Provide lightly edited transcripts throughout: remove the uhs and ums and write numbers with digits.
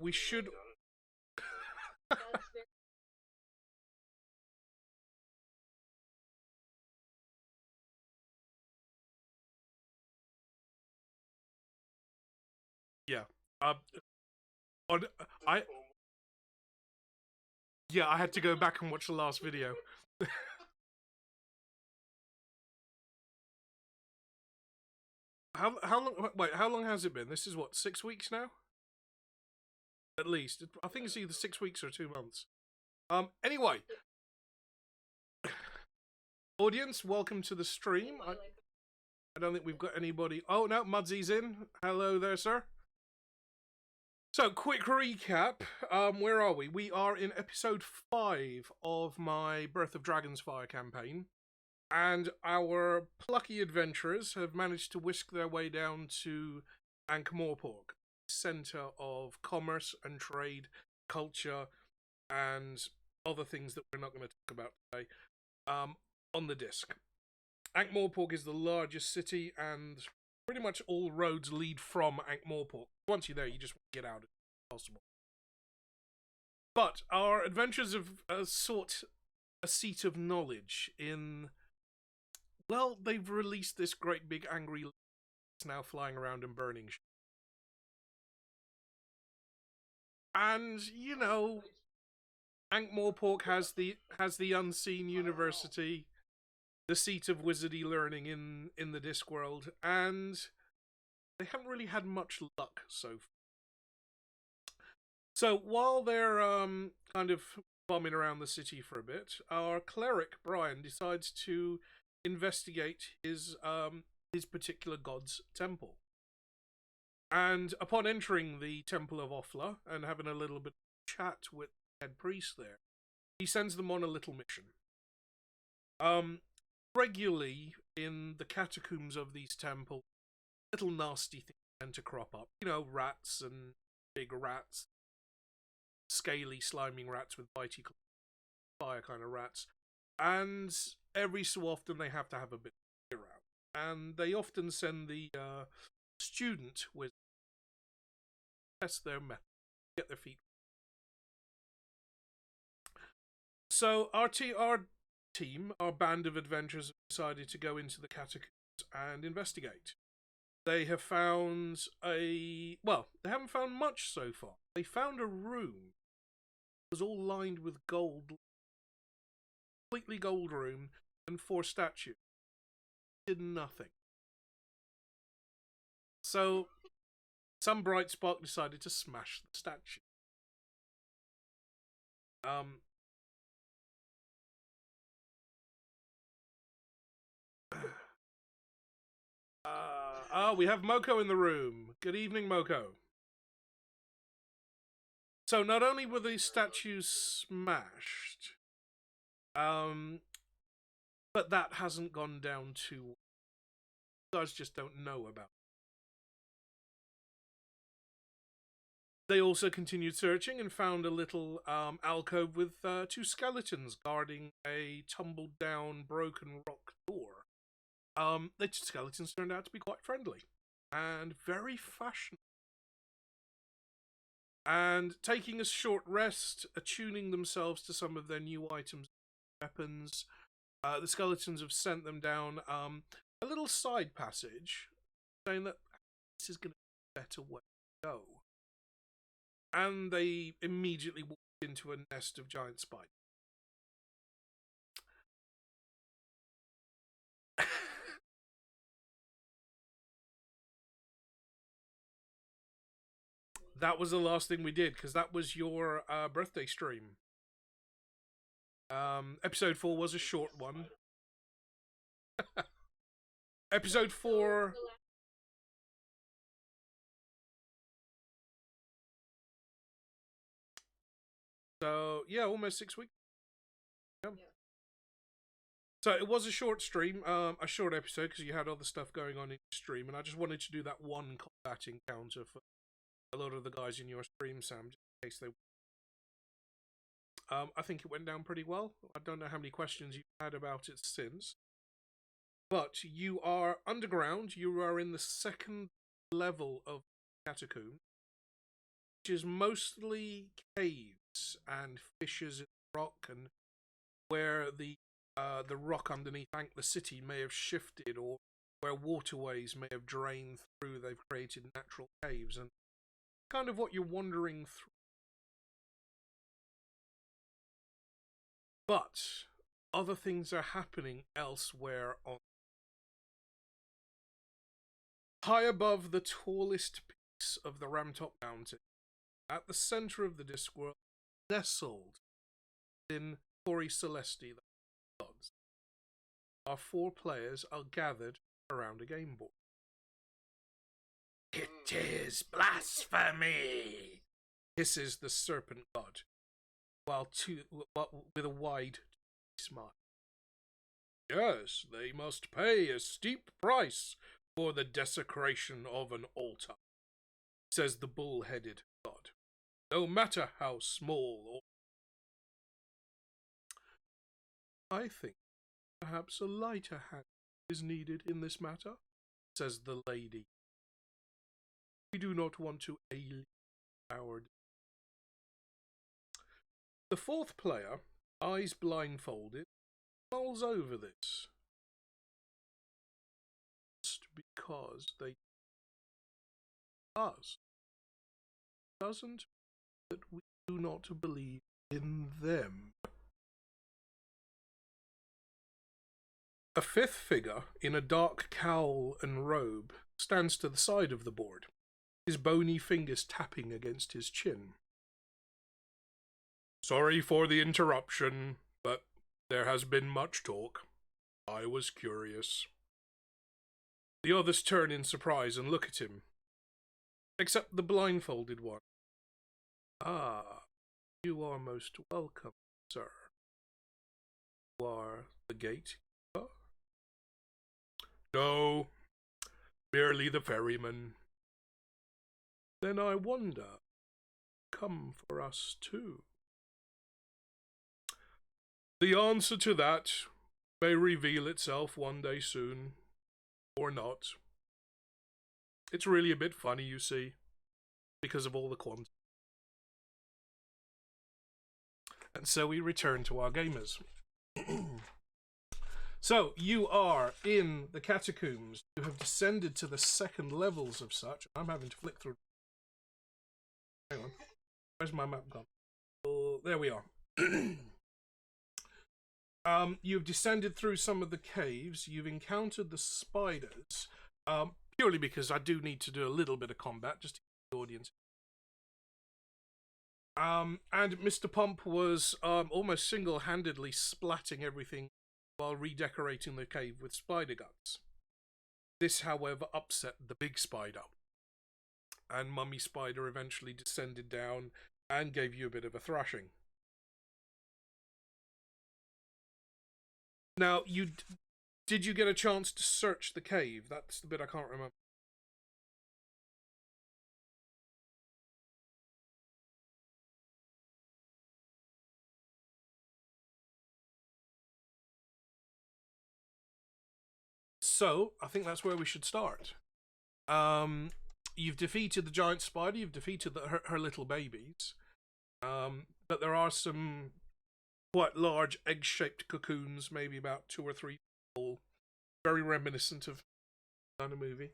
We should. Yeah. Um. On. I. Yeah. I had to go back and watch the last video. How long? Wait. How long has it been? This is what, 6 weeks now. At least. I think it's either 6 weeks or 2 months. Anyway, audience, welcome to the stream. I don't think we've got anybody. Oh no, Mudsy's in. Hello there, sir. So, quick recap. Where are we? We are in episode 5 of my Birth of Dragonsfire campaign, and our plucky adventurers have managed to whisk their way down to Ankh-Morpork, centre of commerce and trade, culture, and other things that we're not going to talk about today, on the disc. Ankh-Morpork is the largest city, and pretty much all roads lead from Ankh-Morpork. Once you're there, you just want to get out if possible. But our adventures have sought a seat of knowledge in... Well, they've released this great big angry Lich that's now flying around and burning shit. And, you know, Ankh-Morpork has the unseen university, the seat of wizardy learning in the Discworld, and they haven't really had much luck so far. So while they're kind of bombing around the city for a bit, our cleric Brian decides to investigate his particular god's temple. And upon entering the Temple of Offla and having a little bit of chat with the head priest there, he sends them on a little mission. Regularly in the catacombs of these temples, little nasty things tend to crop up. You know, rats and big rats, scaly, sliming rats with bitey fire kind of rats. And every so often they have to have a bit of clear out. And they often send the student with test their method, get their feet. So our team, our band of adventurers, have decided to go into the catacombs and investigate. They have found they haven't found much so far. They found a room that was all lined with gold, completely gold room, and 4 statues. Did nothing. So some bright spark decided to smash the statue. We have Moko in the room. Good evening, Moko. So not only were these statues smashed, but that hasn't gone down too well. You guys just don't know about it. They also continued searching and found a little alcove with 2 skeletons guarding a tumbled down broken rock door. The skeletons turned out to be quite friendly and very fashionable. And taking a short rest, attuning themselves to some of their new items and weapons, the skeletons have sent them down a little side passage, saying that this is going to be a better way to go. And they immediately walked into a nest of giant spiders. That was the last thing we did, because that was your birthday stream. Episode 4 was a short one. Episode 4... So, yeah, almost 6 weeks. Yeah. So it was a short stream, a short episode, because you had other stuff going on in your stream, and I just wanted to do that one combat encounter for a lot of the guys in your stream, Sam, just in case they... I think it went down pretty well. I don't know how many questions you've had about it since. But you are underground, you are in the 2nd level of catacomb. which is mostly caves and fissures in the rock, and where the rock underneath the city may have shifted, or where waterways may have drained through. They've created natural caves, and kind of what you're wandering through. But other things are happening elsewhere on. High above the tallest peaks of the Ramtop Mountain, at the center of the Discworld, nestled in Tori Celesti, the gods, our 4 players are gathered around a game board. It is blasphemy, hisses the serpent god, with a wide smile. Yes, they must pay a steep price for the desecration of an altar, says the bull-headed god, no matter how small or... I think perhaps a lighter hand is needed in this matter, says the lady. We do not want to alienate our... The 4th player, eyes blindfolded, mulls over this. Just because they us doesn't that we do not believe in them. A 5th figure in a dark cowl and robe stands to the side of the board, his bony fingers tapping against his chin. Sorry for the interruption, but there has been much talk. I was curious. The others turn in surprise and look at him, except the blindfolded one. Ah, you are most welcome, sir. You are the gatekeeper? No, merely the ferryman. Then I wonder, come for us too. The answer to that may reveal itself one day soon, or not. It's really a bit funny, you see, because of all the quant. And so we return to our gamers. So, you are in the catacombs. You have descended to the 2nd levels of such. I'm having to flick through. Hang on. Where's my map gone? Oh, there we are. You've descended through some of the caves. You've encountered the spiders. Purely because I do need to do a little bit of combat, just to keep the audience. And Mr. Pump was almost single-handedly splatting everything while redecorating the cave with spider guts. This, however, upset the big spider. And Mummy Spider eventually descended down and gave you a bit of a thrashing. Now, did you get a chance to search the cave? That's the bit I can't remember. So, I think that's where we should start. You've defeated the giant spider, you've defeated her little babies. But there are some quite large egg-shaped cocoons, maybe about 2 or 3 tall, very reminiscent of a movie.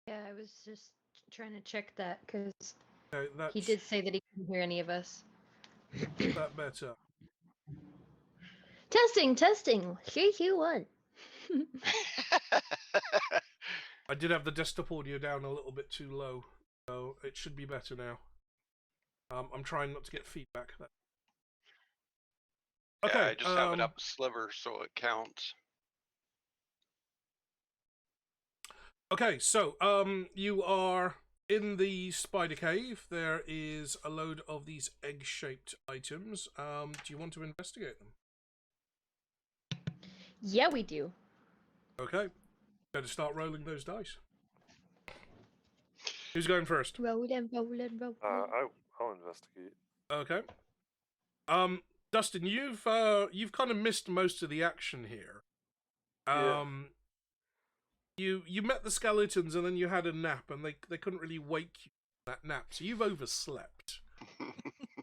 Yeah, I was just trying to check that because Okay, he did say that he couldn't hear any of us. Is that better? Testing. 3, 2, 1. I did have the desktop audio down a little bit too low, so it should be better now. I'm trying not to get feedback. Okay, yeah, I just have it up a sliver so it counts. Okay, so you are in the spider cave. There is a load of these egg-shaped items. Do you want to investigate them? Yeah, we do. Okay, better start rolling those dice. Who's going first? Roll. I'll investigate. Okay. Dustin, you've kind of missed most of the action here. Yeah. You met the skeletons and then you had a nap, and they couldn't really wake you from that nap, so you've overslept.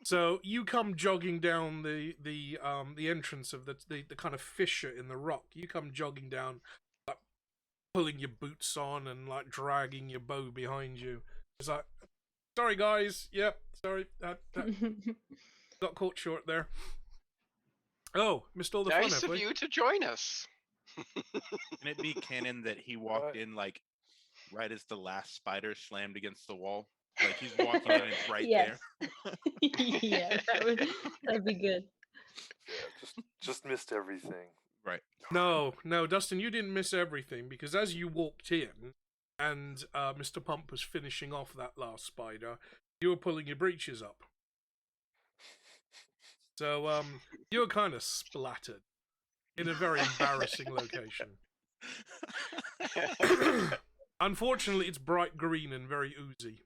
So you come jogging down the entrance of the kind of fissure in the rock. You come jogging down, like, pulling your boots on and like dragging your bow behind you. It's like, sorry guys, yep, sorry, got caught short there. Oh, missed all the fun, Nice have of we? you to join us. Can it be canon that he walked in like right as the last spider slammed against the wall? Like he's walking in and it's right Yes. there. Yeah, that'd be good. Yeah, just missed everything. Right. No, Dustin, you didn't miss everything, because as you walked in and Mr. Pump was finishing off that last spider, you were pulling your breeches up. So you were kind of splattered in a very embarrassing location. Unfortunately, it's bright green and very oozy.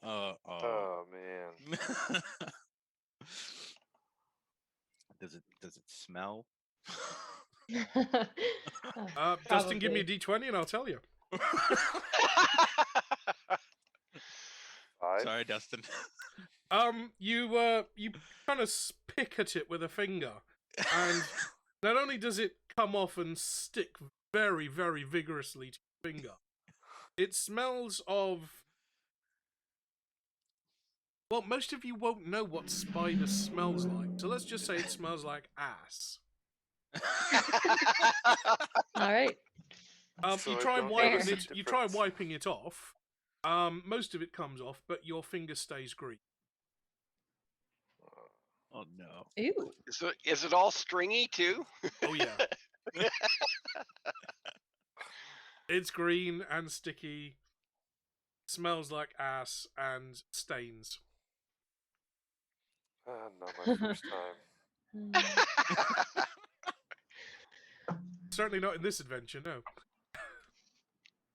Oh man. Does it smell? Dustin, give me a d20 and I'll tell you. 5. Sorry, Dustin. You kind of pick at it with a finger, and not only does it come off and stick very, very vigorously to your finger, it smells of... Well, most of you won't know what spider smells like, so let's just say it smells like ass. All right. So You I try don't wiping notice it. the You try difference. wiping it off. Most of it comes off, but your finger stays green. Oh no. Ew. Is it all stringy too? Oh yeah. It's green and sticky. Smells like ass and stains. Not my first time. Certainly not in this adventure, no.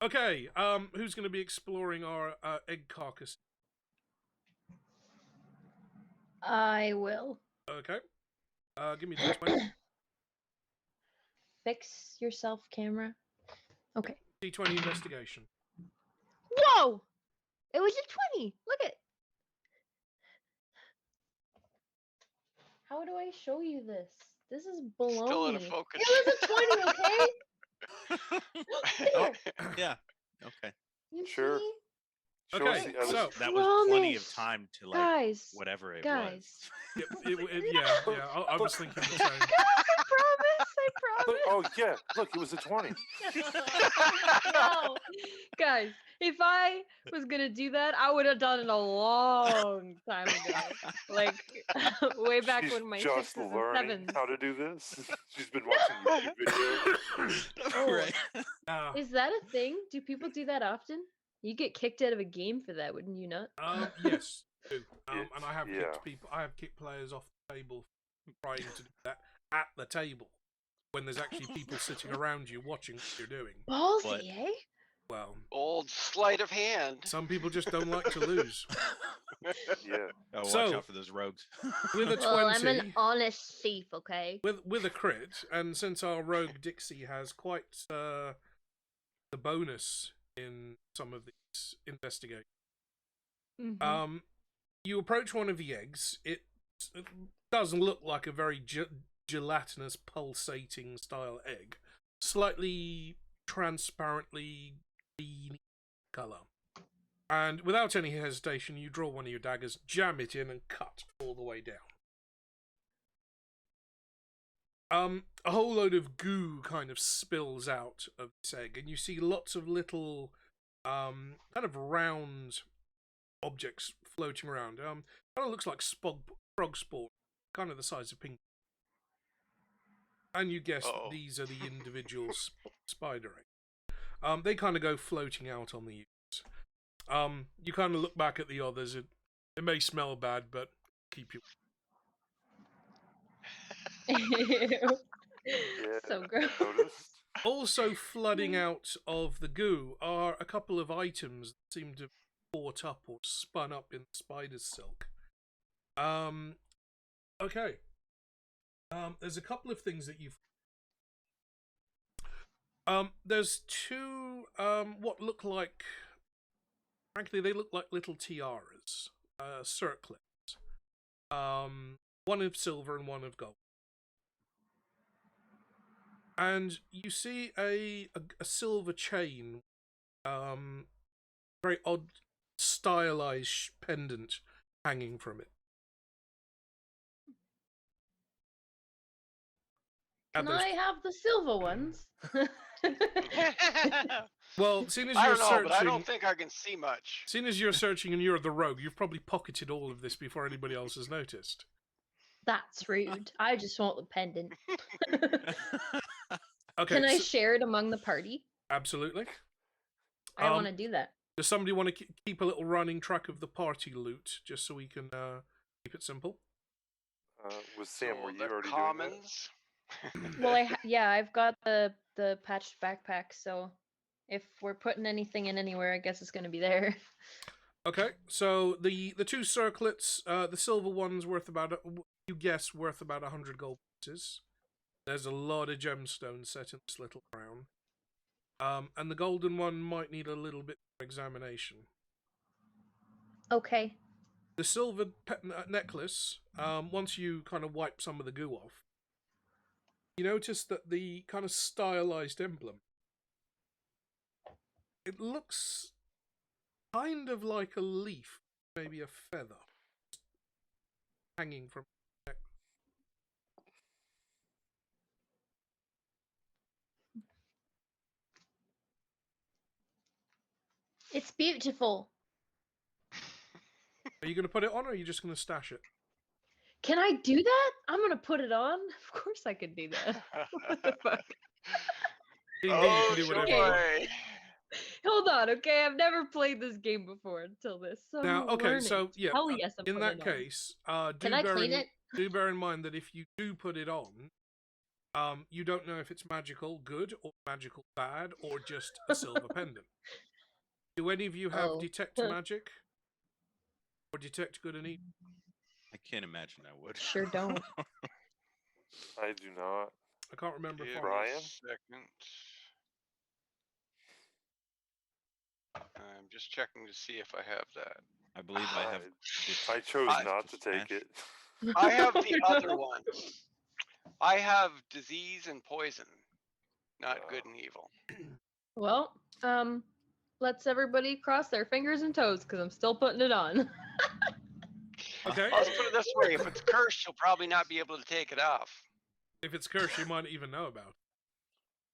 Okay, who's going to be exploring our egg carcass? I will. Okay. Give me the 20. Fix yourself, camera. Okay. D20 investigation. Whoa! It was a 20. Look it. How do I show you this? This is baloney. Still out of focus. It was a 20, okay? Oh, yeah. Okay. You Sure. see? Show Okay, us the other- so- That was plenty of Promise. time to like Guys. whatever it Guys. was. Yeah. I was thinking the same. Guys, I promise. Look, oh yeah, look, it was a 20. No. Guys, if I was gonna do that, I would have done it a long time ago. Like way back She's when my just sixes and learning sevens. how to do this. She's been watching YouTube videos. Right. Is that a thing? Do people do that often? You get kicked out of a game for that, wouldn't you not? Yes. I do. And I have Yeah. kicked players off the table for trying to do that at the table when there's actually people sitting around you watching what you're doing. Ballsy, What? eh? Well, Old sleight of hand. some people just don't like to lose. Yeah. Oh, watch So- out for those rogues. With a 20, Well, I'm an honest thief, okay? with a crit, and since our rogue Dixie has quite the bonus in some of these investigations, Mhm. you approach one of the eggs. It doesn't look like a very gelatinous, pulsating style egg. Slightly transparently green color. And without any hesitation, you draw one of your daggers, jam it in, and cut all the way down. A whole load of goo kind of spills out of this egg, and you see lots of little, kind of round objects floating around. Kind of looks like frog spore, kind of the size of pink. And you guess Uh-oh. these are the individual spider eggs. They kind of go floating out on the ooze. You kind of look back at the others. It may smell bad, but keep you. Ew. Yeah. So gross. Noticed? Also flooding out of the goo are a couple of items that seem to caught up or spun up in spider's silk. Okay. There's a couple of things that you've. There's two what look like. Frankly, they look like little tiaras, circlets. One of silver and one of gold. And you see a silver chain, very odd, stylized pendant hanging from it. Can I have the silver ones? Well, seeing as I you're don't know, searching, but I don't think I can see much. seeing as you're searching and you're the rogue, you've probably pocketed all of this before anybody else has noticed. That's rude. I just want the pendant. Okay, Can I so- share it among the party? absolutely. I want to do that. Does somebody want to keep a little running track of the party loot, just so we can keep it simple? Was Sam, So were you the already commons? Well, I've got the patched backpack, so if we're putting anything in anywhere, I guess it's going to be there. Okay, so the two circlets, the silver one's worth about, you guess, worth about 100 gold pieces. There's a lot of gemstones set in this little crown. And the golden one might need a little bit more examination. Okay. The silver necklace, once you kind of wipe some of the goo off, you notice that the kind of stylized emblem, it looks kind of like a leaf, maybe a feather, hanging from the neck. It's beautiful. Are you going to put it on, or are you just going to stash it? Can I do that? I'm going to put it on. Of course I can do that. What the fuck? D&D, you Oh, can do whatever you want. joy. Hold on, okay? I've never played this game before until this. So Now, I'm okay, learning. so yeah, Hell yes, I'm in putting that it on. case, Can I clean it? do bear in mind that if you do put it on, you don't know if it's magical good or magical bad or just a silver pendant. Do any of you have Oh. detect magic or detect good and evil? I can't imagine I would. Sure don't. I do not. I can't remember if Give I. me a Brian? second. I'm just checking to see if I have that. I believe I have. I chose I- not to take it. I have the other one. I have disease and poison, not good and evil. Well, let's everybody cross their fingers and toes because I'm still putting it on. Okay, Let's put it this way: if it's cursed, you'll probably not be able to take it off. if it's cursed, you might even know about.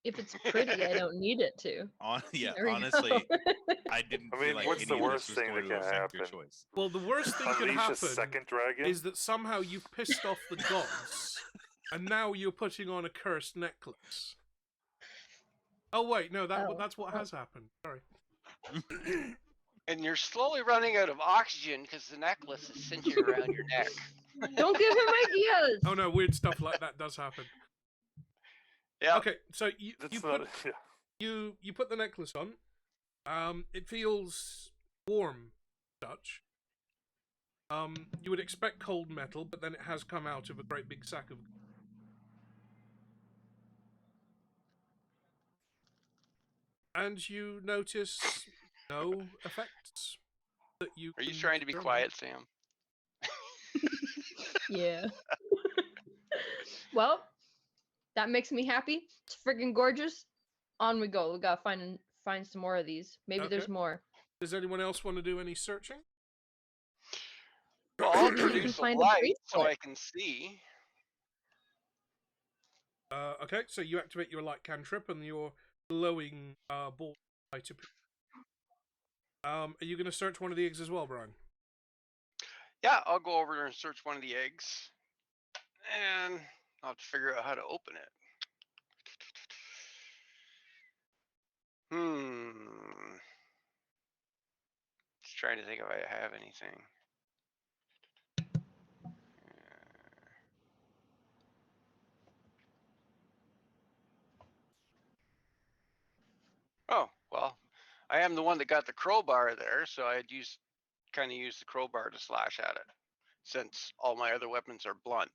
If it's pretty, I don't need it to. Yeah, There we go. honestly, I didn't I mean, feel like what's any the of worst this was thing going that to can affect your happen? choice. Well, the worst thing could Unleash a happen second dragon? is that somehow you've pissed off the gods, and now you're putting on a cursed necklace. Oh wait, no, that's what has happened. Sorry. And you're slowly running out of oxygen because the necklace is cinching around your neck. Don't give him ideas. Oh no, weird stuff like that does happen. Yeah. Okay, so you That's put not. Yeah. you put the necklace on. It feels warm, such. You would expect cold metal, but then it has come out of a great big sack of. And you notice no effects that you. Are you can trying to be determine. quiet, Sam? Yeah. Well, that makes me happy. It's freaking gorgeous. On we go. We gotta find some more of these. Maybe there's Okay. more. Does anyone else want to do any searching? Well, I'll Maybe we can produce a find a light so bracelet. I can see. Okay, so you activate your light cantrip and your glowing ball light appears. Are you going to search one of the eggs as well, Brian? Yeah, I'll go over there and search one of the eggs. And I'll have to figure out how to open it. Just trying to think if I have anything. Oh, well, I am the one that got the crowbar there, so I'd kind of use the crowbar to slash at it, since all my other weapons are blunt.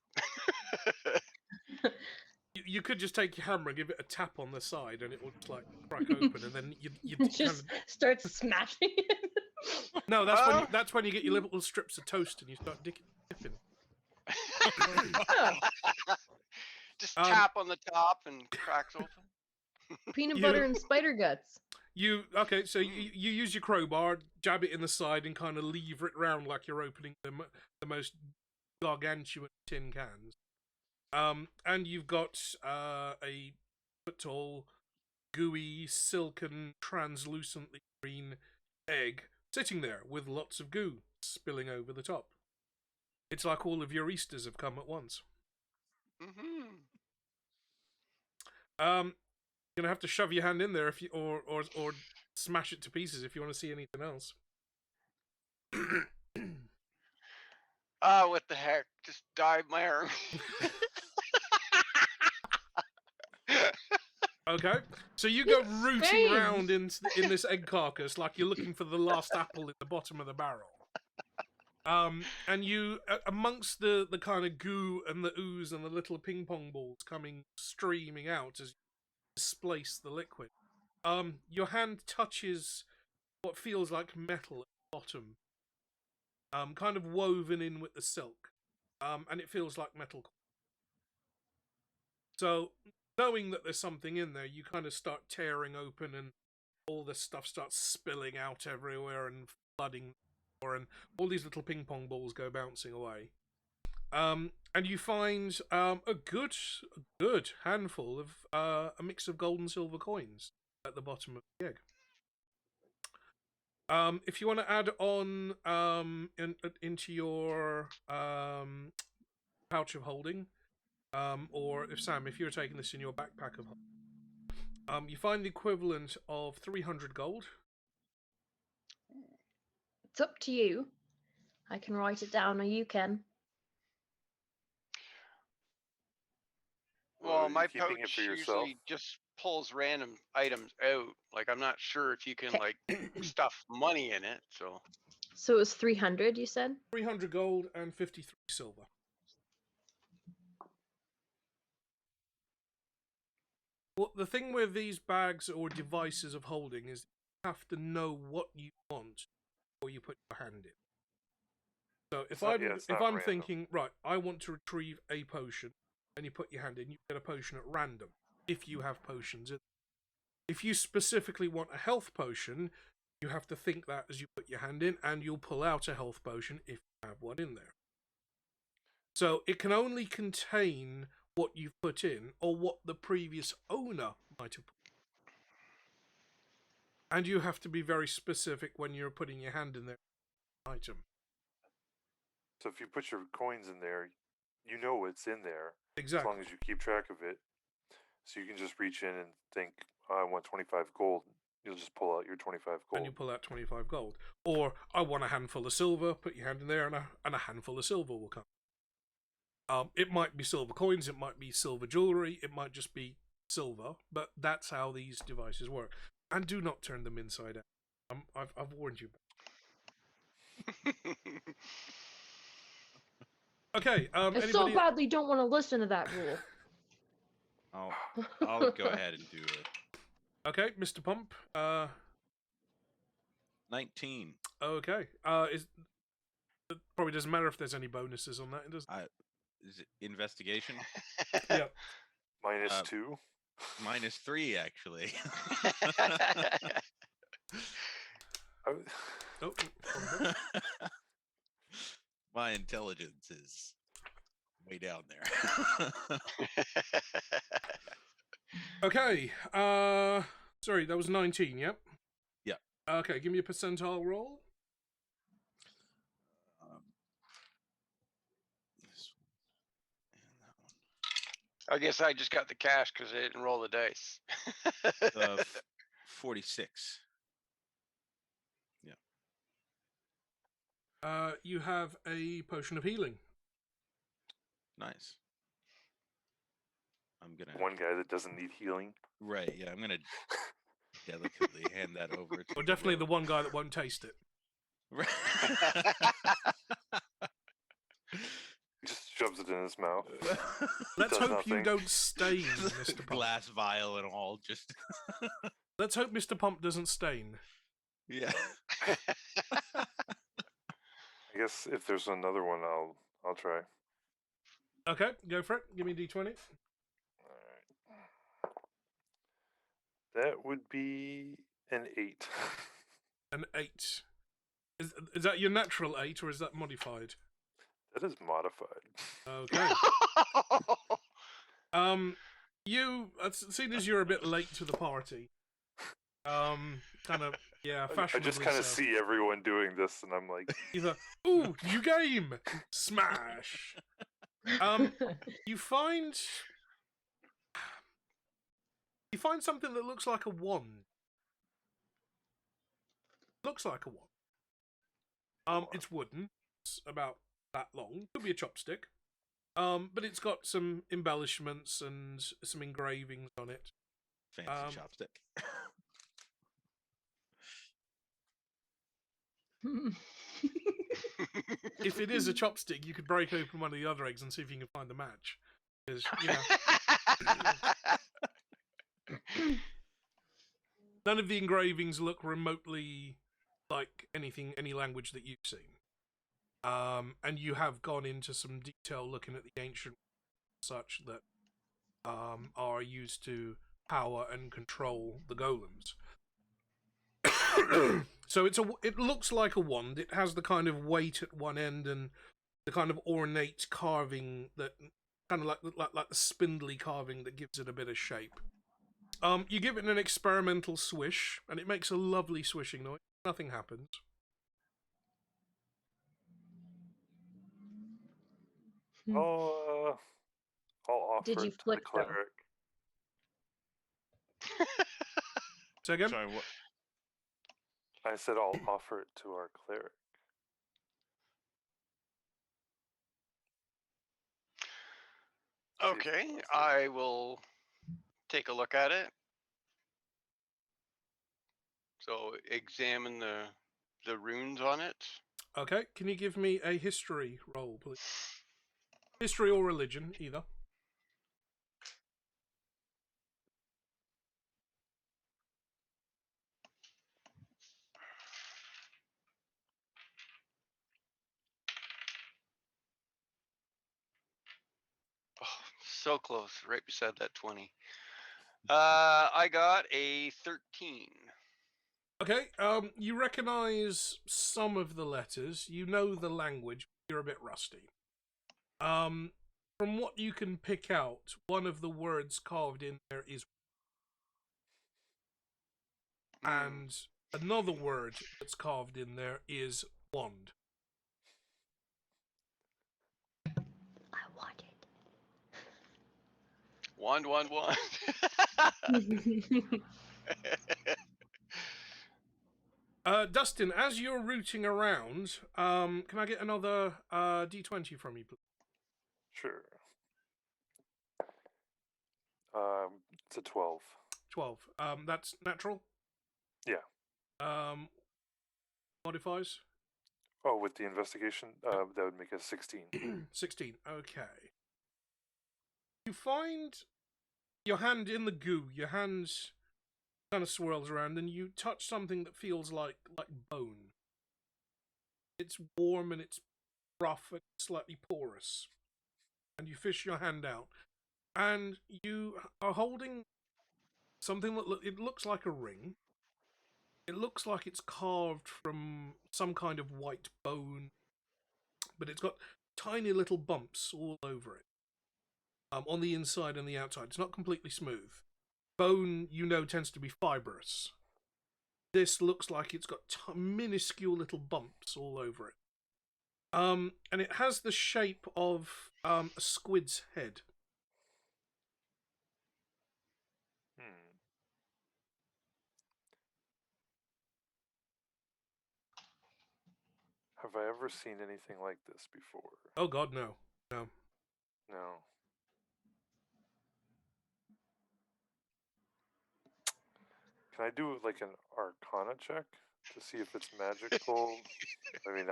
You could just take your hammer and give it a tap on the side, and it will just like crack open, and then you kind Just of start smashing it. no. That's when you get your little strips of toast and you start dipping. Oh, Just tap on the top and cracks open. peanut butter and spider guts. So you use your crowbar, jab it in the side, and kind of lever it round like you're opening the most gargantuan tin cans. And you've got a tall, gooey, silken, translucently green egg sitting there with lots of goo spilling over the top. It's like all of your Easters have come at once. Mm-hmm. You're gonna have to shove your hand in there if you or smash it to pieces if you want to see anything else. What the heck? Just dive my arm. Okay, so you go rooting Strange. around in this egg carcass like you're looking for the last apple at the bottom of the barrel. And you, amongst the kind of goo and the ooze and the little ping pong balls coming streaming out as you displace the liquid, your hand touches what feels like metal at the bottom, kind of woven in with the silk, and it feels like metal. So, knowing that there's something in there, you kind of start tearing open, and all this stuff starts spilling out everywhere and flooding, and all these little ping pong balls go bouncing away. And you find a good handful of a mix of gold and silver coins at the bottom of the egg. If you want to add on into your pouch of holding, or if Sam, if you're taking this in your backpack of holding, you find the equivalent of 300 gold. It's up to you. I can write it down, or you can. Well, are my you keeping it pouch for yourself? usually just pulls random items out. Like, I'm not sure if you can Okay. like stuff money in it. So So it was 300, you said? 300 gold and 53 silver. Well, the thing with these bags or devices of holding is you have to know what you want before you put your hand in. So if I'm random. thinking, right, I want to retrieve a potion, and you put your hand in, you get a potion at random if you have potions in. If you specifically want a health potion, you have to think that as you put your hand in, and you'll pull out a health potion if you have one in there. So it can only contain what you've put in, or what the previous owner might have put in. And you have to be very specific when you're putting your hand in there item. So if you put your coins in there, you know what's in there. Exactly. As long as you keep track of it. So you can just reach in and think, I want 25 gold. You'll just pull out your 25 gold. And you pull out 25 gold. Or, I want a handful of silver, put your hand in there, and a handful of silver will come. It might be silver coins, it might be silver jewellery, it might just be silver, but that's how these devices work. And do not turn them inside out. I've warned you. Okay, I anybody... so badly don't want to listen to that rule. I'll go ahead and do it. Okay, Mr. Pump. 19. Okay. It probably doesn't matter if there's any bonuses on that. It doesn't. Is it investigation? Yep. -2. -3, actually. Oh, My intelligence is way down there. okay. Sorry, that was 19. Yep. Yep. Okay, give me a percentile roll. This one and that one. I guess I just got the cash because I didn't roll the dice. 46. You have a potion of healing. Nice. I'm gonna One guy that doesn't need healing. Right, yeah, I'm gonna delicately hand that over to Or definitely the rogue. one guy that won't taste it. He just shoves it in his mouth. Let's Does hope you nothing. don't stain, Mr. Pump. Glass vial and all, just Let's hope Mr. Pump doesn't stain. yeah. I guess if there's another one, I'll try. Okay, go for it. Give me a d20. Alright. That would be an 8. An 8. Is that your natural 8 or is that modified? That is modified. Okay. You, seeing as you're a bit late to the party, kind of, yeah, I fashionably just kind of so. see everyone doing this, and I'm like, Either, ooh, new game! Smash! You find something that looks like a wand. Looks like a wand. It's wooden. It's about that long. Could be a chopstick. But it's got some embellishments and some engravings on it. Fancy chopstick. If it is a chopstick, you could break open one of the other eggs and see if you can find the match. Because, none of the engravings look remotely like any language that you've seen. And you have gone into some detail looking at the ancient such that are used to power and control the golems. So it looks like a wand. It has the kind of weight at one end and the kind of ornate carving that kind of like the spindly carving that gives it a bit of shape. You give it an experimental swish, and it makes a lovely swishing noise. Nothing happens. I'll offer Did you it to the flick though? cleric. Say again? Sorry, what? I said I'll offer it to our cleric. Okay, I will take a look at it. So examine the runes on it. Okay, can you give me a history roll, please? History or religion, either. Oh, so close, right beside that 20. I got a 13. Okay, you recognize some of the letters. You know the language. You're a bit rusty. From what you can pick out, one of the words carved in there is and another word that's carved in there is wand. I want Wand. it. Dustin, as you're rooting around, can I get another D20 from you, please? Sure. It's a 12. 12. That's natural? Yeah. Modifies? Oh, with the investigation, that would make a 16. 16. Okay. You find your hand in the goo. Your hand kind of swirls around, and you touch something that feels like bone. It's warm and it's rough and slightly porous. And you fish your hand out, and you are holding something that it looks like a ring. It looks like it's carved from some kind of white bone, but it's got tiny little bumps all over it. On the inside and the outside. It's not completely smooth. Bone, tends to be fibrous. This looks like it's got minuscule little bumps all over it. And it has the shape of a squid's head. Have I ever seen anything like this before? Oh God, no. No. No. Can I do like an Arcana check to see if it's magical? I mean,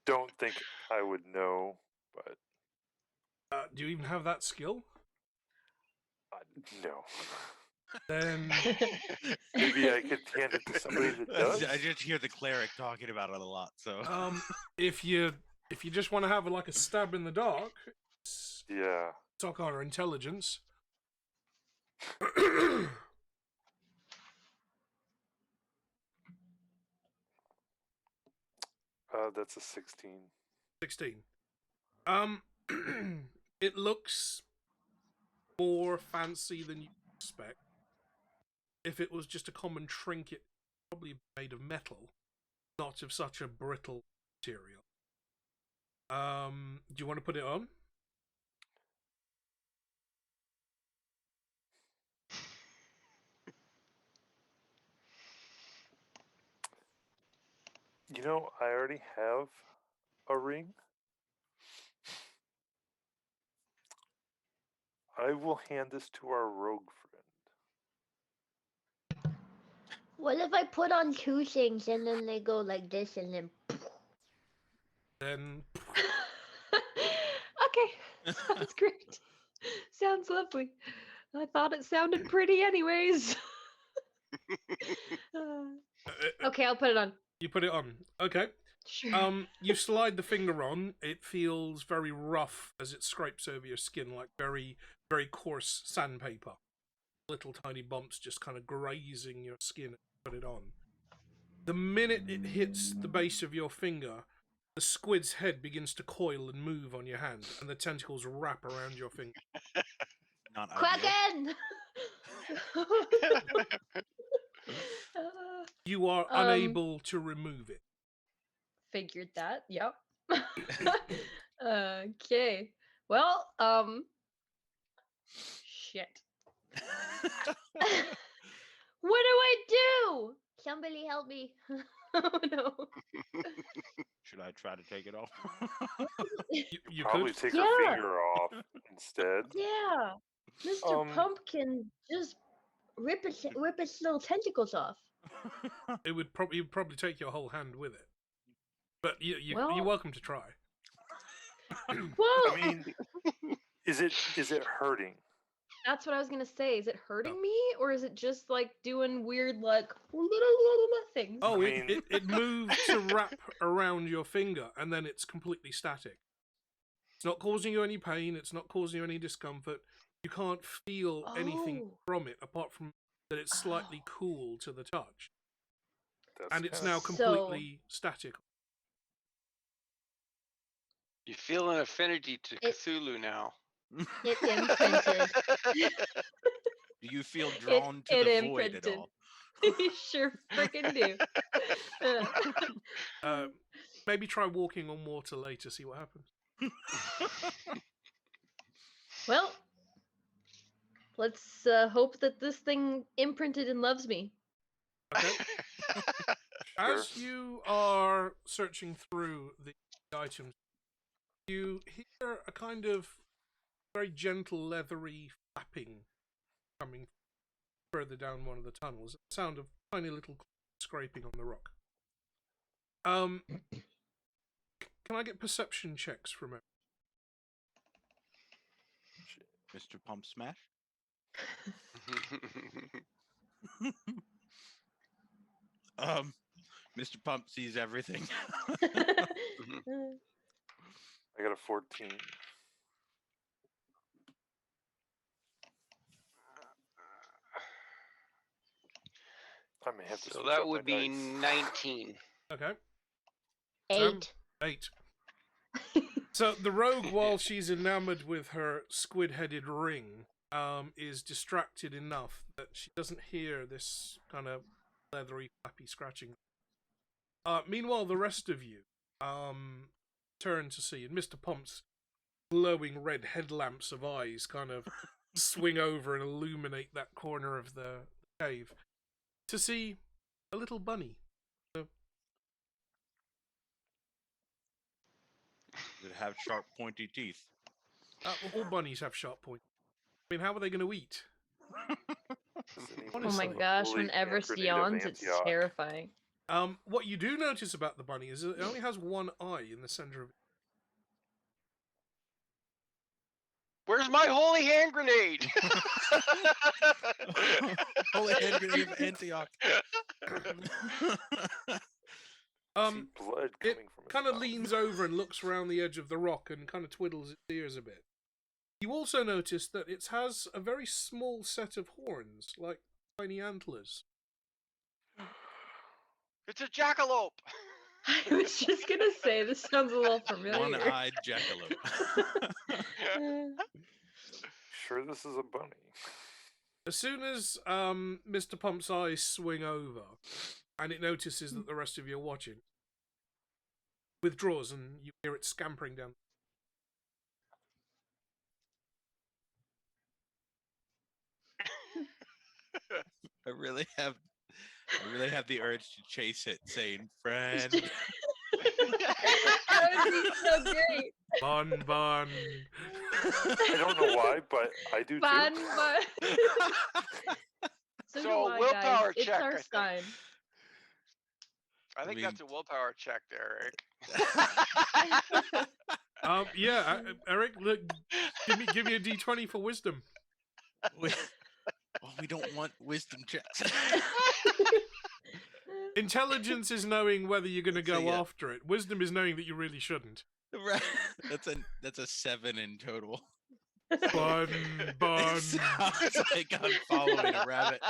don't think I would know, but Do you even have that skill? no. Then Maybe I could hand it to somebody that does. I just hear the cleric talking about it a lot. So if you just want to have like a stab in the dark, it's Yeah. Arcana intelligence. That's a 16. 16. It looks more fancy than you expect. If it was just a common trinket, probably made of metal, not of such a brittle material. Do you want to put it on? You know, I already have a ring. I will hand this to our rogue friend. What if I put on 2 things and then they go like this and then? Then Okay, sounds great. Sounds lovely. I thought it sounded pretty, anyways. Okay, I'll put it on. you put it on. Okay. Sure. You slide the finger on. It feels very rough as it scrapes over your skin, like very, very coarse sandpaper. Little tiny bumps just kind of grazing your skin as you put it on. The minute it hits the base of your finger, the squid's head begins to coil and move on your hand, and the tentacles wrap around your finger. not ideal. Kraken! You are unable to remove it. Figured that. Yep. Okay. Well, shit. What do I do? Somebody help me. Oh no. Should I try to take it off? You Probably could. take Yeah. her finger off instead. Yeah. Mr. Pump can just rip its little tentacles off. You'd probably take your whole hand with it. But you're Well- welcome to try. Well, I mean, is it hurting? that's what I was gonna say. Is it hurting No. me, or is it just like doing weird like things? Oh, I mean- it moves to wrap around your finger, and then it's completely static. It's not causing you any pain. It's not causing you any discomfort. You can't feel anything Oh. from it apart from that it's slightly cool to the touch, That's and it's kinda- now completely static. You feel an affinity to It- Cthulhu now. It imprinted. Do you feel drawn to it the void imprinted. at all? You sure freaking do. Maybe try walking on water later. See what happens. Well, let's hope that this thing imprinted and loves me. Okay. Sure. As you are searching through the items, you hear a kind of very gentle, leathery flapping coming further down one of the tunnels. The sound of tiny little scraping on the rock. Can I get perception checks from it? Mr. Pump Smash? Mr. Pump sees everything. I got a 14. I may have to So switch that up my would be dice. 19. Okay. 8. 8. So the rogue, while she's enamored with her squid-headed ring, is distracted enough that she doesn't hear this kind of leathery, flappy scratching. Meanwhile, the rest of you turn to see, and Mr. Pump's glowing red headlamps of eyes kind of swing over and illuminate that corner of the cave to see a little bunny. That have sharp, pointy teeth. All bunnies have sharp points. I mean, how are they going to eat? Does anyone Oh my Honestly. have a gosh, holy whenever hand she grenade of yawns, it's Antioch? terrifying. What you do notice about the bunny is that it only has one eye in the center of it. Where's my holy hand grenade? Holy hand grenade of Antioch. See blood It coming from its kind of mouth. leans over and looks around the edge of the rock and kind of twiddles its ears a bit. You also notice that it has a very small set of horns, like tiny antlers. It's a jackalope. I was just gonna say this sounds a little familiar. One-eyed jackalope. Sure, this is a bunny. As soon as Mr. Pump's eyes swing over, and it notices that the rest of you are watching, withdraws and you hear it scampering down. I really have the urge to chase it, saying, "Friend." That would be so great. Bun, bun. I don't know why, but I do Fun, too. but so, So, do I, willpower guys. It's check, our I think. sign. I think mean- that's a willpower check there, Eric. Yeah, Eric, look, give me a D20 for wisdom. We don't want wisdom checks. Intelligence is knowing whether you're going to go yeah. after it. Wisdom is knowing that you really shouldn't. Right. That's a 7 in total. Bun, bun. It sounds like I'm following a rabbit.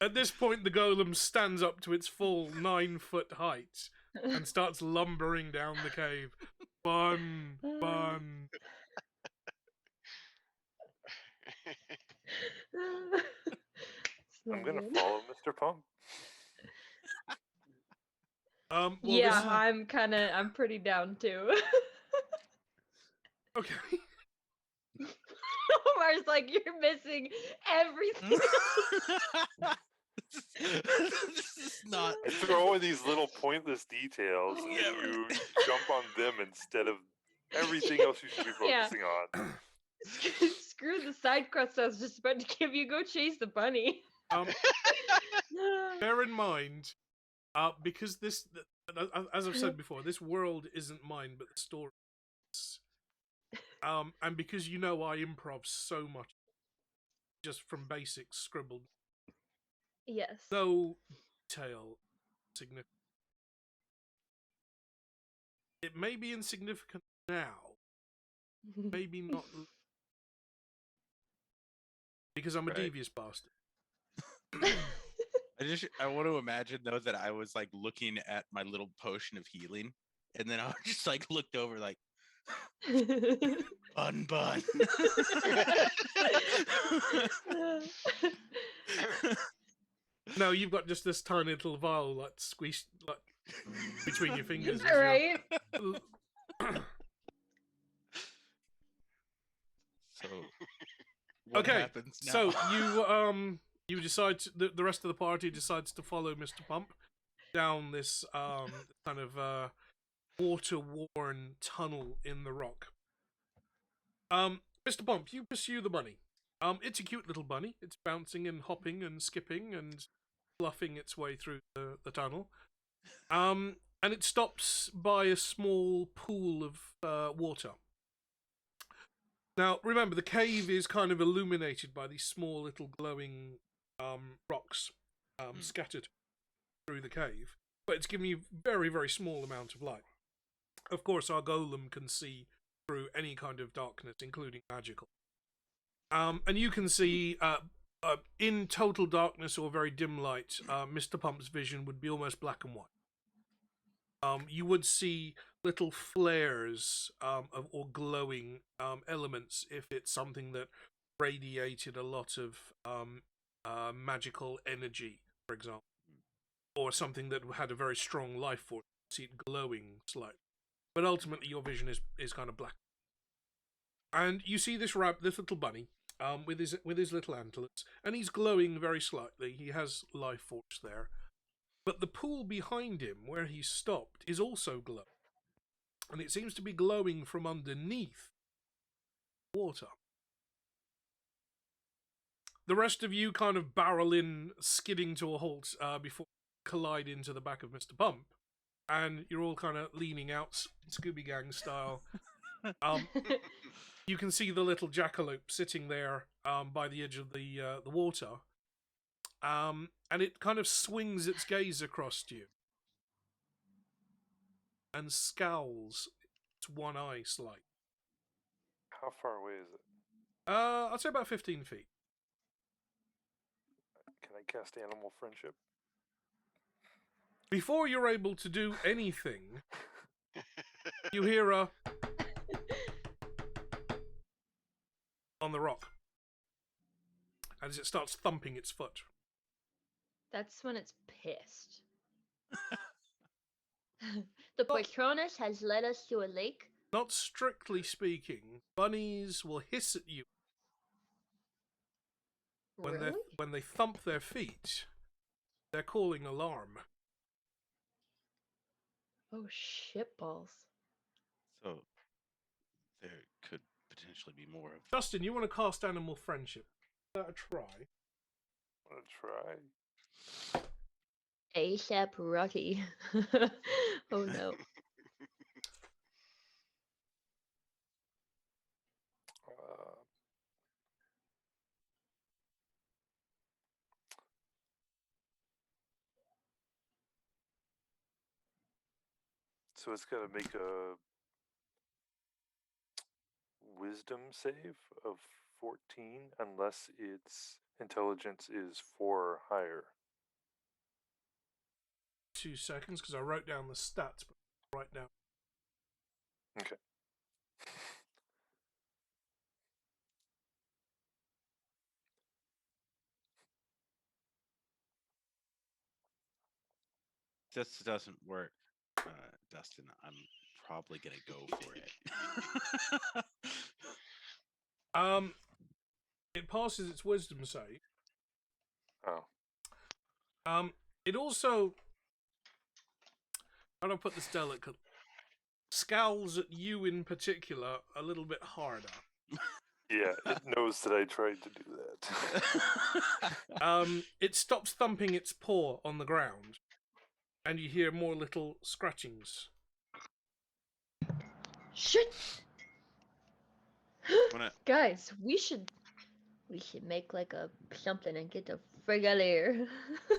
At this point, the golem stands up to its full 9-foot height and starts lumbering down the cave. Bun, bun. I'm gonna follow Mr. Pump. Well, Yeah, this- I'm pretty down too. okay. Omar's like, you're missing everything. This is not. I throw in these little pointless details, and Yeah, then you jump on them instead of everything else you should be Yeah. focusing on. Screw the side quest I was just about to give you. Go chase the bunny. Bear in mind, because this, as I've said before, this world isn't mine, but the story is. And because you know I improv so much, just from basics scribbled, Yes. no detail significant. It may be insignificant now, maybe not, because I'm a Right. devious bastard. I want to imagine though that I was like looking at my little potion of healing, and then I just like looked over like bun. No, you've got just this tiny little vial like squeezed like between your fingers. as Right? you're- So what Okay, happens now? So you decide the rest of the party decides to follow Mr. Pump down this kind of water-worn tunnel in the rock. Mr. Pump, you pursue the bunny. It's a cute little bunny. It's bouncing and hopping and skipping and fluffing its way through the tunnel. And it stops by a small pool of water. Now, remember, the cave is kind of illuminated by these small little glowing rocks scattered through the cave. But it's giving you a very, very small amount of light. Of course, our golem can see through any kind of darkness, including magical. And you can see, in total darkness or very dim light, Mr. Pump's vision would be almost black and white. You would see little flares or glowing elements if it's something that radiated a lot of magical energy, for example, or something that had a very strong life force. You see it glowing slightly, but ultimately your vision is kind of black. And you see this little bunny with his little antlers, and he's glowing very slightly. He has life force there. But the pool behind him, where he's stopped, is also glowing. And it seems to be glowing from underneath water. The rest of you kind of barrel in, skidding to a halt before you collide into the back of Mr. Pump. And you're all kind of leaning out, Scooby Gang style. You can see the little jackalope sitting there by the edge of the water. And it kind of swings its gaze across you. And scowls its one eye slightly. How far away is it? I'd say about 15 feet. Can I cast Animal Friendship? Before you're able to do anything, you hear a on the rock as it starts thumping its foot. That's when it's pissed. The Patronus has led us to a lake. Not strictly speaking, bunnies will hiss at you Really? when they thump their feet. They're calling alarm. Oh shit balls. So there could potentially be more of. Justin, you want to cast Animal Friendship? Give that a try. Want to try? ASAP Rocky. Oh no. So it's got to make a wisdom save of 14 unless its intelligence is 4 or higher. 2 seconds, because I wrote down the stats, but right now. Okay. This doesn't work, Dustin. I'm probably gonna go for it. It passes its wisdom save. Oh. It also, how do I put this delicately? Scowls at you in particular a little bit harder. Yeah, it knows that I tried to do that. It stops thumping its paw on the ground, and you hear more little scratchings. Shit! Wanna- Guys, we should make like a something and get the frig out of here.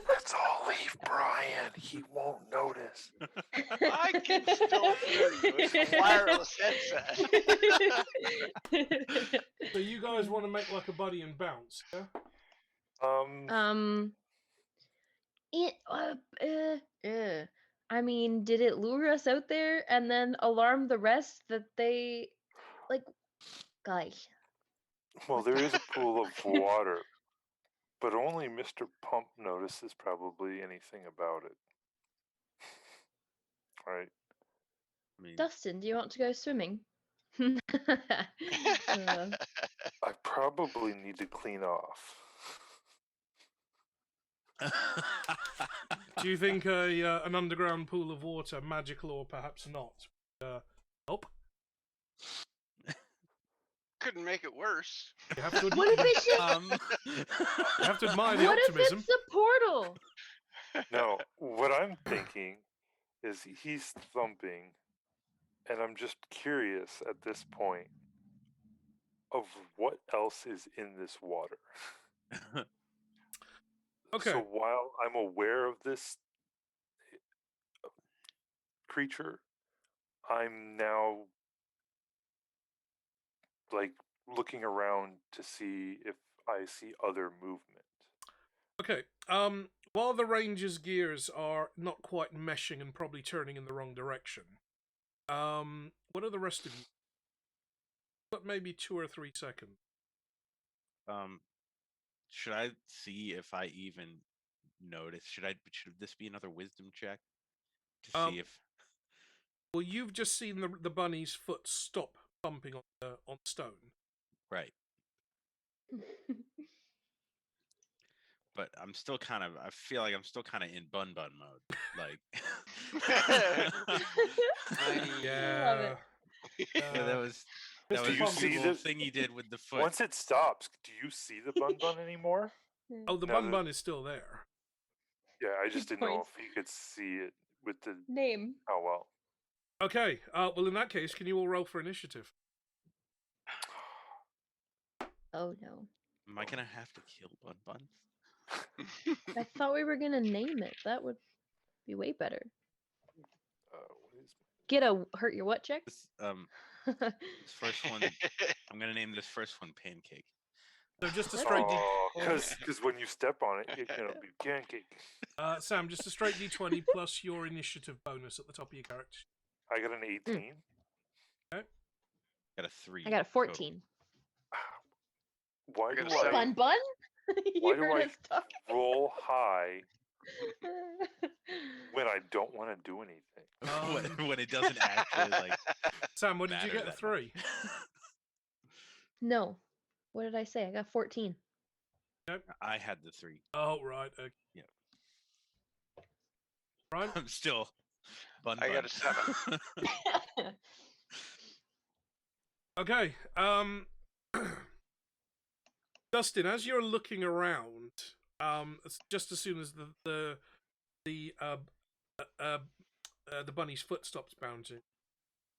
Let's all leave Brian. He won't notice. I can still hear you. It's a wireless headset. So you guys want to make like a buddy and bounce, yeah? I mean, did it lure us out there and then alarm the rest that they, like, Guys, Well, there is a pool of water, but only Mr. Pump notices probably anything about it. Right? I mean, Dustin, do you want to go swimming? I probably need to clean off. Do you think an underground pool of water, magical or perhaps not, help? Couldn't make it worse. You have to, what if it's you have to admire the What if optimism. it's a portal? No, what I'm thinking is he's thumping, and I'm just curious at this point of what else is in this water. Okay. So while I'm aware of this creature, I'm now like looking around to see if I see other movement. Okay. While the ranger's gears are not quite meshing and probably turning in the wrong direction, what are the rest of you? But maybe 2 or 3 seconds. Should I see if I even notice? Should this be another wisdom check to see if? Well, you've just seen the bunny's foot stop bumping on stone. Right. But I'm still kind of. I feel like I'm still kind of in bun mode. Like. Yeah. Yeah, that was. That Mr. was Pump, the see little the- thing he did with the foot. Once it stops, do you see the bun bun anymore? Oh, the Now bun that- bun is still there. Yeah, I just didn't know Points. if he could see it with the. Name. Oh well. Okay. Well, in that case, can you all roll for initiative? Oh no. Am I gonna have to kill Bun Bun? I thought we were gonna name it. That would be way better. What is? Get a hurt your what check? This first one, I'm gonna name this first one Pancake. So just a That's straight D. Oh, because when you step on it, it's gonna be pancake. Sam, just a straight D20 plus your initiative bonus at the top of your character. I got an 18. Got a 3. I got a total. 14. Why I do got a Hey, seven. Bun Bun. Why You do heard I us talk. roll high when I don't want to do anything? when it doesn't actually like. Sam, what did you matter get? A that 3. much. No. What did I say? I got 14. I had the 3. Oh, right. Okay. Yeah. Right. I'm still. Bun I Bun. got a 7. Okay. Dustin, as you're looking around, just as soon as the bunny's foot stops bouncing,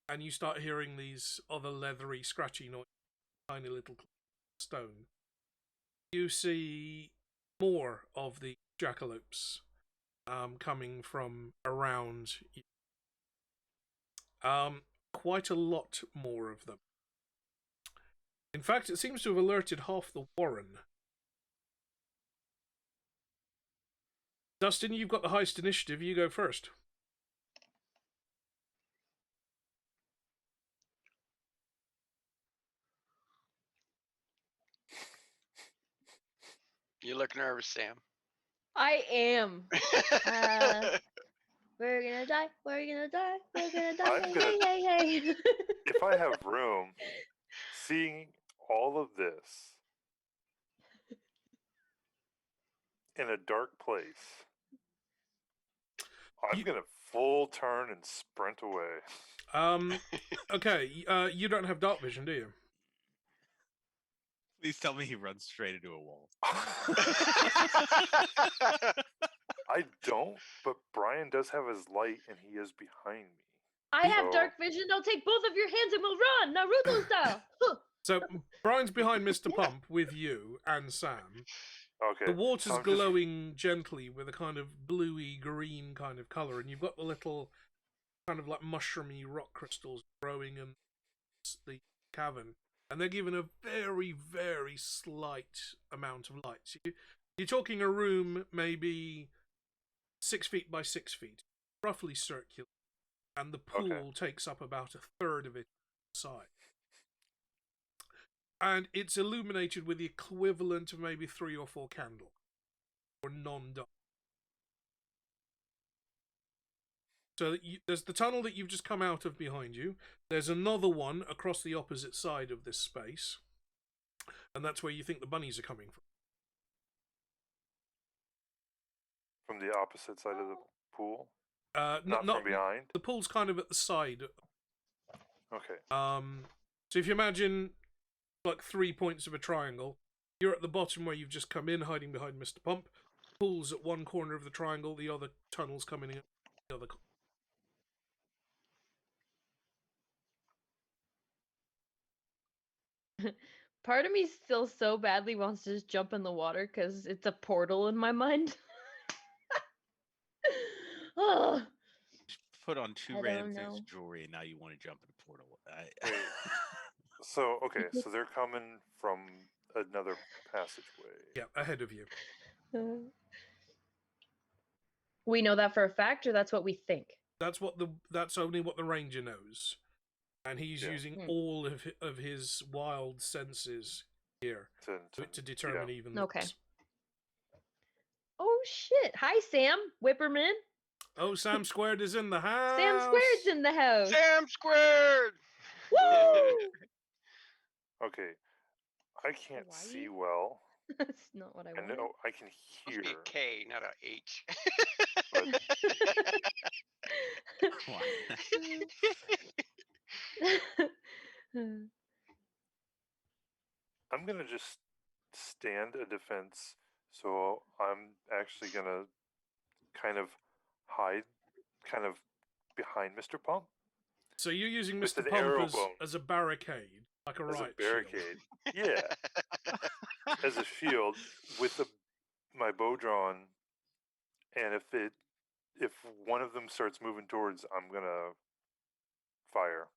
and you start hearing these other leathery, scratchy noises, tiny little stone, you see more of the jackalopes coming from around you. Quite a lot more of them. In fact, it seems to have alerted half the warren. Dustin, you've got the highest initiative. You go first. You look nervous, Sam. I am. We're gonna die. We're gonna die. We're gonna die. I'm gonna- Hey, hey, hey. If I have room, seeing all of this in a dark place, I'm gonna full turn and sprint away. Okay. You don't have dark vision, do you? Please tell me he runs straight into a wall. I don't, but Brian does have his light, and he is behind me. I have So- dark vision. I'll take both of your hands and we'll run, Naruto style. Huh. So Brian's behind Mr. Pump with you and Sam. Okay. The water's so I'm just- glowing gently with a kind of bluey green kind of color, and you've got the little kind of like mushroomy rock crystals growing in the cavern, and they're given a very, very slight amount of light. So you're talking a room maybe 6 feet by 6 feet, roughly circular, and the pool Okay. takes up about a third of its side. And it's illuminated with the equivalent of maybe 3 or 4 candles, or non-dark. So there's the tunnel that you've just come out of behind you. There's another one across the opposite side of this space, and that's where you think the bunnies are coming from. From the opposite side of the pool, Not not from behind. The pool's kind of at the side. Okay. So if you imagine like 3 points of a triangle, you're at the bottom where you've just come in, hiding behind Mr. Pump. Pool's at one corner of the triangle, the other tunnel's coming in at the other corner. Part of me still so badly wants to just jump in the water because it's a portal in my mind. Oh, Put on 2 I random don't things know. of jewelry, and now you want to jump in a portal. Wait. So okay, so they're coming from another passageway. Yeah, ahead of you. We know that for a fact, or that's what we think. That's only what the ranger knows, and he's Yeah. using all of his wild senses here to determine even this. Okay. Oh shit! Hi, Sam Whipperman. Oh, Sam Squared is in the house. Sam Squared's in the house. Sam squared. Woo! Okay, I can't Hawaii? see well. That's not what I I wanted. know I can Must hear. be a K, not a H. Come on. I'm gonna just stand a defense. So I'm actually gonna kind of hide, kind of behind Mr. Pump So you're using with Mr. an Pump arrow bone as a barricade, like a as a riot shield. barricade. Yeah, as a shield with my bow drawn. And if one of them starts moving towards, I'm gonna fire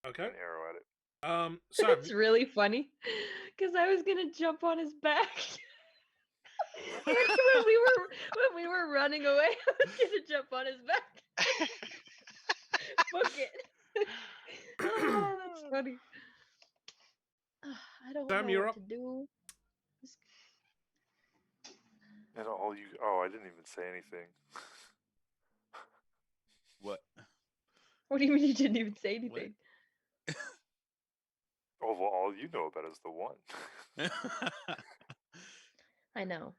Okay. an arrow at it. Sam, It's really funny because I was gonna jump on his back. And when we were running away, I was gonna jump on his back. Book it. Oh, that's funny. I don't Sam, know you're what up. to do. And all you, oh, I didn't even say anything. What? What do you mean you didn't even say anything? Oh, well, all you know about is the one. I know.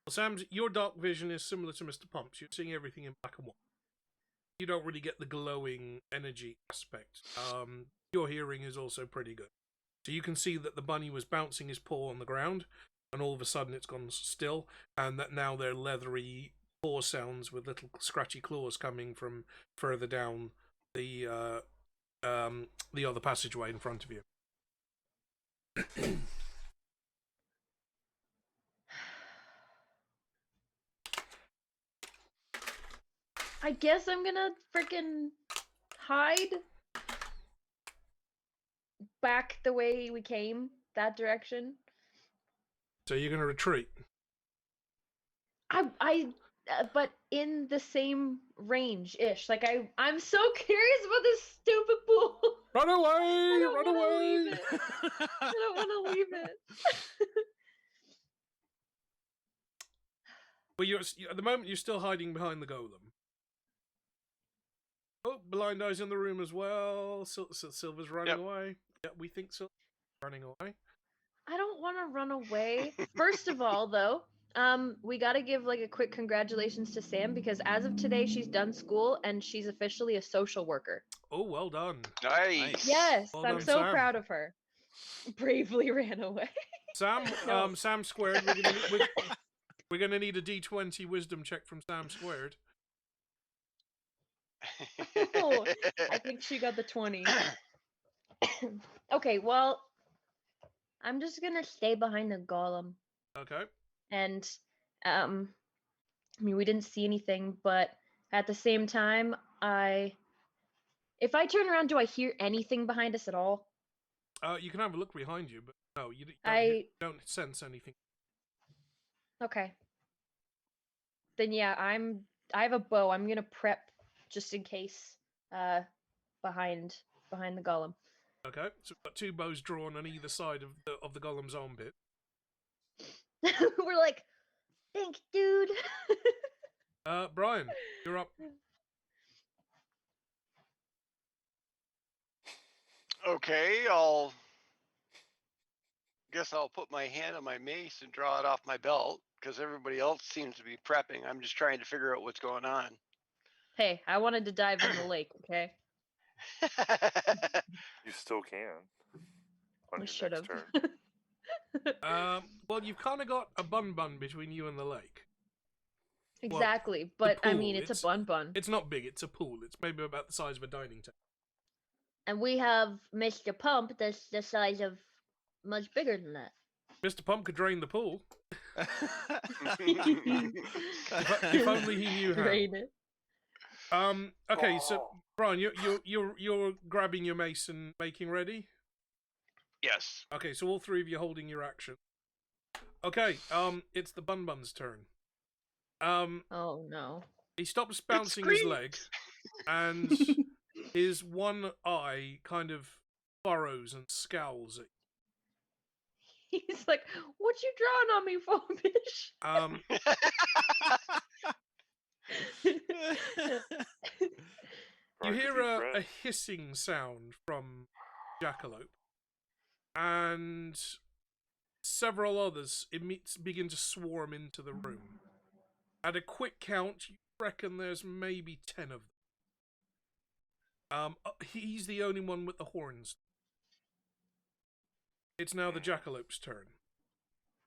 Well, Sam's, your dark vision is similar to Mr. Pump's. You're seeing everything in black and white. You don't really get the glowing energy aspect. Your hearing is also pretty good. So you can see that the bunny was bouncing his paw on the ground, and all of a sudden it's gone still, and that now they're leathery paw sounds with little scratchy claws coming from further down the other passageway in front of you. I guess I'm gonna freaking hide back the way we came, that direction. So you're going to retreat. But in the same range-ish. Like I'm so curious about this stupid pool. Run away! I don't Run wanna away! leave it. I don't want to leave it. Well, at the moment you're still hiding behind the golem. Oh, Blind Eye's in the room as well. Silver's running away. Yeah, we think Silver's running away. I don't want to run away. First of all, though, we got to give like a quick congratulations to Sam because as of today, she's done school and she's officially a social worker. Oh, well done. Nice. Yes, Well I'm done, so Sam. proud of her. Bravely ran away. Sam, No. Sam squared. We're gonna need a D20 wisdom check from Sam squared. Oh, I think she got the 20. Okay, well, I'm just gonna stay behind the golem. Okay. And I mean, we didn't see anything, but at the same time, if I turn around, do I hear anything behind us at all? You can have a look behind you, but no, you don't sense anything. Okay. Then yeah, I have a bow. I'm gonna prep just in case behind the golem. Okay, so we've got two bows drawn on either side of the golem's armpit. We're like, thanks, dude. Brian, you're up. Okay, guess I'll put my hand on my mace and draw it off my belt because everybody else seems to be prepping. I'm just trying to figure out what's going on. Hey, I wanted to dive in the lake, okay? You still can. On We your should next have. turn. Well, you've kind of got a bun between you and the lake. Exactly, Well, but I mean, it's a bun. It's not big, it's a pool. It's maybe about the size of a dining table. And we have Mr. Pump that's the size of much bigger than that. Mr. Pump could drain the pool. If If only he knew how. Drain it. Okay, so Brian, you're grabbing your mace and making ready. Yes. Okay, so all three of you holding your action. Okay, it's the Bun's turn. Oh no. He stops bouncing his leg, and his one eye kind of furrows and scowls at He's like, what you drawing on me for, bitch? You Brian, hear deep a breath. hissing sound from Jackalope, and several others begin to swarm into the room. At a quick count, you reckon there's maybe 10 of them. He's the only one with the horns. It's now the Jackalope's turn.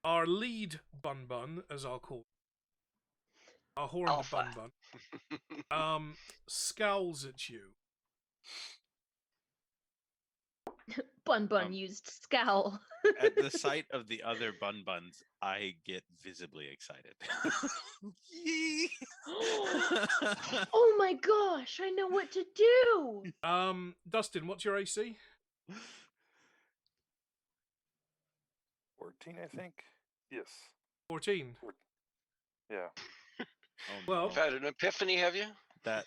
Our lead Bun, as I'll call it, our horned Alpha. Bun, scowls at you. Bun used scowl. At the sight of the other Buns, I get visibly excited. Yee! Oh my gosh, I know what to do. Dustin, what's your AC? 14, I think. Yes. 14. Yeah. Oh, Well- You've had an epiphany, have you? that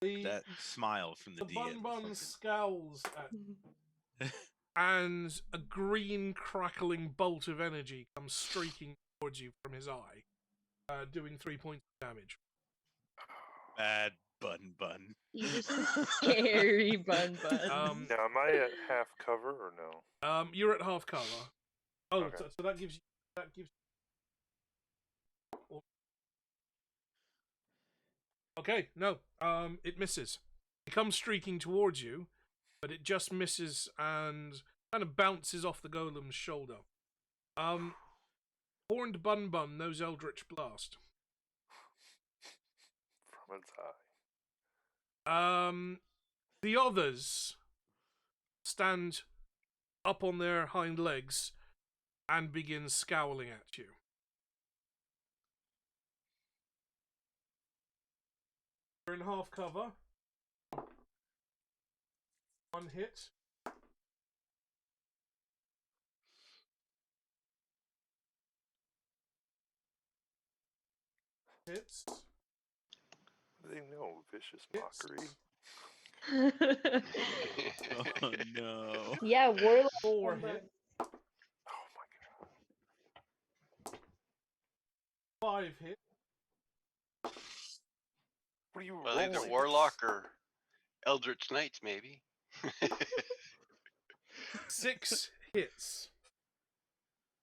The, that smile from the the DM. Bun scowls at and a green crackling bolt of energy comes streaking towards you from his eye, doing 3 points of damage. Bad Bun. He's just a scary Bun. Now, am I at half cover or no? You're at half cover. Oh, Okay. so that gives you. Okay, no. It misses. It comes streaking towards you, but it just misses and kind of bounces off the golem's shoulder. Horned Bun knows Eldritch Blast. From its eye. The others stand up on their hind legs and begin scowling at you. You're in half cover. One hit. Hits. They know vicious mockery. Oh no. Yeah, Warlock. 4 hit. Oh my god. 5 hit. What are you Well, rolling? either Warlock or Eldritch Knights, maybe. 6 hits.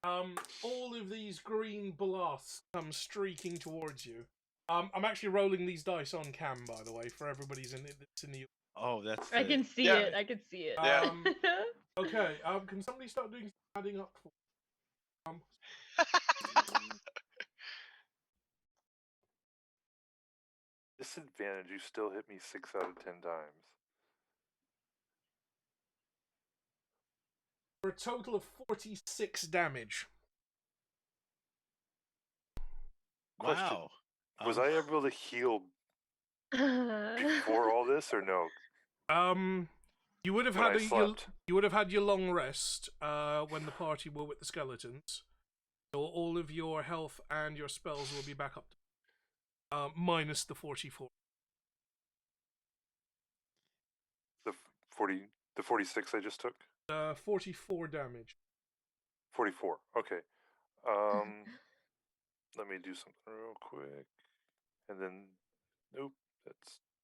All of these green blasts come streaking towards you. I'm actually rolling these dice on cam, by the way, for everybody's that's in the. Oh, that's. I can see Yeah. it. I can see it. Yeah. Okay. Can somebody start doing some adding up for? Disadvantage, you still hit me 6 out of 10 times. For a total of 46 damage. Question. Wow. Was I able to heal before all this or no? You would have When had I slept. you would have had your long rest when the party were with the skeletons. So all of your health and your spells will be back up to, minus the 44. The 46 I just took? 44 damage. 44. Okay. Let me do something real quick. And then nope,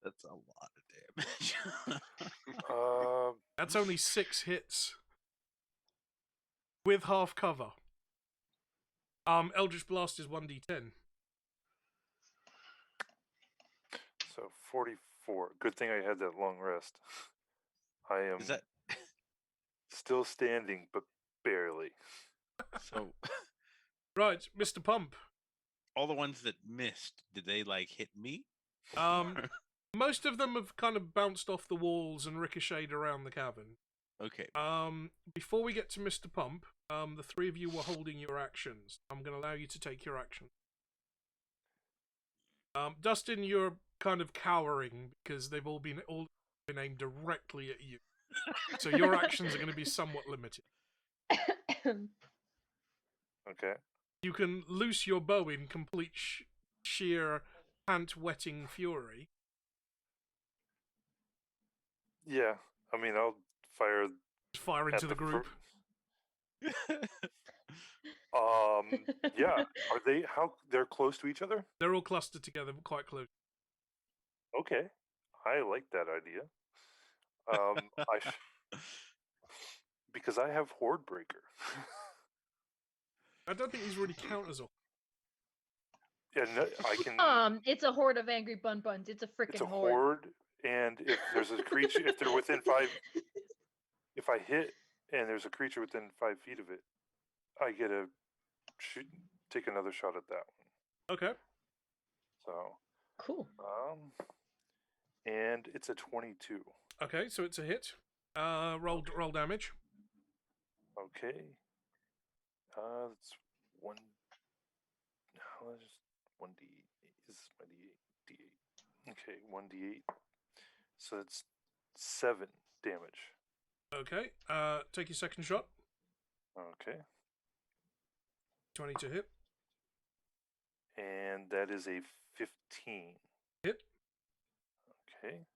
That's a lot of damage. That's only 6 hits. With half cover. Eldritch Blast is 1d10. so 44. Good thing I had that long rest. I am Is that still standing, but barely. so? Right, Mr. Pump. All the ones that missed, did they like hit me? Most of them have kind of bounced off the walls and ricocheted around the cavern. Okay. Before we get to Mr. Pump, the 3 of you were holding your actions. I'm going to allow you to take your action. Dustin, you're kind of cowering because they've all been aimed directly at you. So your actions are going to be somewhat limited. Okay. You can loose your bow in complete sheer pant-wetting fury. Yeah. I mean, I'll fire Fire into the group. Yeah. Are they they're close to each other? They're all clustered together, quite close. Okay. I like that idea. Because I have Horde Breaker. I don't think these really count as a. Yeah, no, I can. It's a horde of angry buns. It's a freaking It's a horde. horde, and if there's a creature, if they're within 5, if I hit and there's a creature within 5 feet of it, I get to take another shot at that one. Okay. So, Cool. and it's a 22. Okay, so it's a hit. Roll damage. Okay. It's one. No, it's just 1d8. This is my d8. Okay, 1d8. So it's 7 damage. Okay. Take your second shot. Okay. 20 to hit. And that is a 15. Hit. Okay.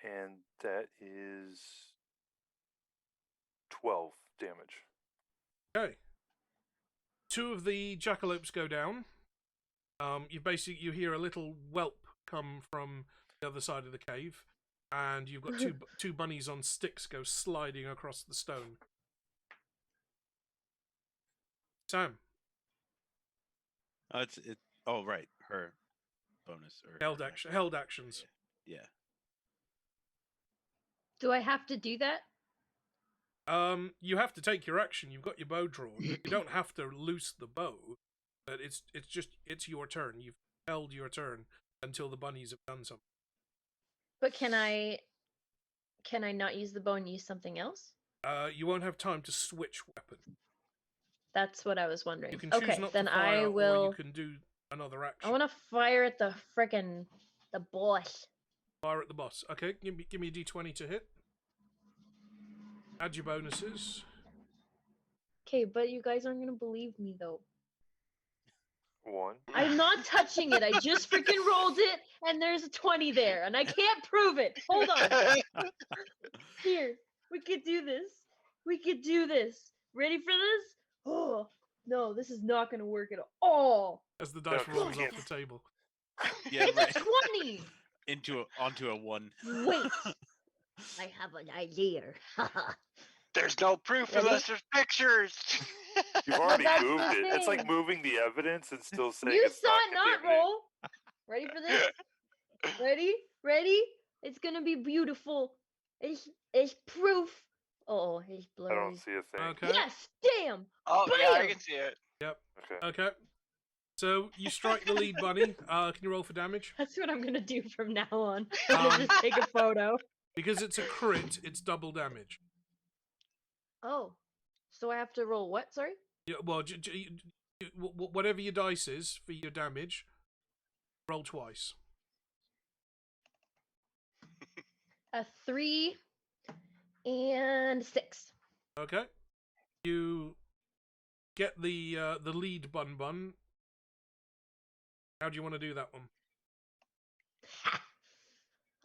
And that is 12 damage. Okay. 2 of the jackalopes go down. You hear a little whelp come from the other side of the cave, and you've got two bunnies on sticks go sliding across the stone. Sam. Oh, right, her bonus or Held actions. Yeah. Do I have to do that? You have to take your action. You've got your bow drawn. You don't have to loose the bow, but it's your turn. You've held your turn until the bunnies have done something. But can I not use the bow and use something else? You won't have time to switch weapon. That's what I was wondering. You can choose Okay, not then to fire, I will. or you can do another action. I want to fire at the boss. Fire at the boss. Okay, give me a d20 to hit. Add your bonuses. Okay, but you guys aren't gonna believe me though. 1. I'm not touching it. I just freaking rolled it, and there's a 20 there, and I can't prove it. Hold on. Here, we could do this. We could do this. Ready for this? Oh no, this is not gonna work at all. As the dice No, rolls we off the table. Yeah, It's right. a 20. Onto a 1. Wait, I have an idea. There's no proof Ready? unless there's pictures. You've already that's the moved it. It's like thing. moving the evidence and still saying You it's saw not it not contributing. roll. Ready for this? Ready? It's gonna be beautiful. It's proof. Oh, it's I blurry. don't see a thing. Okay. Yes, damn. Oh yeah, I Bam! can see it. Okay. Okay. So you strike the lead bunny. Can you roll for damage? That's what I'm gonna do from now on. I'm gonna just take a photo. Because it's a crit, it's double damage. Oh, so I have to roll what? Sorry. Yeah, well, whatever your dice is for your damage, roll twice. A 3 and 6. Okay. You get the lead bun. How do you want to do that one?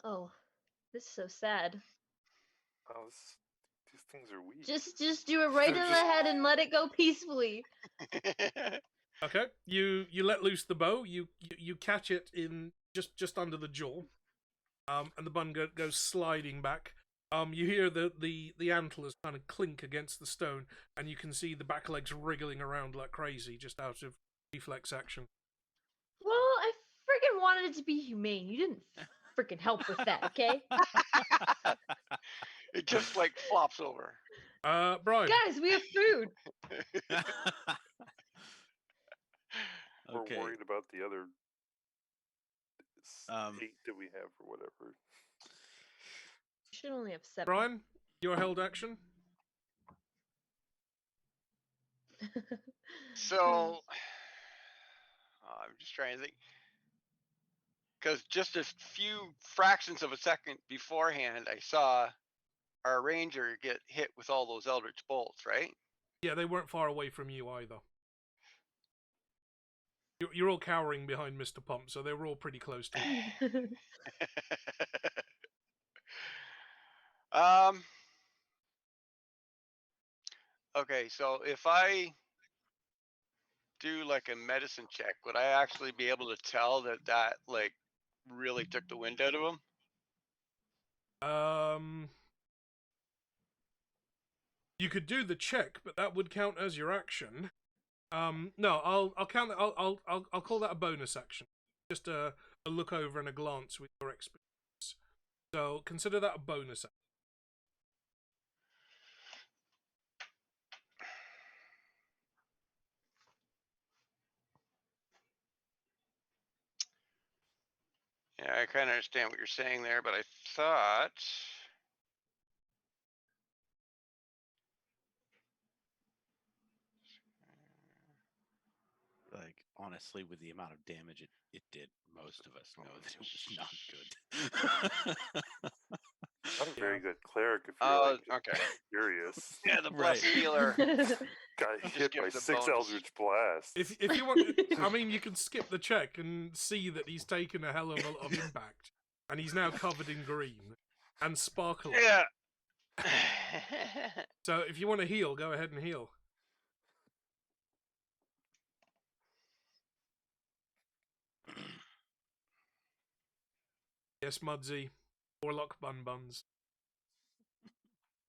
Oh, this is so sad. Oh, these things are weak. Just do it right in the head and let it go peacefully. Okay. You let loose the bow. You catch it in just under the jaw. And the bun goes sliding back. You hear the antlers kind of clink against the stone, and you can see the back legs wriggling around like crazy, just out of reflex action. Well, I freaking wanted it to be humane. You didn't freaking help with that, okay? It just like flops over. Brian. Guys, we have food. We're Okay. worried about the other 8 that we have or whatever. You should only have 7. Brian, your held action. So I'm just trying to think, because just a few fractions of a second beforehand, I saw our ranger get hit with all those eldritch bolts, right? Yeah, they weren't far away from you either. You're all cowering behind Mr. Pump, so they were all pretty close to you. Okay, so if I do like a medicine check, would I actually be able to tell that like really took the wind out of him? You could do the check, but that would count as your action. No, I'll count that. I'll call that a bonus action. Just a look over and a glance with your experience. So consider that a bonus action. Yeah, I kind of understand what you're saying there, but I thought. Like, honestly, with the amount of damage it did, most of us know that it was not good. Not a very Yeah. good cleric if you're like Okay. furious. Yeah, the Right. blessed healer. Got Just hit give by the 6 bonus. Eldritch Blasts. If you want, I mean, you can skip the check and see that he's taken a hell of a lot of impact, and he's now covered in green and sparkling. Yeah. So if you want to heal, go ahead and heal. Yes, Mudsy. Warlock bun buns.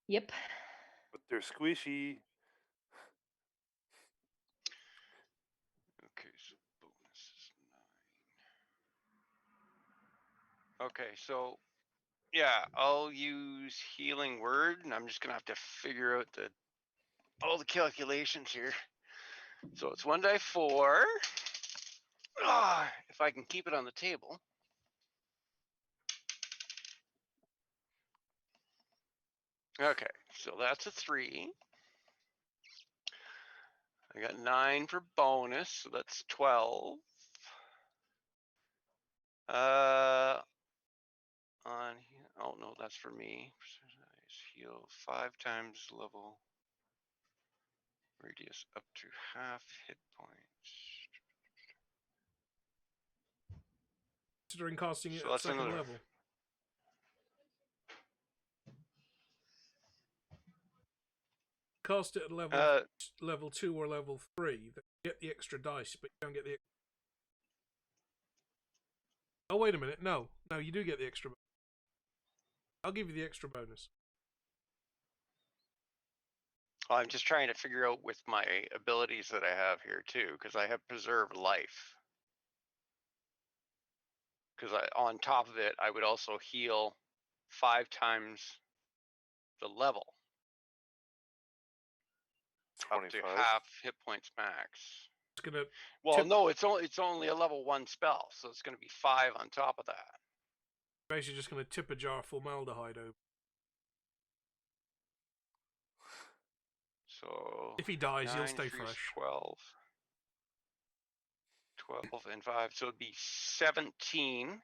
Yep. But they're squishy. Okay, so bonus is 9. Okay, so yeah, I'll use healing word, and I'm just gonna have to figure out all the calculations here. So it's 1d4. If I can keep it on the table. Okay, so that's a 3. I got 9 for bonus, so that's 12. Oh no, that's for me. Heal 5 times level radius up to half hit points. Considering casting it So at that's second another. level. Cast it at level 2 or level 3. Then you get the extra dice, but you don't get the. Oh wait a minute! No, you do get the extra. I'll give you the extra bonus. I'm just trying to figure out with my abilities that I have here too, because I have preserved life. Because on top of it, I would also heal 5 times the level. 25. Up to half hit points max. It's gonna. Well, no, it's only a level 1 spell, so it's going to be 5 on top of that. Basically, just gonna tip a jar of formaldehyde over. So If he dies, he'll 9, stay 3 is fresh. 12. 12 and 5, so it'd be 17.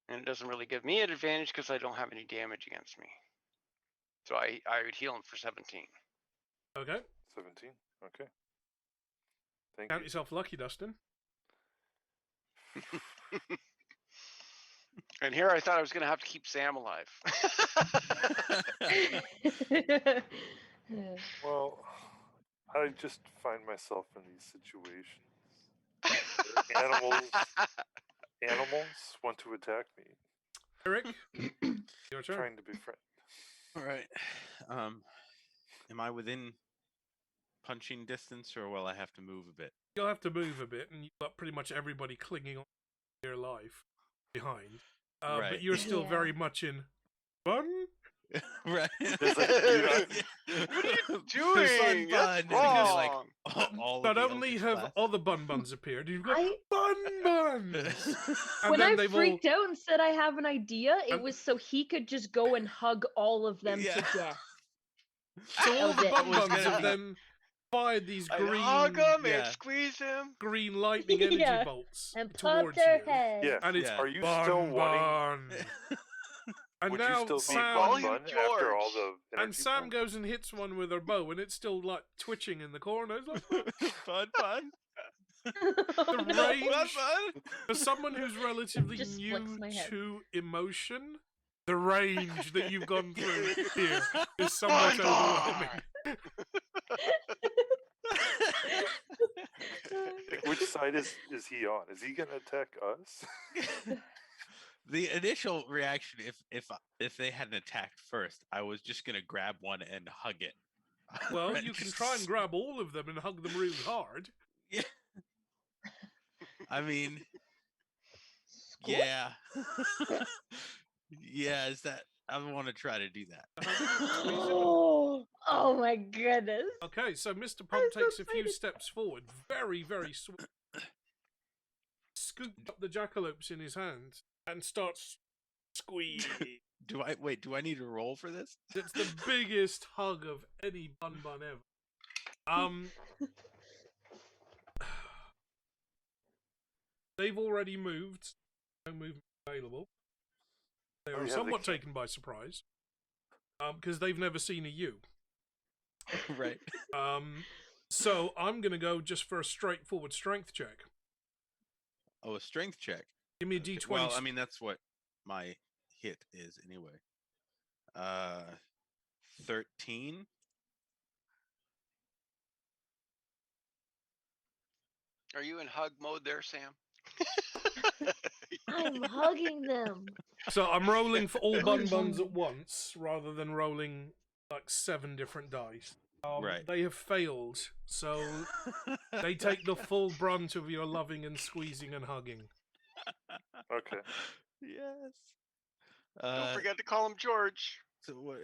And it doesn't really give me an advantage because I don't have any damage against me. So I would heal him for 17. Okay. 17. Okay. Thank Count you. yourself lucky, Dustin. And here I thought I was going to have to keep Sam alive. Well, I just find myself in these situations. Animals want to attack me. Eric, your turn. Trying to befriend. All right. Am I within punching distance, or will I have to move a bit? You'll have to move a bit, and you've got pretty much everybody clinging on to your life behind. Right. But you're still Yeah. very much in fun. Right. What are you doing? That's wrong. All Not of the only Eldritch have Blasts. other bun buns appeared, you've got I- bun buns. And when then I they've freaked out and said I have an idea, it And- was so he could just go and hug all of them Yeah. to death. So all That the was it. bun Was buns gonna have be- then fired these I'd hug him Yeah. and squeeze him. green lightning energy Yeah. bolts And pop towards their you. head. Yeah. And it's Yeah. Are you bun still wanting? bun. And Would now you still be Call bun him bun after all George. the energy? and Sam points? goes and hits one with her bow, and it's still like twitching in the corner. It's like, Fun, fun. Oh, The no. range- Fun, fun. for someone who's relatively Just new flicks my head. to emotion, the range that you've gone through here is somewhat Bun bun. overwhelming. Which side is he on? Is he gonna attack us? The initial reaction, if they hadn't attacked first, I was just gonna grab one and hug it. Well, Right, you can just- try and grab all of them and hug them really hard. Yeah. I mean, Squish. yeah. Yeah, is that I want to try to do that. Oh my goodness. Okay, so Mr. I'm Pump so takes a few excited. steps forward, very, very swift. scoops up the jackalopes in his hand and starts squeeze. Do I need to roll for this? It's the biggest hug of any bun ever. They've already moved. No movement available. They are somewhat taken by surprise. Because they've never seen a you. Right. So I'm gonna go just for a straightforward strength check. Oh, a strength check. Give me a Okay. D20. Well, I mean that's what my hit is anyway. 13. Are you in hug mode there, Sam? I'm hugging them. So I'm rolling for all I'm buns at hungry. once, rather than rolling like 7 different dice. Right. They have failed, so they take the full brunt of your loving and squeezing and hugging. Okay. Yes. Don't forget to call him George. So what?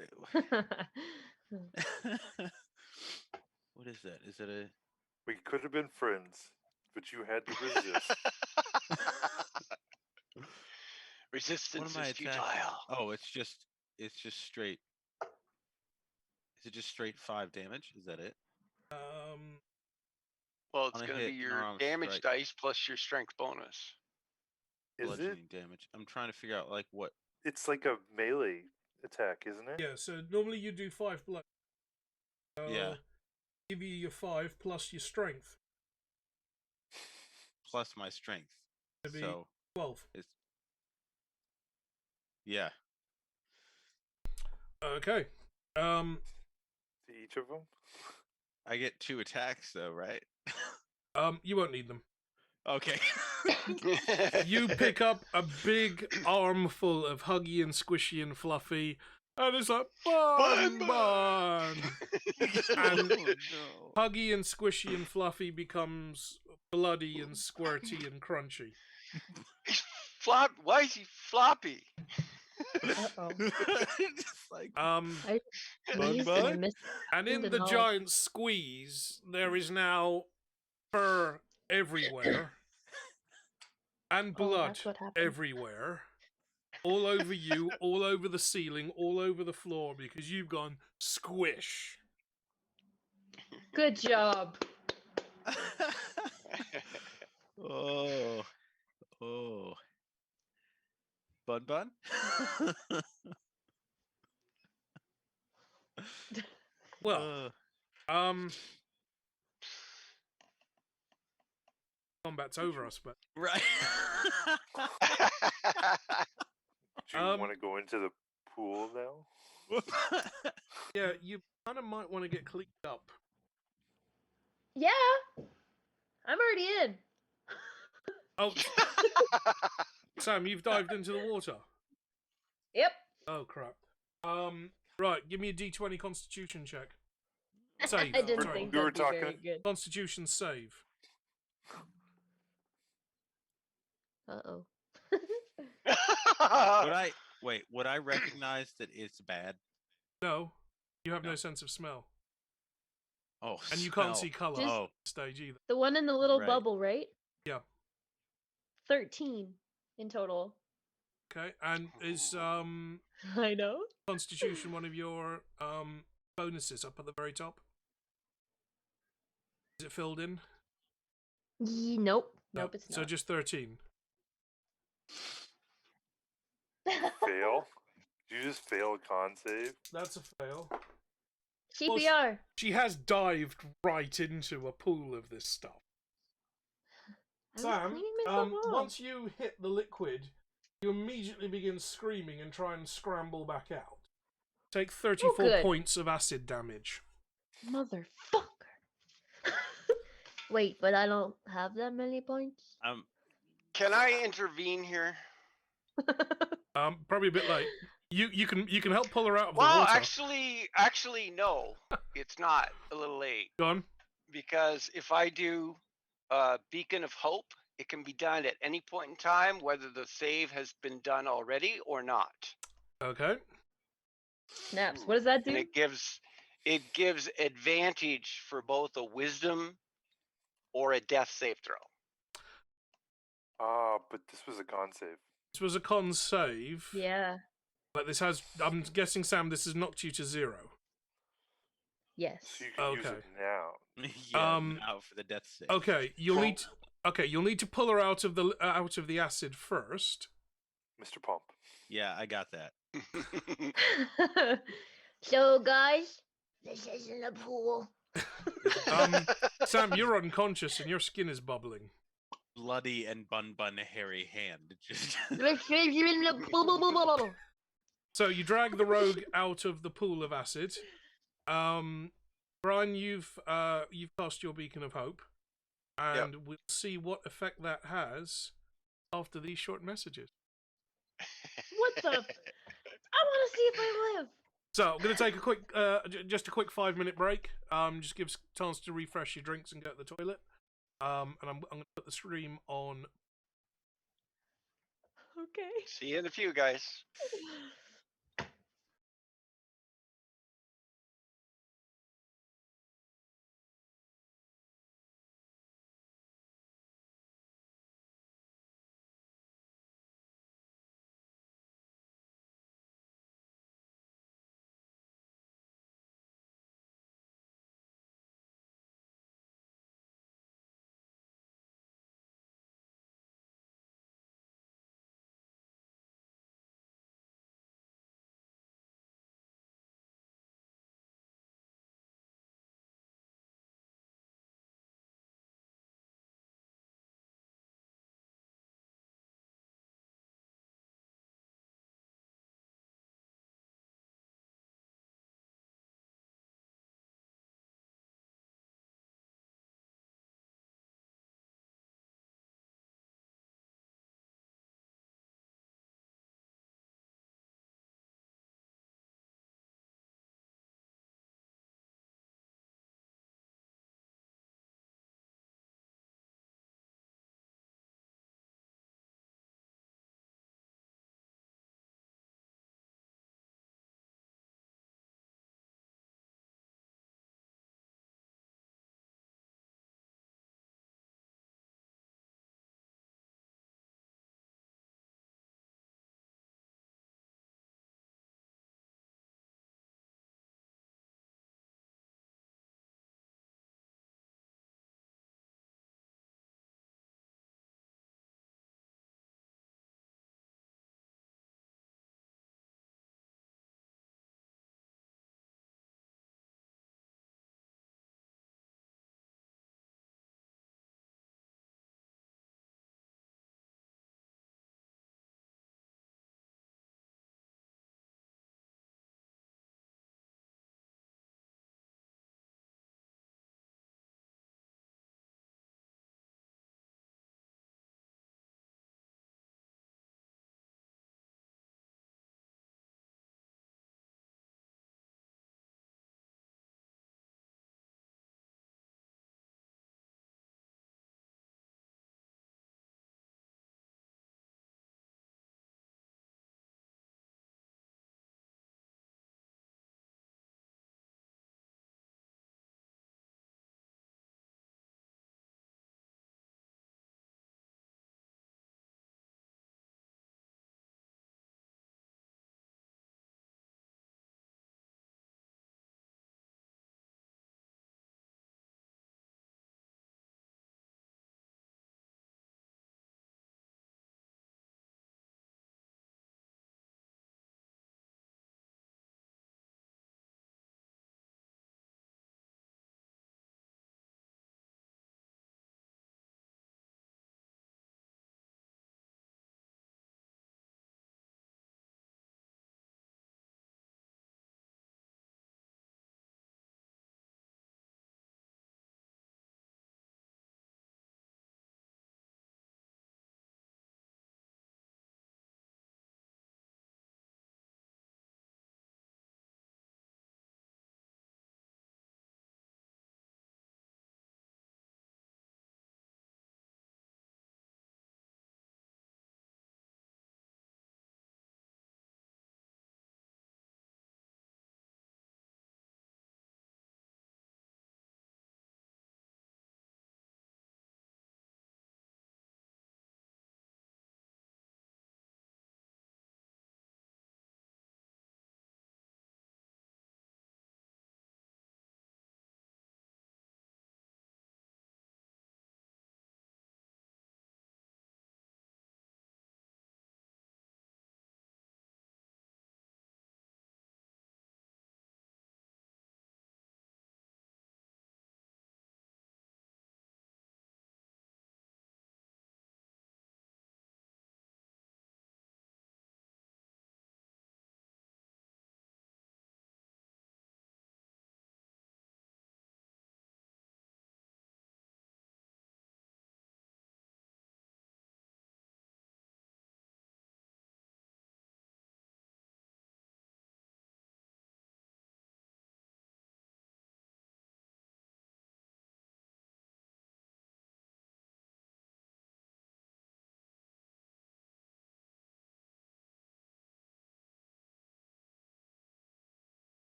What is that? Is it a? We could have been friends, but you had to resist. Resistance What am I is futile. attacking? Oh, it's just straight. Is it just straight 5 damage? Is that it? Well, it's On a going to be hit, your unarmed damage strike. dice plus your strength bonus. Is it? Bludgeoning damage. I'm trying to figure out like what. It's like a melee attack, isn't it? Yeah, so normally you do 5 blood. So Yeah. give you your 5 plus your strength. Plus my strength. To be So 12. it's. Yeah. Okay. To each of them? I get 2 attacks though, right? You won't need them. Okay. You pick up a big armful of Huggy and Squishy and Fluffy, and it's like, bun. And Oh, no. Huggy and Squishy and Fluffy becomes bloody and squirty and crunchy. He's why is he floppy? Uh-oh. Just like Um, I Bun sneezed bun? and I missed. and in the Hall. giant squeeze, there is now fur everywhere, and Oh, blood that's what happened. everywhere. All over you, all over the ceiling, all over the floor, because you've gone squish. Good job. Oh. Bun? Well, combat's over, I suppose. Right. Do you want to go into the pool now? Yeah, you kind of might want to get cleaned up. Yeah, I'm already in. Oh, Sam, you've dived into the water. Yep. Oh crap. Right, give me a D20 Constitution check. Save. I didn't sorry. think We were that'd be very talking- good. Constitution save. Uh-oh. Would I recognize that it's bad? No, you have no No. sense of smell, Oh, and you can't smell. see color Just- at this stage either. The one in the little Right. bubble, right? Yeah. 13 in total. Okay, and is I know. Constitution one of your bonuses up at the very top? Is it filled in? Nope. No. Nope, it's So not. just 13. Fail? Did you just fail a con save? That's a fail. CPR. She has dived right into a pool of this stuff. I was Sam, cleaning myself off. once you hit the liquid, you immediately begin screaming and try and scramble back out. Take 34 good. points of acid damage. Motherfucker. Wait, but I don't have that many points? Can I intervene here? Probably a bit late. You can help pull her out of the Well, water. actually, no. It's not a little late. Go on. Because if I do Beacon of Hope, it can be done at any point in time, whether the save has been done already or not. Okay. Snaps. What does that do? And it gives advantage for both a Wisdom or a Death save throw. But this was a con save. This was a con save. Yeah. But this has. I'm guessing, Sam, this has knocked you to 0. Yes. So you can use Okay. it now. Yeah, Um, now for the death save. Okay, you'll need. You'll need to pull her out of the acid first. Mr. Pump. Yeah, I got that. So, guys, this isn't a pool. Sam, you're unconscious and your skin is bubbling. Bloody and bun hairy hand. Just This isn't a pool. So you drag the rogue out of the pool of acid. Brian, you've cast your beacon of hope, and we'll see what effect that has after these short messages. What the? I want to see if I live. So I'm going to take a quick, just a quick 5-minute break. Just gives chance to refresh your drinks and go to the toilet. And I'm going to put the stream on. Okay. See you in a few, guys.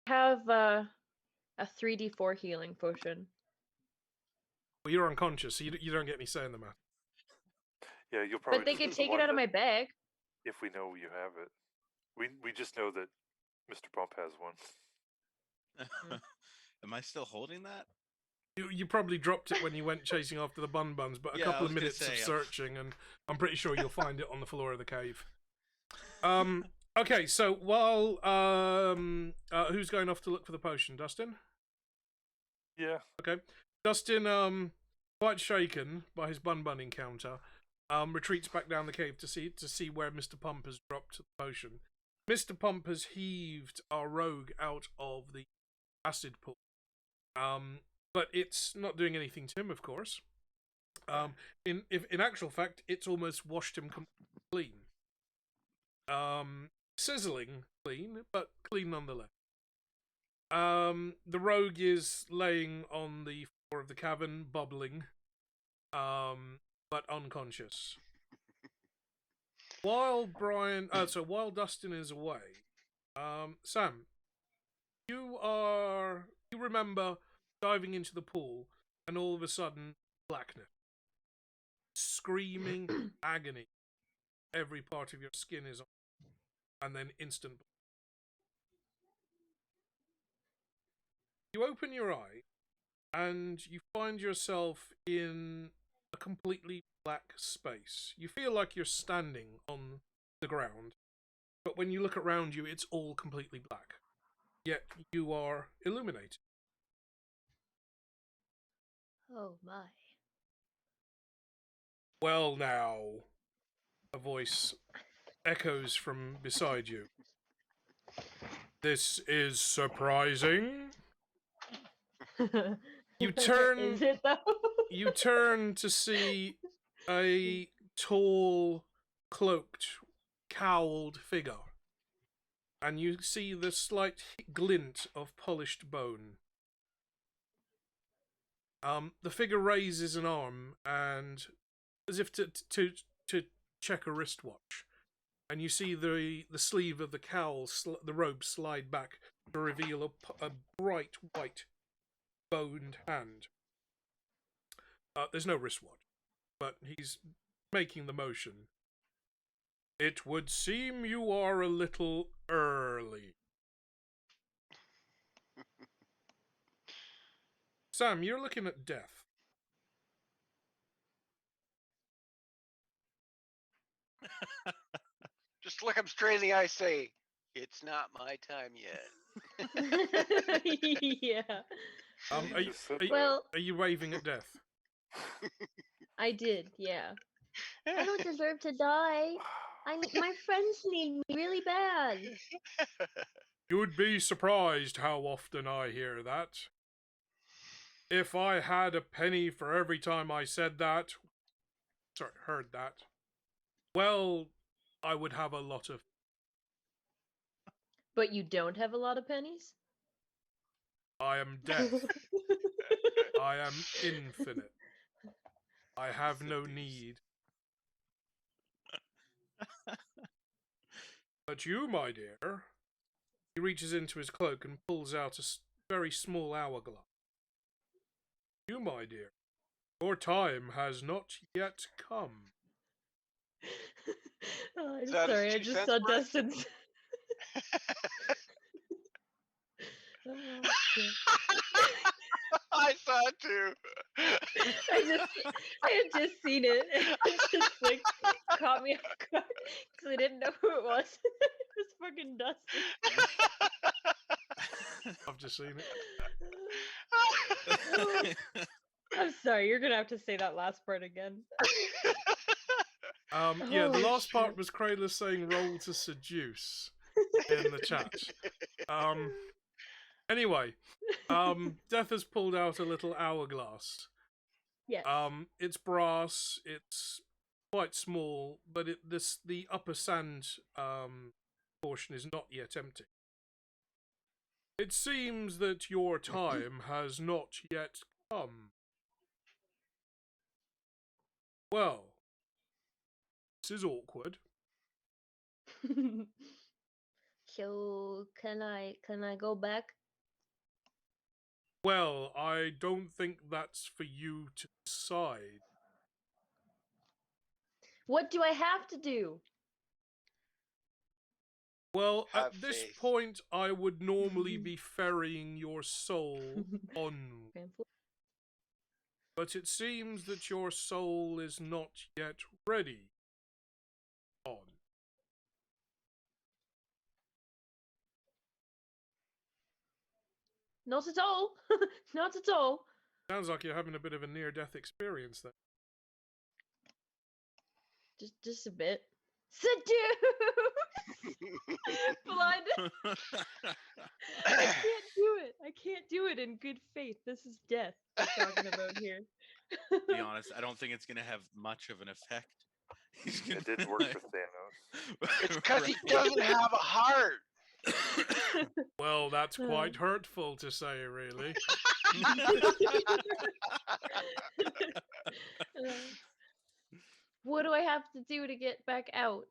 have a 3d4 healing potion. Well, you're unconscious, so you don't get any say in the matter. Yeah, you'll probably. But they just could be the take it one out of that- my bag. If we know you have it, we just know that Mr. Bump has one. Am I still holding that? You probably dropped it when you went chasing after the bun buns, but a Yeah, I couple of was gonna minutes of say, searching, and I'm pretty sure you'll find it on the floor of the cave. Okay, so while who's going off to look for the potion? Dustin? Yeah. Okay. Dustin, quite shaken by his bun encounter, retreats back down the cave to see where Mr. Pump has dropped the potion. Mr. Pump has heaved our rogue out of the acid pool. But it's not doing anything to him, of course. In actual fact, it's almost washed him clean. Sizzling clean, but clean nonetheless. The rogue is laying on the floor of the cavern, bubbling, but unconscious. While while Dustin is away, Sam, you remember diving into the pool, and all of a sudden, blackness, screaming agony. Every part of your skin is on, and then instant. You open your eye, and you find yourself in a completely black space. You feel like you're standing on the ground, but when you look around you, it's all completely black. Yet you are illuminated. Oh my. Well, now, a voice echoes from beside you. This is surprising. You turn. Is it though? You turn to see a tall, cloaked, cowled figure, and you see the slight glint of polished bone. The figure raises an arm, and as if to check a wristwatch, and you see the sleeve of the cowl, the robe slide back to reveal a bright white boned hand. There's no wristwatch, but he's making the motion. It would seem you are a little early. Sam, you're looking at death. Just look him straight in the eye, say, "It's not my time yet." Yeah. Are you, Just said are, you- Well, are you waving at death? I did, yeah. I don't deserve to die. My friends need me really bad. You'd be surprised how often I hear that. If I had a penny for every time I heard that, well, I would have a lot of. But you don't have a lot of pennies? I am death. I am infinite. I have no Seduced. need. But you, my dear. He reaches into his cloak and pulls out a very small hourglass. You, my dear, your time has not yet come. Oh, I'm Is that his sorry, I 2 just cents saw worth? Dustin's. Oh, shit. I saw it too. I had just seen it. And it just like caught me off guard because I didn't know who it was. It was fucking Dustin. I've just seen it. I'm sorry, you're gonna have to say that last part again. Yeah, the Holy last part shit. was Kraylor saying roll to seduce in the chat. Anyway, Death has pulled out a little hourglass. Yes. It's brass, it's quite small, but the upper sand portion is not yet empty. It seems that your time has not yet come. Well, this is awkward. So can I go back? Well, I don't think that's for you to decide. What do I have to do? Well, Have at this faith. point, I would normally be ferrying your soul on. But it seems that your soul is not yet ready on. Not at all. Not at all. Sounds like you're having a bit of a near-death experience there. Just a bit. Seduce! Blood. I can't do it. I can't do it in good faith. This is death we're talking about here. Be honest, I don't think it's gonna have much of an effect. He's gonna, It didn't work for Thanos. It's because he doesn't have a heart. Well, that's quite hurtful to say, really. What do I have to do to get back out?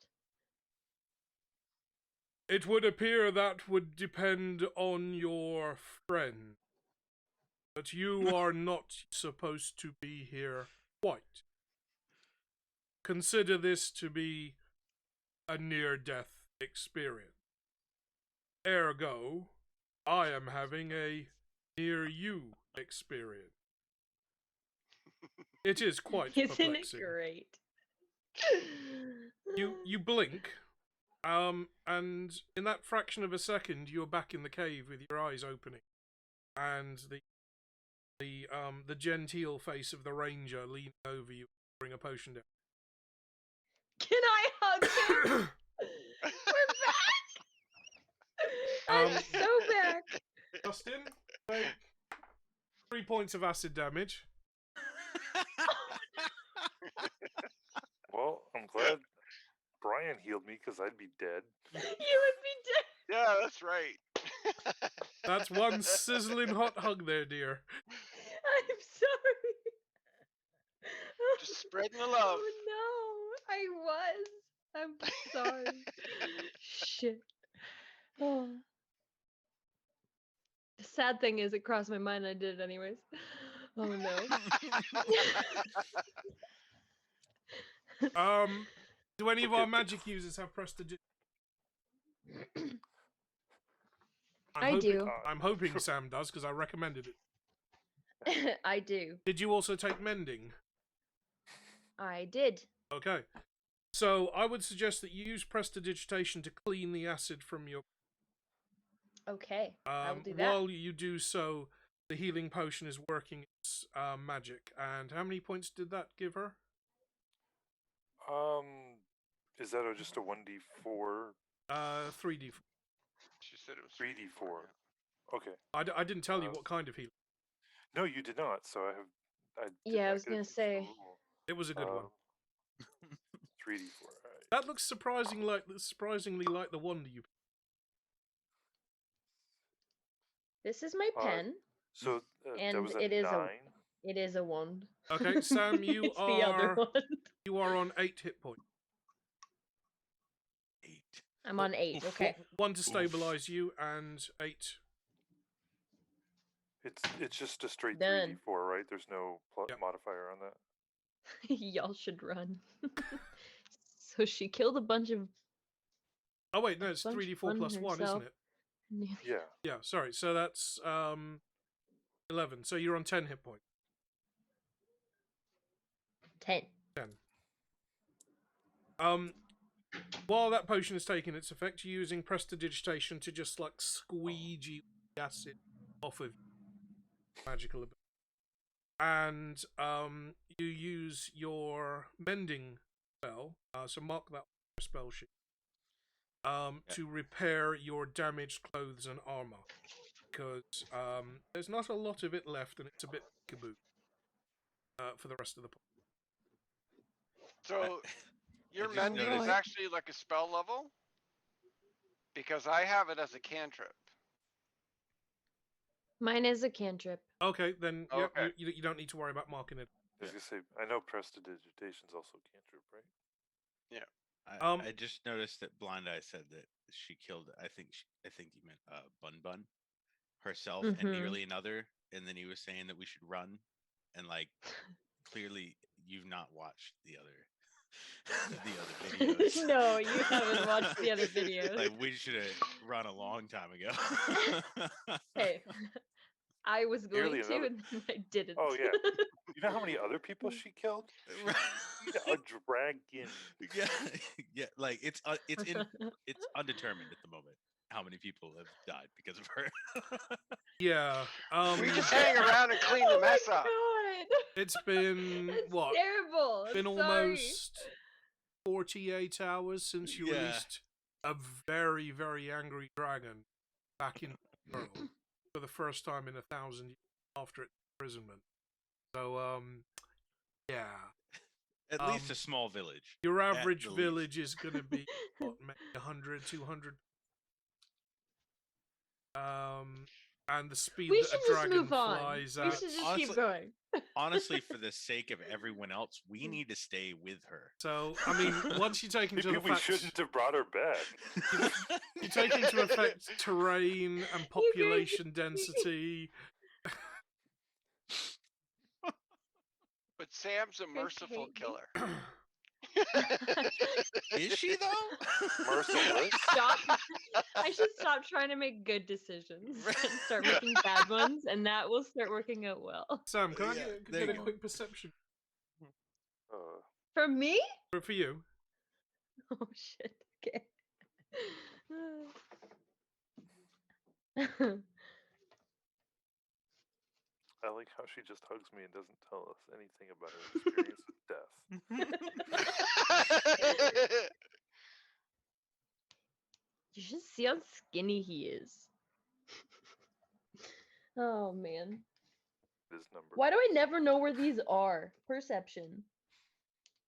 It would appear that would depend on your friend. But you are not supposed to be here quite. Consider this to be a near-death experience. Ergo, I am having a near-you experience. It is quite Isn't perplexing. it great? You blink, and in that fraction of a second, you're back in the cave with your eyes opening, and the genteel face of the ranger leaning over you, pouring a potion down. Can I hug him? We're back. I'm so back. Justin, take 3 points of acid damage. Well, I'm glad Brian healed me because I'd be dead. You would be dead. Yeah, that's right. That's one sizzling hot hug there, dear. I'm sorry. Just spreading the love. Oh no, I was. I'm sorry. Shit. Oh. The sad thing is, it crossed my mind. I did it anyways. Oh no. Do any of our magic users have prestidigitation? I do. I'm hoping Sam does, because I recommended it. I do. Did you also take mending? I did. Okay. So I would suggest that you use prestidigitation to clean the acid from your... Okay, I will do that. While you do so, the healing potion is working its magic. And how many points did that give her? Is that just a 1d4? 3d4. She said it was 3d4. Okay. I didn't tell you what kind of healing. No, you did not. So Yeah, I was gonna say. It was a good one. 3d4. Right. That looks surprisingly like the wand you... This is my pen, So and that was it is 9. it is a wand. Okay, Sam, you It's the other one. you are on 8 hit points. 8. I'm on 8. Okay. 1 to stabilize you, and 8. It's just a straight Done. 3d4, right? There's no Yep. modifier on that. Y'all should run. So she killed a bunch of. Oh wait, no, it's Bunch 3d4 plus 1, herself. isn't it? Yeah. Yeah, sorry. So that's 11. So you're on 10 hit points. 10. 10. While that potion is taking its effect, you're using prestidigitation to just like squeegee the acid off of magical ability. And you use your mending spell, so mark that on your spell sheet, to repair your damaged clothes and armor. Because there's not a lot of it left, and it's a bit kaboot for the rest of the point. So your just mending is noticed- actually like a spell level? Because I have it as a cantrip. Mine is a cantrip. Okay, then Okay. yeah, you don't need to worry about marking it. I was gonna say, I know prestidigitation's also cantrip, right? Um, I just noticed that Blind Eye said that she killed. I think he meant Bun Bun herself and Mhm. nearly another. And then he was saying that we should run, and like clearly you've not watched the other the other videos. No, you haven't watched the other videos. Like we should have run a long time ago. Hey, I was going Nearly to, another- and then I didn't. Oh yeah. You know how many other people she killed? Right. A dragon. Yeah, yeah. Like it's undetermined at the moment how many people have died because of her. yeah. We just hang around and clean the mess up. God. It's been That's what? terrible. Been I'm sorry. almost 48 hours since you Yeah. released a very, very angry dragon back in the world for the first time in 1,000 years after its imprisonment. So, yeah. At least a small village. Your at average the least. village is going to be, what, maybe 100, 200? And the speed We that should a just dragon move on. flies We at. should just Honestly- keep going. Honestly, for the sake of everyone else, we need to stay with her. So, I mean, once you take into Maybe we effect, shouldn't have brought her back. you take into effect terrain and population density. But Sam's a guys merciful hate me. killer. Is she though? Merciless. Stop. I should stop trying to make good decisions and start making bad ones, and that will start working out well. Sam, can I Yeah, get, there get a you go. quick perception For me? for you? Oh shit. Okay. I like how she just hugs me and doesn't tell us anything about her experience with death. You should see how skinny he is. Oh man. His number. Why do I never know where these are? Perception.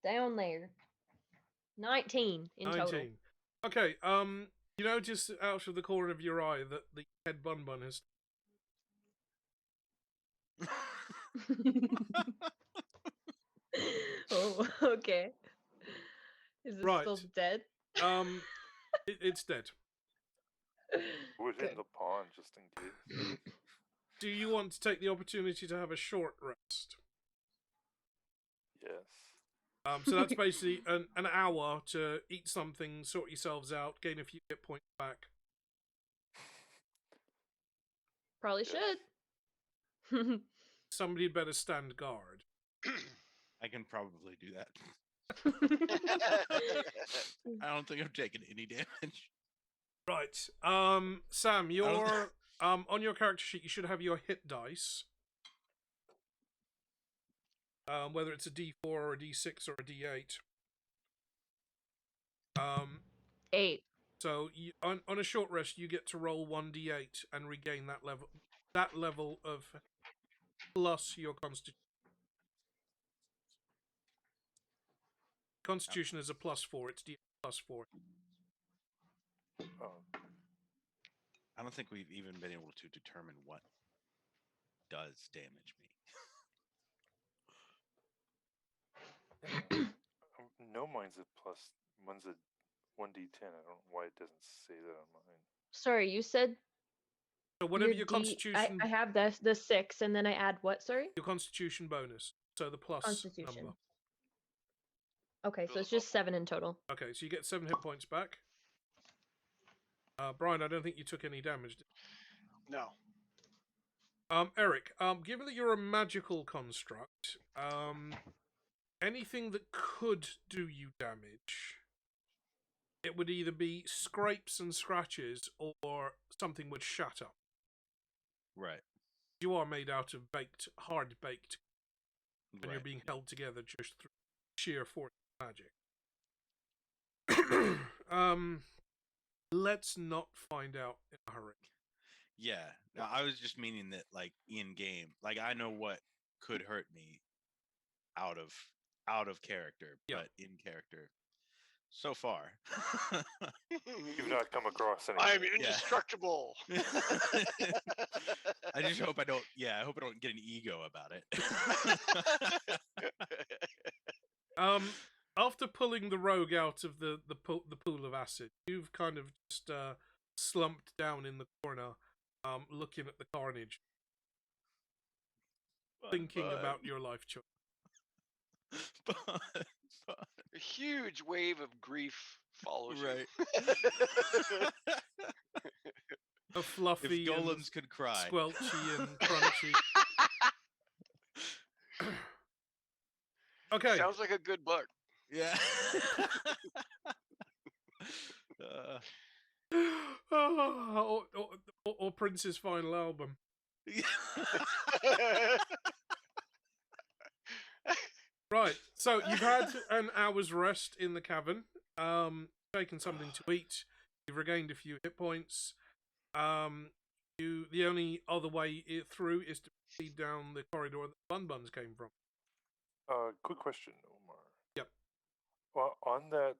Down there. 19 in 19. total. Okay, you notice out of the corner of your eye that the head bun bun has. Oh, okay. Is it Right. still dead? It's dead. Put it Good. in the pond just in case. Do you want to take the opportunity to have a short rest? Yes. So that's basically an hour to eat something, sort yourselves out, gain a few hit points back. Probably should. Somebody better stand guard. I can probably do that. I don't think I'm taking any damage. Right. Sam, your on your character sheet you should have your hit dice. Whether it's a D4 or a D6 or a D8. 8. So you, on a short rest, you get to roll 1d8 and regain that level of plus your constitution. Constitution is a +4. It's D8 +4. Oh, I don't think we've even been able to determine what does damage me. no, mine's a plus. Mine's a 1d10. I don't know why it doesn't say that on mine. Sorry, you said So whatever your D- constitution, I have the 6, and then I add what? Sorry. your constitution bonus. So the plus Constitution. number. Okay, so it's just 7 in total. Okay, so you get 7 hit points back. Brian, I don't think you took any damage. No. Eric, given that you're a magical construct, anything that could do you damage, it would either be scrapes and scratches or something would shatter. Right. You are made out of hard baked, and you're Right. being held together just through sheer force of magic. Let's not find out in a hurry. Yeah. No, I was just meaning that, like, in game, like I know what could hurt me out of character, Yeah. but in character, so far. You've not come across any. I'm indestructible. I just hope I don't. Yeah, I hope I don't get an ego about it. After pulling the rogue out of the pool of acid, you've kind of just slumped down in the corner, looking at the carnage, thinking about your life choice. A huge wave of grief follows Right. you. A fluffy If and golems could cry. squelchy and crunchy. Okay. Sounds like a good book. Yeah. Or Prince's final album. Right, so you've had an hour's rest in the cavern, taken something to eat, you've regained a few hit points. The only other way through is to proceed down the corridor that the Bun Buns came from. Quick question, Omar. Yep. Well, on that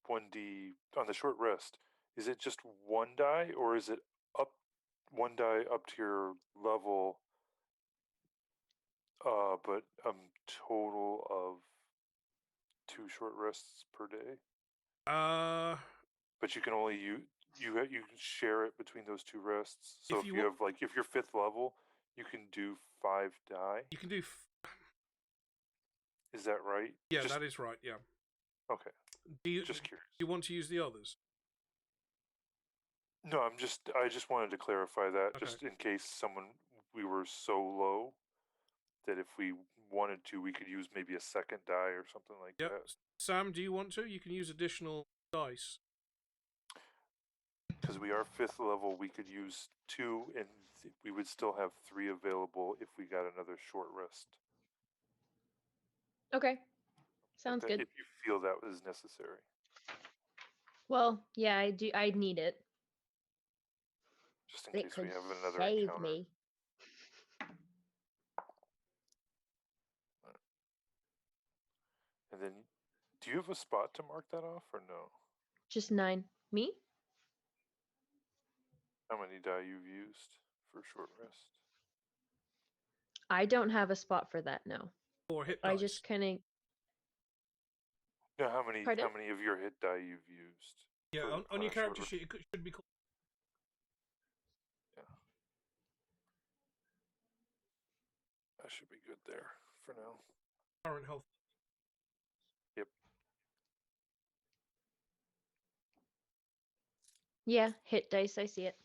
1D, on the short rest, is it just one die, or is it up one die up to your level, but total of 2 short rests per day? But you can only you can share it between those 2 rests. So if you have if you're 5th level, you can do 5 die. You can do. Is that right? Yeah, that is right. Yeah. Okay. Just curious. Do you want to use the others? No, I just wanted to clarify that, Okay. just in case we were so low that if we wanted to, we could use maybe a second die or something like Yep. that. Sam, do you want to? You can use additional dice. Because we are 5th level, we could use 2, and we would still have 3 available if we got another short rest. Okay. Sounds good. If you feel that was necessary. Well, yeah, I do. I need it. Just in case we have another save encounter. me. And then, do you have a spot to mark that off, or no? Just 9. Me? How many die you've used for short rest? I don't have a spot for that, no. 4 hit I dice. just kind of... No, how many Pardon? of your hit die you've used? Yeah, on your character sheet, it should be called. Yeah. That should be good there for now. Current health. Yep. Yeah, hit dice, I see it.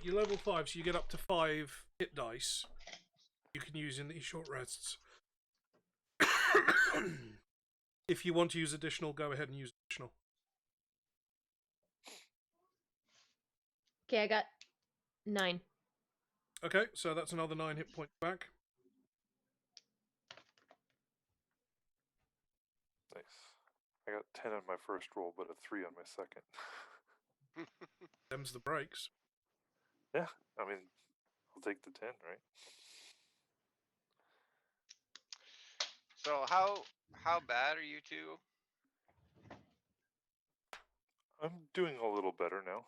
You're level 5, so you get up to 5 hit dice you can use in these short rests. If you want to use additional, go ahead and use additional. Okay, I got 9. Okay, so that's another 9 hit points back. Nice. I got 10 on my first roll, but a 3 on my second. Them's the breaks. Yeah, I mean, I'll take the 10, right? So how bad are you two? I'm doing a little better now.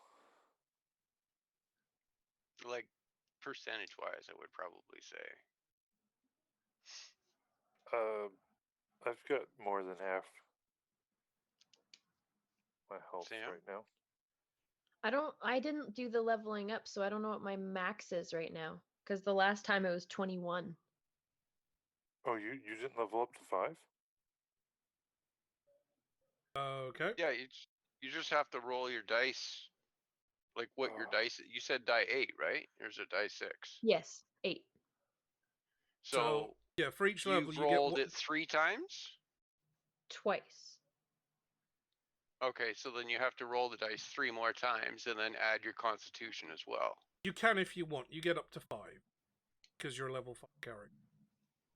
Like percentage-wise, I would probably say. I've got more than half my health Sam? right now. I didn't do the leveling up, so I don't know what my max is right now. Because the last time it was 21. Oh, you didn't level up to 5? Okay. Yeah, you just have to roll your dice. Like what your dice? You said die 8, right? Or is it die 6? Yes, 8. So yeah, for each level you've you get rolled it 3 times. Twice. Okay, so then you have to roll the dice 3 more times and then add your constitution as well. You can if you want. You get up to 5 because you're a level 5 character.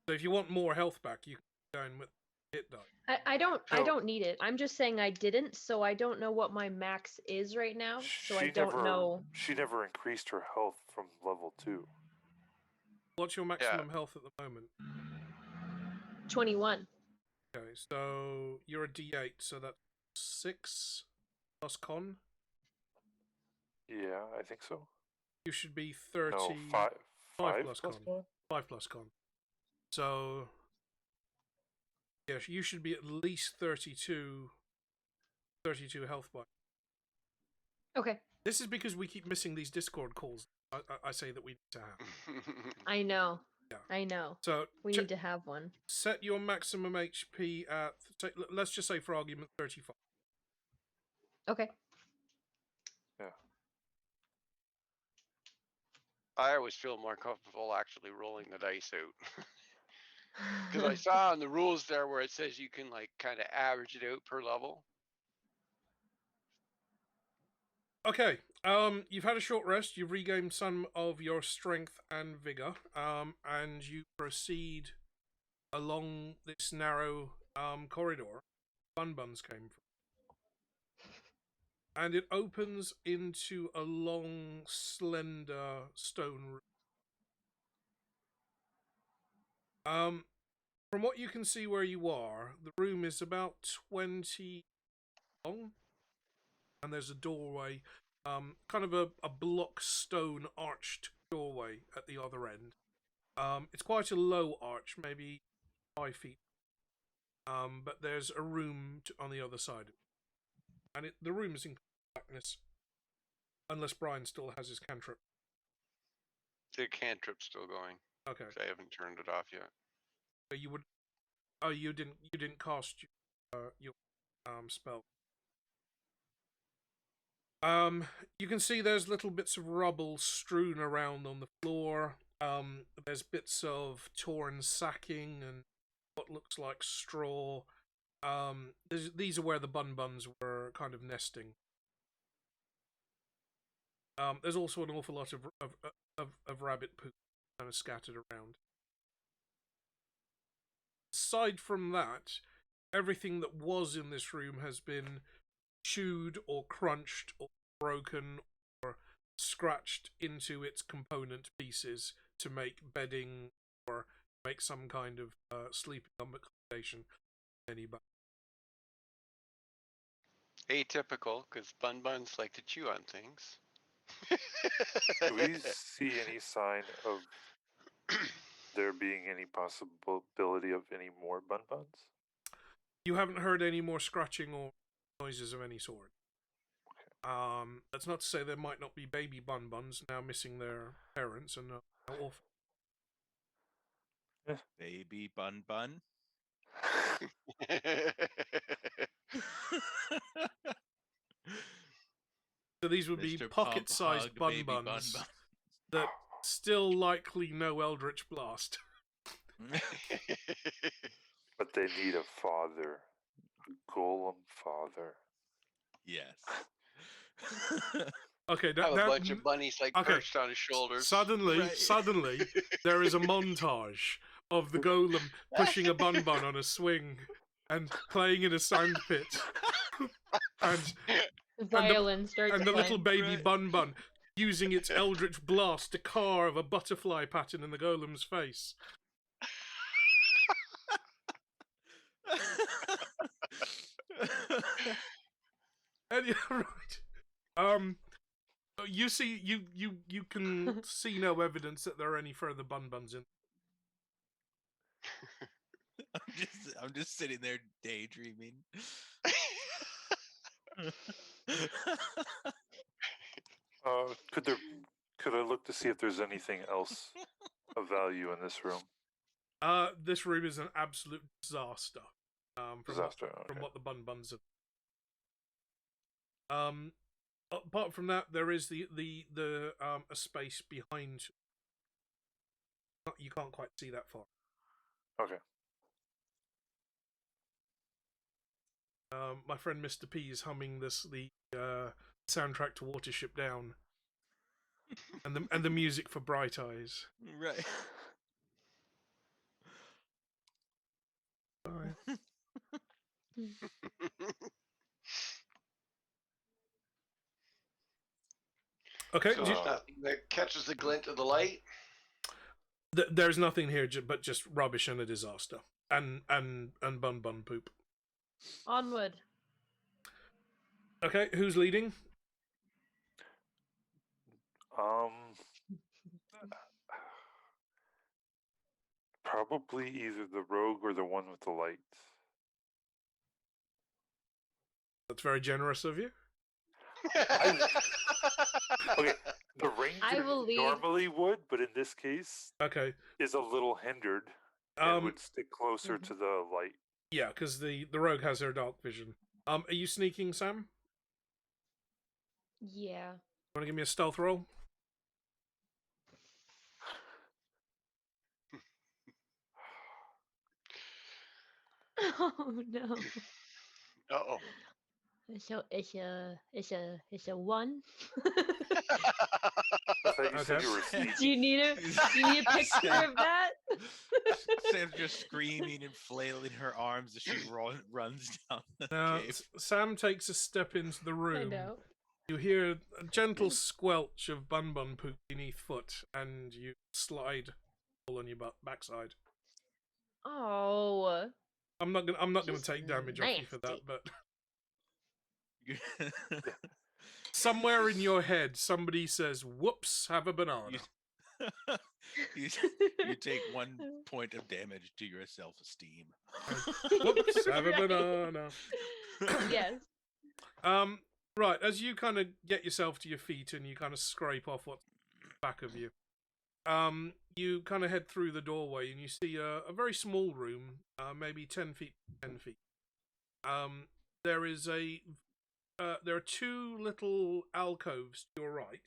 So if you want more health back, you can go in with hit die. I don't need it. I'm just saying I didn't, so I don't know what my max is right now. So I don't know. She never increased her health from level 2. What's your maximum health at the moment? 21. Okay, so you're a D8, so that's 6 plus con. Yeah, I think so. You should be 30. No, 5 plus con. 5 plus con. So Yes, you should be at least 32 health points. Okay. This is because we keep missing these Discord calls. I say that we need to have. I know. Yeah. I know. So We need to have one. set your maximum HP at, let's just say for argument, 35. Okay. Yeah. I always feel more comfortable actually rolling the dice out. Because I saw in the rules there where it says you can like kind of average it out per level. Okay, you've had a short rest, you've regained some of your strength and vigor, and you proceed along this narrow corridor Bun Buns came from. And it opens into a long, slender stone room. From what you can see where you are, the room is about 20 long, and there's a doorway, kind of a block stone arched doorway at the other end. It's quite a low arch, maybe 5 feet, but there's a room on the other side, and the room is in darkness, unless Brian still has his cantrip. The cantrip's still going. Okay, 'Cause I haven't turned it off yet. so you would. Oh, you didn't cast your spell. You can see there's little bits of rubble strewn around on the floor. There's bits of torn sacking and what looks like straw. These are where the Bun Buns were kind of nesting. There's also an awful lot of rabbit poop kind of scattered around. Aside from that, everything that was in this room has been chewed or crunched or broken or scratched into its component pieces to make bedding or make some kind of sleeping accommodation. Atypical, because Bun Buns like to chew on things. Do we see any sign of there being any possibility of any more Bun Buns? You haven't heard any more scratching or noises of any sort. That's not to say there might not be baby Bun Buns now missing their parents and orphan. Baby Bun Bun. So these would be Mr. pocket-sized Pump Hug, Bun Baby Buns that still likely know Eldritch Blast. But they need a father. A golem father. Yes. Okay, Have a bunch of bunnies like perched on his shoulders. Suddenly, there is a montage of the golem pushing a Bun Bun on a swing and playing in a sandpit. and Violin starts and the playing. little baby Bun Bun using its Eldritch Blast to carve a butterfly pattern in the golem's face. And, right. You see, you can see no evidence that there are any further Bun Buns in. I'm just sitting there daydreaming. Could I look to see if there's anything else of value in this room? This room is an absolute disaster. From what the Bun Buns have. Apart from that, there is the a space behind. You can't quite see that far. Okay. My friend Mr. P is humming the soundtrack to Watership Down, and the music for Bright Eyes. Right. Sorry. Okay. So nothing that catches the glint of the light. There's nothing here, but just rubbish and a disaster, and Bun Bun poop. Onward. Okay, who's leading? Probably either the rogue or the one with the light. That's very generous of you. Okay, the ranger believe- normally would, but in this case, Okay. is a little hindered and would stick closer Mhm. to the light. Yeah, because the rogue has her dark vision. Are you sneaking, Sam? Yeah. Want to give me a stealth roll? Oh no. Uh-oh. It's a 1. I thought you said Okay. you were Do sneaking. you need a picture of that? Sam's just screaming and flailing her arms as she runs down the Now, cave. Sam takes a step into the I room. know. You hear a gentle squelch of bun bun poop beneath foot, and you slide all on your backside. Oh. I'm not gonna Just take damage off you for that, nasty. but somewhere in your head, somebody says, "Whoops, have a banana." you take 1 point of damage to your self-esteem. Whoops, have a banana. Yes. Right, as you kind of get yourself to your feet and you kind of scrape off what's back of you, you kind of head through the doorway and you see a very small room, maybe 10 feet, 10 feet. There is there are 2 little alcoves to your right,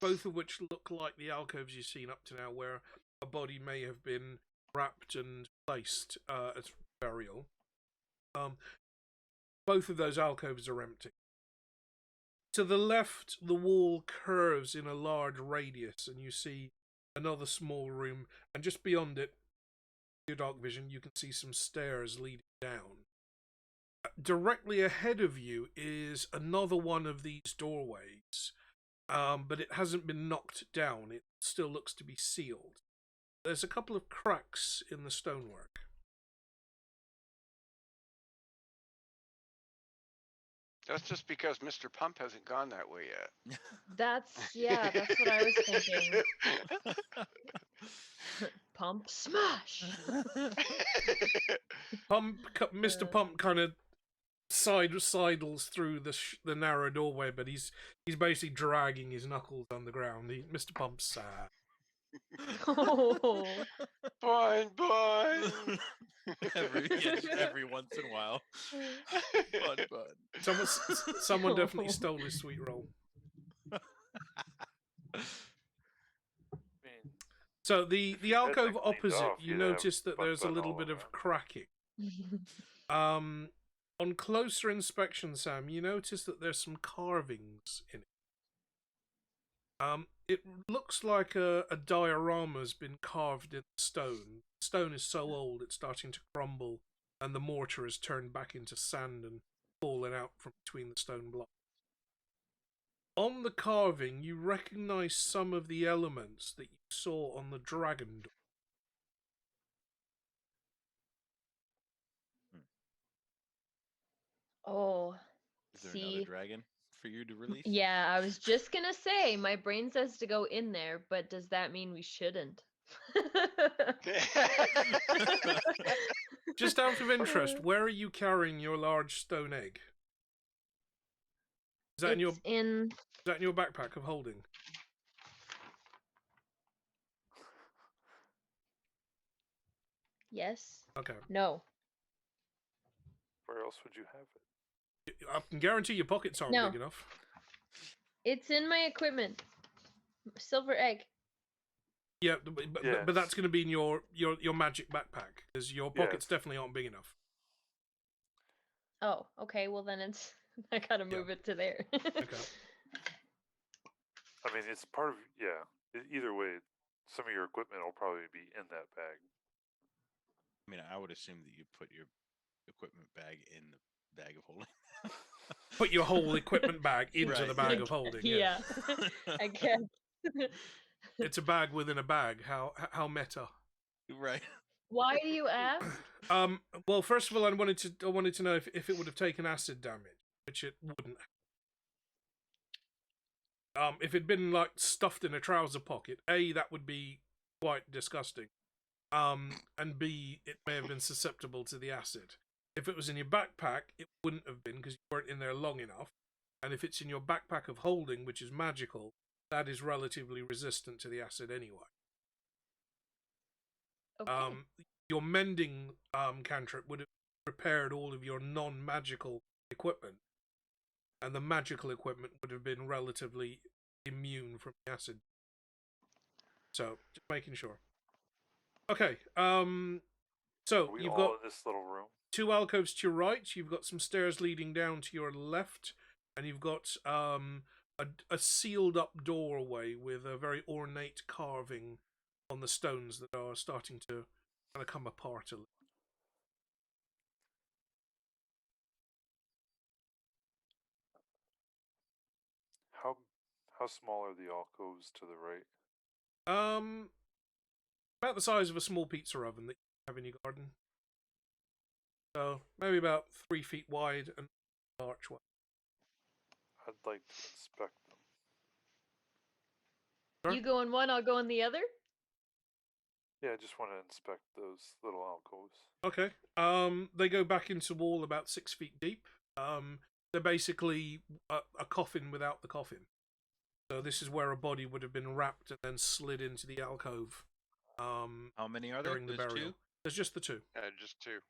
both of which look like the alcoves you've seen up to now, where a body may have been wrapped and placed as burial. Both of those alcoves are empty. To the left, the wall curves in a large radius, and you see another small room, and just beyond it, your dark vision, you can see some stairs leading down. Directly ahead of you is another one of these doorways, but it hasn't been knocked down. It still looks to be sealed. There's a couple of cracks in the stonework. That's just because Mr. Pump hasn't gone that way yet. That's what I was thinking. Pump smash. Mr. Pump kind of sidles through the narrow doorway, but he's basically dragging his knuckles on the ground. Mr. Pump's sad. Oh. Bun, bun. every once in a while. Bun. Someone definitely stole his sweet roll. So the alcove cleaned opposite, off, you you'd notice have that there's a bun little all bit of around. cracking. On closer inspection, Sam, you notice that there's some carvings in it. It looks like a diorama's been carved in stone. Stone is so old it's starting to crumble, and the mortar has turned back into sand and fallen out from between the stone blocks. On the carving, you recognize some of the elements that you saw on the dragon door. Oh. Is there See? another dragon for you to release? Yeah, I was just gonna say, my brain says to go in there, but does that mean we shouldn't? Just out of interest, where are you carrying your large stone egg? Is that It's in in your backpack of holding? Yes. Okay. No. Where else would you have it? I can guarantee your pockets aren't No. big enough. It's in my equipment. Silver egg. Yeah, but that's going to be in your magic backpack, because your pockets definitely aren't big enough. Oh, okay. Well, then it's. I gotta move it to there. Okay. I mean, it's part of Either way, some of your equipment will probably be in that bag. I mean, I would assume that you put your equipment bag in the bag of holding. Put your whole equipment bag into Right. the bag of holding. Yeah. I guess. It's a bag within a bag. How meta. Right. Why do you ask? Well, first of all, I wanted to know if it would have taken acid damage, which it wouldn't. If it'd been like stuffed in a trouser pocket, A, that would be quite disgusting. And B, it may have been susceptible to the acid. If it was in your backpack, it wouldn't have been because you weren't in there long enough. And if it's in your backpack of holding, which is magical, that is relatively resistant to the acid anyway. Okay. Your mending cantrip would have repaired all of your non-magical equipment, and the magical equipment would have been relatively immune from the acid. So, just making sure. Okay, so Are we you've all got in this little room? 2 alcoves to your right, you've got some stairs leading down to your left, and you've got a sealed up doorway with a very ornate carving on the stones that are starting to kind of come apart a little. How small are the alcoves to the right? About the size of a small pizza oven that you have in your garden. So maybe about 3 feet wide and archway. I'd like to inspect them. Sure. You go in one, I'll go in the other. Yeah, I just want to inspect those little alcoves. Okay. They go back into wall about 6 feet deep. They're basically a coffin without the coffin. So this is where a body would have been wrapped and then slid into the alcove. How many are there? During the There's burial. 2? There's just the 2. Just 2.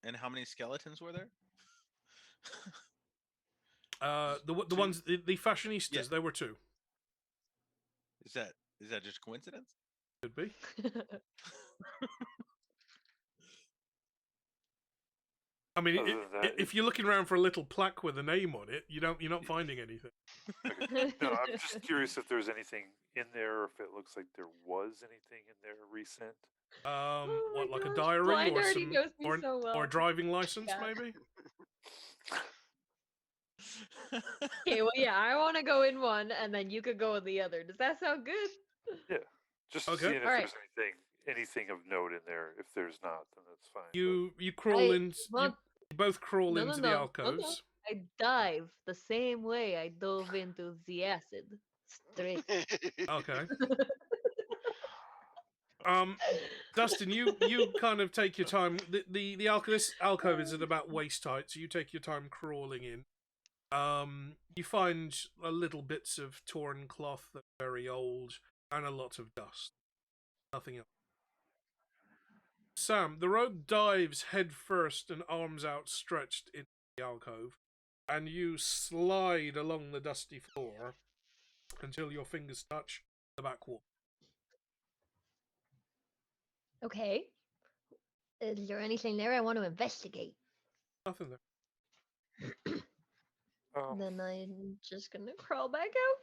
And how many skeletons were there? The ones the fashionistas, Yeah. there were 2. Is that just coincidence? Could be. I mean, Other than that, if you're looking around for a little plaque with a name on it, you're not finding anything. No, I'm just curious if there's anything in there, or if it looks like there was anything in there recent. Oh What, my like a gosh, diary Blind or already some knows me so or well. a driving license, Yeah. maybe? Okay, well, yeah, I want to go in one, and then you could go in the other. Does that sound good? Yeah, just Okay. seeing if Alright. there's anything of note in there. If there's not, then that's fine. You crawl I in. want- You both crawl No, into no, the no, no, alcoves. no. I dive the same way I dove into the acid. Straight. Okay. Dustin, you kind of take your time. The this alcove is at about waist height, so you take your time crawling in. You find little bits of torn cloth that are very old and a lot of dust. Nothing else. Sam, the rogue dives head first and arms outstretched into the alcove, and you slide along the dusty floor until your fingers touch the back wall. Okay. Is there anything there I want to investigate? Nothing there. Then I'm just gonna crawl back out.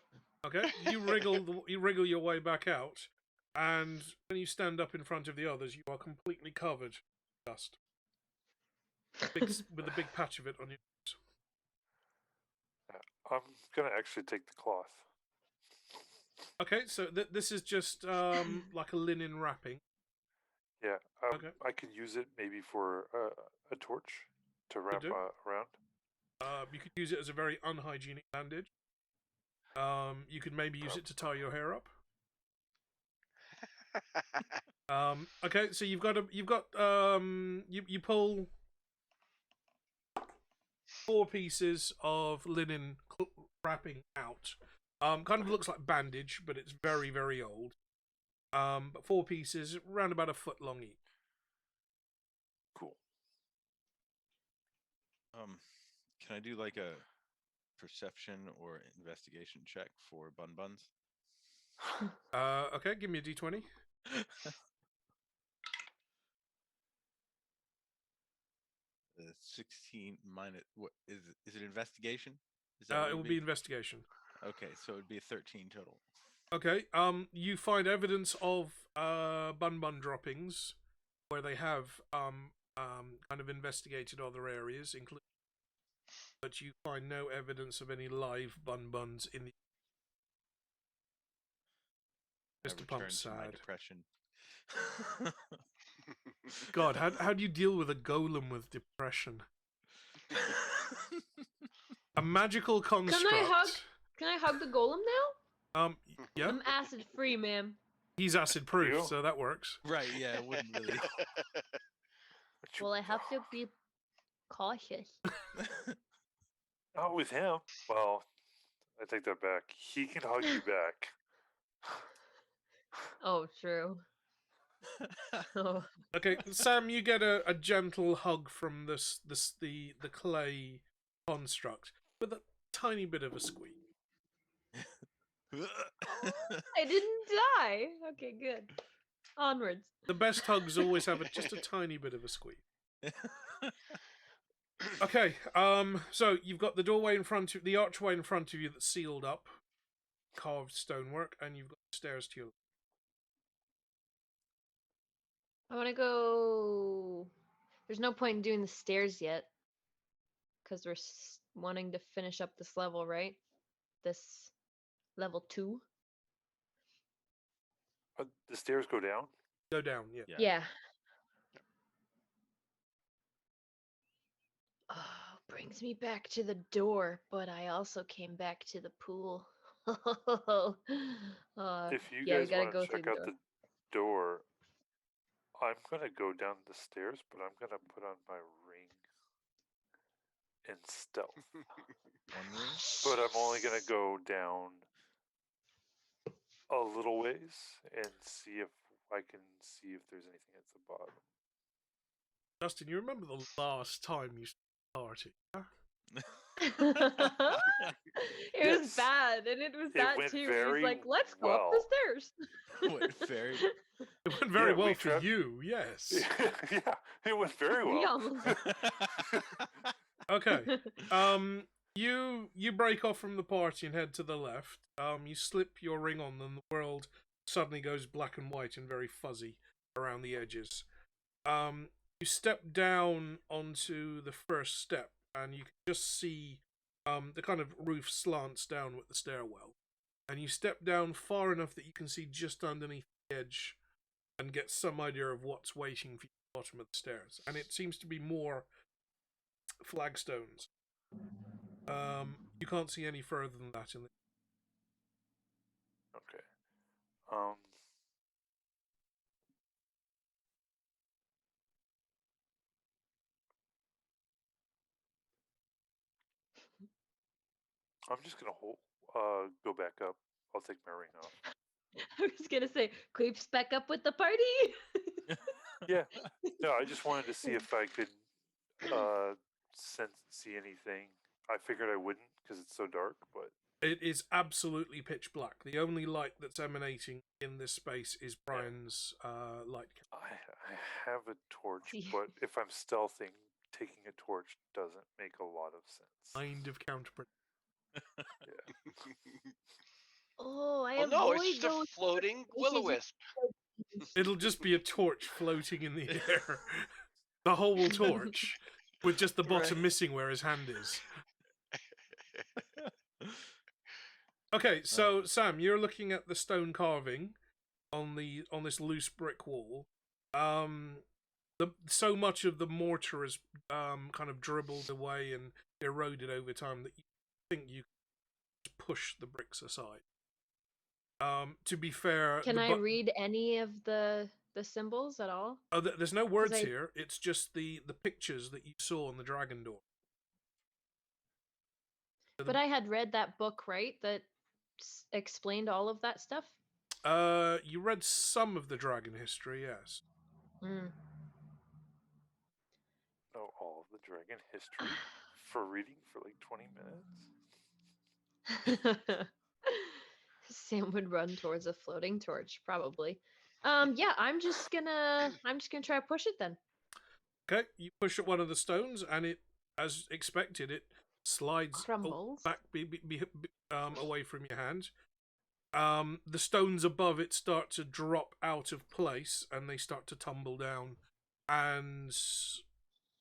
Okay, you wriggle your way back out, and when you stand up in front of the others, you are completely covered in dust, with a big patch of it on your nose. I'm gonna actually take the cloth. Okay, so this is just like a linen wrapping. Yeah, Okay. I could use it maybe for a torch to wrap do. around. You could use it as a very unhygienic bandage. You could maybe use it to tie your hair up. Okay, so you pull 4 pieces of linen wrapping out. Kind of looks like bandage, but it's very, very old. But 4 pieces, around about a foot long each. Cool. Can I do like a perception or investigation check for Bun Buns? Okay, give me a d20. 16 minus what is it investigation? Is that what It will be investigation. Okay, so it would be a 13 total. Okay, you find evidence of bun droppings where they have kind of investigated other areas, including, but you find no evidence of any live buns in the. Mr. Pump's My sad. depression. God, how do you deal with a golem with depression? A magical construct. Can I hug the golem now? Yeah. I'm acid free, ma'am. He's acid proof, You? so that works. Right, yeah, it wouldn't really. Well, I have to be cautious. Not with him. Well, I take that back. He can hug you back. Oh, true. Oh. Okay, Sam, you get a gentle hug from the clay construct with a tiny bit of a squeak. I didn't die. Okay, good. Onwards. The best hugs always have just a tiny bit of a squeak. Okay, so you've got the doorway in front of the archway in front of you that's sealed up, carved stonework, and you've got stairs to your. I want to go. There's no point in doing the stairs yet, because we're wanting to finish up this level, right? This level 2. The stairs go down? Go down, yeah. Yeah. Oh, brings me back to the door, but I also came back to the pool. If you yeah, we guys gotta want go to check through out the door, I'm going to go down the stairs, but I'm going to put on my ring in stealth. One ring? But I'm only going to go down a little ways and see if I can see if there's anything at the bottom. Justin, you remember the last time you started? Huh? It was bad, and it was that went too. He very was like, "Let's go up the stairs." It went very Yeah, well we for tried- you, yes. Yeah, it went very We well. almost. Okay. You break off from the party and head to the left. You slip your ring on, and the world suddenly goes black and white and very fuzzy around the edges. You step down onto the first step, and you can just see the kind of roof slants down with the stairwell. And you step down far enough that you can see just underneath the edge and get some idea of what's waiting for you at the bottom of the stairs. And it seems to be more flagstones. You can't see any further than that in the. Okay. I'm just gonna go back up. I'll take my ring off. I was gonna say, creeps back up with the party. Yeah. No, I just wanted to see if I could see anything. I figured I wouldn't because it's so dark, but It is absolutely pitch black. The only light that's emanating in this space is Brian's light. I have a torch, Yeah. but if I'm stealthing, taking a torch doesn't make a lot of sense. Kind of counterproductive. Yeah. Oh, I Well, avoid no, it's just a those floating places. will-o-wisp. It'll just be a torch floating in the air. The whole torch, with just the bottom Right. missing where his hand is. Okay, so Sam, you're looking at the stone carving on this loose brick wall. So much of the mortar is kind of dribbled away and eroded over time that you think you can push the bricks aside. To be fair, Can I read any of the symbols at all? Oh, there's no words I- here. It's just the pictures that you saw on the dragon door. But I had read that book, right? That explained all of that stuff. You read some of the dragon history, yes. Mm. Know all of the dragon history for reading for like 20 minutes. Sam would run towards a floating torch, probably. Yeah, I'm just gonna try to push it then. Okay, you push at one of the stones, and it, as expected, it slides Crumbles. back away from your hand. The stones above it start to drop out of place, and they start to tumble down. And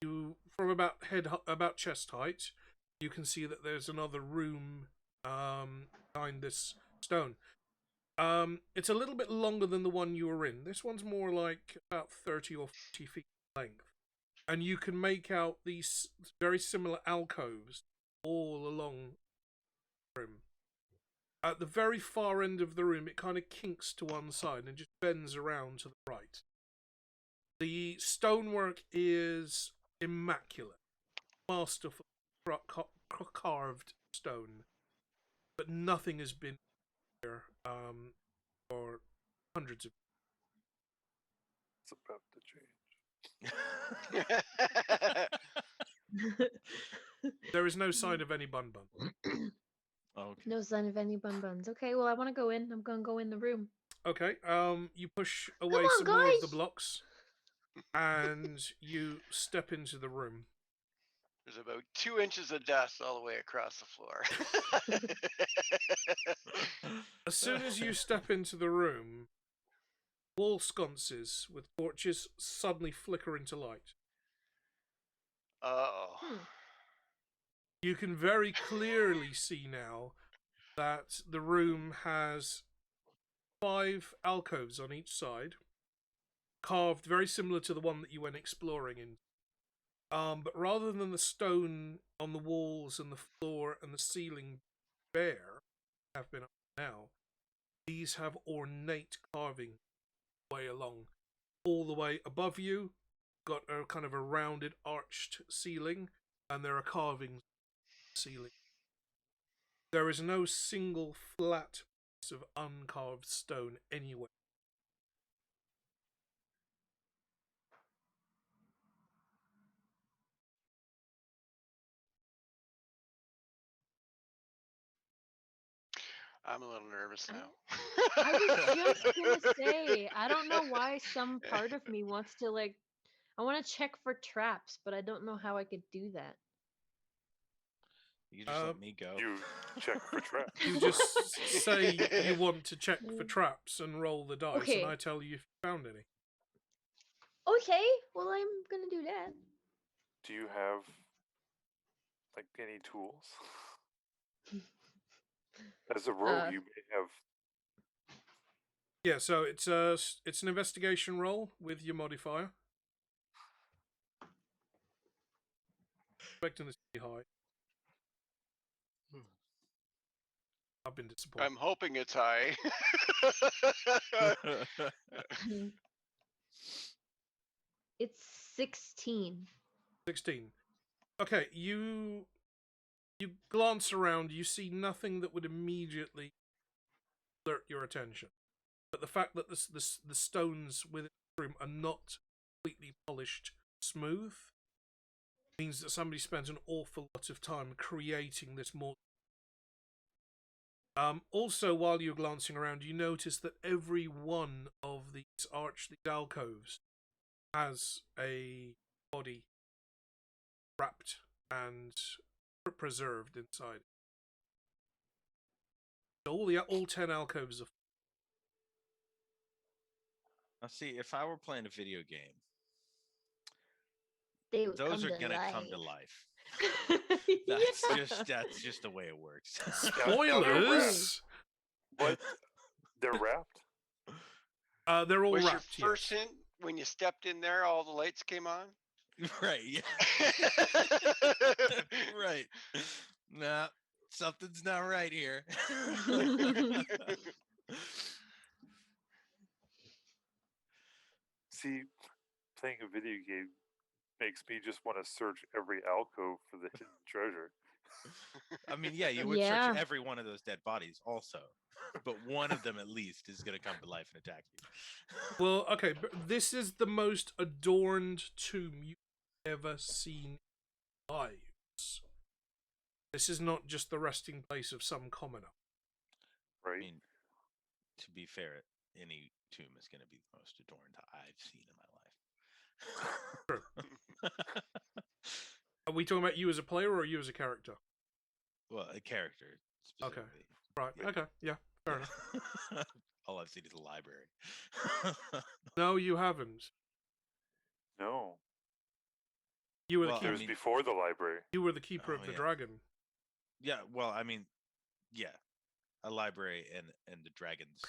you, from about chest height, you can see that there's another room behind this stone. It's a little bit longer than the one you were in. This one's more like about 30 or 40 feet in length. And you can make out these very similar alcoves all along the room. At the very far end of the room, it kind of kinks to one side and just bends around to the right. The stonework is immaculate. masterful carved stone, but nothing has been here for hundreds of. It's about to change. There is no sign of any bun bun. Okay. No sign of any bun buns. Okay, well I want to go in. I'm gonna go in the room. Okay, you push away on, some more of the guys! blocks, and you step into the room. There's about 2 inches of dust all the way across the floor. As soon as you step into the room, wall sconces with torches suddenly flicker into light. Uh-oh. You can very clearly see now that the room has 5 alcoves on each side, carved very similar to the one that you went exploring in. But rather than the stone on the walls and the floor and the ceiling bare, have been up to now, these have ornate carving way along. All the way above you, got a kind of a rounded arched ceiling, and there are carvings on the ceiling. There is no single flat piece of uncarved stone anywhere. I'm a little nervous now. I was just gonna say, I don't know why some part of me wants to I want to check for traps, but I don't know how I could do that. You just let me go. You check for traps. You just say you want to check for traps and roll the dice, Okay. and I tell you if you found any. Okay, well I'm gonna do that. Do you have any tools? As a rogue, you may have. Yeah, so it's an investigation roll with your modifier. Expecting this to be high. I've been disappointed. I'm hoping it's high. It's 16. 16. Okay, you glance around, you see nothing that would immediately alert your attention. But the fact that the stones within the room are not completely polished smooth means that somebody spent an awful lot of time creating this more. Also, while you're glancing around, you notice that every one of these alcoves has a body wrapped and preserved inside. So all 10 alcoves are. Now, see, if I were playing a video game, They would those come are to gonna life. come to life. Yeah. That's just the way it works. Spoilers! But they're wrapped. They're all Was your wrapped. first Yes. hint when you stepped in there, all the lights came on? Right. Yeah. Right. Nah, something's not right here. See, playing a video game makes me just want to search every alcove for the hidden treasure. I mean, yeah, you would Yeah. search every one of those dead bodies also, but one of them at least is going to come to life and attack you. Well, okay, but this is the most adorned tomb you've ever seen in lives. This is not just the resting place of some commoner. I Right? mean, to be fair, any tomb is going to be the most adorned I've seen in my life. Are we talking about you as a player or you as a character? Well, a character Okay. specifically. Right, Yeah. okay, yeah, fair enough. All I've seen is a library. No, you haven't. No. You were Well, the It keeper. was before the library. You were the keeper Oh, of the yeah. dragon. Yeah, well, I mean, yeah, a library and the dragon's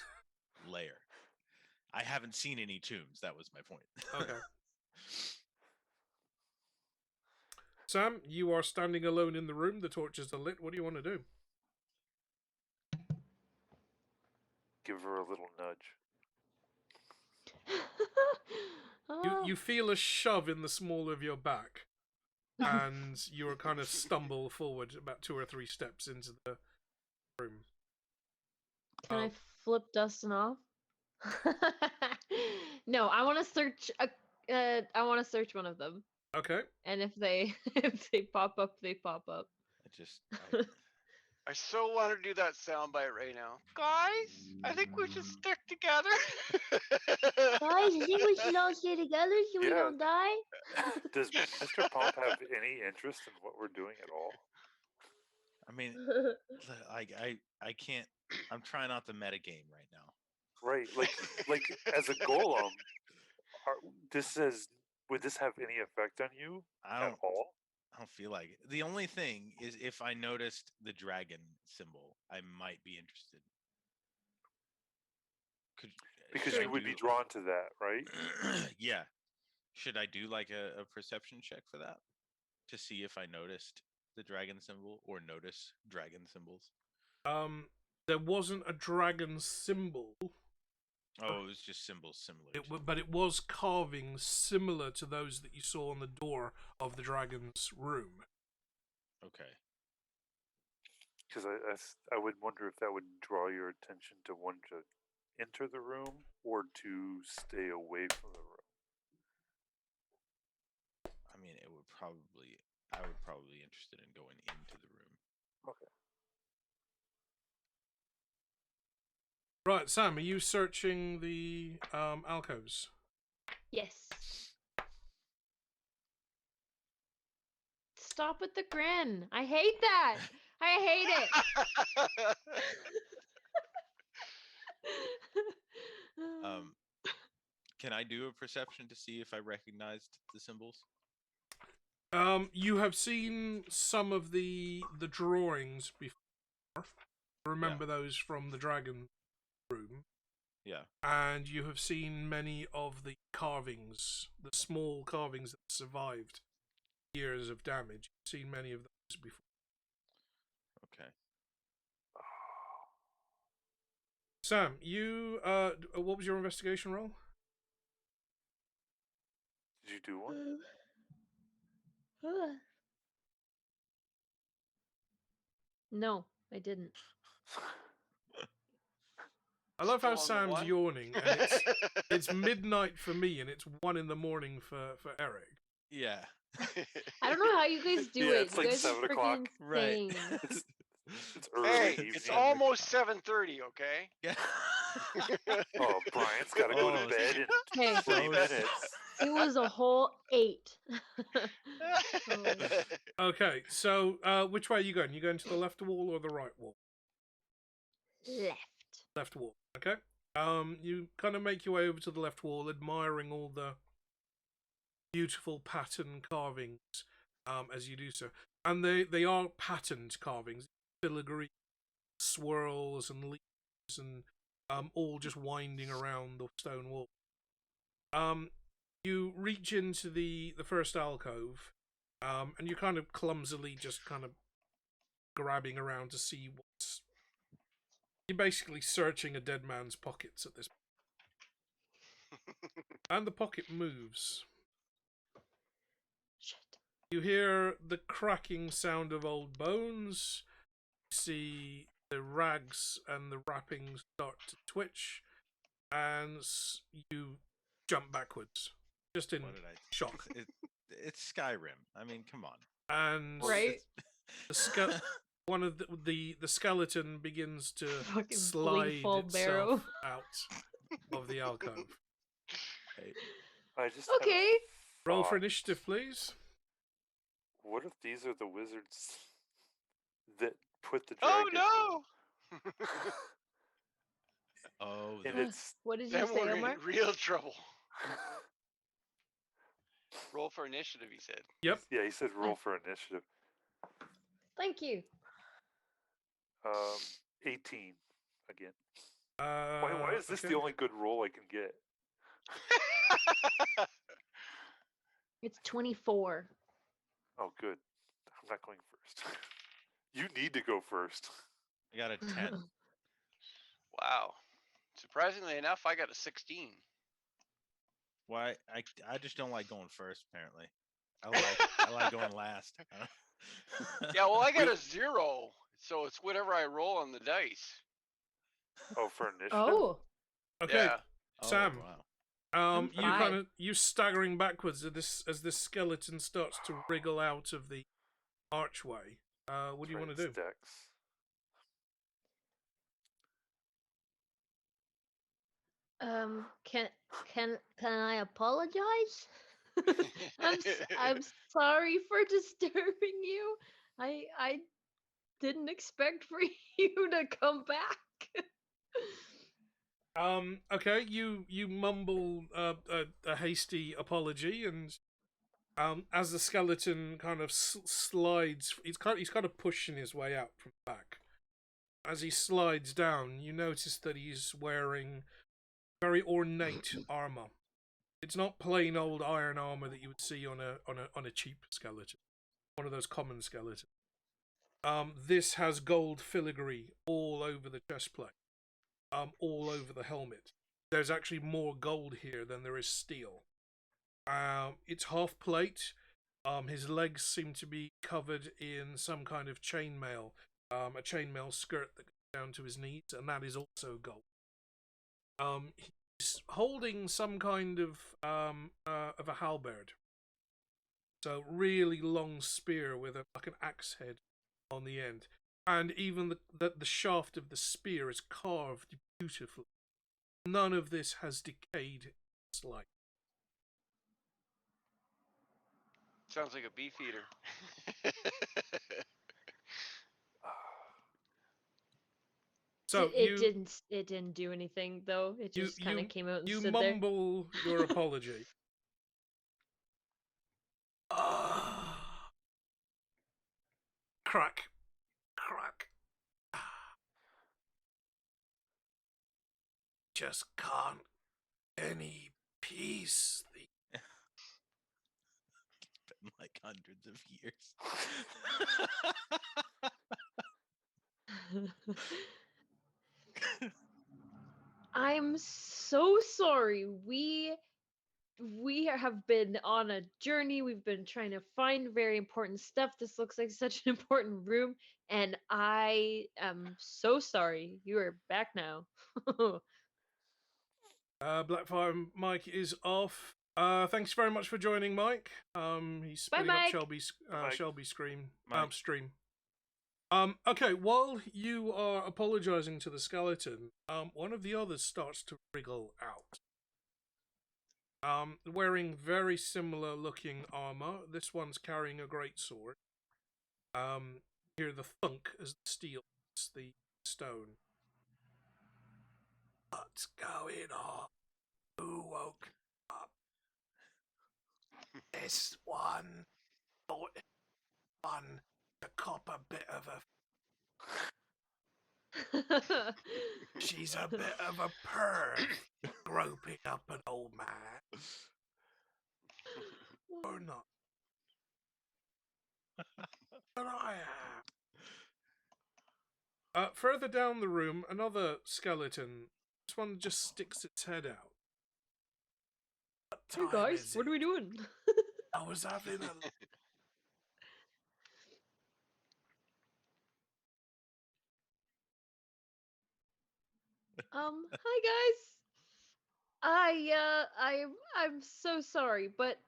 lair. I haven't seen any tombs. That was my point. Okay. Sam, you are standing alone in the room. The torches are lit. What do you want to do? Give her a little nudge. You feel a shove in the small of your back. and you kind of stumble forward about 2 or 3 steps into the room. Can I flip Dustin off? No, I want to search. I want to search one of them, Okay. and if they if they pop up, they pop up. I so want to do that soundbite right now. Guys, I think we should stick together. Guys, you think we should all stay together so we Yeah. don't die? Does Mr. Pump have any interest in what we're doing at all? I mean, I can't. I'm trying not to metagame right now. Right, like as a golem, would this have any effect on you at all? I don't feel like it. The only thing is if I noticed the dragon symbol, I might be interested. Because you would be drawn to that, right? Yeah. Should I do like a perception check for that to see if I noticed the dragon symbol or notice dragon symbols? There wasn't a dragon symbol. Oh, it was just symbols similar. But it was carvings similar to those that you saw on the door of the dragon's room. Okay. Because I would wonder if that would draw your attention to one to enter the room or to stay away from the room. I mean, I would probably be interested in going into the room. Okay. Right, Sam, are you searching the alcoves? Yes. Stop with the grin. I hate that. I hate it. Can I do a perception to see if I recognized the symbols? You have seen some of the drawings before. Remember those from the dragon room. Yeah. And you have seen many of the carvings, the small carvings that survived years of damage. You've seen many of those before. Okay. Sam, you what was your investigation roll? Did you do one? No, I didn't. I love how Still on the Sam's one? yawning, and it's midnight for me, and it's 1 in the morning for Eric. Yeah. I don't know how you guys do Yeah, it. it's You like guys are 7 o'clock. freaking Right. insane. It's early Hey, evening. it's almost 7:30, okay? Yeah. Oh, Brian's got to go to bed in Hey, 3 minutes. it was a whole 8. Okay, so which way are you going? You going to the left wall or the right wall? Left. Left wall. Okay. You kind of make your way over to the left wall, admiring all the beautiful pattern carvings as you do so, and they are patterned carvings, filigree swirls and leaves, and all just winding around the stone wall. You reach into the first alcove, and you're kind of clumsily just kind of grabbing around to see what's. You're basically searching a dead man's pockets at this point. And the pocket moves. Shit. You hear the cracking sound of old bones. You see the rags and the wrappings start to twitch. And you jump backwards. Just in shock. It's Skyrim. I mean, come on. And Right? one of the skeleton begins to Fucking slide Fall Barrow. itself out of the alcove. I just Okay. Roll for initiative, please. What if these are the wizards that put the dragon? Oh no! Oh, And it's What did you Then say, we're Omar? in real trouble. Roll for initiative, he said. Yep. Yeah, he said roll for initiative. Thank you. 18 again. Why Why is this the only good roll I can get? It's 24. Oh, good. I'm not going first. You need to go first. I got a 10. Wow. Surprisingly enough, I got a 16. Why? I just don't like going first, apparently. I like going last. Yeah, well, I got a 0, so it's whatever I roll on the dice. Oh, for initiative? Oh, Okay, Yeah. Sam. wow. I'm You five. you staggering backwards as this skeleton starts to wriggle out of the archway. What do you want to do? Dex. Can I apologize? I'm sorry for disturbing you. I didn't expect for you to come back. Okay, you mumble a hasty apology, and as the skeleton kind of slides, he's kind of pushing his way out from the back. As he slides down, you notice that he's wearing very ornate armor. It's not plain old iron armor that you would see on a cheap skeleton, one of those common skeletons. This has gold filigree all over the chestplate, all over the helmet. There's actually more gold here than there is steel. It's half plate. His legs seem to be covered in some kind of chainmail, a chainmail skirt that goes down to his knees, and that is also gold. He's holding some kind of a halberd, so really long spear with like an axe head on the end, and even the shaft of the spear is carved beautifully. None of this has decayed slightly. Sounds like a beef eater. So it didn't do anything though. It just kind of came out and you stood there. mumble your apology. Crack, crack. Just can't any peace. It's been like hundreds of years. I'm so sorry. We have been on a journey. We've been trying to find very important stuff. This looks like such an important room, and I am so sorry. You are back now. Blackfire Mike is off. Thanks very much for joining, Mike. He's Bye, splitting up Mike. Shelby's Mike. stream. Mike. Stream. Okay, while you are apologizing to the skeleton, one of the others starts to wriggle out. Wearing very similar looking armor. This one's carrying a great sword. Hear the thunk as the steel hits the stone. What's going on? Who woke up? This one thought it was fun to cop a bit of a. She's a bit of a perv, groping up an old man. Or not. But I am. Further down the room, another skeleton. This one just sticks its head out. Hey guys, what are we doing? I was having a. Hi guys. I'm so sorry, but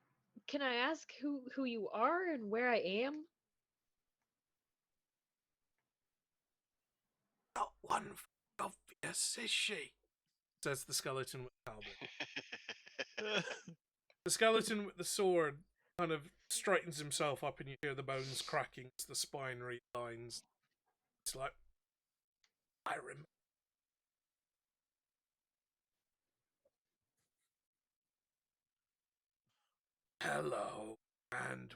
can I ask who you are and where I am? Not one obvious, is she? Says the skeleton with the halberd. The skeleton with the sword kind of straightens himself up, and you hear the bones cracking as the spine realigns. It's like, I remember. Hello, and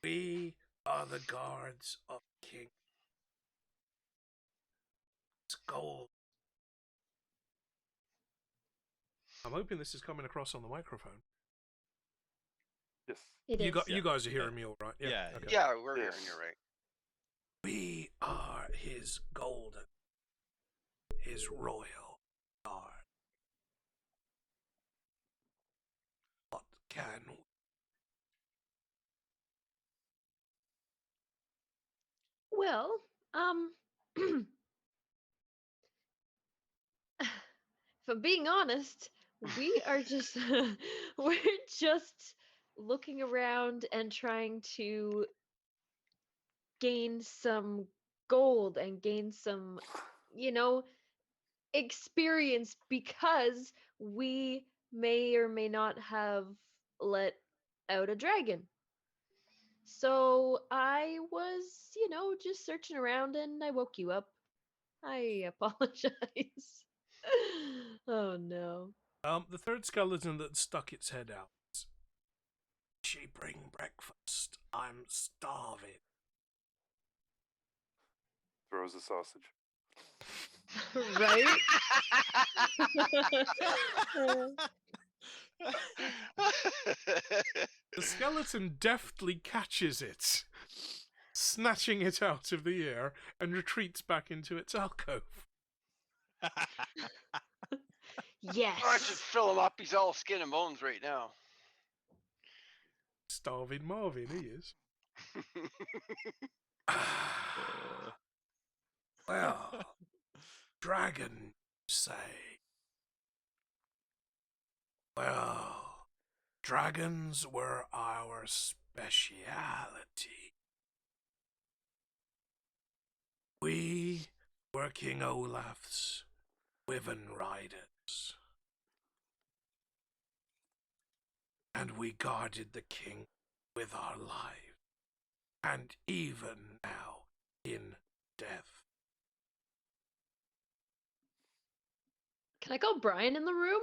we are the guards of King Gold. I'm hoping this is coming across on the microphone. Yes. You guys are hearing me all right? Yeah. Okay. Yeah, we're hearing you right. We are his golden, his royal guard. What can we? Well, if I'm being honest, we are just we're just looking around and trying to gain some gold and gain some, you know, experience because we may or may not have let out a dragon. So I was, just searching around and I woke you up. I apologize. Oh no. The third skeleton that stuck its head out. She bring breakfast. I'm starving. Throws a sausage. Right? The skeleton deftly catches it, snatching it out of the air, and retreats back into its alcove. Yes. I should fill him up. He's all skin and bones right now. Starving Marvin, he is. Well, dragon, you say? Well, dragons were our speciality. We were King Olaf's Wyvern Riders. And we guarded the king with our lives, and even now in death. Can I call Brian in the room?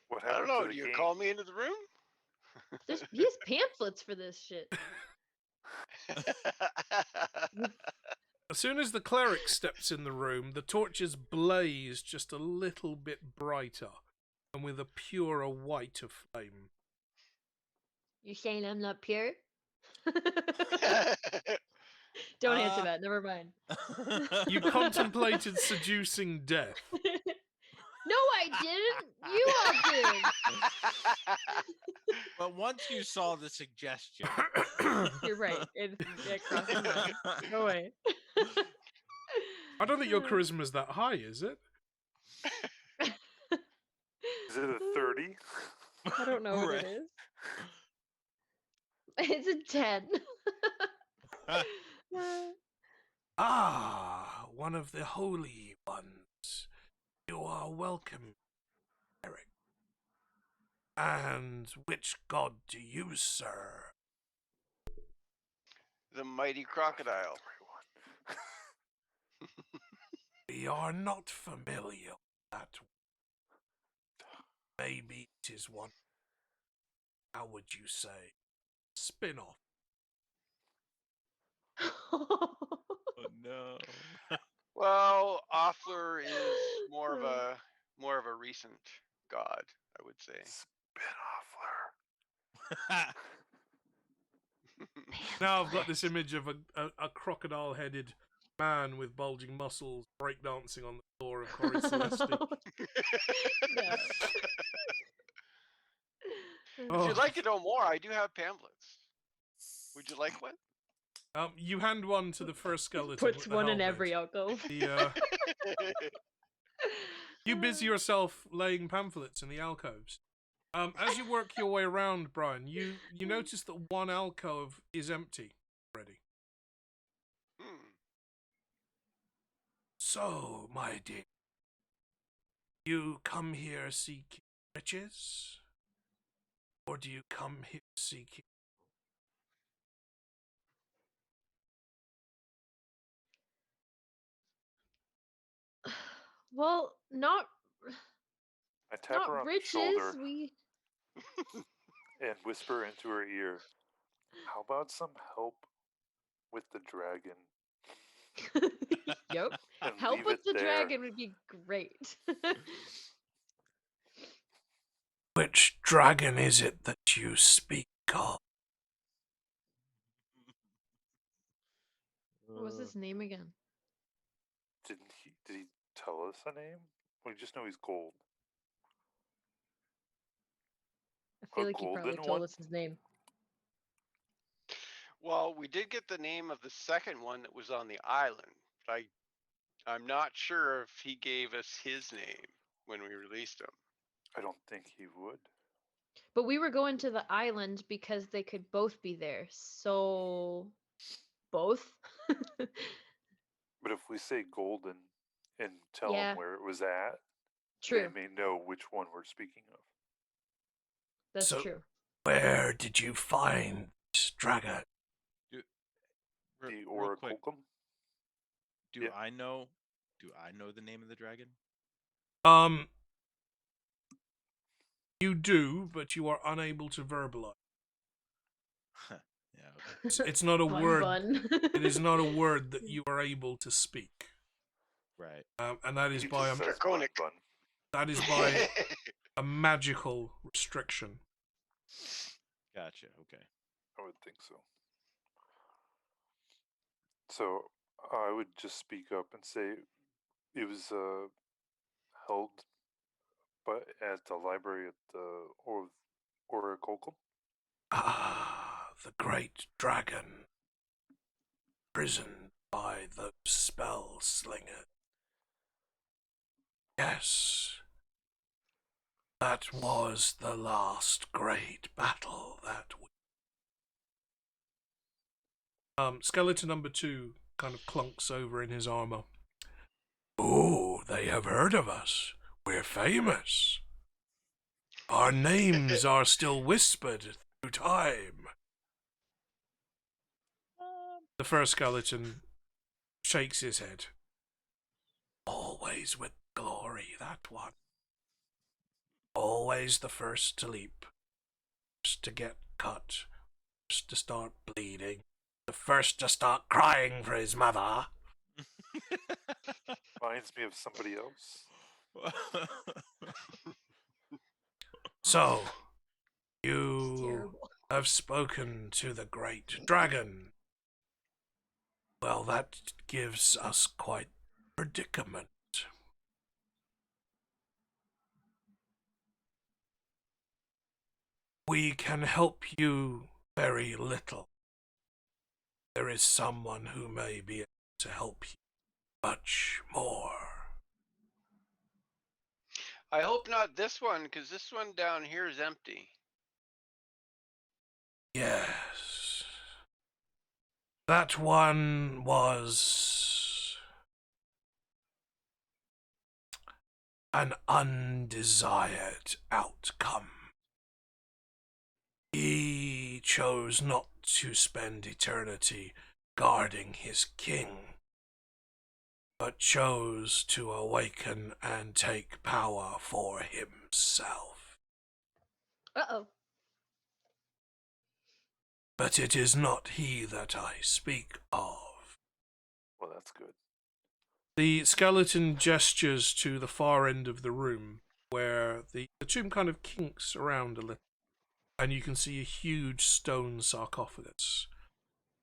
What I don't happened know. to Do the you king? call me into the room? He has pamphlets for this shit. As soon as the cleric steps in the room, the torches blaze just a little bit brighter, and with a purer white of flame. You saying I'm not pure? Don't answer that. Never mind. You contemplated seducing death. No, I didn't. You all did. But once you saw the suggestion, You're right. It crossed my mind. Go away. I don't think your charisma is that high, is it? Is it a 30? I don't know what Right. it is. It's a 10. Ah, one of the holy ones. You are welcome, Eric. And which god do you serve? The mighty crocodile. We are not familiar with that. Maybe it is one. How would you say? Spin-off. oh no. Well, Offler is more of a recent god, I would say. Spin-offler. Now I've got this image of a crocodile-headed man with bulging muscles breakdancing on the floor of Corey Celeste. No. If you'd like to know more, I do have pamphlets. Would you like one? You hand one to the first skeleton. Puts with the one in helmet. every alcove. You busy yourself laying pamphlets in the alcoves. As you work your way around, Brian, you notice that one alcove is empty already. So, my dear, you come here seeking riches? Or do you come here seeking... Well, not I tap her on the riches. shoulder We and whisper into her ear, how about some help with the dragon? Yep. And Help leave with it the there. dragon would be great. Which dragon is it that you speak of? What was his name again? Did he tell us a name? We just know he's gold. I feel A like you probably golden told one? us his name. Well, we did get the name of the second one that was on the island, but I'm not sure if he gave us his name when we released him. I don't think he would. But we were going to the island because they could both be there. So both? But if we say golden and tell Yeah. them where it was at, True. they may know which one we're speaking of. That's So- true. Where did you find this dragon? The Real quick, Oracleum? do Yeah. I know the name of the dragon? You do, but you are unable to verbalize. Yeah, okay. It's not a Bun word. bun. It is not a word that you are able to speak. Right. And that is He by just says Draconic. bun. that is by a magical restriction. Gotcha. Okay. I would think so. So I would just speak up and say it was held at the library at the Oracleum. Ah, the great dragon, imprisoned by the spell slinger. Yes, that was the last great battle that we... Skeleton number 2 kind of clunks over in his armor. Oh, they have heard of us. We're famous. Our names are still whispered through time. The first skeleton shakes his head. Always with glory, that one. Always the first to leap, first to get cut, first to start bleeding, the first to start crying for his mother. Reminds me of somebody else. So, It's you terrible. have spoken to the great dragon. Well, that gives us quite a predicament. We can help you very little. There is someone who may be able to help you much more. I hope not this one, because this one down here is empty. Yes. That one was an undesired outcome. He chose not to spend eternity guarding his king, but chose to awaken and take power for himself. Uh-oh. But it is not he that I speak of. Well, that's good. The skeleton gestures to the far end of the room, where the tomb kind of kinks around a little, and you can see a huge stone sarcophagus.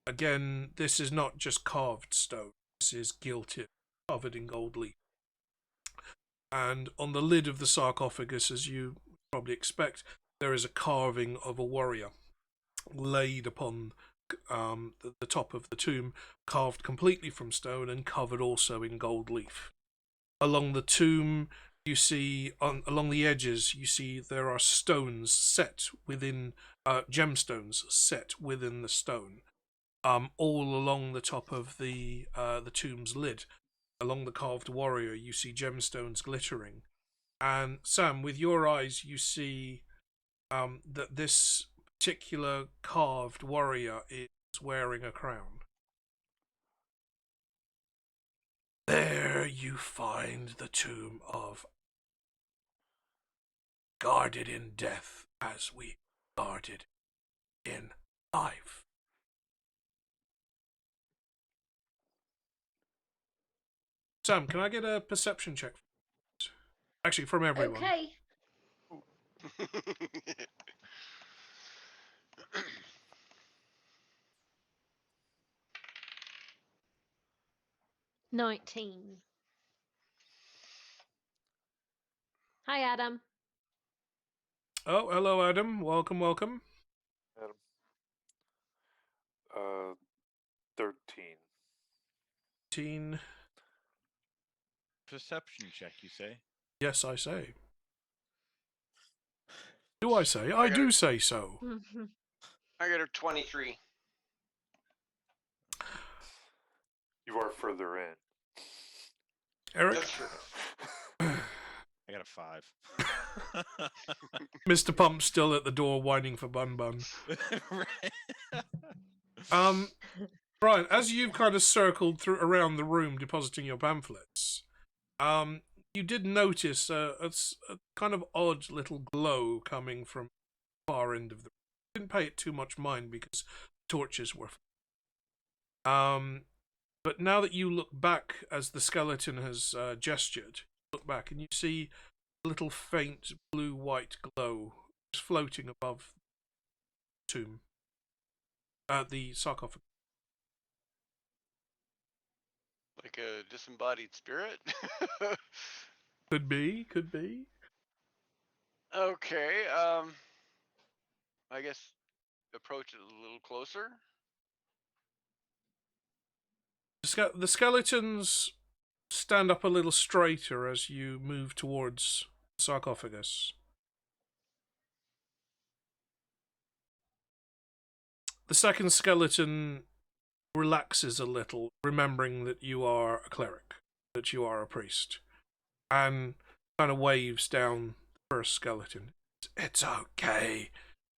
Again, this is not just carved stone, this is gilded, covered in gold leaf. And on the lid of the sarcophagus, as you probably expect, there is a carving of a warrior laid upon the top of the tomb, carved completely from stone and covered also in gold leaf. Along the tomb, you see, along the edges, you see there are stones set within, gemstones set within the stone, all along the top of the tomb's lid. Along the carved warrior, you see gemstones glittering. And Sam, with your eyes, you see that this particular carved warrior is wearing a crown. There you find the tomb of, guarded in death as we guarded in life. Sam, can I get a perception check? Actually, from everyone. Okay. 19. Hi, Adam. Oh, hello, Adam. Welcome, welcome. Adam. 13. 18. Perception check, you say? Yes, I say. Do I say? I do say so. I got a 23. You are further in. Eric? That's true. I got a 5. Mr. Pump's still at the door whining for Bun Bun. Right. Brian, as you've kind of circled through around the room depositing your pamphlets, you did notice a kind of odd little glow coming from the far end of the room. You didn't pay it too much mind because torches were. But now that you look back as the skeleton has gestured, look back and you see a little faint blue-white glow floating above the tomb, the sarcophagus. Like a disembodied spirit? Could be, could be. Okay, I guess approach it a little closer. The skeletons stand up a little straighter as you move towards the sarcophagus. The second skeleton relaxes a little, remembering that you are a cleric, that you are a priest, and kind of waves down the first skeleton. It's okay.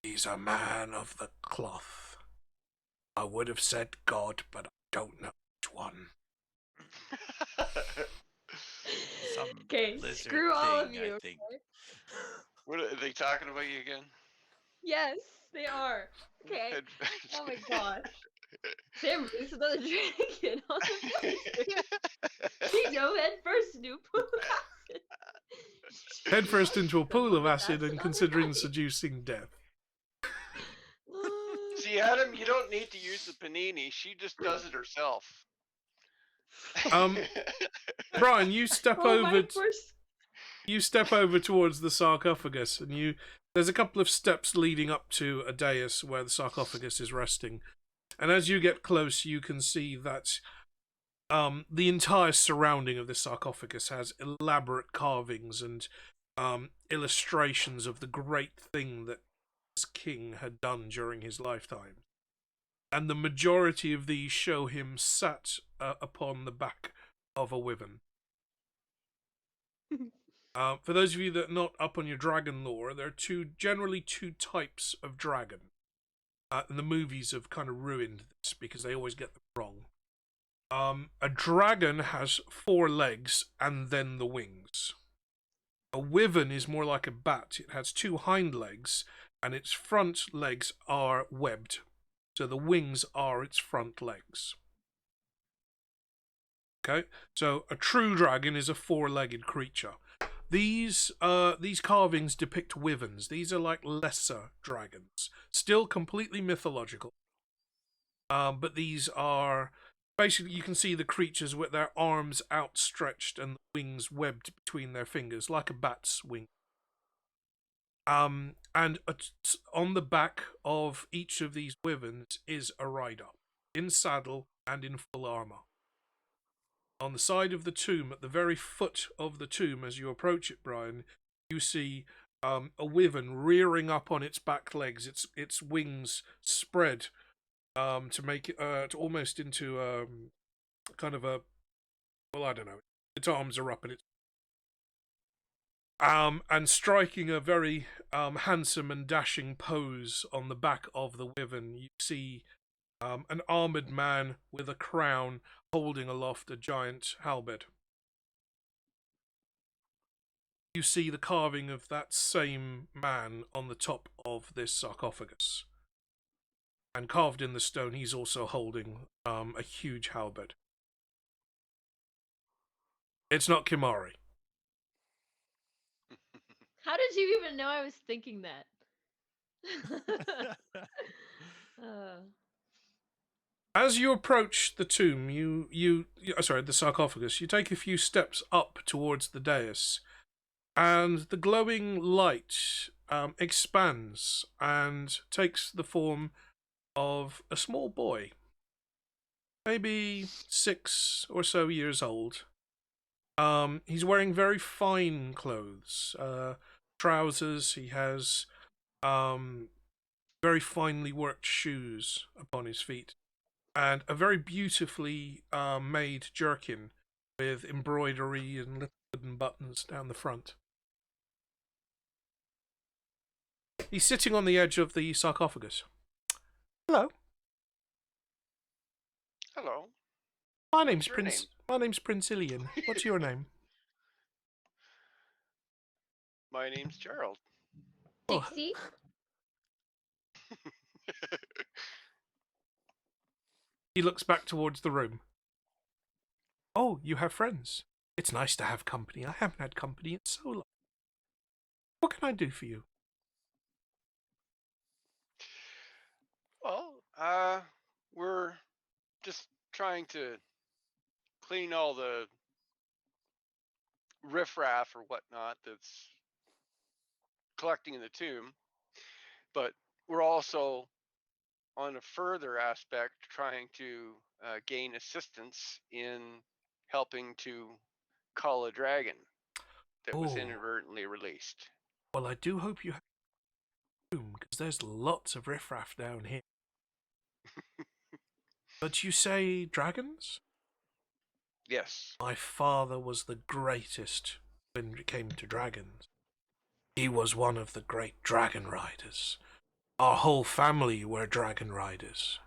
He's a man of the cloth. I would have said God, but I don't know which one. Some Okay, lizard screw all of thing, you. I think. okay? What are they talking about you again? Yes, they are. Okay. Head- Oh my gosh. Sam released another dragon on the poster. He dove head first into a pool of acid. Headfirst into a pool of With acid and on her considering belly. seducing death. See, Adam, you don't need to use the panini. She just does it herself. Brian, you step Oh, my over. first. You step over towards the sarcophagus, and there's a couple of steps leading up to a dais where the sarcophagus is resting. And as you get close, you can see that the entire surrounding of this sarcophagus has elaborate carvings and illustrations of the great thing that this king had done during his lifetime. And the majority of these show him sat upon the back of a wyvern. For those of you that are not up on your dragon lore, there are generally two types of dragon. And the movies have kind of ruined this because they always get them wrong. A dragon has 4 legs and then the wings. A wyvern is more like a bat. It has 2 hind legs and its front legs are webbed. So the wings are its front legs. Okay, so a true dragon is a 4-legged creature. These carvings depict wyverns. These are like lesser dragons, still completely mythological. But these are basically, you can see the creatures with their arms outstretched and the wings webbed between their fingers, like a bat's wing. And on the back of each of these wyverns is a rider, in saddle and in full armor. On the side of the tomb, at the very foot of the tomb, as you approach it, Brian, you see a wyvern rearing up on its back legs, its wings spread to make it to almost into kind of a, well, I don't know. Its arms are up and it's and striking a very handsome and dashing pose on the back of the wyvern. You see an armored man with a crown holding aloft a giant halberd. You see the carving of that same man on the top of this sarcophagus. And carved in the stone, he's also holding a huge halberd. It's not Kimari. How did you even know I was thinking that? As you approach the tomb, the sarcophagus, you take a few steps up towards the dais, and the glowing light expands and takes the form of a small boy, maybe 6 or so years old. He's wearing very fine clothes, trousers. He has very finely worked shoes upon his feet, and a very beautifully made jerkin with embroidery and little wooden buttons down the front. He's sitting on the edge of the sarcophagus. Hello, Hello. my What's name's your Prince. name? My name's Prince Ilian. What's your name? My name's Gerald. Oh, Dixie? he looks back towards the room. Oh, you have friends. It's nice to have company. I haven't had company in so long. What can I do for you? Well, we're just trying to clean all the riffraff or whatnot that's collecting in the tomb, but we're also, on a further aspect, trying to gain assistance in helping to cull a dragon that was Oh, inadvertently released. well, I do hope you have room, because there's lots of riffraff down here. But you say dragons? Yes. My father was the greatest when it came to dragons. He was one of the great dragon riders. Our whole family were dragon riders.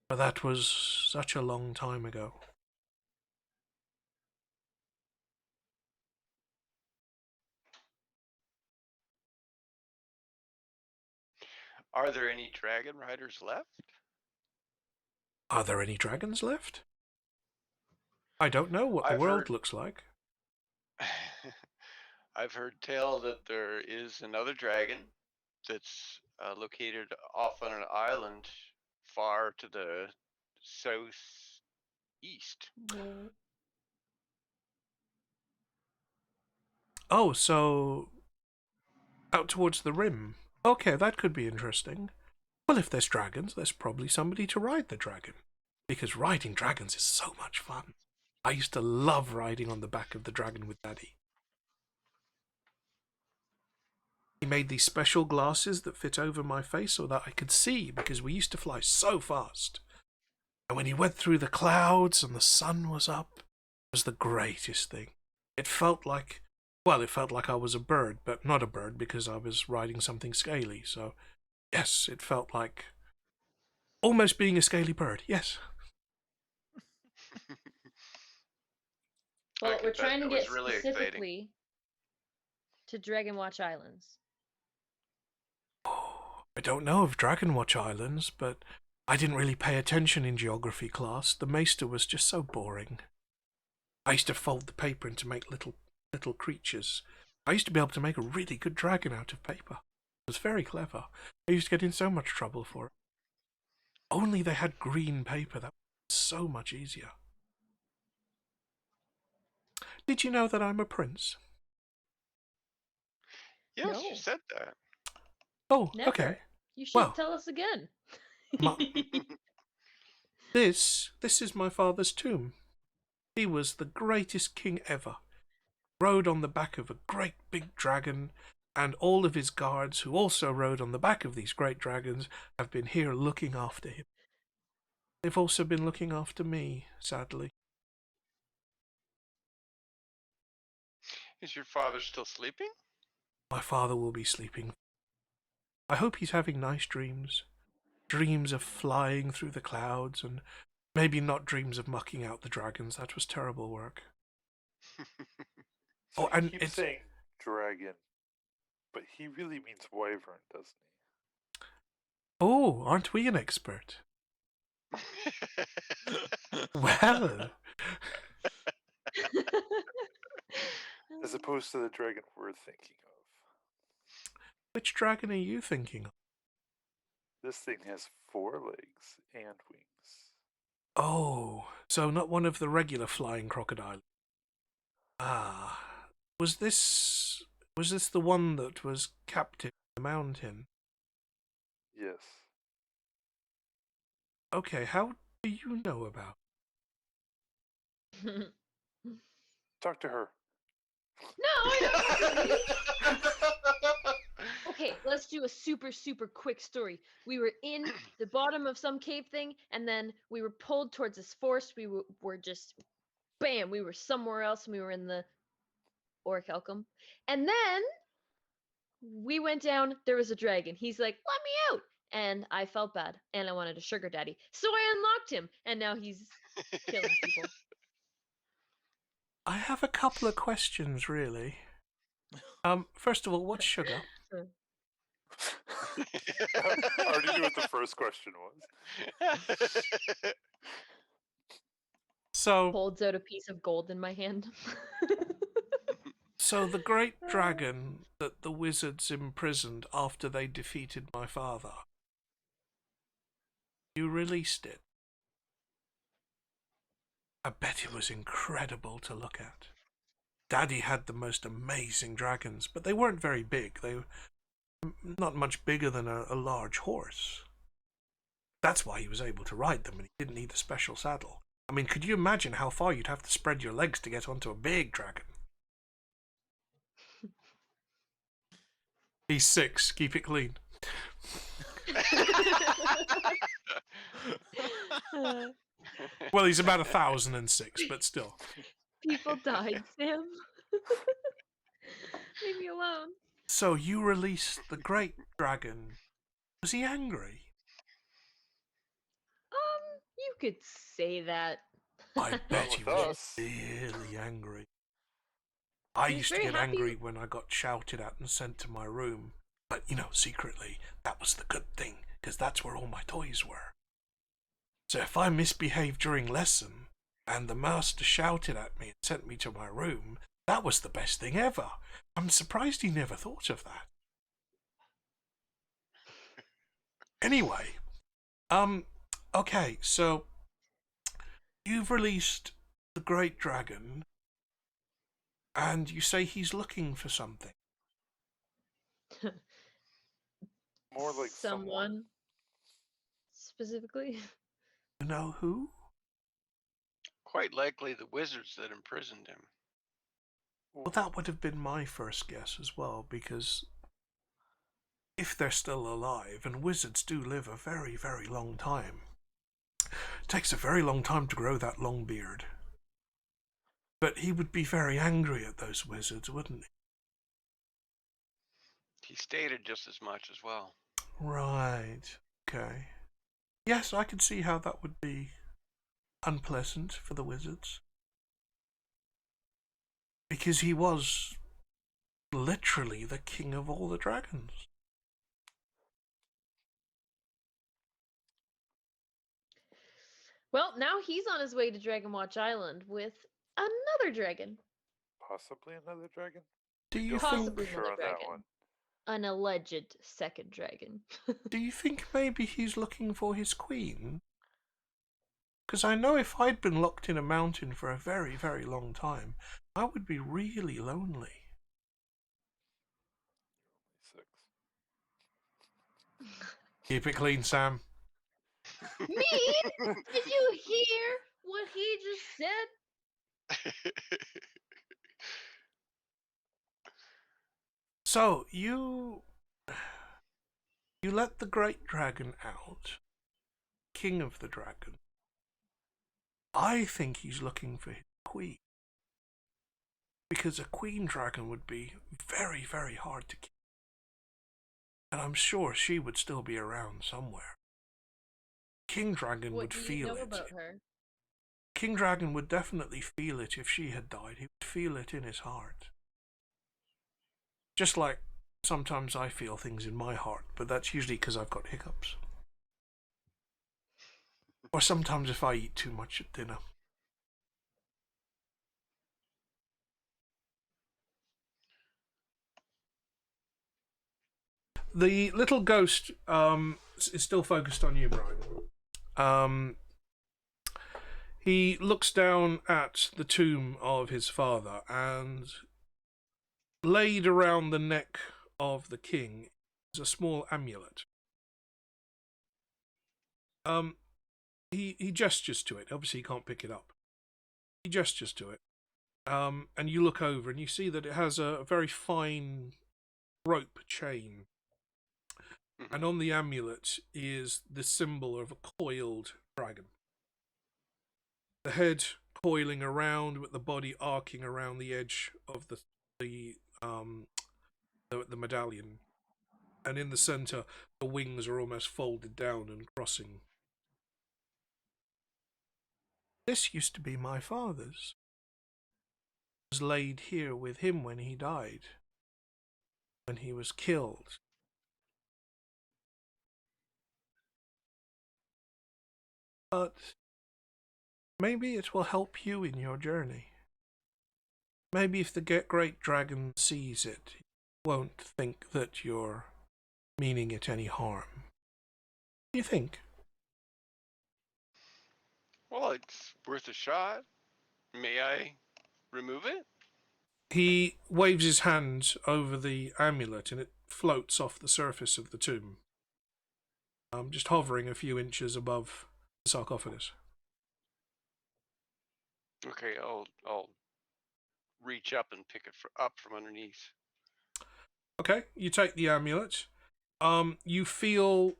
But that was such a long time ago. Are there any dragon riders left? Are there any dragons left? I don't know what the I've world heard looks like. I've heard tell that there is another dragon that's located off on an island far to the southeast. Oh, so out towards the rim. Okay, that could be interesting. Well, if there's dragons, there's probably somebody to ride the dragon. Because riding dragons is so much fun. I used to love riding on the back of the dragon with Daddy. He made these special glasses that fit over my face so that I could see, because we used to fly so fast. And when he went through the clouds and the sun was up, it was the greatest thing. It felt like, well, it felt like I was a bird, but not a bird because I was riding something scaly. So, yes, it felt like almost being a scaly bird. Yes. I Well, can we're bet trying to that get was really exciting. specifically to Dragon Watch Islands. Oh, I don't know of Dragonwatch Islands, but I didn't really pay attention in geography class. The maester was just so boring. I used to fold the paper into make little creatures. I used to be able to make a really good dragon out of paper. It was very clever. I used to get in so much trouble for it. Only they had green paper. That was so much easier. Did you know that I'm a prince? Yes, No. you said that. Oh, Never. okay. You should Well, tell us again. This is my father's tomb. He was the greatest king ever. Rode on the back of a great big dragon, and all of his guards, who also rode on the back of these great dragons, have been here looking after him. They've also been looking after me, sadly. Is your father still sleeping? My father will be sleeping. I hope he's having nice dreams. Dreams of flying through the clouds, and maybe not dreams of mucking out the dragons. That was terrible work. So Oh, and he keeps it's... saying dragon, but he really means wyvern, doesn't he? Oh, aren't we an expert? Well, As opposed to the dragon we're thinking of. which dragon are you thinking of? This thing has 4 legs and wings. Oh, so not one of the regular flying crocodiles. Ah, Was this the one that was captive in the mountain? Yes. Okay, how do you know about? No, Talk to her. I don't. Okay, let's do a super, super quick story. We were in the bottom of some cave thing, and then we were pulled towards this forest. We were just, bam, we were somewhere else, and we were in the Orichalcum. And then we went down, there was a dragon. He's like, let me out! And I felt bad, and I wanted a sugar daddy. So I unlocked him, and now he's killing people. I have a couple of questions, really. First of all, what's sugar? I already knew what the first question was. So, Holds out a piece of gold in my hand. so the great dragon that the wizards imprisoned after they defeated my father, you released it. I bet it was incredible to look at. Daddy had the most amazing dragons, but they weren't very big. They were not much bigger than a large horse. That's why he was able to ride them, and he didn't need a special saddle. I mean, could you imagine how far you'd have to spread your legs to get onto a big dragon? He's 6. Keep it clean. Well, he's about 1,006, but still. People died, Sam. Leave me alone. So you released the great dragon. Was he angry? You could say that. I bet he with was us. really angry. I He was used to very get happy. angry when I got shouted at and sent to my room. But, secretly, that was the good thing, because that's where all my toys were. So if I misbehaved during lesson, and the master shouted at me and sent me to my room, that was the best thing ever. I'm surprised he never thought of that. Anyway, okay, so you've released the great dragon, and you say he's looking for something. More like someone. Specifically. You know who? Quite likely the wizards that imprisoned him. Well, that would have been my first guess as well, because if they're still alive, and wizards do live a very, very long time, it takes a very long time to grow that long beard. But he would be very angry at those wizards, wouldn't he? He stated just as much as well. Right. Okay. Yes, I could see how that would be unpleasant for the wizards. Because he was literally the king of all the dragons. Well, now he's on his way to Dragon Watch Island with another dragon. Possibly another dragon? Do you Don't think? Possibly for sure another on that dragon. one. An alleged second dragon. Do you think maybe he's looking for his queen? Because I know if I'd been locked in a mountain for a very, very long time, I would be really lonely. 6. Keep it clean, Sam. Me? Did you hear what he just said? So, you let the great dragon out, king of the dragon. I think he's looking for his queen. Because a queen dragon would be very, very hard to kill. And I'm sure she would still be around somewhere. King dragon What would do you feel know it. about her? King dragon would definitely feel it if she had died. He would feel it in his heart. Just like sometimes I feel things in my heart, but that's usually because I've got hiccups. Or sometimes if I eat too much at dinner. The little ghost is still focused on you, Brian. He looks down at the tomb of his father, and laid around the neck of the king is a small amulet. He gestures to it. Obviously, he can't pick it up. He gestures to it. And you look over and you see that it has a very fine rope chain. And on the amulet is the symbol of a coiled dragon. The head coiling around, with the body arcing around the edge of the medallion. And in the center, the wings are almost folded down and crossing. This used to be my father's. It was laid here with him when he died. When he was killed. But maybe it will help you in your journey. Maybe if the great dragon sees it, he won't think that you're meaning it any harm. What do you think? Well, it's worth a shot. May I remove it? He waves his hand over the amulet and it floats off the surface of the tomb. Just hovering a few inches above the sarcophagus. Okay, I'll reach up and pick it up from underneath. Okay, you take the amulet. You feel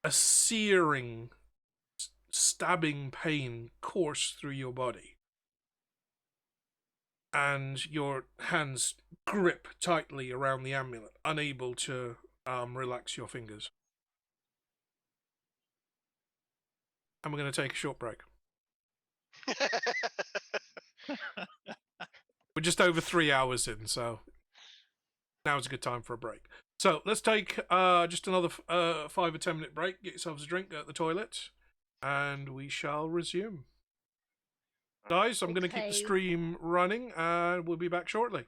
a searing, stabbing pain course through your body. And your hands grip tightly around the amulet, unable to relax your fingers. And we're going to take a short break. We're just over 3 hours in, so now's a good time for a break. So let's take just another 5 or 10 minute break. Get yourselves a drink at the toilet, and we shall resume. Guys, I'm going to keep the stream running, and we'll be back shortly.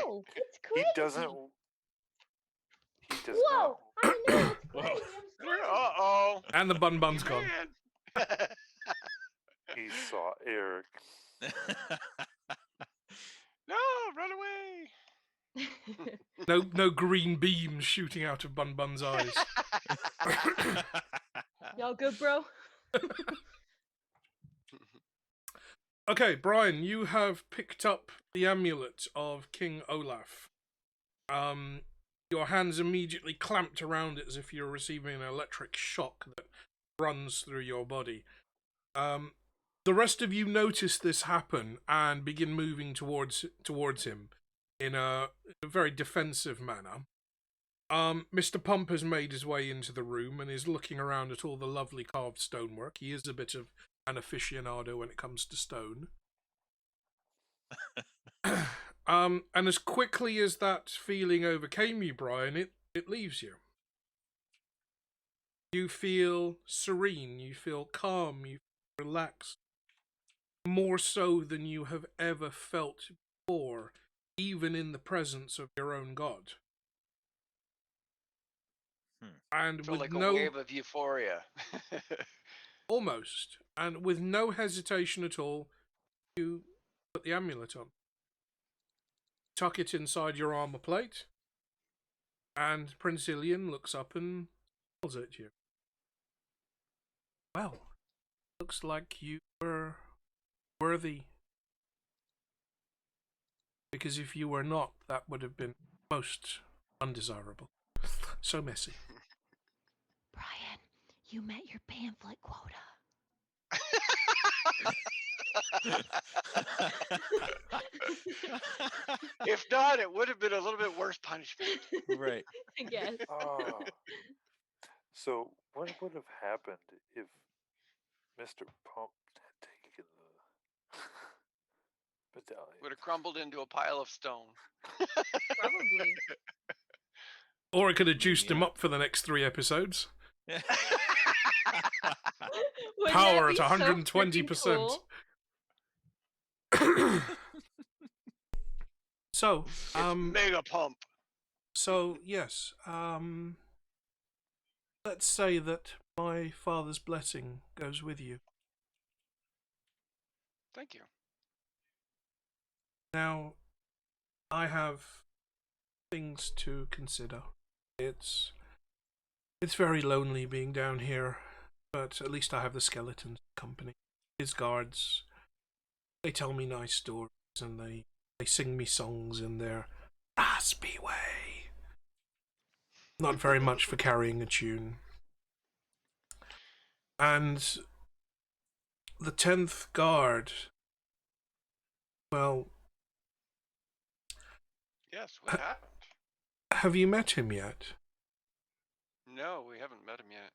No, it's He crazy. doesn't. He does Whoa! I know it's Whoa. crazy. I'm sorry. Uh-oh. And the bun-bun's You gone. man. He saw Eric. No, run away. No green beams shooting out of Bun-bun's eyes. Y'all good, bro? Okay, Brian, you have picked up the amulet of King Olaf. Your hands immediately clamped around it as if you're receiving an electric shock that runs through your body. The rest of you notice this happen and begin moving towards him in a very defensive manner. Mr. Pump has made his way into the room and is looking around at all the lovely carved stonework. He is a bit of an aficionado when it comes to stone. And as quickly as that feeling overcame you, Brian, it leaves you. You feel serene, you feel calm, you feel relaxed. More so than you have ever felt before, even in the presence of your own god. And Felt with like a wave of euphoria. almost, and with no hesitation at all, you put the amulet on. Tuck it inside your armor plate, and Prince Ilian looks up and smiles at you. Well, looks like you were worthy. Because if you were not, that would have been most undesirable. So messy. Brian, you met your pamphlet quota. If not, it would have been a little bit worse punishment. Right. I guess. Oh. So what would have happened if Mr. Pump had taken the medallion? Would have crumbled into a pile of stone. Probably. Or it could have juiced him up for the next 3 episodes. Wouldn't Power that at be so 120%. freaking cool? So, It's mega pump. so yes, let's say that my father's blessing goes with you. Thank you. Now, I have things to consider. It's very lonely being down here, but at least I have the skeleton's company. His guards, they tell me nice stories and they sing me songs in their raspy way. Not very much for carrying a tune. And the 10th guard, well, Yes, what happened? have you met him yet? No, we haven't met him yet.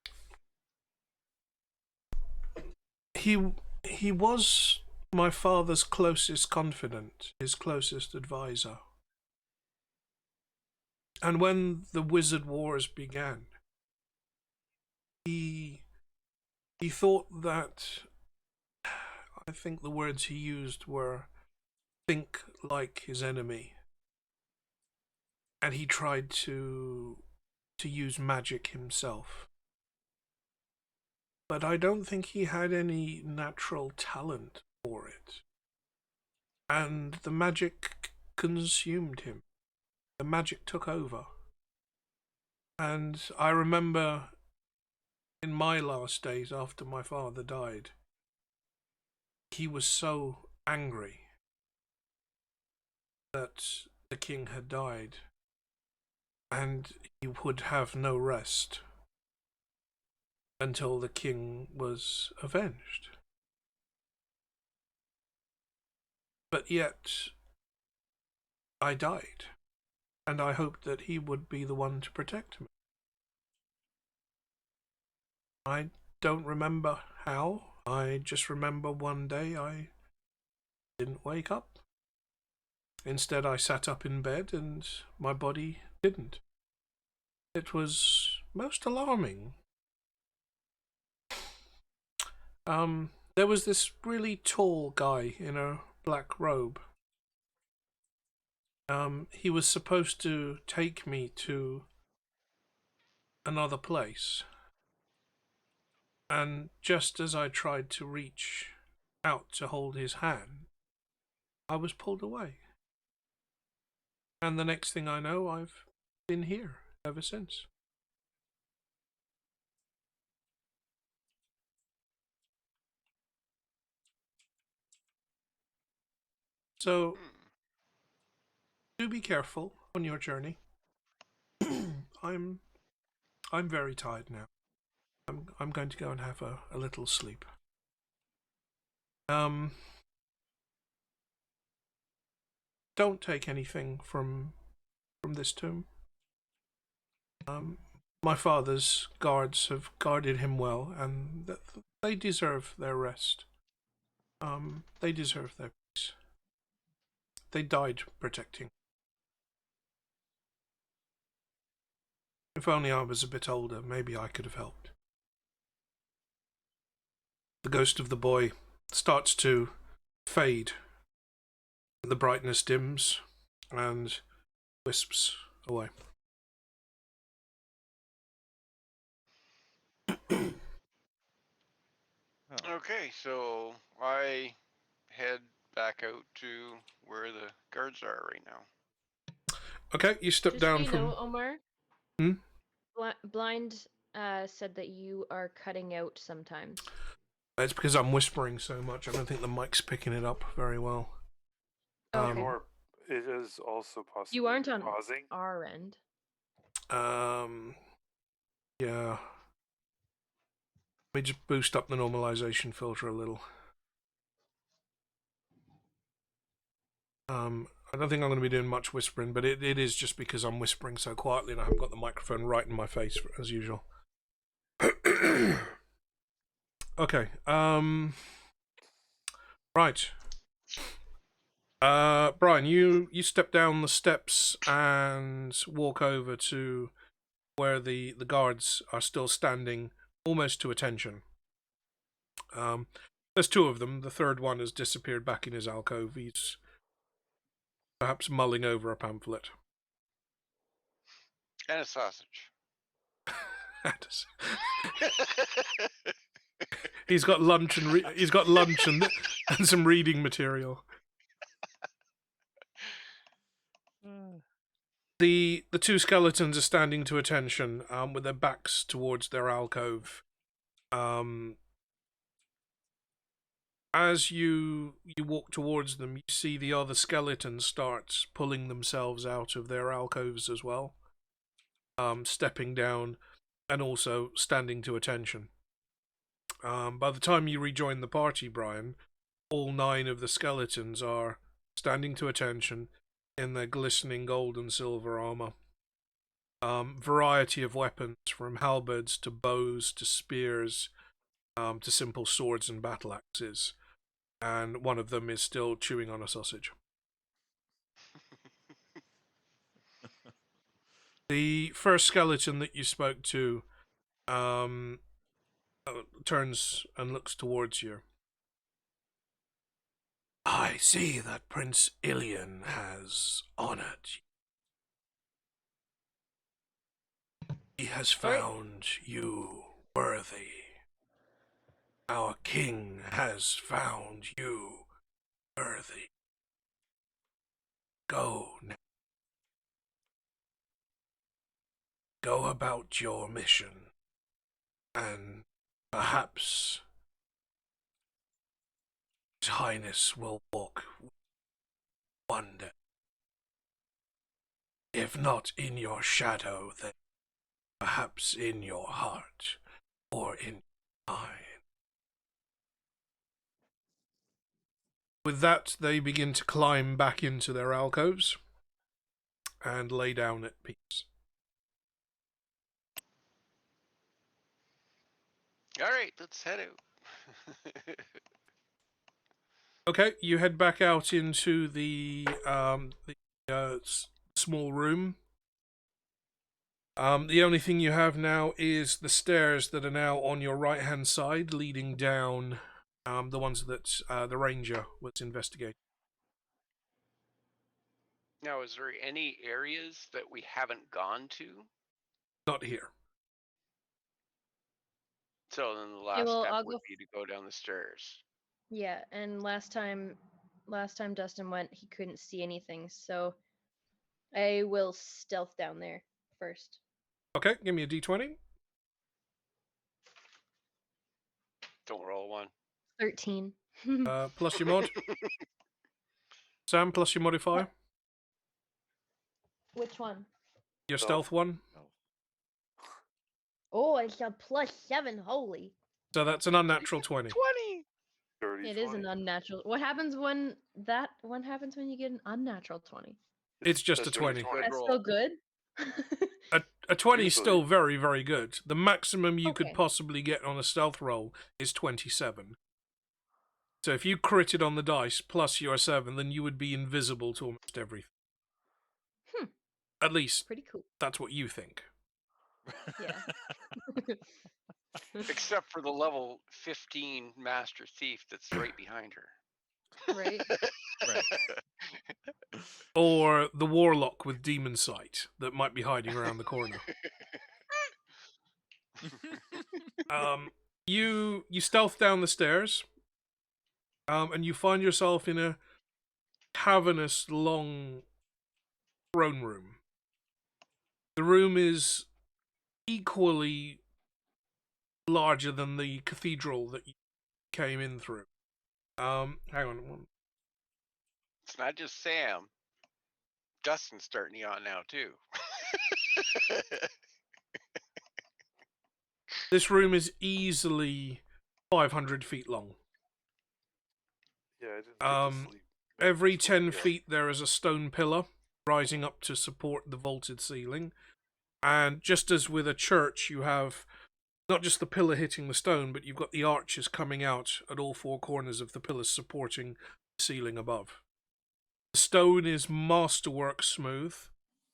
He was my father's closest confidant, his closest advisor. And when the Wizard Wars began, he thought that, I think the words he used were, think like his enemy. And he tried to use magic himself. But I don't think he had any natural talent for it. And the magic consumed him. The magic took over. And I remember in my last days after my father died, he was so angry that the king had died, and he would have no rest until the king was avenged. But yet, I died, and I hoped that he would be the one to protect me. I don't remember how. I just remember one day I didn't wake up. Instead, I sat up in bed and my body didn't. It was most alarming. There was this really tall guy in a black robe. He was supposed to take me to another place. And just as I tried to reach out to hold his hand, I was pulled away. And the next thing I know, I've been here ever since. So, do be careful on your journey. I'm very tired now. I'm going to go and have a little sleep. Don't take anything from this tomb. My father's guards have guarded him well, and they deserve their rest. They deserve their peace. They died protecting. If only I was a bit older, maybe I could have helped. The ghost of the boy starts to fade. The brightness dims and wisps away. Okay, so I head back out to where the guards are right now. Okay, you step Just down so you from. know, Omar. Hmm? Blind said that you are cutting out sometimes. It's because I'm whispering so much. I don't think the mic's picking it up very well. Okay. Or it is also possible You aren't on pausing. our end. Yeah. Let me just boost up the normalization filter a little. I don't think I'm going to be doing much whispering, but it is just because I'm whispering so quietly and I haven't got the microphone right in my face as usual. Okay. Right. Brian, you step down the steps and walk over to where the guards are still standing, almost to attention. There's two of them. The third one has disappeared back in his alcove. He's perhaps mulling over a pamphlet. And a sausage. He's got lunch and he's got lunch and some reading material. The two skeletons are standing to attention, with their backs towards their alcove. As you walk towards them, you see the other skeletons start pulling themselves out of their alcoves as well, stepping down and also standing to attention. By the time you rejoin the party, Brian, all 9 of the skeletons are standing to attention in their glistening gold and silver armor. Variety of weapons, from halberds to bows to spears, to simple swords and battle axes. And one of them is still chewing on a sausage. The first skeleton that you spoke to turns and looks towards you. I see that Prince Ilian has honored you. He has found you worthy. Our king has found you worthy. Go now. Go about your mission, and perhaps His Highness will walk one day. If not in your shadow, then perhaps in your heart, or in mine. With that, they begin to climb back into their alcoves and lay down at peace. All right, let's head out. Okay, you head back out into the small room. The only thing you have now is the stairs that are now on your right-hand side, leading down, the ones that the ranger was investigating. Now, is there any areas that we haven't gone to? Not here. So then the Okay, last well, step I'll would go. be to go down the stairs. Yeah, and last time Dustin went, he couldn't see anything, so I will stealth down there first. Okay, give me a d20. Don't roll one. 13. Plus your mod. Sam, plus your modifier. Which one? Your Stealth. stealth one. Oh, it's a +7. Holy. So that's an unnatural 20. 20! Dirty It is 20. an unnatural. What happens when you get an unnatural 20? It's just a That's 20. Good That's roll. still good. A 20 is Usually. still very, very good. The maximum you could Okay. possibly get on a stealth roll is 27. So if you critted on the dice plus your 7, then you would be invisible to almost everything. Hmm. At least, Pretty cool. that's what you think. Yeah. Except for the level 15 Master Thief that's right behind her. Right. Right. Or the warlock with demon sight that might be hiding around the corner. You stealth down the stairs, and you find yourself in a cavernous, long throne room. The room is equally larger than the cathedral that you came in through. Hang on. It's not just Sam. Dustin's starting you on now, too. This room is easily 500 feet long. Yeah, I didn't get to sleep. Every Sleep, 10 yeah. feet there is a stone pillar rising up to support the vaulted ceiling. And just as with a church, you have not just the pillar hitting the stone, but you've got the arches coming out at all four corners of the pillars supporting the ceiling above. The stone is masterwork smooth.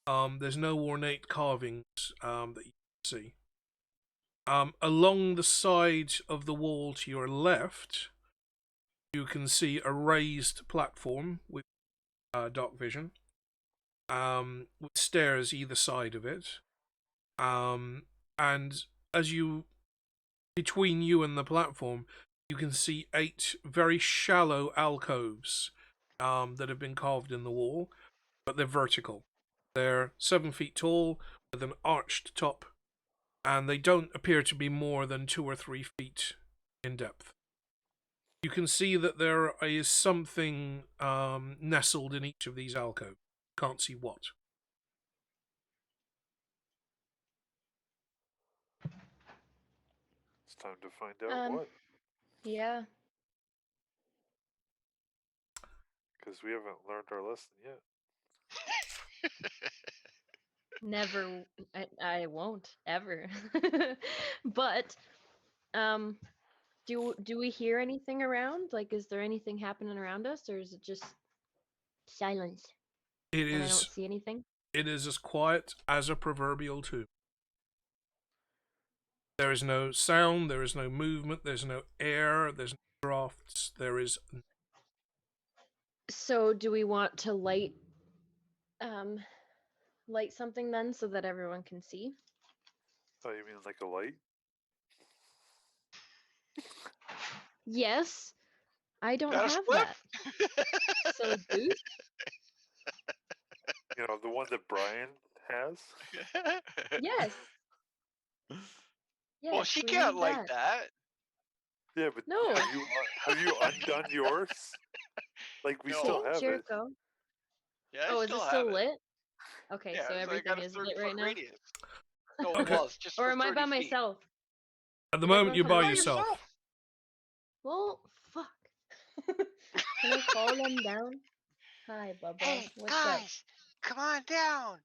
There's no ornate carvings that you can see. Along the side of the wall to your left, you can see a raised platform with dark vision, with stairs either side of it. And between you and the platform, you can see 8 very shallow alcoves that have been carved in the wall, but they're vertical. They're 7 feet tall with an arched top, and they don't appear to be more than 2 or 3 feet in depth. You can see that there is something nestled in each of these alcoves. Can't see what. It's time to find out what. Yeah. Because we haven't learned our lesson yet. Never. I won't ever. But do we hear anything around? Like, is there anything happening around us, or is it just silence? It And I don't is. see anything. It is as quiet as a proverbial tomb. There is no sound. There is no movement. There's no air. There's no drafts. There is. So, do we want to light something then, so that everyone can see? Oh, you mean like a light? Yes. I don't Got a have spliff? that. So, Goose? You know, the one that Brian has? Yes. Yes. Well, she we can't need like that. Yeah, but No. have you undone yours? Like, we No. still have it. Jericho. Yeah, I Oh, is it still still have it. lit? Okay, Yeah, so it's everything got a is 30 lit foot right now. radius. No, Okay. well, it's just Or for am I by 30 feet. myself? At the Is moment, everyone you're by coming yourself. Well, fuck. Can I call them down? Hi, Bubba. Hey, What's up? guys, come on down.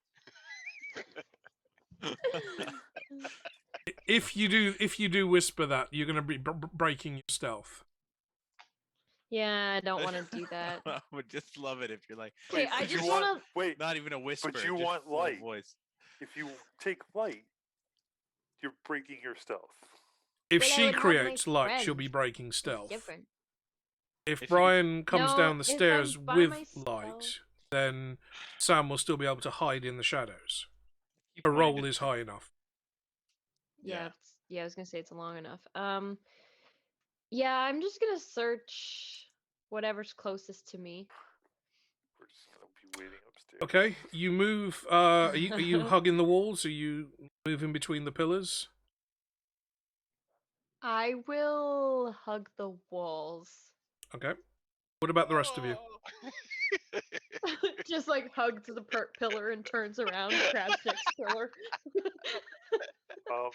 If you do whisper that, you're going to be breaking your stealth. Yeah, I don't want to do that. I would just love it if you're like, Okay, Wait, I but you just want- want to. Wait, not even a whisper. you just want full light. voice. if you take light, you're breaking your stealth. If Well, I she would have creates my light, she'll friends. be breaking It's stealth. different. If If you- Brian comes No, down the if I'm stairs by with myself- light, then Sam will still be able to hide in the shadows. Keep The wanting roll to is think- high enough. Yeah, I was gonna say it's long enough. Yeah, I'm just gonna search whatever's closest to me. We're just gonna be waiting upstairs. Okay, you move. Are you hugging the walls? Are you moving between the pillars? I will hug the walls. Okay. What about the rest of you? Oh. Just like hugs the pillar and turns around, grabs next pillar. Um,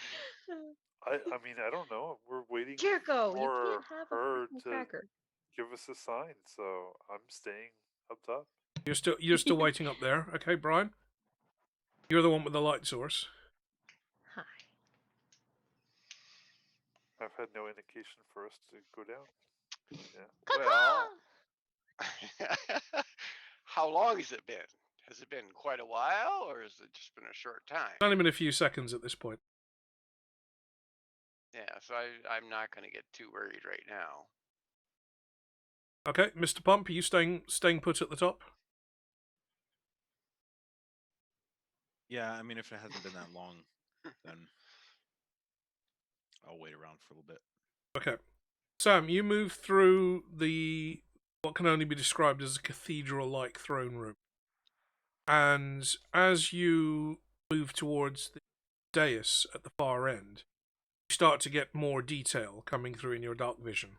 I mean, I don't know. We're waiting Jericho, you for can't have a her freaking to cracker. give us a sign, so I'm staying up top. You're still waiting up there. Okay, Brian. You're the one with the light source. Hi. I've had no indication for us to go down. Yeah. Well, how long has it been? Has it been quite a while, or has it just been a short time? It's only been a few seconds at this point. Yeah, so I'm not going to get too worried right now. Okay, Mr. Pump, are you staying put at the top? Yeah, I mean, if it hasn't been that long, then I'll wait around for a little bit. Okay. Sam, you move through what can only be described as a cathedral-like throne room. And as you move towards the dais at the far end, you start to get more detail coming through in your dark vision.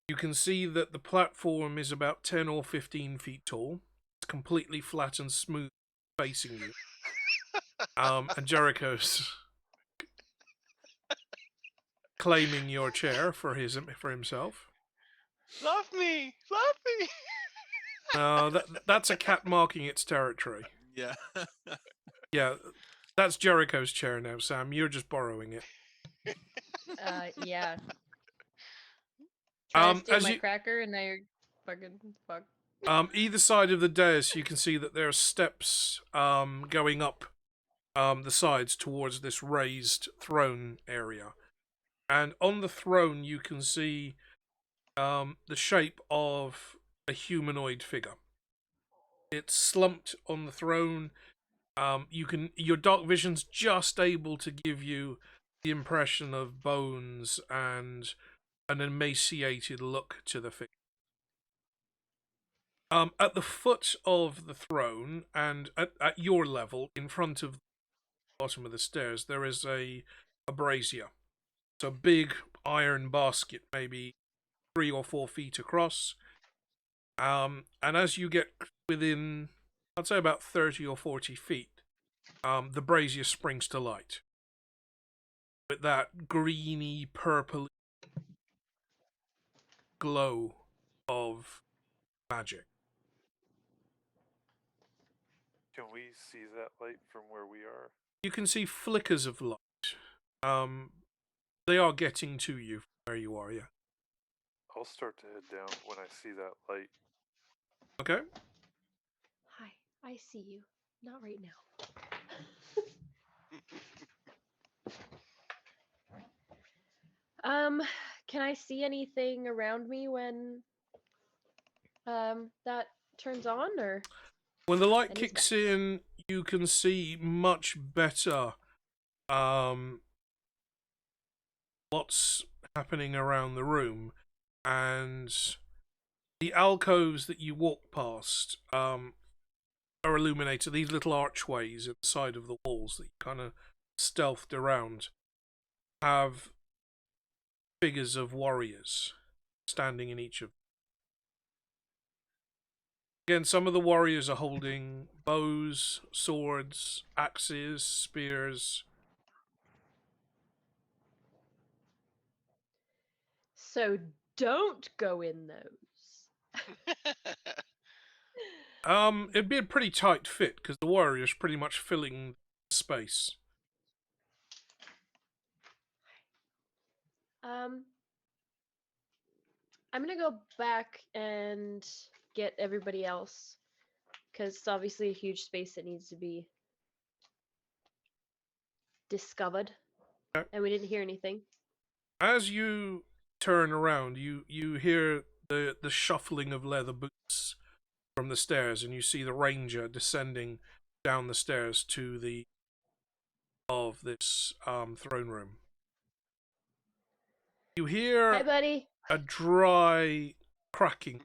You can see that the platform is about 10 or 15 feet tall. It's completely flat and smooth facing you. And Jericho's claiming your chair for himself. Love me, love me. That's a cat marking its territory. Yeah. Yeah, that's Jericho's chair now, Sam. You're just borrowing it. Yeah. Trying to steal as my you cracker, and now you're fucking fuck. either side of the dais, you can see that there are steps going up the sides towards this raised throne area, and on the throne you can see the shape of a humanoid figure. It's slumped on the throne. Your dark vision's just able to give you the impression of bones and an emaciated look to the figure. At the foot of the throne and at your level, in front of the bottom of the stairs, there is a brazier. It's a big iron basket, maybe 3 or 4 feet across. And as you get within, I'd say about 30 or 40 feet, the brazier springs to light with that greeny, purple glow of magic. Can we see that light from where we are? You can see flickers of light. They are getting to you from where you are, yeah. I'll start to head down when I see that light. Okay. Hi, I see you. Not right now. Can I see anything around me when that turns on, or When the light any kicks specs? in, you can see much better what's happening around the room, and the alcoves that you walk past are illuminated. These little archways at the side of the walls that you kind of stealthed around have figures of warriors standing in each of them. Again, some of the warriors are holding bows, swords, axes, spears. So don't go in those. It'd be a pretty tight fit because the warrior's pretty much filling space. I'm gonna go back and get everybody else, because it's obviously a huge space that needs to be discovered. Okay. And we didn't hear anything. As you turn around, you hear the shuffling of leather boots from the stairs, and you see the ranger descending down the stairs to the of this throne room. You hear Hi, buddy. a dry cracking,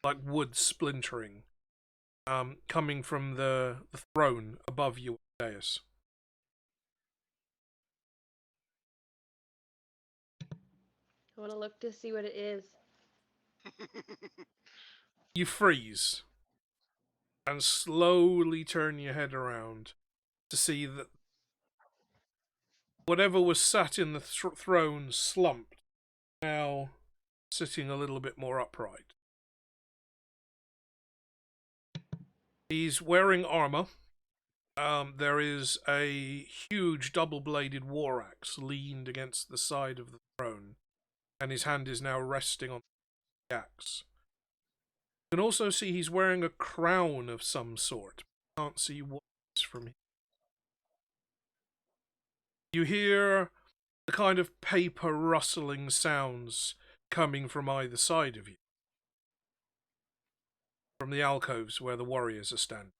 like wood splintering, coming from the throne above you, dais. I want to look to see what it is. You freeze and slowly turn your head around to see that whatever was sat in the throne slumped, now sitting a little bit more upright. He's wearing armor. There is a huge double-bladed war axe leaned against the side of the throne, and his hand is now resting on the axe. You can also see he's wearing a crown of some sort. Can't see what it's from here. You hear the kind of paper rustling sounds coming from either side of you, from the alcoves where the warriors are standing.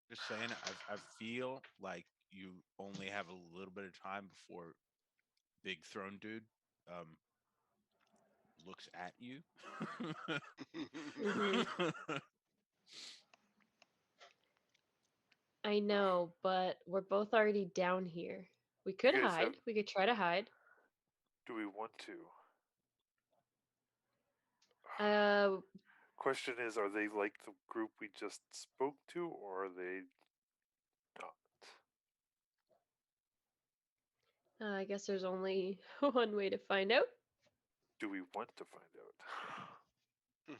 Just saying, I feel like you only have a little bit of time before Big Throne Dude looks at you. I know, but we're both already down here. We could You guys hide. have- We could try to hide. Do we want to? Question is, are they like the group we just spoke to, or are they not? I guess there's only one way to find out. Do we want to find out?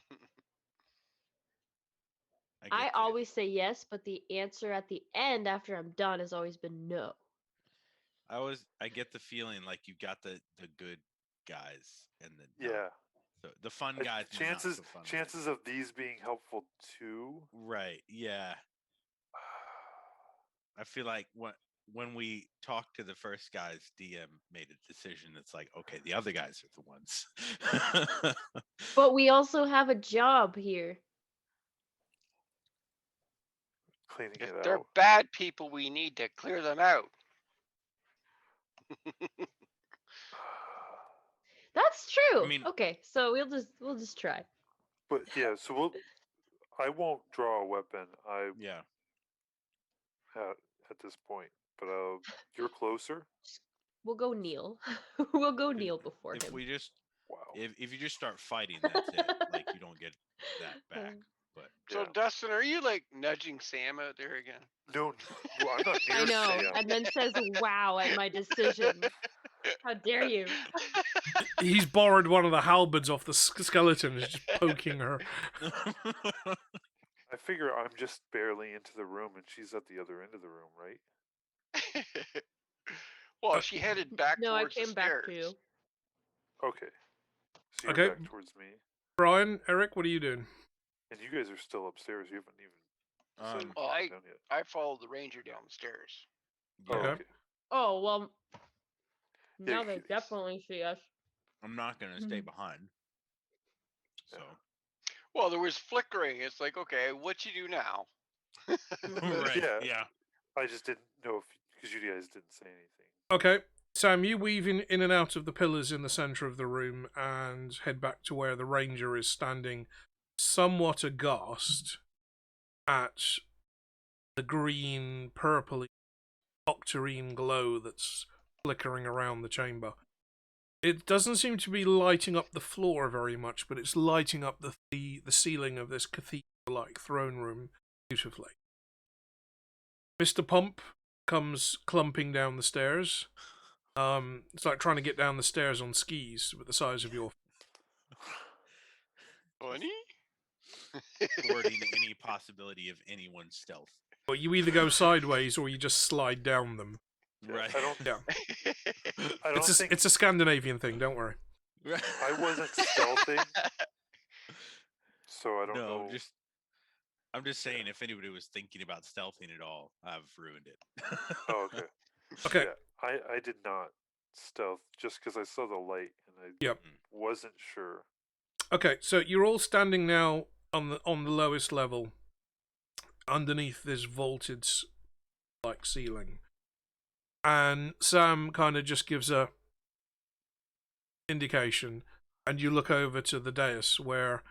I always say yes, but the answer at the end after I'm done has always been no. I get the feeling like you got the good guys and the Yeah. the fun guys. Chances of these being helpful too. Right. Yeah. I feel like when we talked to the first guys, DM made a decision. It's like, okay, the other guys are the ones. But we also have a job here. Cleaning If it they're out. bad people, we need to clear them out. That's true. I mean- okay, so we'll just try. But yeah, so I won't draw a weapon. Yeah. At this point, but you're closer. We'll go kneel. We'll go kneel before If him. we just Wow. if you just start fighting, that's it. Like you don't get that back. But So, Yeah. Dustin, are you like nudging Sam out there again? No, well, I'm not near I know, Sam. and then says "Wow" at my decision. How dare you? He's borrowed one of the halberds off the skeleton and is just poking her. I figure I'm just barely into the room, and she's at the other end of the room, right? Well, she headed back No, I towards came the back stairs. to you. Okay. So you're Okay. back towards me, Brian, Eric, what are you doing? and you guys are still upstairs. You haven't even decided to Well, come down yet. I followed the ranger down the stairs. Oh, Okay. okay. Oh well. Yeah, Now they he's- definitely see us. I'm not gonna stay behind. So Well, there was flickering. It's like, okay, what you do now? right. Yeah. Yeah. I just didn't know because you guys didn't say anything. Okay, Sam, you weave in and out of the pillars in the centre of the room and head back to where the ranger is standing, somewhat aghast at the green, purpley, octarine glow that's flickering around the chamber. It doesn't seem to be lighting up the floor very much, but it's lighting up the ceiling of this cathedral-like throne room beautifully. Mr. Pump comes clumping down the stairs. It's like trying to get down the stairs on skis with the size of your... Bunny? Thwarting any possibility of anyone's stealth. Well, you either go sideways or you just slide down them. Yeah, Right. I don't. Yeah. I don't think It's a Scandinavian thing, don't worry. I wasn't stealthing, so I don't know. I'm just saying, if anybody was thinking about stealthing at all, I've ruined it. Oh, okay. Okay. Yeah, I did not. stealth just because I saw the light and I Yep. wasn't sure. Okay, so you're all standing now on the lowest level, underneath this vaulted like ceiling, and Sam kind of just gives a indication, and you look over to the dais where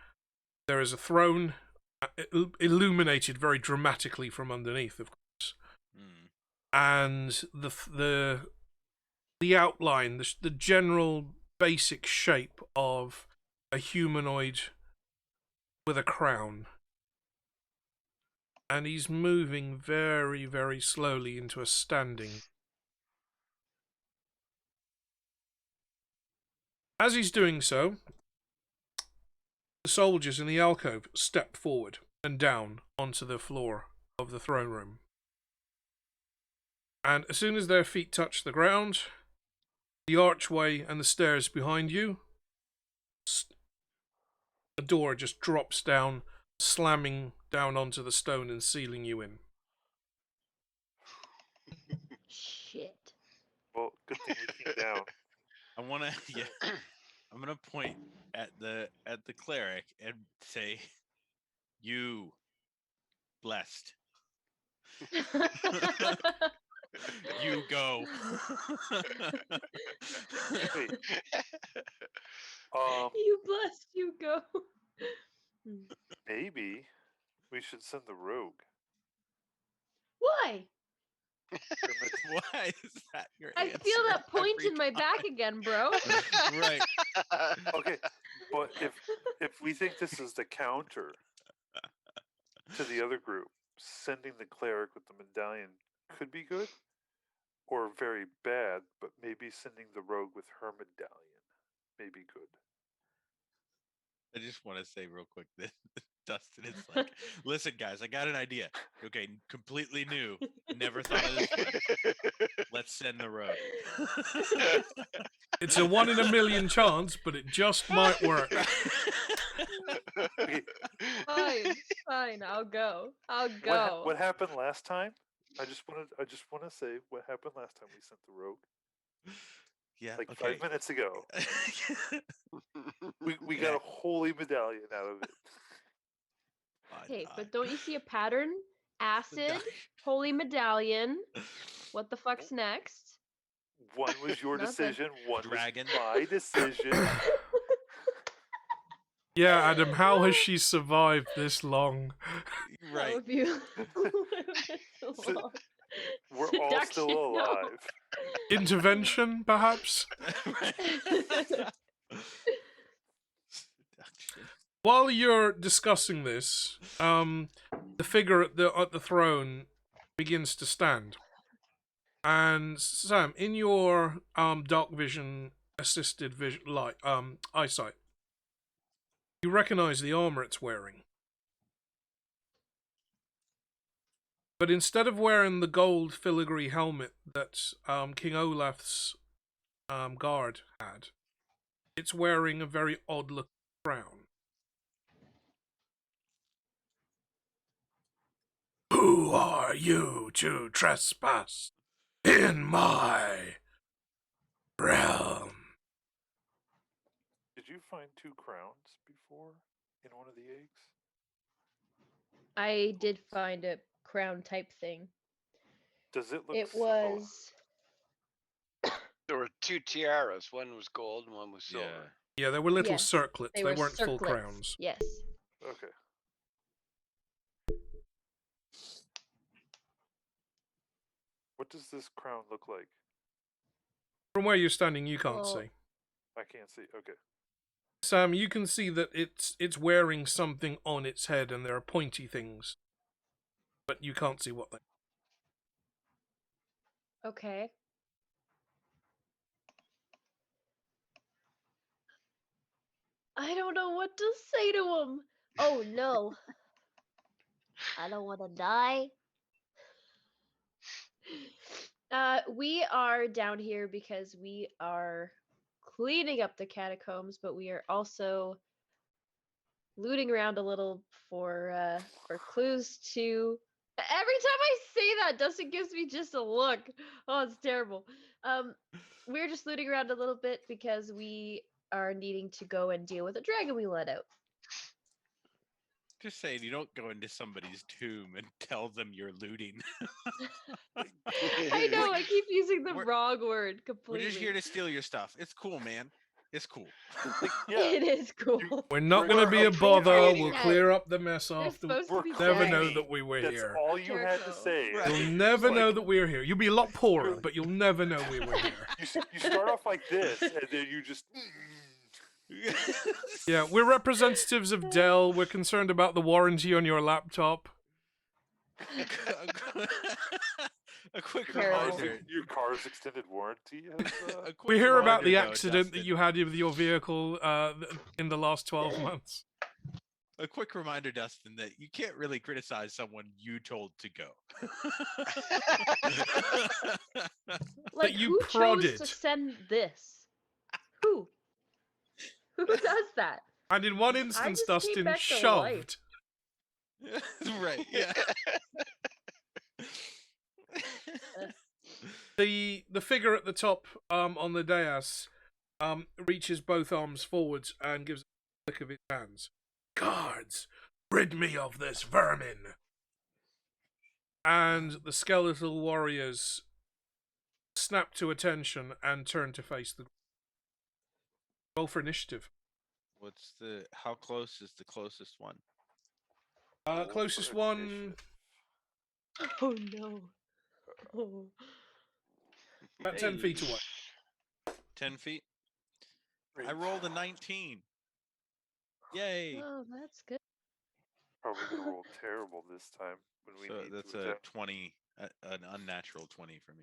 there is a throne, illuminated very dramatically from underneath, of course, and the outline, the general basic shape of a humanoid with a crown. And he's moving very, very slowly into a standing. As he's doing so, the soldiers in the alcove step forward and down onto the floor of the throne room. And as soon as their feet touch the ground, the archway and the stairs behind you, a door just drops down, slamming down onto the stone and sealing you in. Shit. Well, good thing we came down. I want to, yeah. I'm gonna point at the cleric and say, "You blessed. You go." Wait, You blessed, you go. maybe we should send the rogue. Why? Why is that your I answer? feel that point every in my back again, bro. Right. Okay, but if we think this is the counter to the other group, sending the cleric with the medallion could be good, or very bad. But maybe sending the rogue with her medallion may be good. I just want to say real quick that Dustin is like, "Listen, guys, I got an idea. Okay, completely new. Never thought of this one. Let's send the rogue." It's a 1 in a million chance, but it just might work. Okay, Fine, I'll go. I'll what, go. what happened last time? I just want to say what happened last time we sent the rogue. Yeah, Like okay. 5 minutes ago, we got a holy medallion out of it. Hey, but don't you see a pattern? Acid, holy medallion. What the fuck's next? One was your Nothing. decision. One Dragon. was my decision. Yeah, Adam, how has she survived this long? That Right. would be so long. We're all still Seduction, no. alive. Intervention, perhaps? While you're discussing this, the figure at the throne begins to stand. And Sam, in your dark vision assisted light eyesight, you recognize the armor it's wearing. But instead of wearing the gold filigree helmet that King Olaf's guard had, it's wearing a very odd-looking crown. Who are you to trespass in my realm? Did you find 2 crowns before in one of the eggs? I did find a crown type thing. Does it look It similar? was. There were 2 tiaras. One was gold and one was silver. Yeah, there were little Yes, circlets. They were weren't full circlets. crowns. Yes. Okay. What does this crown look like? From where you're standing, you can't Well- see. I can't see. Okay. Sam, you can see that it's wearing something on its head, and there are pointy things, but you can't see what they. Okay. I don't know what to say to him. Oh no. I don't want to die. We are down here because we are cleaning up the catacombs, but we are also looting around a little for clues to Every time I say that, Dustin gives me just a look. Oh, it's terrible. We're just looting around a little bit because we are needing to go and deal with a dragon we let out. Just saying, you don't go into somebody's tomb and tell them you're looting. I know, I keep using the We're- wrong word We're completely. just here to steal your stuff. It's cool, man. It's cool. Yeah, It is cool. We're not We're going to be a bother. appropriating We'll it. clear up the mess They're afterwards. supposed to be Never dead. know that we were that's here. all you had to Jericho. say. Right. You'll It's never like, know that we're here. You'll be a lot poorer, Really? but you'll never know we were here. you start off like this, and then you just. Yeah, we're representatives of Dell. We're concerned about the warranty on your laptop. A quick Terrible. reminder. Your car's extended warranty has. A quick We hear about reminder, the though, accident that Dustin. you had with your vehicle in the last 12 months. A quick reminder, Dustin, that you can't really criticize someone you told to go. Like, you who chose prodded. to send this? Who? Who does that? And in one instance, just came Dustin back to life. shoved. Right, yeah. The figure at the top on the dais reaches both arms forwards and gives a flick of his hands. Guards, rid me of this vermin! And the skeletal warriors snap to attention and turn to face the group. Roll for initiative. How close is the closest one? Roll Closest for one, initiative. Oh no. Oh. about 10 feet away. 10 feet? I Great. rolled a 19. Yay! Oh, that's good. Probably gonna roll terrible this time when we So need that's to a attempt. 20, an unnatural 20 for me.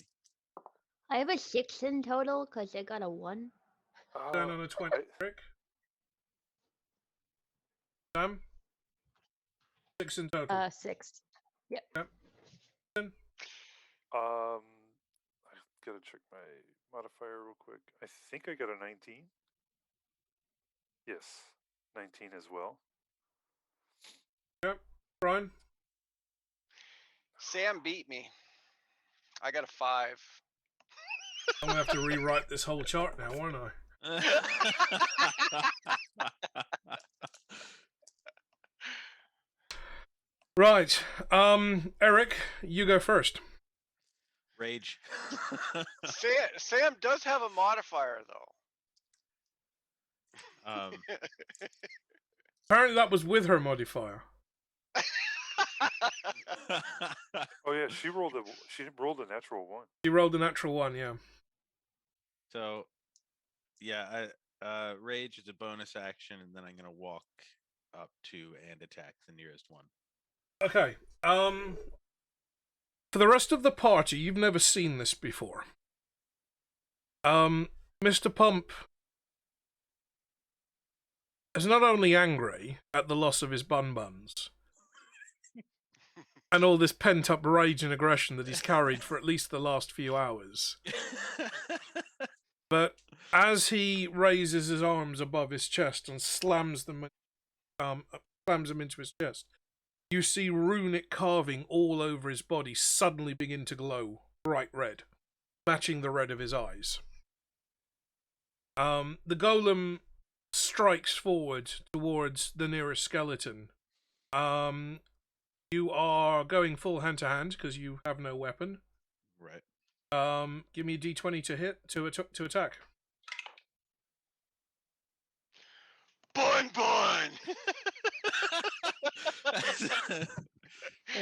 I have a 6 in total because I got a 1. Down on a 20, Rick. Sam? 6 in total. 6. I gotta check my modifier real quick. I think I got a 19. Yes, 19 as well. Brian? Sam beat me. I got a 5. I'm going to have to rewrite this whole chart now, won't I? Right. Eric, you go first. Rage. Sam does have a modifier though. Apparently that was with her modifier. Oh yeah, she rolled a natural 1. She rolled a natural 1, yeah. So, yeah, rage is a bonus action, and then I'm gonna walk up to and attack the nearest one. Okay. For the rest of the party, you've never seen this before. Mr. Pump is not only angry at the loss of his bun-buns and all this pent-up rage and aggression that he's carried for at least the last few hours, but as he raises his arms above his chest and slams them into his chest, you see runic carving all over his body suddenly begin to glow bright red, matching the red of his eyes. The golem strikes forward towards the nearest skeleton. You are going full hand to hand because you have no weapon. Right. Give me a d20 to hit to attack. Bun.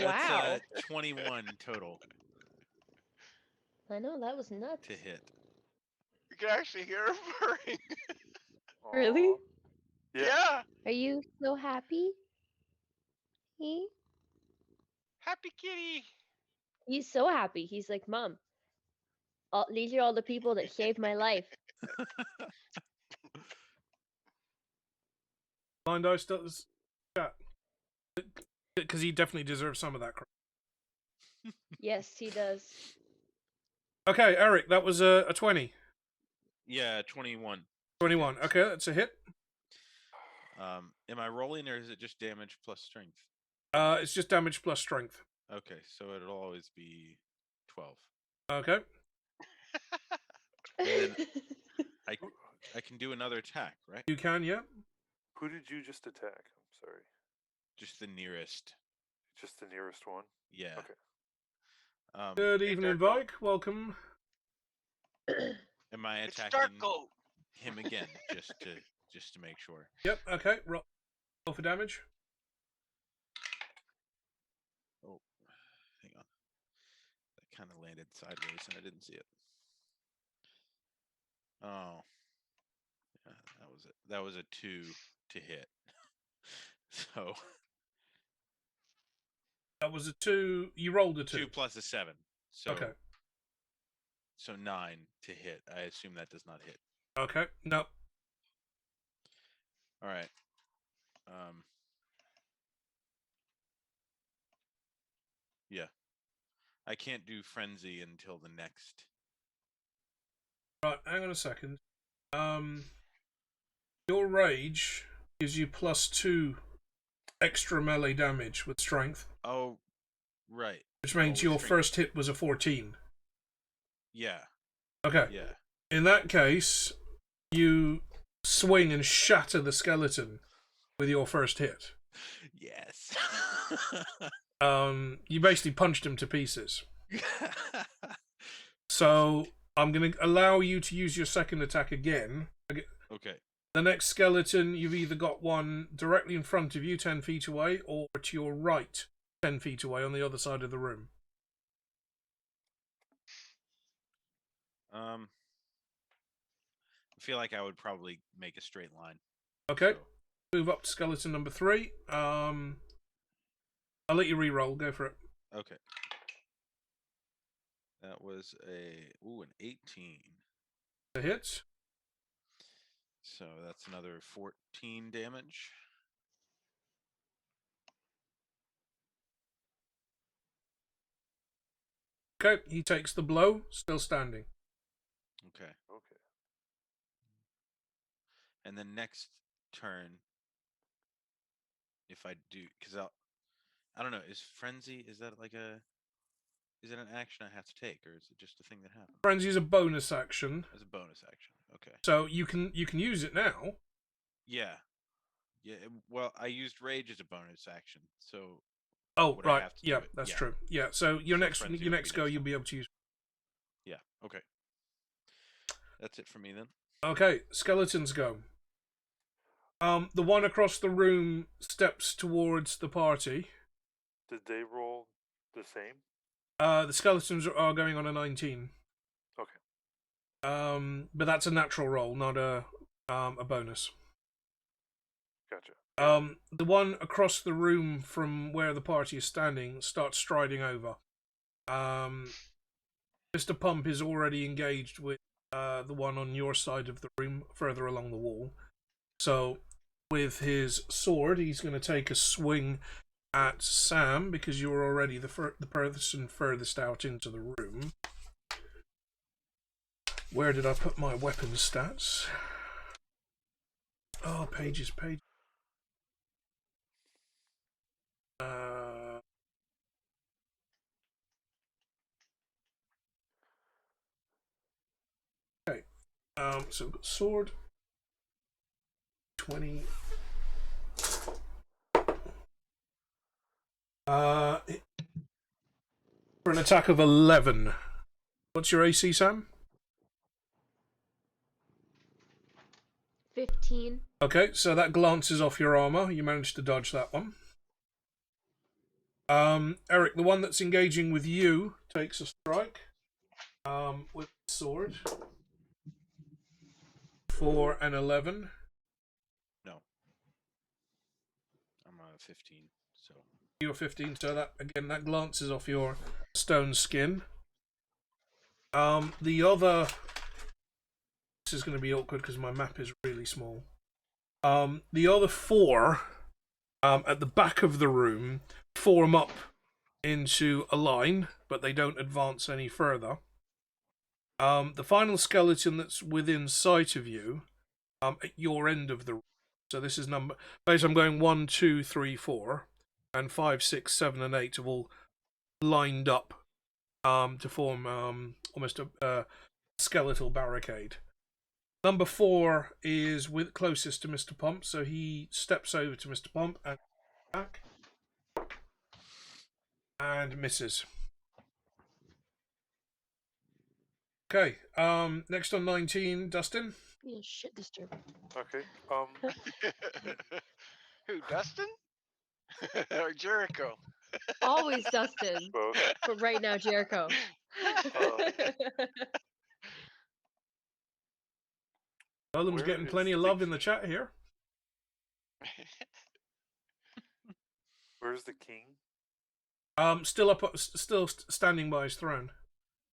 Wow. 21 total I know, that was nuts. to hit. You can actually hear him purring. Really? Aw. Yeah. Are you so happy? He? Happy kitty. He's so happy. He's like, Mom, these are all the people that saved my life. Blind Dice does chat. Because he definitely deserves some of that crap. Yes, he does. Okay, Eric, that was a 20. Yeah, 21. 21. Okay, that's a hit. Am I rolling, or is it just damage plus strength? It's just damage plus strength. Okay, so it'll always be 12. Okay. And then I can do another attack, right? You can, yeah. Who did you just attack? I'm sorry. Just the nearest. Just the nearest one? Yeah. Okay. Good Hey, evening, Darko. Vike. Welcome. Am I It's attacking Darko. him again just to make sure? Yep, okay. Roll for damage. Oh, hang on. That kind of landed sideways and I didn't see it. Oh. Yeah, that was it. That was a 2 to hit. So That was a 2. You rolled a 2. 2 plus a 7. So Okay. So 9 to hit. I assume that does not hit. Okay. No. All right. Yeah. I can't do frenzy until the next. Right, hang on a second. Your rage gives you +2 extra melee damage with strength, Oh, right. which means with your strength. first hit was a 14. Yeah. Okay. Yeah. In that case, you swing and shatter the skeleton with your first hit. Yes. You basically punched him to pieces. So I'm going to allow you to use your second attack again. Okay. The next skeleton, you've either got one directly in front of you, 10 feet away, or to your right, 10 feet away on the other side of the room. I feel like I would probably make a straight line. Okay. So. Move up to skeleton number 3. I'll let you re-roll. Go for it. Okay. That was an 18. The hit. So that's another 14 damage. Okay, he takes the blow, still standing. Okay. Okay. And then next turn, if I do, because I don't know, is frenzy, is that an action I have to take, or is it just a thing that happens? Frenzy is a bonus action. It's a bonus action. Okay. So you can use it now. Yeah. Yeah. Well, I used rage as a bonus action, so. Oh, would I right. have to do Yeah, it? that's Yeah. true. Yeah. So your So next frenzy your would next be go, next you'll time. be able to use. Yeah. Okay. That's it for me then. Okay, skeletons go. The one across the room steps towards the party. Did they roll the same? The skeletons are going on a 19. Okay. But that's a natural roll, not a bonus. Gotcha. The one across the room from where the party is standing starts striding over. Mr. Pump is already engaged with the one on your side of the room, further along the wall. So, with his sword, he's going to take a swing at Sam, because you're already the person furthest out into the room. Where did I put my weapon stats? Oh, pages. Okay. So we've got sword. 20. For an attack of 11. What's your AC, Sam? 15. Okay, so that glances off your armor. You managed to dodge that one. Eric, the one that's engaging with you takes a strike with sword for an 11. No. I'm on a 15, so. You're 15, so that glances off your stone skin. The other. This is going to be awkward because my map is really small. The other 4 at the back of the room form up into a line, but they don't advance any further. The final skeleton that's within sight of you, at your end of the room. So this is number. Basically, I'm going 1, 2, 3, 4, and 5, 6, 7, and 8 have all lined up to form almost a skeletal barricade. Number 4 is closest to Mr. Pump, so he steps over to Mr. Pump and back and misses. Okay, next on 19, Dustin. Yeah, shit disturber. Okay. Who, Dustin? Or Jericho? Always Dustin. Both. But right now, Jericho. Olam's Where getting is plenty of the love in the king? chat here. Where's the king? Still up, still standing by his throne.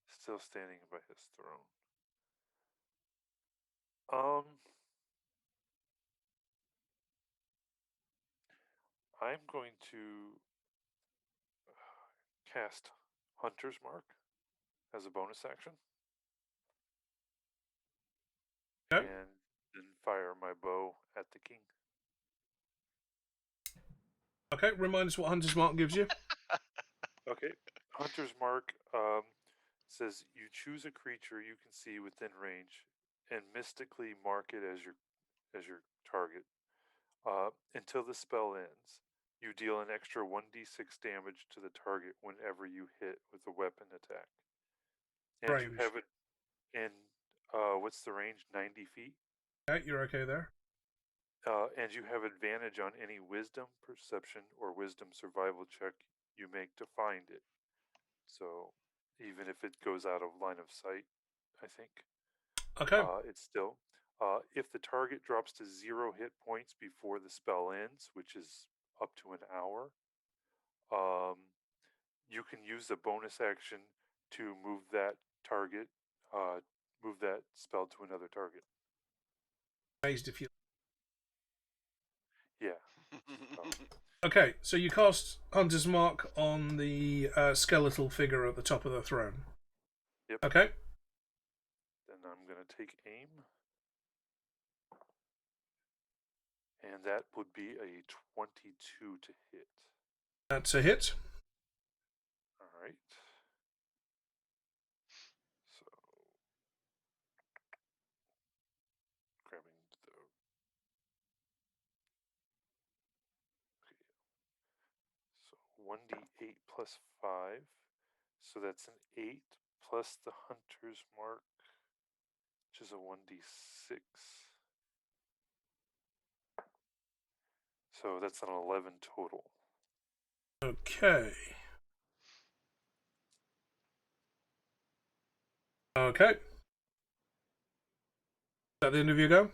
Still standing by his throne. I'm going to cast Hunter's Mark as a bonus action. Okay. And then fire my bow at the king. Okay, remind us what Hunter's Mark gives you. Okay. Hunter's Mark says you choose a creature you can see within range and mystically mark it as your target. Until the spell ends, you deal an extra 1d6 damage to the target whenever you hit with a weapon attack. And Range. you have it in what's the range? 90 feet. Okay, you're okay there. And you have advantage on any wisdom, perception, or wisdom survival check you make to find it. So even if it goes out of line of sight, I think. Okay. It's still. If the target drops to 0 hit points before the spell ends, which is up to an hour, you can use the bonus action to move that target, move that spell to another target. Amazed if you. Yeah. Okay, so you cast Hunter's Mark on the skeletal figure at the top of the throne. Yep. Okay. Then I'm going to take aim. And that would be a 22 to hit. That's a hit. All right. So, grabbing the. Okay. So 1d8 plus 5. So that's an 8 plus the Hunter's Mark, which is a 1d6. So that's an 11 total. Okay. Okay. Is that the end of your go?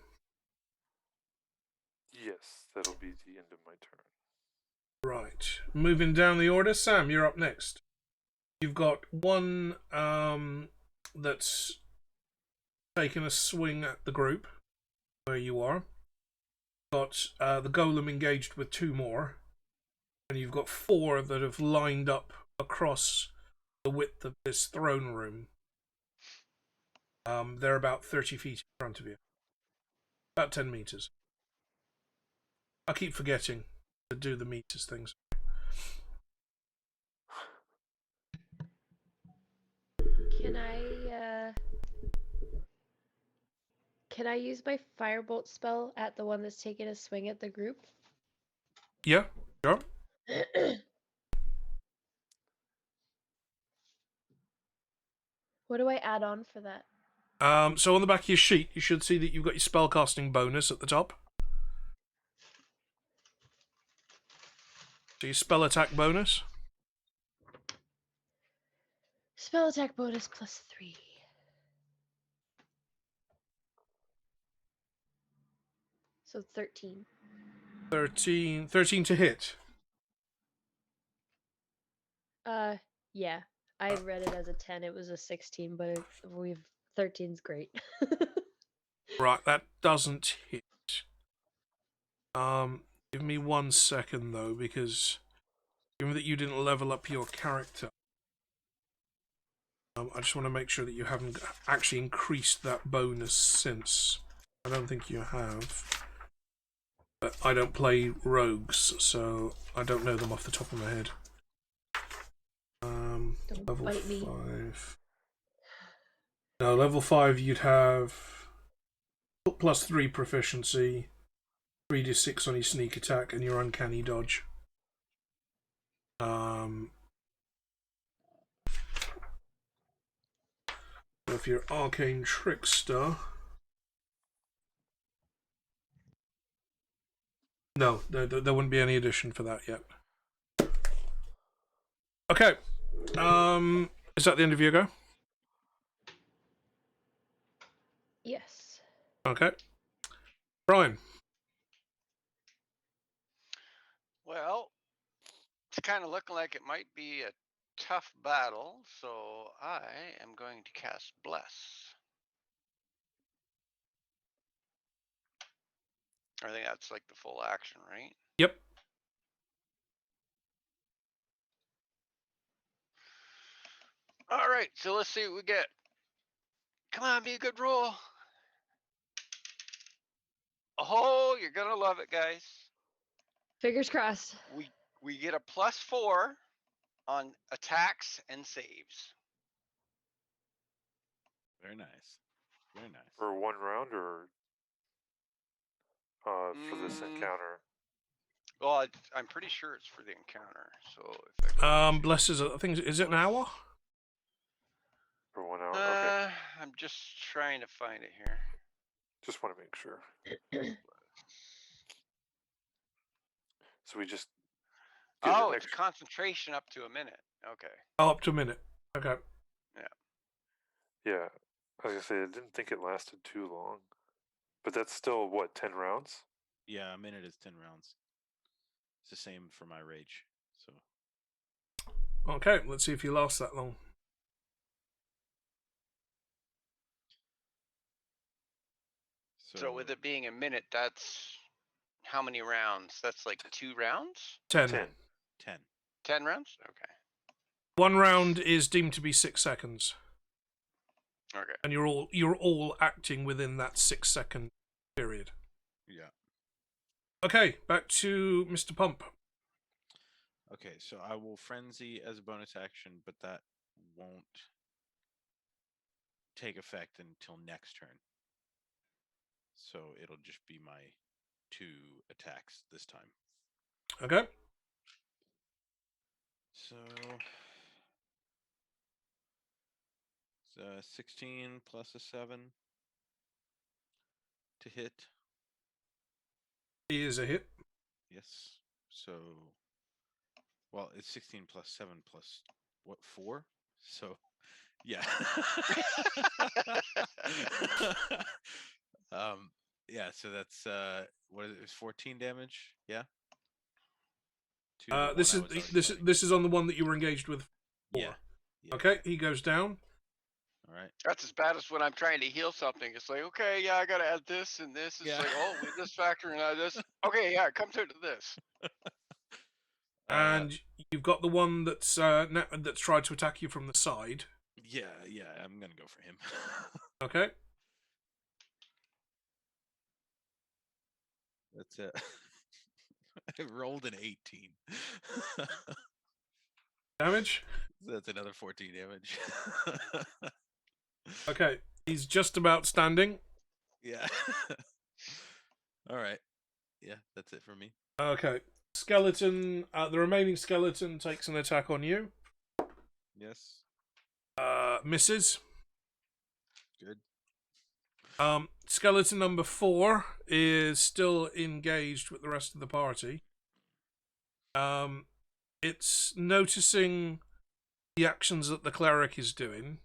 Yes, that'll be the end of my turn. Right. Moving down the order, Sam, you're up next. You've got one that's taking a swing at the group where you are. You've got the golem engaged with 2 more. And you've got 4 that have lined up across the width of this throne room. They're about 30 feet in front of you. About 10 meters. I keep forgetting to do the meters things. Can I use my firebolt spell at the one that's taking a swing at the group? Yeah, sure. What do I add on for that? So on the back of your sheet, you should see that you've got your spellcasting bonus at the top. So your spell attack bonus. Spell attack bonus plus 3. So 13. 13 to hit. Yeah. I read it as a 10. It was a 16, but 13's great. Right, that doesn't hit. Give me 1 second though, because given that you didn't level up your character, I just want to make sure that you haven't actually increased that bonus since. I don't think you have. But I don't play rogues, so I don't know them off the top of my head. Don't Level bite me. 5. No, level 5 you'd have +3 proficiency, 3d6 on your sneak attack, and your uncanny dodge. If you're arcane trickster, no, there wouldn't be any addition for that yet. Okay. Is that the end of your go? Yes. Okay. Brian. Well, it's kind of looking like it might be a tough battle, so I am going to cast Bless. I think that's like the full action, right? Yep. All right, so let's see what we get. Come on, be a good roll. Oh, you're gonna love it, guys. Fingers crossed. We get a +4 on attacks and saves. Very nice. Very nice. For 1 round or for this encounter? Well, I'm pretty sure it's for the encounter. So if I go Bless is, I think, is it an hour? For 1 hour? Okay. I'm just trying to find it here. Just want to make sure. So we just get Oh, an it's extra... concentration up to a minute. Okay. Oh, up to a minute. Okay. Yeah. I was going to say, I didn't think it lasted too long. But that's still, what, 10 rounds? Yeah, a minute is 10 rounds. It's the same for my rage. So. Okay, let's see if you last that long. So with it being a minute, that's how many rounds? That's like 2 rounds? 10. 10. 10 rounds? Okay. 1 round is deemed to be 6 seconds. Okay. And you're all acting within that 6-second period. Yeah. Okay, back to Mr. Pump. Okay, so I will frenzy as a bonus action, but that won't take effect until next turn. So it'll just be my 2 attacks this time. Okay. So 16 plus a 7 to hit. He is a hit. Yes. So, well, it's 16 plus 7 plus what, 4? So, yeah. Yeah. So that's what is it? It's 14 damage. Yeah. This is on the one that you were engaged with before. Yeah. Okay, he goes down. All right. That's as bad as when I'm trying to heal something. It's like, okay, yeah, I gotta add this and this. It's like, oh, with this factor and add this. Okay, yeah, come to this. And you've got the one that's tried to attack you from the side. Yeah, I'm gonna go for him. Okay. That's it. I rolled an 18. Damage? That's another 14 damage. Okay, he's just about standing. Yeah. All right. Yeah, that's it for me. Okay. Skeleton, the remaining skeleton takes an attack on you. Yes. Misses. Good. Skeleton number 4 is still engaged with the rest of the party. It's noticing the actions that the cleric is doing,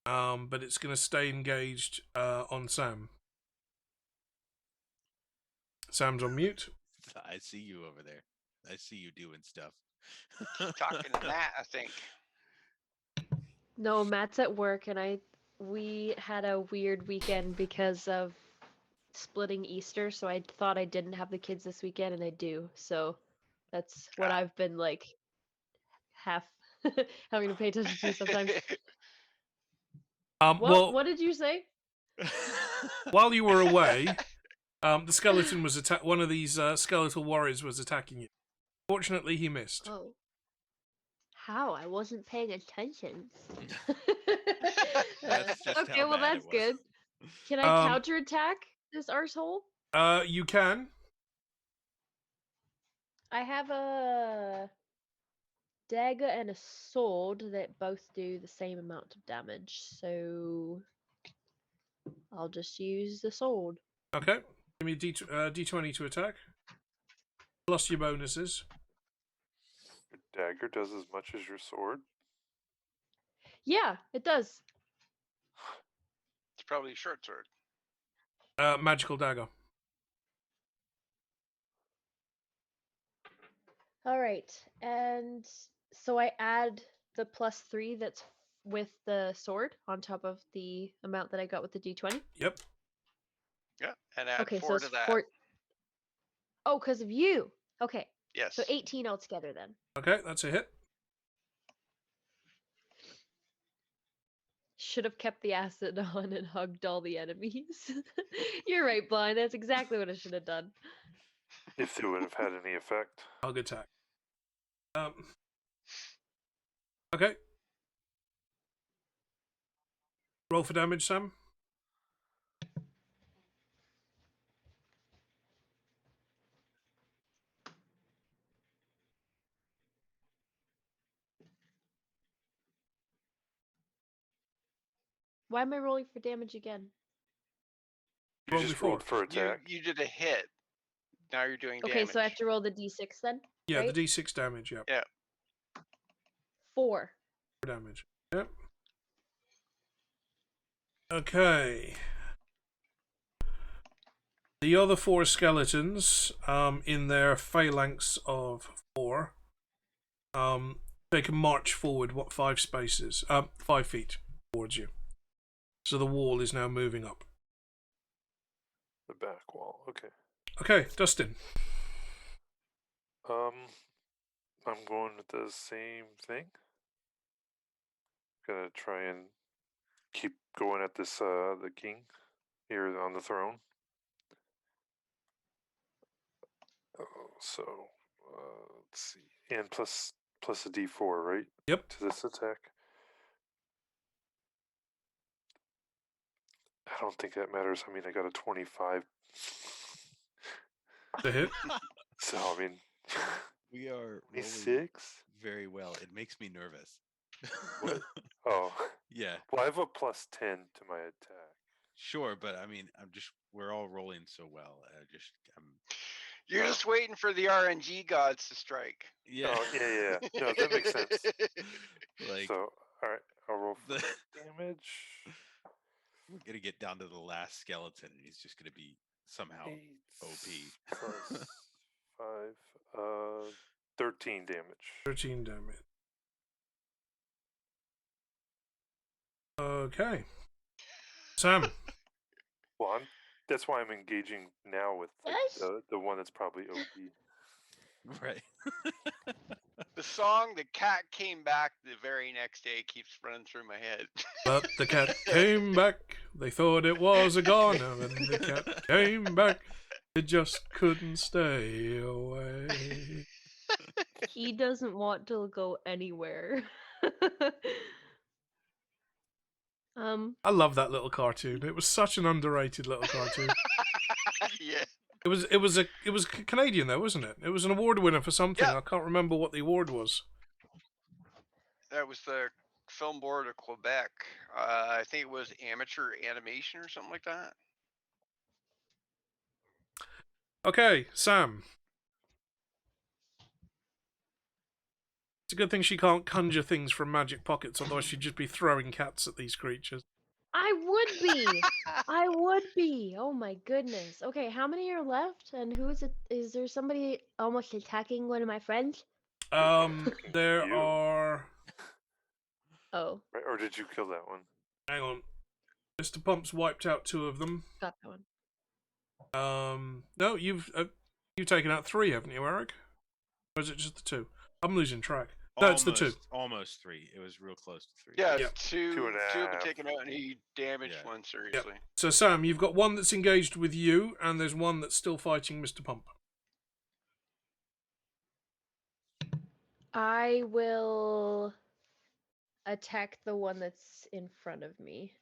but it's going to stay engaged on Sam. Sam's on mute. I see you over there. I see you doing stuff. Talking to Matt, I think. No, Matt's at work, and we had a weird weekend because of splitting Easter, so I thought I didn't have the kids this weekend, and I do. So that's what I've been like half having to pay attention to sometimes. What did you say? While you were away, the skeleton was one of these skeletal warriors was attacking you. Fortunately, he missed. Oh. How? I wasn't paying attention. That's just Okay, how well bad that's it was. good. Can I counterattack this arsehole? You can. I have a dagger and a sword that both do the same amount of damage, so I'll just use the sword. Okay. Give me a D20 to attack. Plus your bonuses. Your dagger does as much as your sword. Yeah, it does. It's probably a short sword. Magical dagger. All right, and so I add the +3 that's with the sword on top of the amount that I got with the D20. Yep. Yeah, and add Okay, 4 so to it's that. 4. Oh, because of you. Okay, Yes. so 18 altogether then. Okay, that's a hit. Should have kept the acid on and hugged all the enemies. You're right, Blind. That's exactly what I should have done. If it would have had any effect. Hug attack. Okay. Roll for damage, Sam. Why am I rolling for damage again? You Roll just before. rolled for attack. You did a hit. Now you're doing Okay, damage. so I have to roll the d6 then? Yeah, right? the D6 damage, yep. Yeah. 4. Damage. Yep. Okay. The other 4 skeletons, in their phalanx of 4, they can march forward, 5 spaces? 5 feet towards you. So the wall is now moving up. The back wall. Okay. Okay, Dustin. I'm going with the same thing. Gonna try and keep going at this the king here on the throne. So let's see, and plus a D4, right? Yep. To this attack. I don't think that matters. I mean, I got a 25. The hit. So I mean, We are rolling 26. very well. It makes me nervous. What? Oh, Yeah, well, I have a plus 10 to my attack. sure, but I mean, we're all rolling so well. You're just waiting for the RNG gods to strike. Yeah. Oh, yeah. No, that makes sense. Like, So, all right, I'll roll for the, damage. we're gonna get down to the last skeleton, and he's just gonna be somehow 8 OP. plus 5, 13 damage. 13 damage. Okay. Sam. Well, that's why I'm engaging now with like, Yes. the one that's probably OP. Right. The song "The Cat Came Back" the very next day keeps running through my head. But the cat came back. They thought it was a goner, and the cat came back. It just couldn't stay away. He doesn't want to go anywhere. I love that little cartoon. It was such an underrated little cartoon. Yeah. It was Canadian though, wasn't it? It was an award winner for something. Yeah. I can't remember what the award was. That was the Film Board of Quebec. I think it was amateur animation or something like that. Okay, Sam. It's a good thing she can't conjure things from magic pockets, otherwise she'd just be throwing cats at these creatures. I would be. I would be. Oh my goodness. Okay, how many are left? And who is it? Is there somebody almost attacking one of my friends? There You. are. Oh, Right? Or did you kill that one? Hang on. Mr. Pump's wiped out 2 of them. got that one. No, you've taken out 3, haven't you, Eric? Or is it just the 2? I'm losing track. No, it's the 2. Almost 3. It was real close to 3. Yeah, Yep. two and a have been half. taken out, and he damaged Yeah. one seriously. So, Sam, you've got one that's engaged with you, and there's one that's still fighting Mr. Pump. I will attack the one that's in front of me.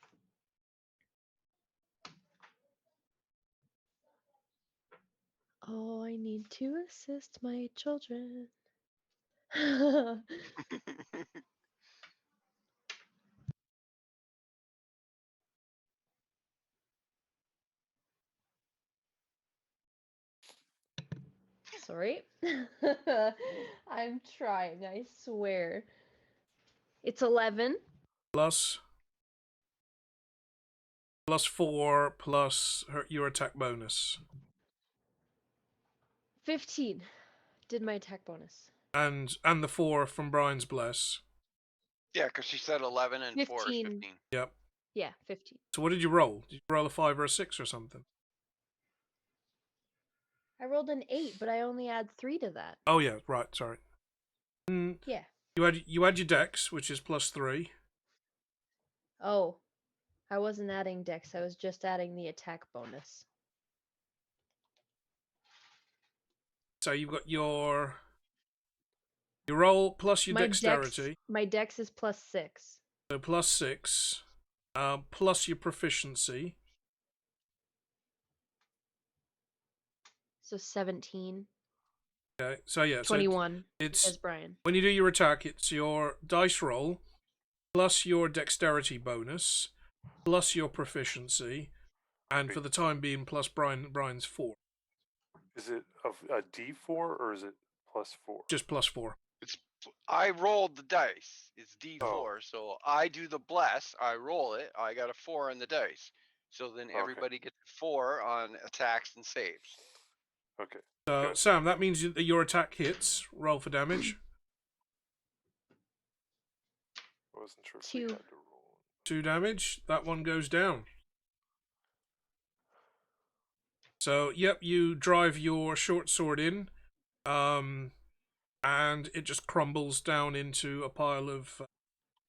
Oh, I need to assist my children. Sorry. I'm trying, I swear. It's 11. Plus 4 plus your attack bonus. 15. Did my attack bonus. And the 4 from Brian's bless. Yeah, because she said 11 and 4 is 15. 15. Yep. Yeah, 15. So what did you roll? Did you roll a 5 or a 6 or something? I rolled an 8, but I only add 3 to that. Oh yeah, right. Sorry. Yeah. You add your dex, which is plus 3. Oh. I wasn't adding dex, I was just adding the attack bonus. So you've got your roll plus your dexterity. My dex is plus 6. So plus 6, plus your proficiency. So 17. Okay, so yeah, 21. So it's As Brian. when you do your attack, it's your dice roll plus your dexterity bonus plus your proficiency, and for the time being, plus Brian's 4. Is it a D4 or is it plus 4? Just plus 4. I rolled the dice. It's D4, Oh. so I do the bless. I roll it. I got a 4 on the dice. So then everybody gets 4 on attacks and saves. Okay. So Good. Sam, that means that your attack hits. Roll for damage. I wasn't sure if 2. we had to roll. 2 damage. That one goes down. So, yep, you drive your short sword in, and it just crumbles down into a pile of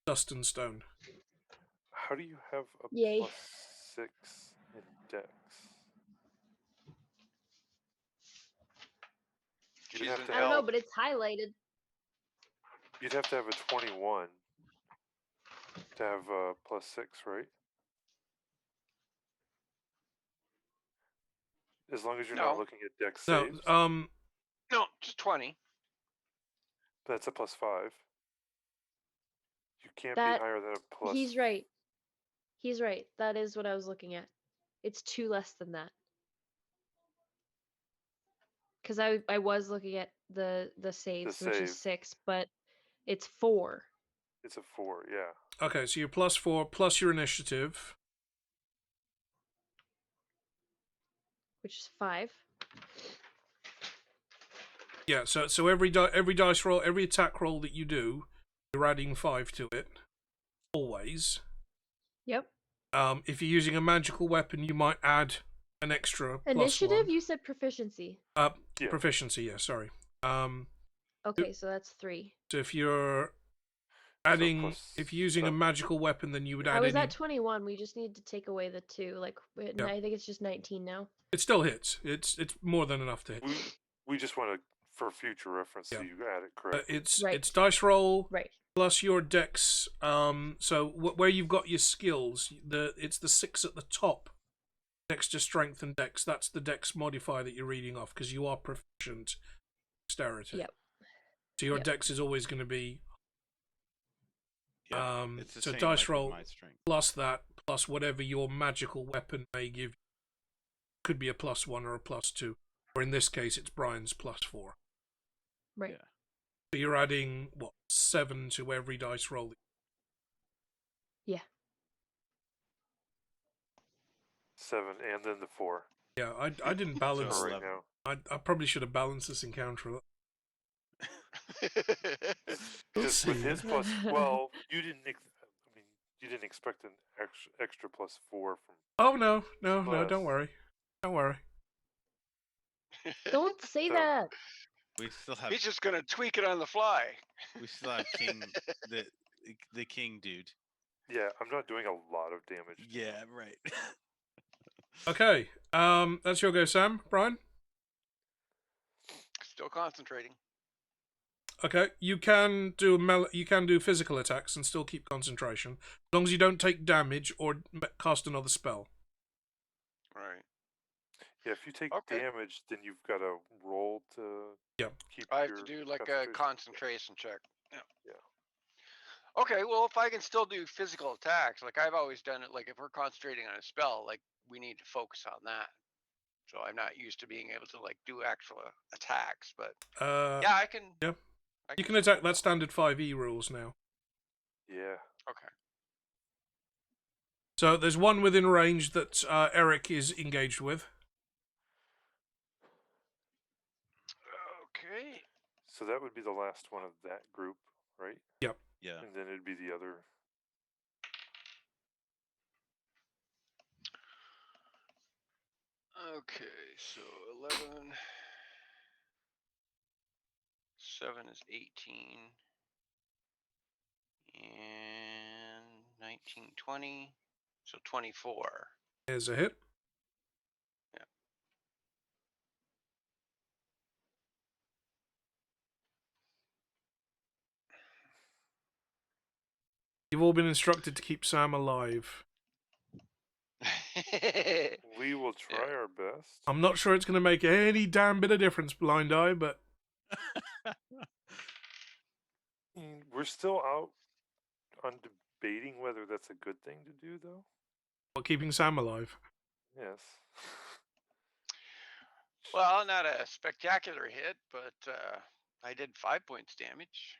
dust and stone. How do you have a Yay. plus 6 in dex? She's have an to I don't know, elf. but it's highlighted. You'd have to have a 21 to have a plus 6, right? As long as you're not No. looking at dex No, saves. No, just 20. That's a plus 5. You can't That- be higher than a plus. He's right. He's right. That is what I was looking at. It's 2 less than that. Because I was looking at the saves, which save. is 6, but it's 4. It's a 4, yeah. okay, so you're plus 4 plus your initiative. Which is 5. Yeah, so every dice roll, every attack roll that you do, you're adding 5 to it. Always. Yep. If you're using a magical weapon, you might add an extra Initiative? plus 1. You said proficiency. Yeah. Proficiency, yeah, sorry. Okay, so that's 3. So if you're adding, plus if you're using a 7. magical weapon, then you would add I was any. at 21. We just need to take away the 2. Like, Yeah. I think it's just 19 now. It still hits. It's more than enough to hit. We just want to, for future reference, so you add it correctly. It's Right. it's dice roll Right. plus your dex. So where you've got your skills, it's the 6 at the top. Next to strength and dex, that's the dex modifier that you're reading off because you are proficient in dexterity. Yep. So your Yep. dex is always going to be Yeah, it's the so same dice like with roll my strength. plus that plus whatever your magical weapon may give you. Could be a plus 1 or a plus 2, or in this case it's Brian's plus 4. Right. Yeah. So you're adding 7 to every dice roll. Yeah. 7 and then the 4. Yeah, I didn't balance. So For right 11. now. I probably should have balanced this encounter. We'll Because with see. his plus, well, you didn't expect an extra plus 4 from. Oh no, Plus. don't worry. Don't say So- that. We still have He's just gonna tweak it on the fly. we still have King the King dude. Yeah, I'm not doing a lot of damage. Yeah, right. Okay, that's your go, Sam. Brian. Still concentrating. Okay, you can do you can do physical attacks and still keep concentration, as long as you don't take damage or cast another spell. Right. Yeah, if you take Okay. damage, then you've got to roll to Yep. keep I have your to do like a concentration. concentration check. Yeah. Yeah. Okay, well, if I can still do physical attacks, like I've always done it, like if we're concentrating on a spell, like we need to focus on that. So I'm not used to being able to like do actual attacks, but yeah, I can. Yeah. I You can still attack. do That's standard 5e rules now. Yeah. Okay. So there's one within range that Eric is engaged with. Okay. So that would be the last one of that group, right? Yep. Yeah. And then it'd be the other. Okay, so 11. 7 is 18. And 19, 20. So 24. Here's a hit. Yeah. You've all been instructed to keep Sam alive. We will try our best. I'm not sure it's going to make any damn bit of difference, Blind Eye, but We're still out on debating whether that's a good thing to do, though. keeping Sam alive. Yes. Well, not a spectacular hit, but I did 5 points damage.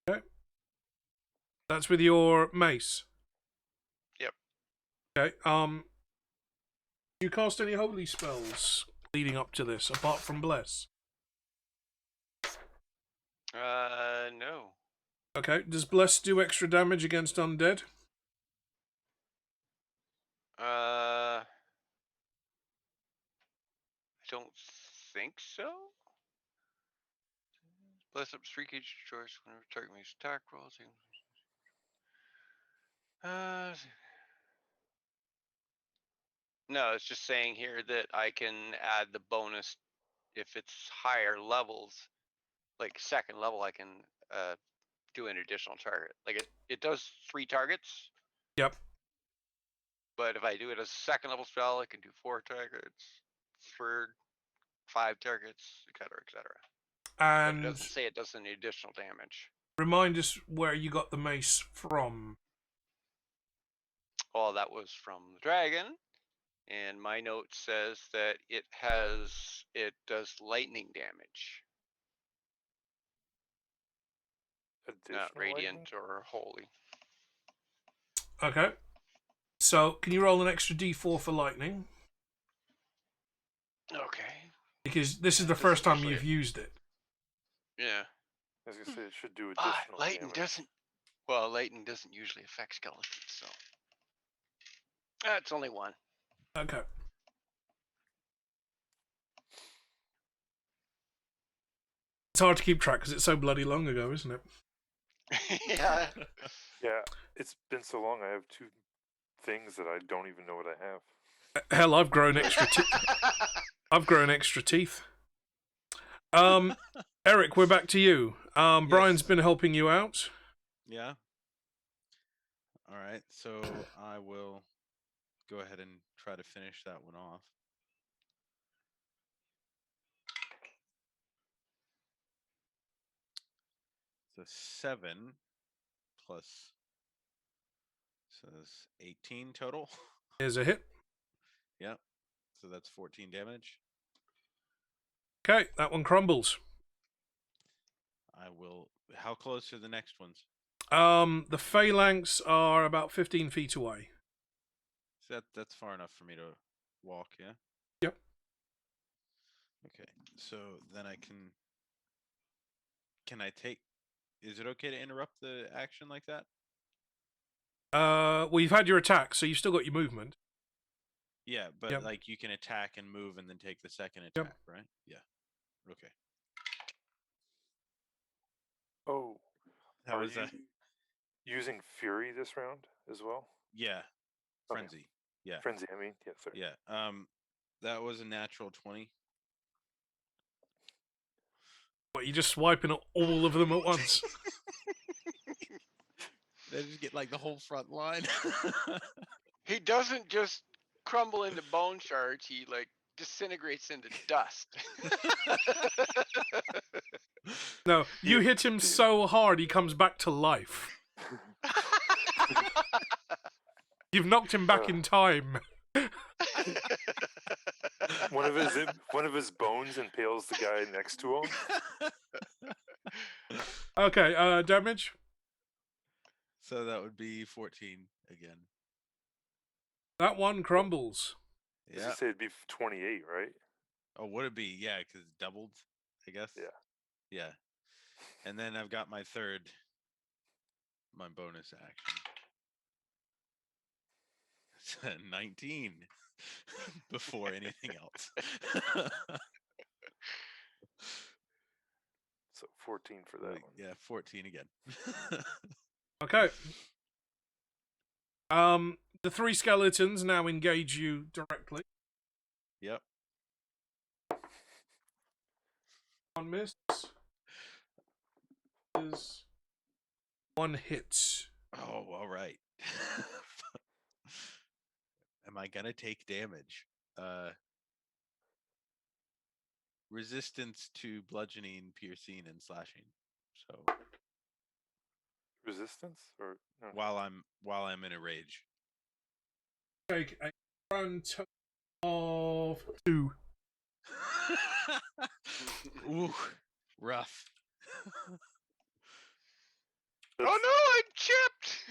Okay. That's with your mace. Yep. Okay. You cast any holy spells leading up to this, apart from Bless? No. Okay. Does Bless do extra damage against undead? I don't think so. Bless up 3 creature choice whenever target makes attack rolls. No, it's just saying here that I can add the bonus if it's higher levels, like second level. I can do an additional target. Like it does 3 targets. Yep. But if I do it as a second level spell, I can do 4 targets, third, 5 targets, etc., etc. But it And doesn't say it does any additional damage. remind us where you got the mace from. Oh, that was from the dragon. And my note says that it does lightning damage. Not Additional radiant lightning? or holy. Okay. So, can you roll an extra d4 for lightning? Okay. Because this is the Doesn't first time usually- you've used it. Yeah. I was gonna say it should do But additional lightning damage. doesn't. Well, lightning doesn't usually affect skeletons, so. It's only 1. Okay. It's hard to keep track because it's so bloody long ago, isn't it? Yeah. Yeah, it's been so long. I have 2 things that I don't even know what I have. Hell, I've grown extra teeth. I've grown extra teeth. Eric, we're back to you. Brian's been helping you out. Yeah. All right. So I will go ahead and try to finish that one off. So 7 plus says 18 total. Here's a hit. Yep. So that's 14 damage. Okay, that one crumbles. I will. How close are the next ones? The phalanx are about 15 feet away. So that's far enough for me to walk, yeah? Yep. Okay. So then I can. Can I take. Is it okay to interrupt the action like that? Well, you've had your attack, so you've still got your movement. Yeah, but Yep. like you can attack and move and then take the second Yep. attack, right? Yeah. Okay. Oh, How are was you that? using Fury this round as well? Yeah. Okay. Frenzy. Yeah. Frenzy, I mean. Yeah, sorry. Yeah. That was a natural 20. But you're just swiping at all of them at once. They just get like the whole front line. He doesn't just crumble into bone shards. He like disintegrates into dust. No, you hit him so hard he comes back to life. You've knocked him back in time. One of his bones impales the guy next to him. Okay, damage. So that would be 14 again. That one crumbles. As Yeah. you say, it'd be 28, right? Oh, would it be? Yeah, because it's doubled, I guess. Yeah. Yeah. And then I've got my bonus action. It's a 19 before anything else. So 14 for that one. Yeah, 14 again. Okay. The three skeletons now engage you directly. Yep. One miss. One hits. Oh, all right. Am I gonna take damage? Resistance to bludgeoning, piercing, and slashing. So Resistance or no? while I'm in a rage. Take a grand total of 2. Ooh, rough. Oh no, I'm chipped!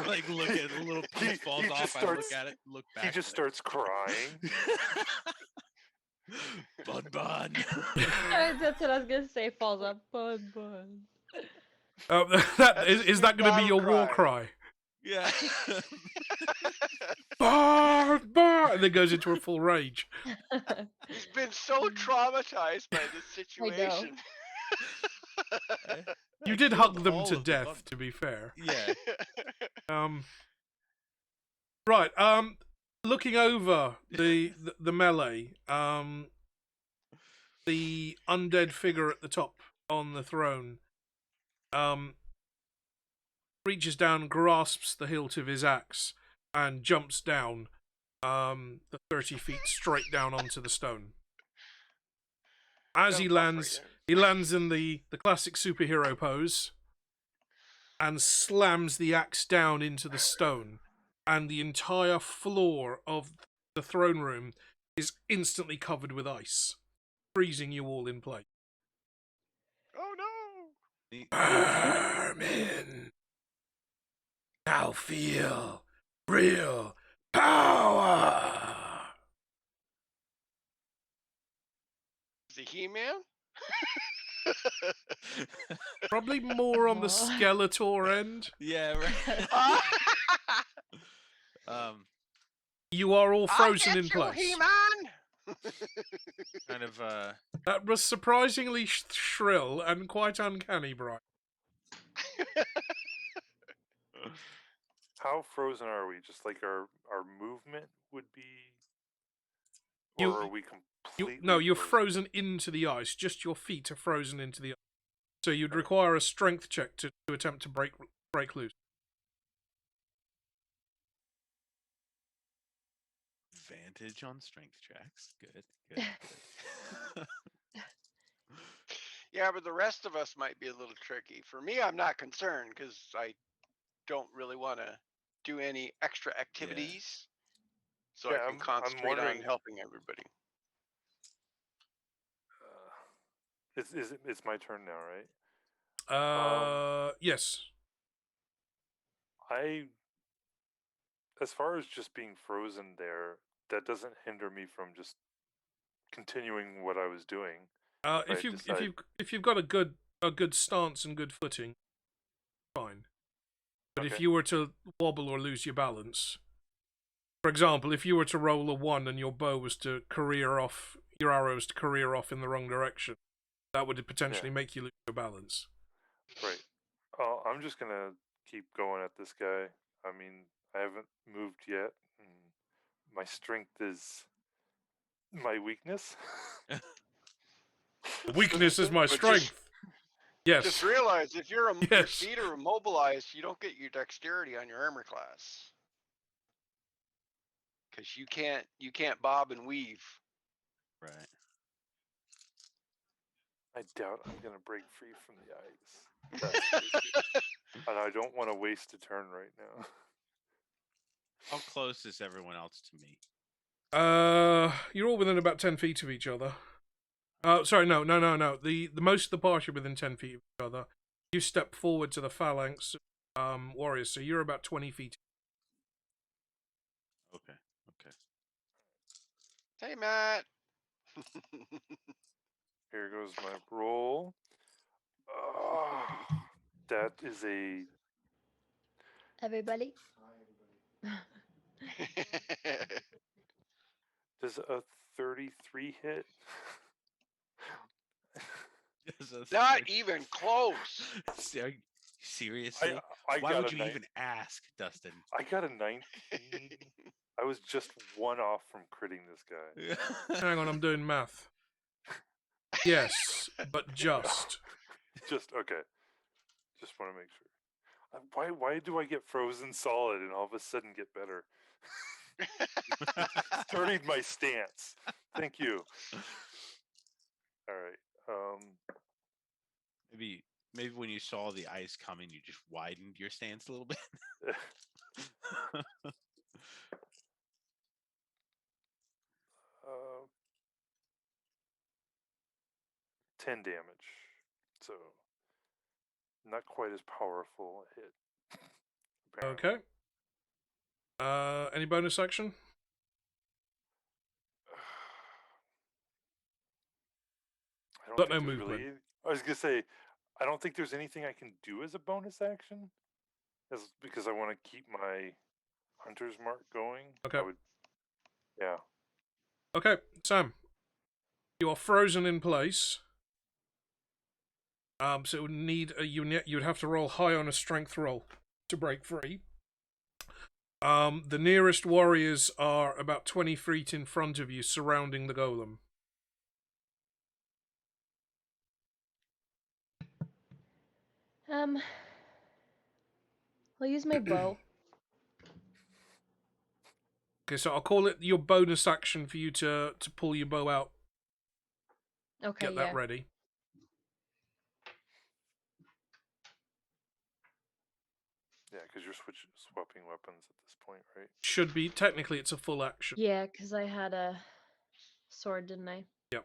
Like look at a little piece falls he off. just I starts- look at it, look back. He just starts crying. Bun. That's what I was gonna say. Falls up, bun. Is that going to be your war cry? Yeah. Bark, bark, and then goes into a full rage. He's been so traumatized by this situation. You I did killed hug them all to of the death, bun- to be fair. Yeah. Right. Looking over the melee, the undead figure at the top on the throne, reaches down, grasps the hilt of his axe, and jumps down, the 30 feet straight down onto the stone. As he lands in the classic superhero pose, and slams the axe down into the stone, and the entire floor of the throne room is instantly covered with ice, freezing you all in place. Oh no! Vermin! Now feel real power! Is he He-Man? Probably more on the Aw. Skeletor end. Yeah, right. You are all frozen in I'll get you, place. He-Man! Kind of That was surprisingly shrill and quite uncanny, Brian. How frozen are we? Just like our movement would be, You- or are we completely? No, you're frozen into the ice. Just your feet are frozen into the ice. So you'd require a strength check to attempt to break loose. advantage on strength checks. Good. Yeah, but the rest of us might be a little tricky. For me, I'm not concerned because I don't really want to do any extra activities. So Yeah, I can I'm concentrate on wondering- helping everybody. It's my turn now, right? Yes. As far as just being frozen there, that doesn't hinder me from just continuing what I was doing. If you've got a good stance and good footing, fine. But if Okay. you were to wobble or lose your balance, for example, if you were to roll a 1 and your bow was to career off, your arrows to career off in the wrong direction, that would potentially make you lose your balance. Right. I'm just gonna keep going at this guy. I mean, I haven't moved yet. And my strength is My weakness? Weakness is my But strength. Yes. Just realize if your Yes. feet are immobilized, you don't get your dexterity on your armor class. Because you can't bob and weave. Right. I doubt I'm going to break free from the ice. That's the issue. And I don't want to waste a turn right now. How close is everyone else to me? You're all within about 10 feet of each other. Sorry, no. The most of the party are within 10 feet of each other. You step forward to the phalanx, warriors, so you're about 20 feet. Okay. Hey, Matt. Here goes my roll. That is a... Everybody. Does a 33 hit? Not even close. Seriously? I Why got would a you nine- even ask, Dustin? I got a 19. I was just one off from critting this guy. Hang on, I'm doing math. Yes, but just. Just, okay. Just want to make sure. Why do I get frozen solid and all of a sudden get better? Started my stance. Thank you. All right. Maybe when you saw the ice coming, you just widened your stance a little bit. 10 damage. So, not quite as powerful a hit. Apparently. Okay. Any bonus action? I don't Got think no there's movement. really. I was gonna say, I don't think there's anything I can do as a bonus action, because I want to keep my hunter's mark going. Okay. Yeah. Okay, Sam. You are frozen in place. So it would need you'd have to roll high on a strength roll to break free. The nearest warriors are about 20 feet in front of you, surrounding the golem. I'll use my bow. Okay, so I'll call it your bonus action for you to pull your bow out. Okay, Get yeah. that ready. Yeah, because you're swapping weapons at this point, right? Should be, technically it's a full action. Yeah, because I had a sword, didn't I? Yep.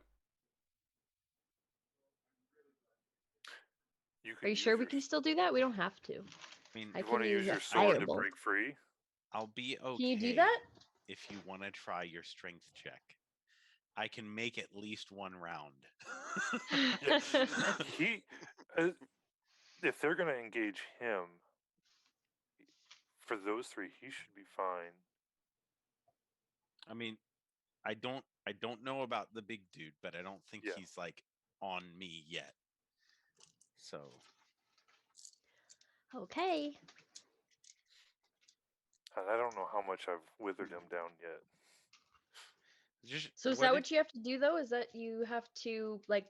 Are you sure we can still do that? We don't have to. I mean, I You can want to use use your a sword to fireball. break free? I'll be okay. Can you do that? If you want to try your strength check, I can make at least one round. He, if they're gonna engage him, for those three, he should be fine. I mean, I don't know about the big dude, but I don't think Yeah. he's like on me yet. So Okay. And I don't know how much I've withered him down yet. just So is that what you have to do though? Is that you have to like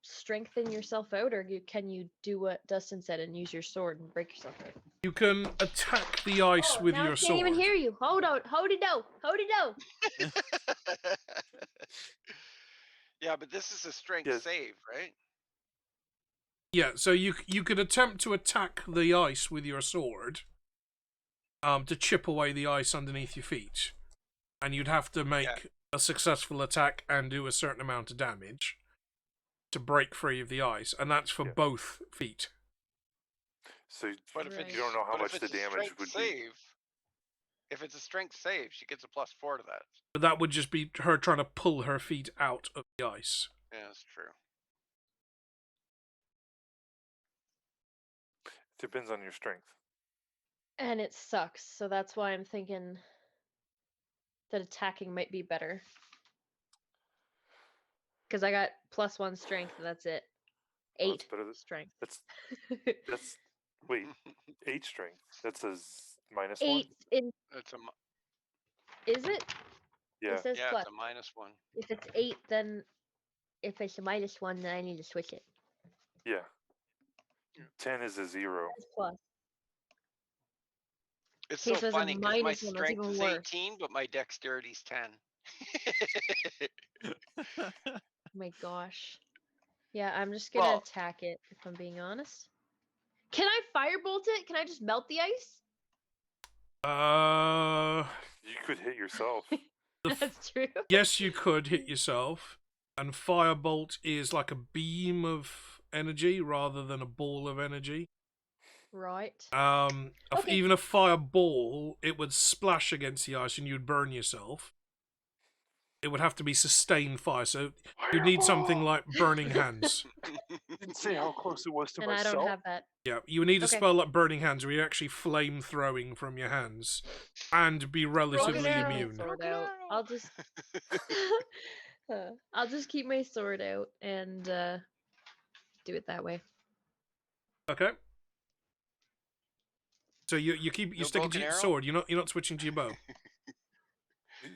strengthen yourself out, or can you do what Dustin said and use your sword and break yourself out? You can attack the ice with now your I can't sword. even hear you. Hold it down. Yeah, but this is a strength Yes. save, right? Yeah, so you could attempt to attack the ice with your sword, to chip away the ice underneath your feet, and you'd have to make a successful attack and do a certain amount of damage to break free of the ice, and that's for both feet. So But if Right. you don't know how but if much the it's a damage strength would save, if it's a strength save, she gets a +4 to that. But that would just be her trying to pull her feet out of the ice. Yeah, that's true. be. Depends on your strength. And it sucks, so that's why I'm thinking that attacking might be better. Because I got +1 strength, that's it. Well, 8 that's better than- strength. That's wait, 8 strength. That's a -1. 8 in It's a is it? Yeah. It says Yeah, plus. it's a -1. If it's 8, then if it's a -1, then I need to switch it. Yeah. 10 is a 0. It's plus. It's Okay, so so it's a funny because my -1, that's strength even is worse. 18, but my dexterity's 10. Oh my gosh. Yeah, I'm just gonna Well- attack it, if I'm being honest. Can I firebolt it? Can I just melt the ice? You could hit yourself. That's true. Yes, you could hit yourself. And firebolt is like a beam of energy rather than a ball of energy. Right. Okay. Even a fireball, it would splash against the ice and you'd burn yourself. It would have to be sustained fire, so you'd need something like burning hands. Didn't say how close it was to And I myself. don't have that. Yeah, you would need a Okay. spell like burning hands where you're actually flame throwing from your hands and be relatively I'll keep immune. my sword out. I'll just I'll just keep my sword out and do it that way. Okay. So you No sticking to broken your arrow? sword. You're not switching to your bow.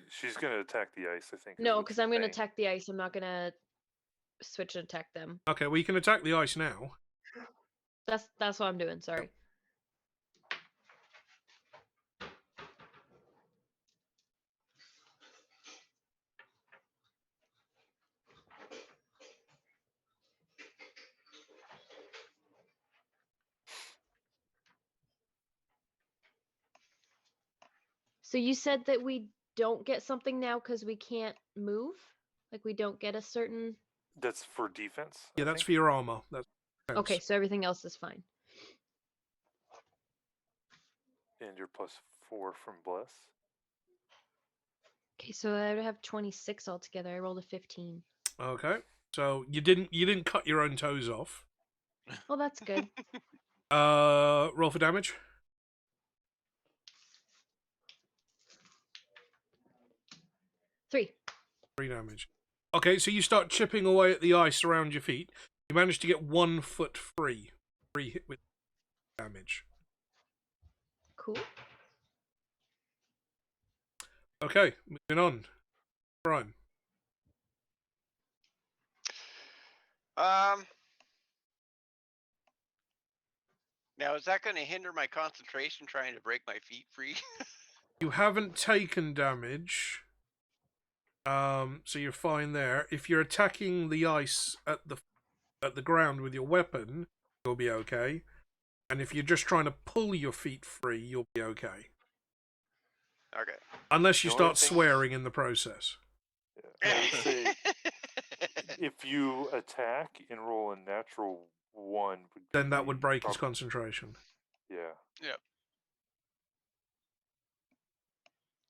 She's gonna attack the ice, I think. is No, what because she's I'm gonna saying. attack the ice. I'm not gonna switch and attack them. Okay, well you can attack the ice now. That's what I'm doing. Sorry. So you said that we don't get something now because we can't move? Like we don't get a certain... That's for defense. Yeah, I that's think. for your armor. That's Okay, so everything else is fine. And you're +4 from bless. Okay, so I would have 26 altogether. I rolled a 15. Okay. So you didn't cut your own toes off. Well, that's good. Roll for damage. 3. 3 damage. Okay, so you start chipping away at the ice around your feet. You manage to get 1 foot free. Free hit with damage. Cool. Okay, moving on. Brian. Now is that going to hinder my concentration trying to break my feet free? You haven't taken damage. So you're fine there. If you're attacking the ice at the ground with your weapon, you'll be okay. And if you're just trying to pull your feet free, you'll be okay. Okay. Unless you The only start thing- swearing in the process. Yeah, I would say if you attack and roll a natural 1, Then that would break his prob- concentration. Yeah. Yep.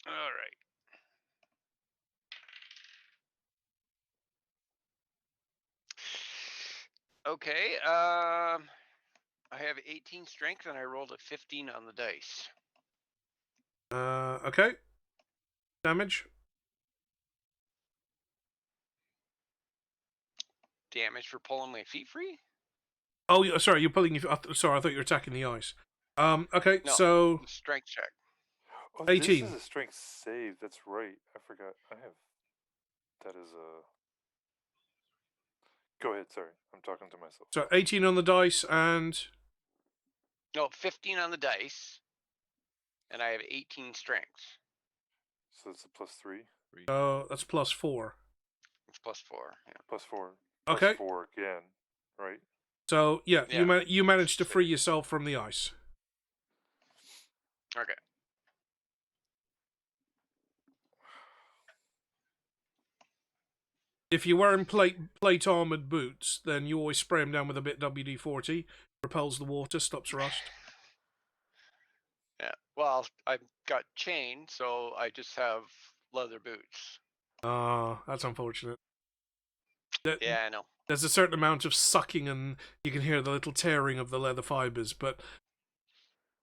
All right. Okay. I have 18 strength and I rolled a 15 on the dice. Okay. Damage. Damage for pulling my feet free? Oh, sorry, you're pulling. Sorry, I thought you were attacking the ice. Okay, No. so Strength check. Oh, 18. This is a strength save. That's right. I forgot. I have. That is a. Go ahead. Sorry, I'm talking to myself. so 18 on the dice and No, 15 on the dice. And I have 18 strength. So it's a +3, that's +4. It's +4. Yeah. +4, Okay. +4 again, right? So yeah, Yeah. you managed to free yourself from the ice. Okay. If you're wearing plate armored boots, then you always spray them down with a bit WD-40. Repels the water, stops rust. Yeah. Well, I've got chain, so I just have leather boots. That's unfortunate. Yeah, I know. There's a certain amount of sucking, and you can hear the little tearing of the leather fibers, but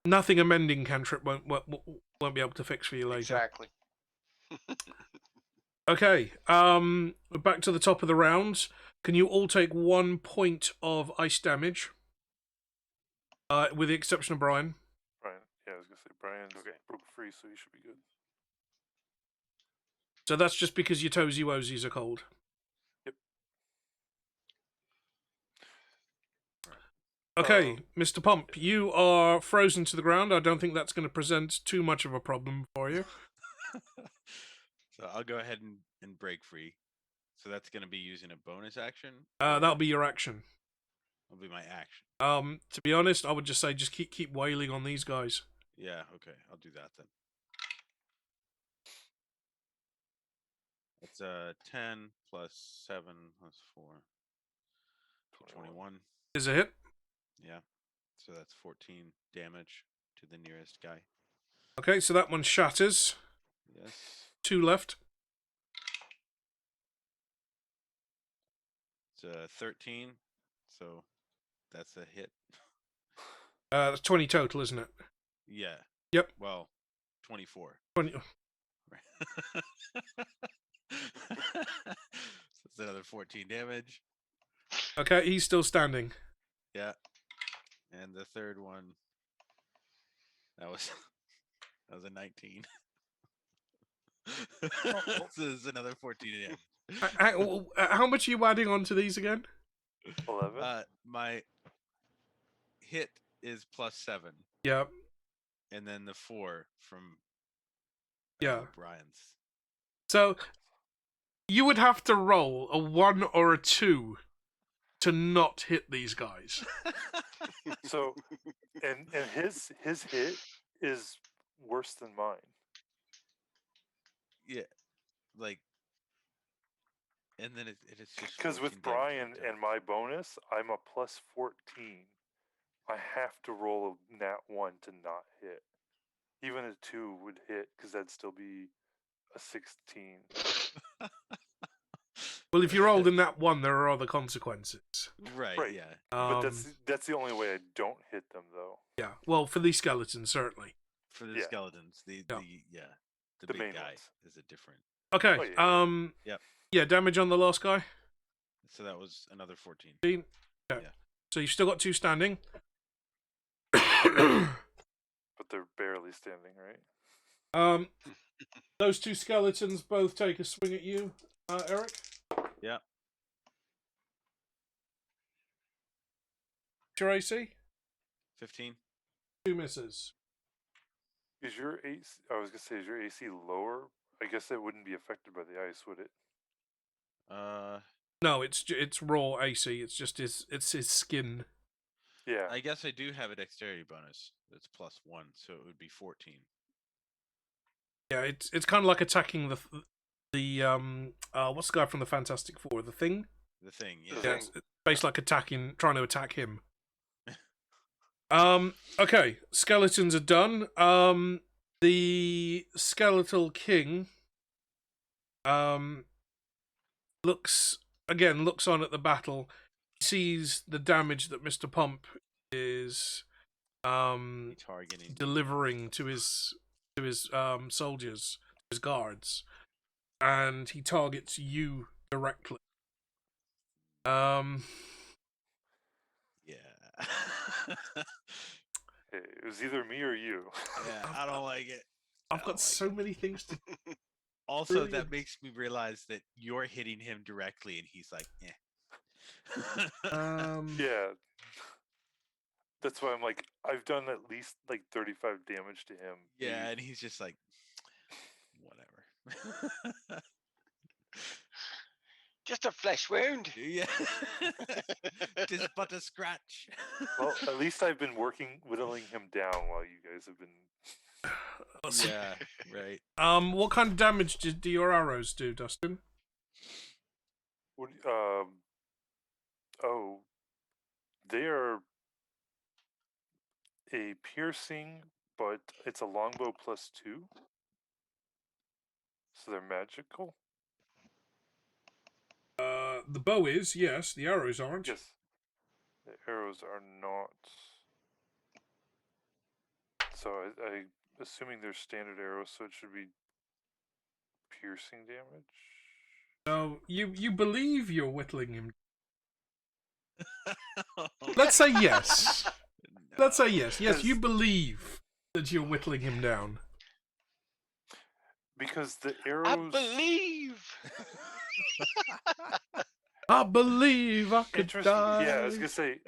nothing a mending cantrip won't be able to fix for you later. Exactly. Okay, back to the top of the round. Can you all take 1 point of ice damage? With the exception of Brian. Brian. Yeah, I was gonna say Brian's Okay. broke free, so he should be good. So that's just because your toesy woesies are cold. Yep. Okay, Mr. Pump, you are frozen to the ground. I don't think that's going to present too much of a problem for you. So I'll go ahead and break free. So that's going to be using a bonus action? That'll be your action. That'll be my action. To be honest, I would just say just keep wailing on these guys. Yeah, okay. I'll do that then. It's 10 plus 7 plus 4. 21. Is a hit. Yeah. So that's 14 damage to the nearest guy. Okay, so that one shatters. Yes. 2 left. It's 13. So that's a hit. That's 20 total, isn't it? Yeah. Yep. Well, 24. 20. So that's another 14 damage. Okay, he's still standing. Yeah. And the third one, that was a 19. So there's another 14 damage. How much are you adding on to these again? 11. My hit is plus 7, Yeah, and then the 4 from yeah. Brian's. So you would have to roll a 1 or a 2 to not hit these guys. So, and his hit is worse than mine. Yeah, like, and then it's just Because 14 with damage Brian right there. and my bonus, I'm a plus 14. I have to roll a nat 1 to not hit. Even a 2 would hit, because that'd still be a 16. Well, if you rolled in that 1, there are other consequences. Right, Right. yeah. But that's the only way I don't hit them, though. Yeah, well, for these skeletons, certainly. For the Yeah. skeletons, the The big main guy ones. is a different. Okay, Oh, yeah. Yep. Yeah, damage on the last guy. So that was another 14. Okay. Yeah. So you've still got 2 standing. But they're barely standing, right? Those 2 skeletons both take a swing at you, Eric. Yeah. What's your AC? 15. 2 misses. Is your AC? I was gonna say, is your AC lower? I guess it wouldn't be affected by the ice, would it? No, it's raw AC. It's just his skin. Yeah. I guess I do have a dexterity bonus that's plus 1, so it would be 14. Yeah, it's kind of like attacking the what's the guy from the Fantastic Four? The Thing. The thing, yeah. Yeah, it's basically like trying to attack him. Okay, skeletons are done. The skeletal king looks on at the battle, sees the damage that Mr. Pump is Targeting. delivering to his soldiers, his guards, and he targets you directly. Yeah. It was either me or you. Yeah, I don't like it. I've got so many things to. Also, Brilliant. that makes me realize that you're hitting him directly, and he's like, eh. Yeah. That's why I'm like, I've done at least like 35 damage to him. Yeah, and he's just like, whatever. Just a flesh wound. Yeah. Just but a scratch. Well, at least I've been whittling him down while you guys have been. Yeah, right. What kind of damage do your arrows do, Dustin? Oh, they are a piercing, but it's a longbow plus 2. So they're magical? The bow is, yes. The arrows aren't. Yes. The arrows are not. So I assuming they're standard arrows, so it should be piercing damage. So you believe you're whittling him. Let's say yes. Let's say yes. Yes, you believe that you're whittling him down. because the I arrows. believe. I believe I could Interesting. die. Yeah, I was gonna say,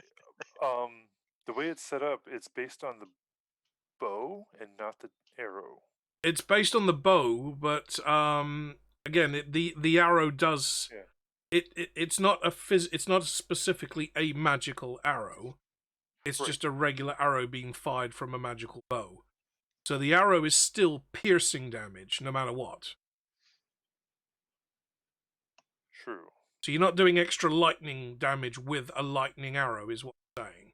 the way it's set up, it's based on the bow and not the arrow. It's based on the bow, but again, the arrow does. Yeah. It's not it's not specifically a magical arrow. It's Right. just a regular arrow being fired from a magical bow. So the arrow is still piercing damage, no matter what. True. So you're not doing extra lightning damage with a lightning arrow, is what I'm saying.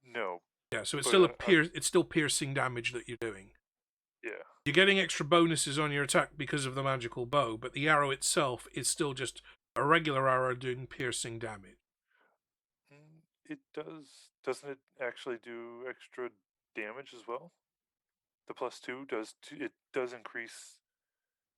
No. Yeah, so it's But, still I'm- it's still piercing damage that you're doing. Yeah. You're getting extra bonuses on your attack because of the magical bow, but the arrow itself is still just a regular arrow doing piercing damage. It does. Doesn't it actually do extra damage as well? The +2 does. It does increase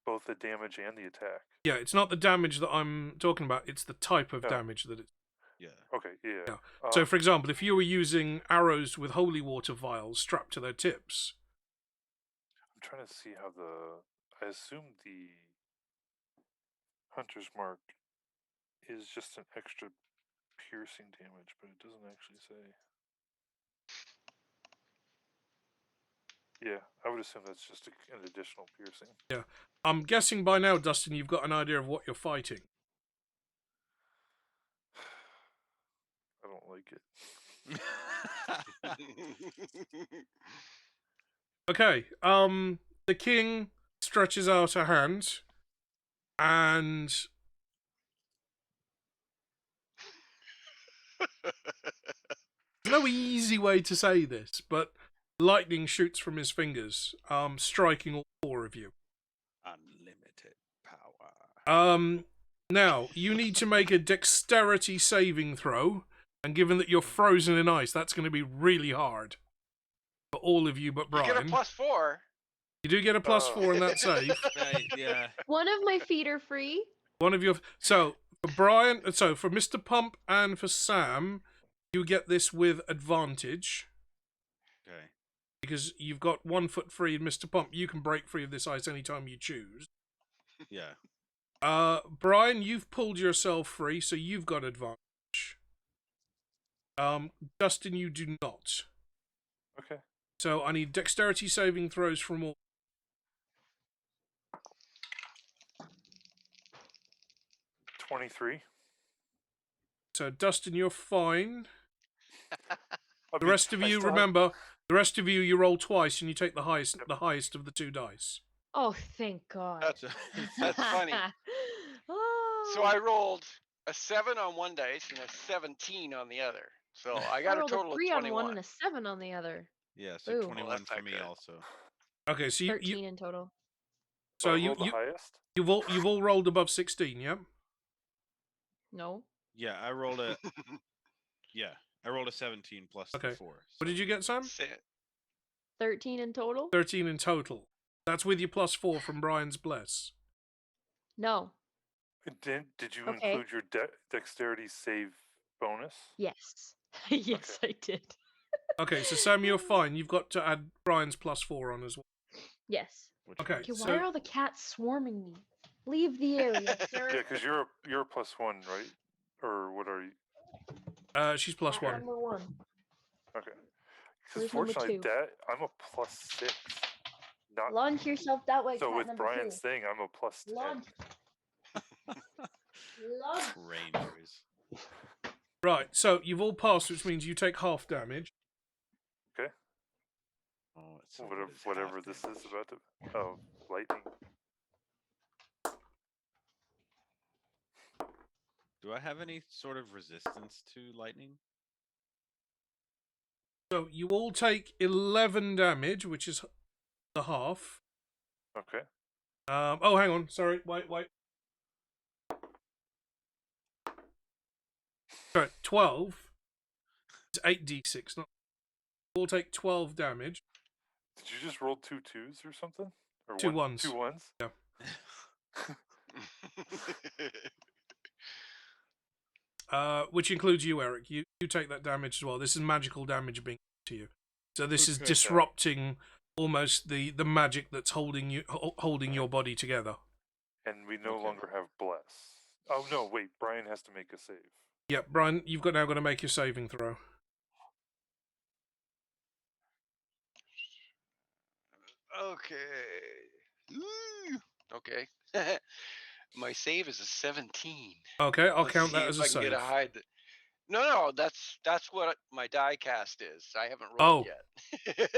both the damage and the attack. Yeah, it's not the damage that I'm talking about, it's the type of Oh. damage that it's... Yeah. Okay. Yeah. Yeah. So, for example, if you were using arrows with holy water vials strapped to their tips... I'm trying to see how I assume the Hunter's Mark is just an extra piercing damage, but it doesn't actually say. Yeah, I would assume that's just an additional piercing. Yeah. I'm guessing by now, Dustin, you've got an idea of what you're fighting. I don't like it. Okay, the king stretches out a hand, and... There's no easy way to say this, but lightning shoots from his fingers, striking all four of you. Unlimited power. Now, you need to make a dexterity saving throw, and given that you're frozen in ice, that's going to be really hard. For all of you but You Brian. get a +4. You do get a +4 in that save. Right, yeah. One of my feet are free. One of your... So, for Brian... So, for Mr. Pump and for Sam, you get this with advantage. Okay. Because you've got 1 foot free, and Mr. Pump, you can break free of this ice anytime you choose. Yeah. Brian, you've pulled yourself free, so you've got advantage. Dustin, you do not. Okay. So I need dexterity saving throws from all. 23. So Dustin, you're fine. I The mean, rest of I you, still have- remember, the rest of you roll twice, and you take the highest of the 2 dice. Oh, thank God. That's funny. Oh. So I rolled a 7 on one dice and a 17 on the other. So I got a rolled total of 3 on 21. one and a 7 on the other. Yeah, so Ooh. 21 Well, that's for not me good. also. Okay, so 13 in total. so I you rolled the highest. you've all rolled above 16, yeah? No. Yeah, I rolled a 17 plus Okay. the 4. What did you get, Sam? 13 in total? 13 in total. That's with your +4 from Brian's bless. No. Did you Okay. include your dexterity save bonus? Yes. Yes, I did. Okay, so Sam, you're fine. You've got to add Brian's +4 on as well. Yes. Which Okay. Okay, why So- are all the cats swarming me? Leave the area, sir. Yeah, because you're a +1, right? Or what are you? She's +1. Number 1. Okay. Because Where's number fortunately, 2? that I'm a +6. Not Launch yourself that way, so cat with number Brian's 2. thing, I'm a +10. Launch. Launch. Rangers. Right, so you've all passed, which means you take half damage. Okay. Oh, it's so Whatever this is about to. Oh, lightning. Do I have any sort of resistance to lightning? So you all take 11 damage, which is the half. Okay. Oh, hang on. Sorry. Wait. Sorry, 12. It's 8d6. Not... We'll take 12 damage. Did you just roll 2 2s or something? Or 2 ones. 2 1s? Yeah. Which includes you, Eric. You take that damage as well. This is magical damage being to you. So this is Okay. disrupting almost the magic that's holding your body together. And we no Okay. longer have bless. Oh no, wait, Brian has to make a save. Yep, Brian, you've now got to make your saving throw. Okay. Ooh, okay. My save is a 17. Okay, I'll Let's count see that if as a I can get save. a high. No, that's what my die cast is. I haven't Oh. rolled yet.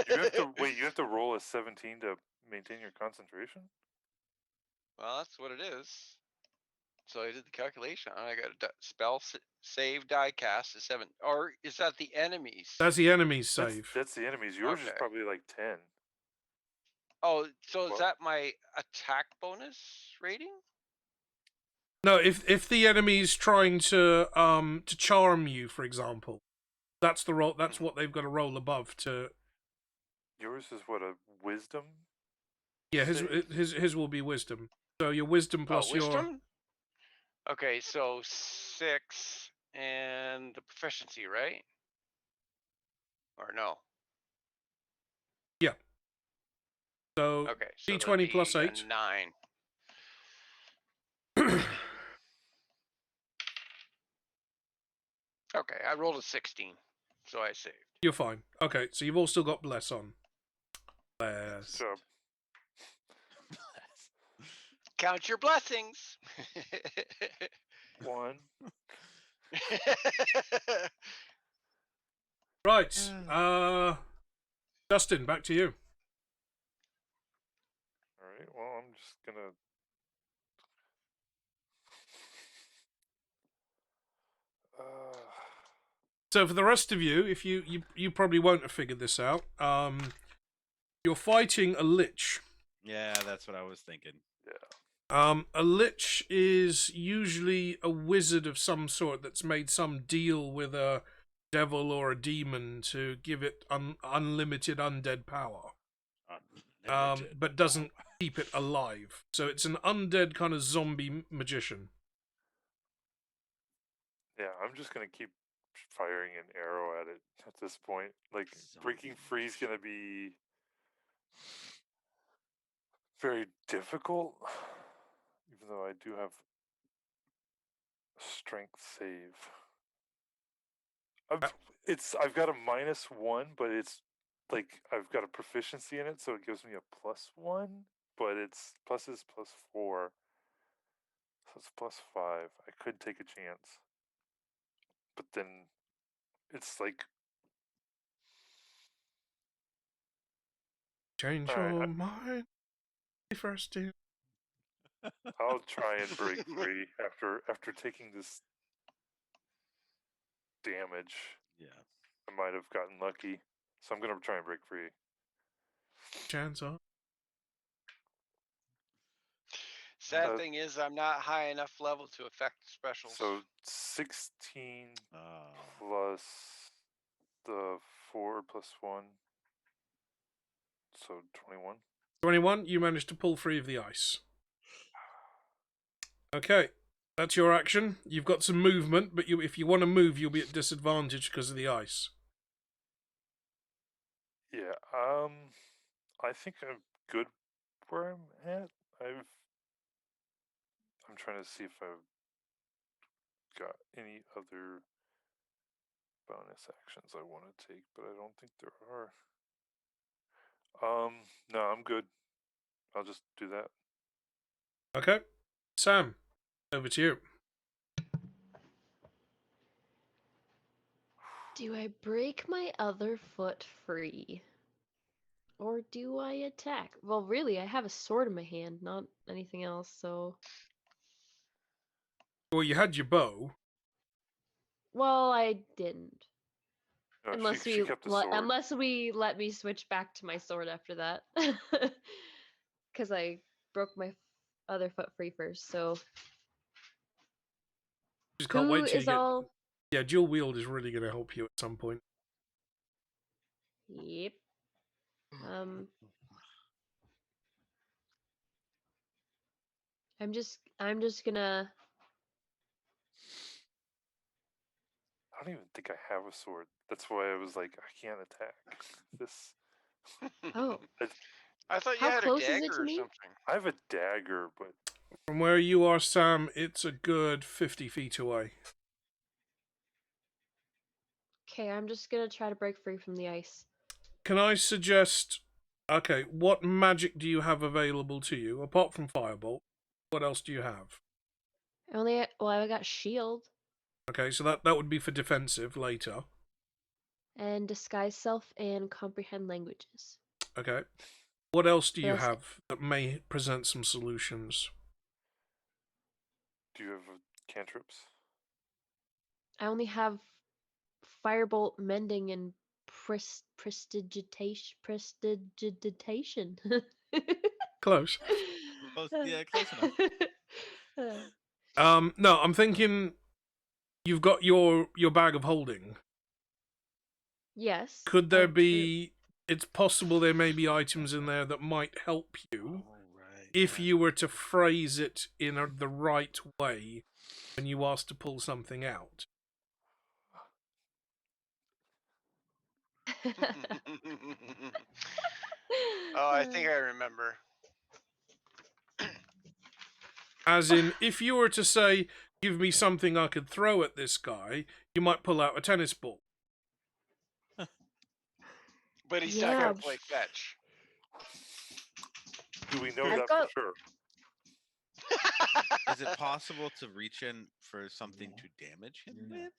You have to wait. You have to roll a 17 to maintain your concentration. Well, that's what it is. So I did the calculation. I got a spell save die cast is 7, or is that the enemies? That's the enemy's save. That's the enemies. Yours is Okay. probably like 10. Oh, so Well- is that my attack bonus rating? No, if the enemy's trying to charm you, for example, that's the roll. That's what they've got to roll above to. Yours is what, a wisdom? Yeah, Save? his will be wisdom. So your wisdom plus your. Wisdom? Okay, so 6 and the proficiency, right? Or no? Yeah. So Okay, so D20 plus that'd 8. be a 9. Okay, I rolled a 16, so I saved. You're fine. Okay, so you've all still got bless on. Bless. So, Count your blessings. 1. Right. Dustin, back to you. Alright, well, I'm just gonna. So for the rest of you, if you probably won't have figured this out. You're fighting a Lich. Yeah, that's what I was thinking. A Lich is usually a wizard of some sort that's made some deal with a devil or a demon to give it unlimited undead power. Unlimited But doesn't keep it alive. So it's an undead kind of zombie magician. Yeah, I'm just gonna keep firing an arrow at it at this point. Like, breaking free is gonna be very difficult, even though I do have a strength save. I've got a -1, but it's like I've got a proficiency in it, so it gives me a +1. But it's pluses +4, so it's +5. I could take a chance, but then it's like, Change Alright, your mind first. I'll try and break free after taking this damage. Yeah. I might have gotten lucky, so I'm gonna try and break free. Chance up. Sad thing is, I'm not high enough level to affect specials. So 16 Oh. plus the 4 plus 1, so 21. 21, you managed to pull free of the ice. Okay, that's your action. You've got some movement, but if you want to move, you'll be at disadvantage because of the ice. Yeah, I think I'm good where I'm at. I'm trying to see if I've got any other bonus actions I want to take, but I don't think there are. No, I'm good. I'll just do that. Okay, Sam, over to you. Do I break my other foot free? Or do I attack? Well, really, I have a sword in my hand, not anything else, so... Well, you had your bow. Well, I didn't. No, Unless she kept the sword. unless we let me switch back to my sword after that. Because I broke my other foot free first, so... Just can't wait till you get. all... Yeah, dual wield is really going to help you at some point. Yep. I'm just gonna... I don't even think I have a sword. That's why I was like, I can't attack this Oh, I thought you how had a close is it dagger to or me? something. I have a dagger, but From where you are, Sam, it's a good 50 feet away. Okay, I'm just gonna try to break free from the ice. Can I suggest... Okay, what magic do you have available to you, apart from Firebolt? What else do you have? I got shield Okay, so that would be for defensive later. and disguise self and comprehend languages. Okay. What else do What you else? have that may present some solutions? do you have cantrips? I only have firebolt, mending, and prestidigitation. Close. Close, yeah, close enough. No, I'm thinking you've got your bag of holding. Yes. Could there true. be... It's possible there may be items in there that might help you Oh, right. if yeah. you were to phrase it in the right way when you asked to pull something out. Oh, I think I remember. As in, if you were to say, give me something I could throw at this guy, you might pull out a tennis ball. But he's not Yeah. going to play fetch. Do we know I've that got- for sure? Is it possible to reach in for something to damage him with?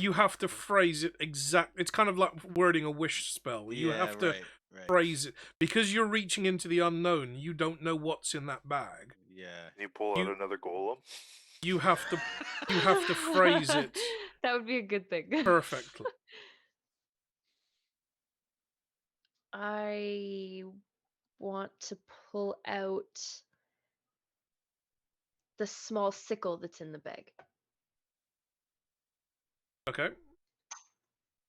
You have to phrase it exact. It's kind of like wording a wish spell. You Yeah, have to right. phrase it because you're reaching into the unknown. You don't know what's in that bag. Yeah. Can you pull out another golem? You have to phrase it That would be a good thing. perfectly. I want to pull out the small sickle that's in the bag. Okay.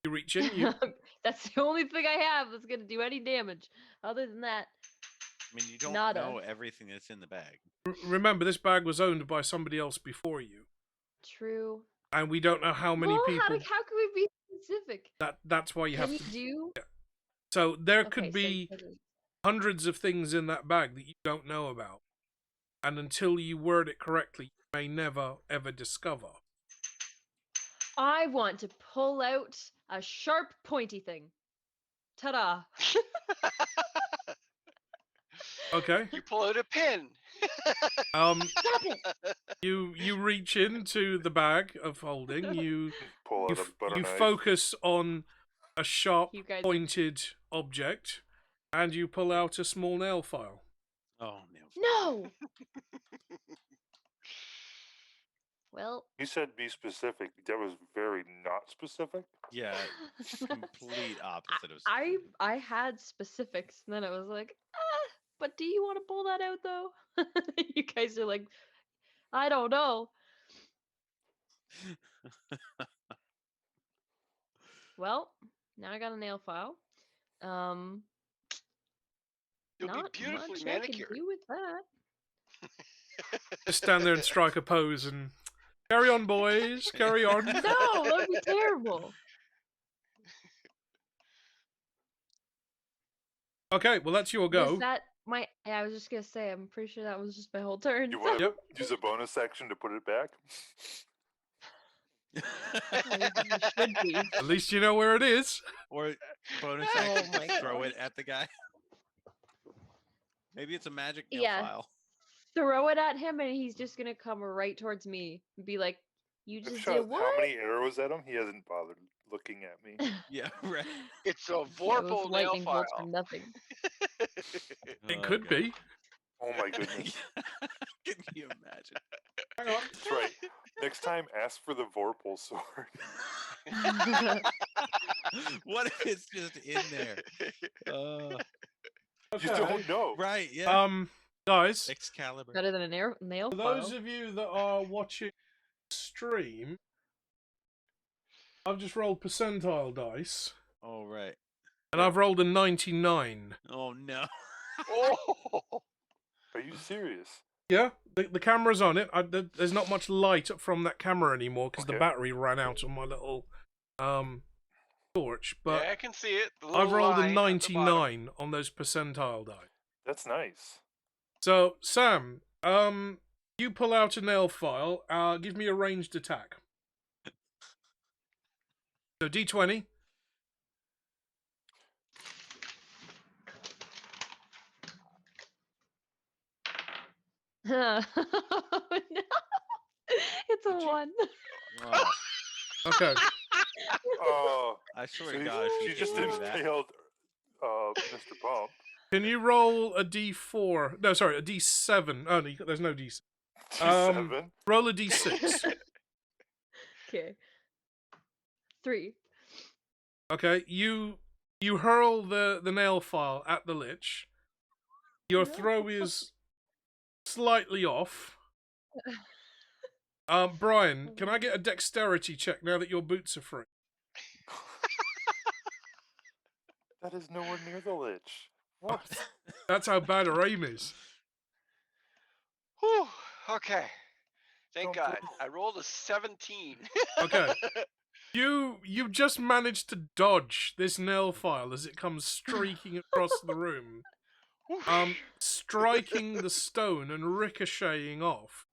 You reach in. You That's the only thing I have that's gonna do any damage. Other than that, I mean, you don't Nada. know everything that's in the bag. remember this bag was owned by somebody else before you, true. and we don't know how many Well, people. how can we be specific? That's why you Can have you to. do? So there Okay, could so be it doesn't- hundreds of things in that bag that you don't know about, and until you word it correctly, you may never ever discover. I want to pull out a sharp, pointy thing. Ta-da! Okay. You pull out a pin. Stop it! You reach into the bag of holding. You Pull out a butter you knife. focus on a sharp, You guys are- pointed object, and you pull out a small nail file. Oh, no. No. Well, You said be specific. That was very not specific. Yeah, complete opposite of. I had specifics, and then I was like, but do you want to pull that out though? You guys are like, I don't know. Well, now I got a nail file. You'll Not be beautifully much I can manicured. do with that. Just stand there and strike a pose and carry on, boys. Carry on. No, that would be terrible. Okay, well that's your go. Was that my? Yeah, I was just gonna say. I'm pretty sure that was just my whole turn. You so- want to Yep. use a bonus action to put it back? You should be. At least you know where it is. Or bonus Oh action, my just throw God. it at the guy. Maybe it's a magic nail Yeah. file. Throw it at him, and he's just gonna come right towards me and be like, "You I've just shot did what?" how many arrows at him? He hasn't bothered looking at me. Yeah, right. It's a Yeah, those Vorpal nail lightning bolts file. for nothing. It Oh, could God. be. Oh my goodness. Can you imagine? Hang on. That's right. Next time, ask for the Vorpal sword. What if it's just in there? You don't know. Right, yeah. Guys, Excalibur. Better than a nail for file. those of you that are watching the stream, I've just rolled percentile dice, Oh, right. and I've rolled a 99. Oh, no. Oh, Are you serious? Yeah, the camera's on it. There's not much light from that camera anymore because the Okay. battery ran out on my little torch, but Yeah, I can see it. The I've little rolled a line at the bottom. 99 on those percentile die. That's nice. So, Sam, you pull out a nail file. Give me a ranged attack. So, D20. Oh, no. It's a Did you- 1. Oh, Okay. Oh, I swear so to God, if she you just just do that. impaled Mr. Bump. Can you roll a D4? No, sorry, a D7. Oh, no, there's no D7. D7. Roll a D6. Okay. 3. Okay, you hurl the nail file at the Lich. Your No. throw is slightly off. Brian, can I get a dexterity check now that your boots are free? That is nowhere near the Lich. What? That's how bad her aim is. Whew, okay. Thank Don't God. throw. I rolled a 17. Okay. You just managed to dodge this nail file as it comes streaking across the room, striking the stone and ricocheting off.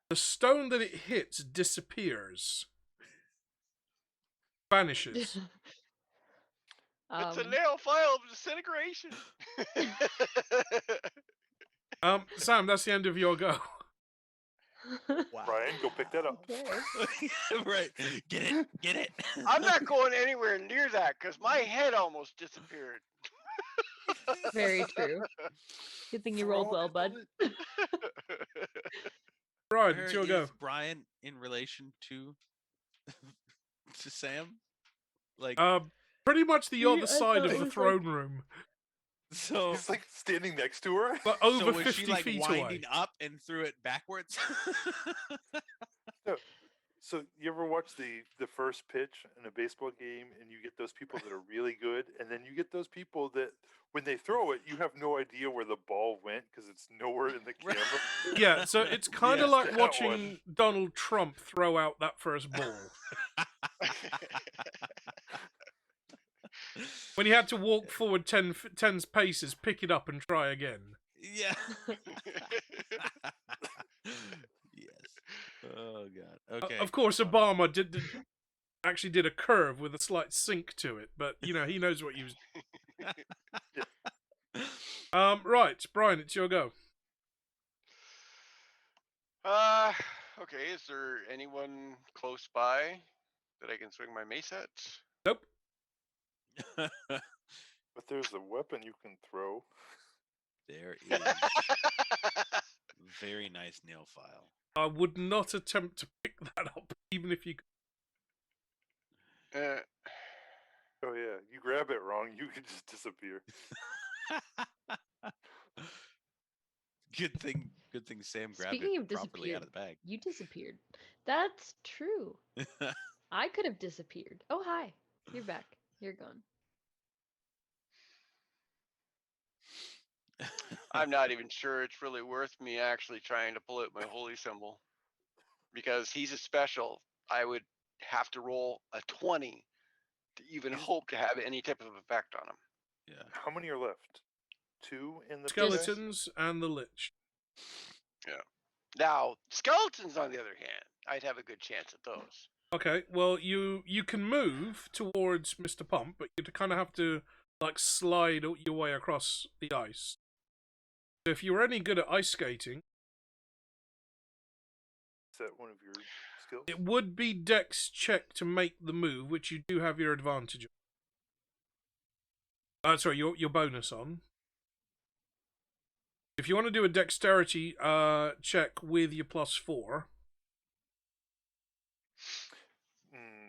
The stone that it hits disappears, vanishes. It's a nail file of disintegration. Sam, that's the end of your go. Wow. Brian, go pick that up. Okay. Right. Get it. Get it. I'm not going anywhere near that because my head almost disappeared. Very true. Good thing you rolled Throw well, it, bud. Right, Where it's your is go. Brian in relation to to Sam? Like, Pretty much the Yeah, other I side thought of it the was throne room, so He's like standing next to her. but so over was 50 she like feet winding away. up and threw it backwards? So you ever watch the first pitch in a baseball game, and you get those people that are really good, and then you get those people that when they throw it, you have no idea where the ball went because it's nowhere in the Right. camera. Yeah, so it's kind of Yeah. like That watching one. Donald Trump throw out that first ball. When he had to walk forward 10 paces, pick it up and try again. Yeah. Yes. Oh God. Okay. Of course, Obama actually did a curve with a slight sink to it, but you know he knows what he was. Right, Brian, it's your go. Okay. Is there anyone close by that I can swing my mace at? Nope. But there's a weapon you can throw. There is very nice nail file. I would not attempt to pick that up, even if you. Uh, Oh yeah, you grab it wrong, you can just disappear. Good thing Sam grabbed Speaking it of properly out of disappeared, the you disappeared. That's true. bag. I could have disappeared. Oh, hi. You're back. You're gone. I'm not even sure it's really worth me actually trying to pull out my holy symbol because he's a special. I would have to roll a 20 to even hope to have any type of effect on him. Yeah. How many are left? 2 in the Skeletons and the Lich. Now, skeletons, on the other hand, I'd have a good chance at those. Okay, well you can move towards Mr. Pump, but you kind of have to like slide your way across the ice. So if you're any good at ice skating, Is that one of your skills? it would be Dex check to make the move, which you do have your advantage on. Sorry, your bonus on. If you want to do a dexterity check with your +4,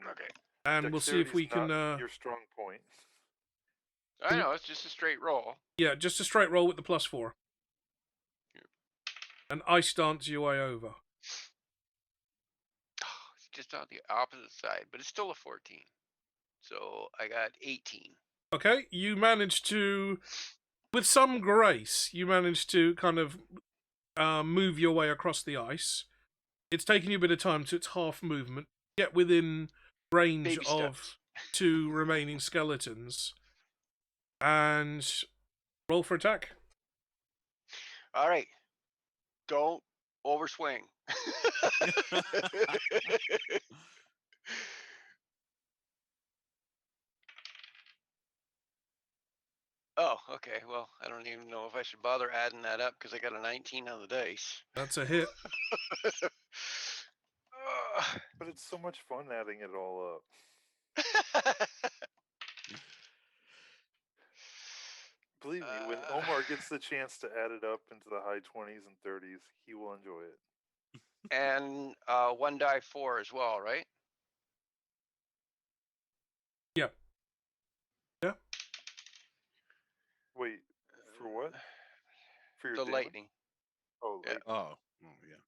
Okay. and we'll see if we Dexterity's can. not your strong point. I know, it's just a straight roll. Yeah, just a straight roll with the +4. Yep. And ice dance your way over. It's just on the opposite side, but it's still a 14. So I got 18. Okay, you managed to, with some grace, you managed to kind of move your way across the ice. It's taken you a bit of time, so it's half movement. Get within range Baby of steps. 2 remaining skeletons and roll for attack. All right. Don't overswing. Oh, okay. Well, I don't even know if I should bother adding that up because I got a 19 on the dice. That's a hit. But it's so much fun adding it all up. Believe me, when Omar gets the chance to add it up into the high 20s and 30s, he will enjoy it. And 1 die 4 as well, right? Yep. Yeah. Wait, for what? For your The damage? lightning. Oh, Yeah. lightning. Oh, yeah.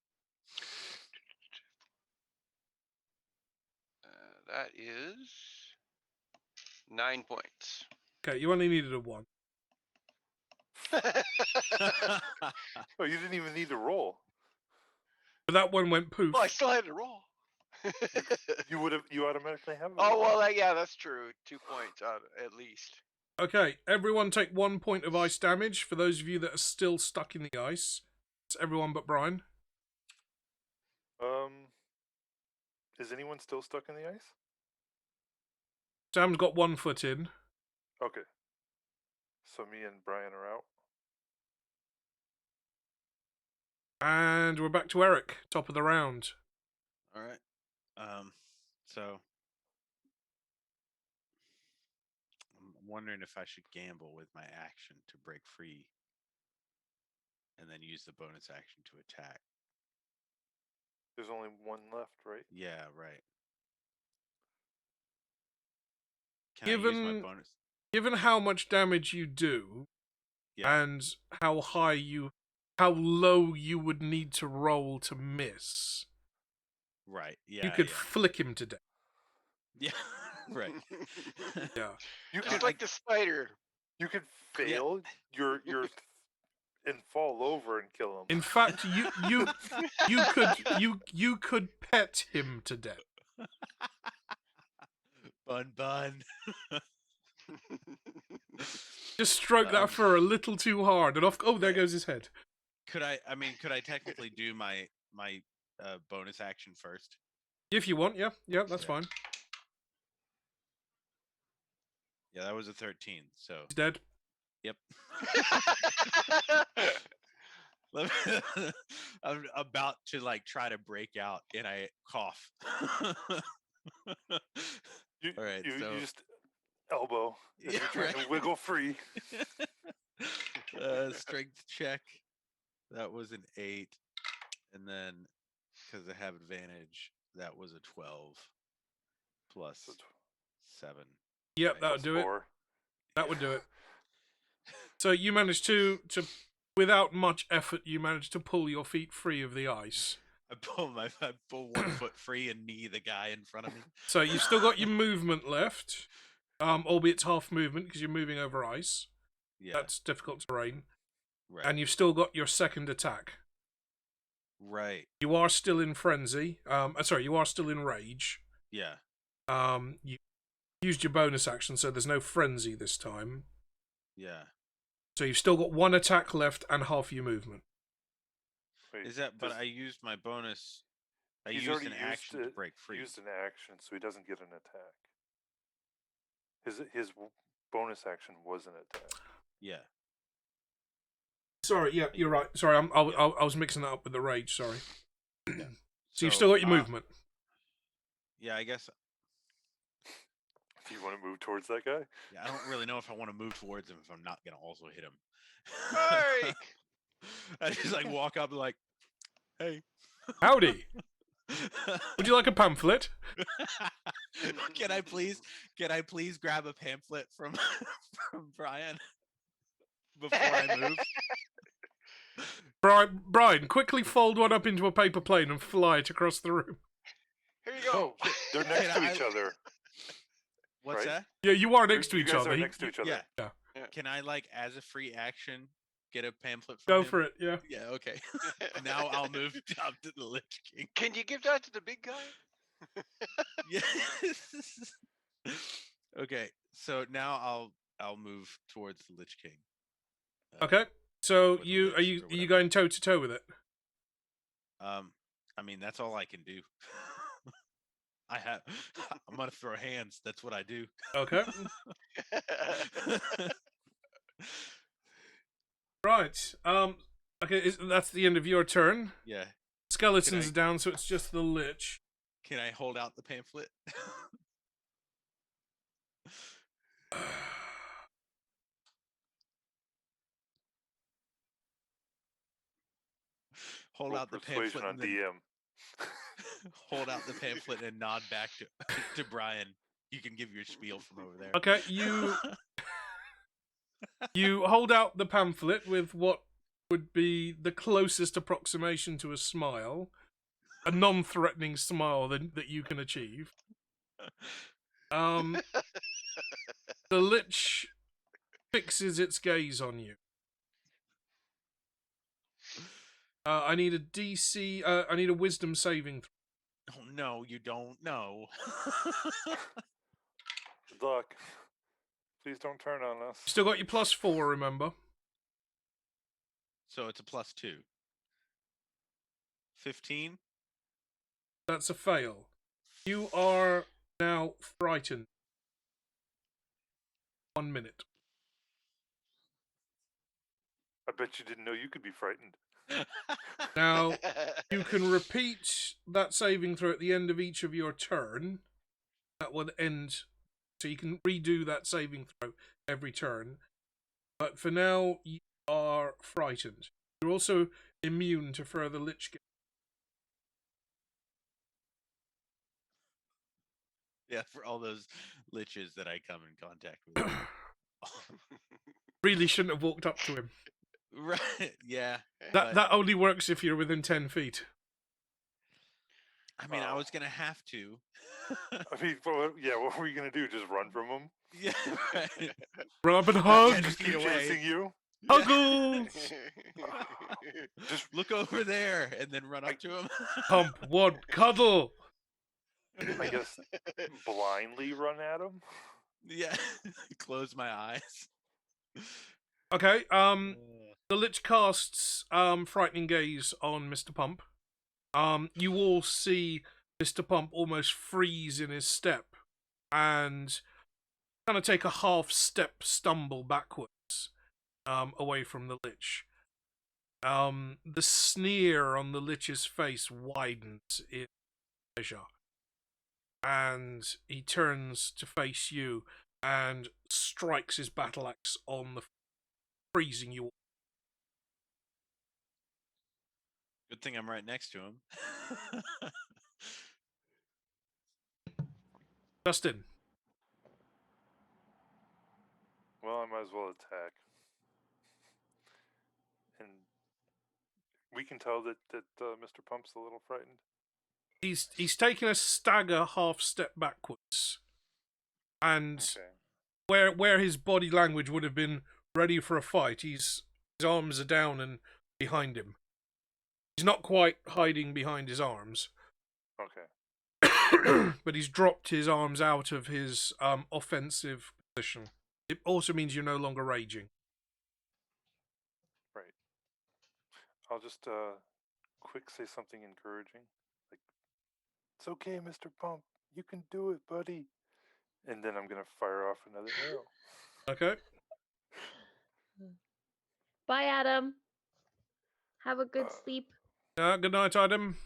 That is 9 points. Okay, you only needed a 1. Oh, you didn't even need to roll. But that one went poof. Well, I still had to roll. You automatically have it. Oh, well, yeah, that's true. 2 points at least. Okay, everyone take 1 point of ice damage. For those of you that are still stuck in the ice, it's everyone but Brian. Is anyone still stuck in the ice? Sam's got 1 foot in. Okay. So me and Brian are out. And we're back to Eric, top of the round. All right. So I'm wondering if I should gamble with my action to break free and then use the bonus action to attack. There's only 1 left, right? Yeah, right. Can I use my bonus? Given how much damage you do, Yeah. and how low you would need to roll to miss, Right. Yeah. you could yeah. flick him to death. Yeah. Right. Yeah. You Just could like the spider. You could fail your and fall over and kill him. In fact, you could pet him to death. Bun. Just stroke that fur a little too hard, and off. Oh, there goes his head. Could I technically do my bonus action first? If you want, yeah, that's fine. Yeah, that was a 13. So He's dead. Yep. I'm about to try to break out, and I cough. All right, you so just elbow as you're trying to wiggle free. Strength check. That was an 8, and then because I have advantage, that was a 12 plus 7. Yep, that would do it. 4. That would do it. So you managed to, without much effort, you managed to pull your feet free of the ice. I pull 1 foot free and knee the guy in front of me. So you've still got your movement left, albeit it's half movement because you're moving over ice. Yeah, that's difficult terrain. right. And you've still got your second attack. Right. You are still in frenzy. You are still in rage. Yeah. You used your bonus action, so there's no frenzy this time. Yeah. So you've still got 1 attack left and half your movement. Wait, Is that? But I used my bonus. I he's used already an action to break free. Used an action, so he doesn't get an attack. His bonus action was an attack. Yeah. Sorry, yeah, you're right. Sorry, I was mixing that up with the rage. Sorry. Yeah. So you've still got your movement. Yeah, I guess. Do you want to move towards that guy? Yeah, I don't really know if I want to move towards him if I'm not gonna also hit him. Hey! I just walk up and hey. Howdy. Would you like a pamphlet? Can I please grab a pamphlet from Brian before I move? Brian, quickly fold one up into a paper plane and fly it across the room. Here you go. Oh, they're next to each other. What's Right? that? Yeah, you are next to You each guys other. are next to each other. Yeah. Yeah. Can I as a free action get a pamphlet from Go him? for it, yeah. Yeah, okay. Now I'll move up to the Lich King. Can you give that to the big guy? Yeah. Okay, so now I'll move towards the Lich King. Okay. So or the you are Lich, you or are you whatever. going toe to toe with it? I mean that's all I can do. I'm gonna throw hands. That's what I do. Okay. Right. Okay. That's the end of your turn. Yeah. Skeletons I- are down, so it's just the Lich. Can I hold out the pamphlet? Hold Roll out the persuasion pamphlet on and then DM. hold out the pamphlet and nod back to Brian. You can give your spiel from over there. Okay. You hold out the pamphlet with what would be the closest approximation to a smile, a non-threatening smile that you can achieve. The Lich fixes its gaze on you. I need a DC. I need a Wisdom saving throw. Oh no, you don't know. Good luck. Please don't turn on us. You still got your +4, remember? So it's a +2. 15? That's a fail. You are now frightened. 1 minute. I bet you didn't know you could be frightened. Now, you can repeat that saving throw at the end of each of your turn. That would end. So you can redo that saving throw every turn. But for now, you are frightened. You're also immune to further Lich. Yeah, for all those liches that I come in contact with. Really shouldn't have walked up to him. Right, yeah. That only works if you're within 10 feet. I mean, I was going to have to. I mean, yeah, what were you going to do? Just run from him? Yeah, right. Grab and Yeah, hug! just Keep get away. chasing you? Huggles! Just Look over there and then run up to him. Pump one, cuddle! I guess blindly run at him? Yeah, close my eyes. Okay, the Lich casts Frightening Gaze on Mr. Pump. You all see Mr. Pump almost freeze in his step and kind of take a half-step stumble backwards away from the Lich. The sneer on the Lich's face widens in pleasure. And he turns to face you and strikes his battle axe on the freezing you. Good thing I'm right next to him. Justin. Well, I might as well attack. And we can tell that Mr. Pump's a little frightened. He's taken a stagger half step backwards, and Okay. where his body language would have been ready for a fight, his arms are down and behind him. He's not quite hiding behind his arms, Okay. but he's dropped his arms out of his offensive position. It also means you're no longer raging. Right. I'll just quick say something encouraging. Like, it's okay, Mr. Pump. You can do it, buddy. And then I'm going to fire off another arrow. Okay. Bye, Adam. Have a good sleep. Good night, Adam.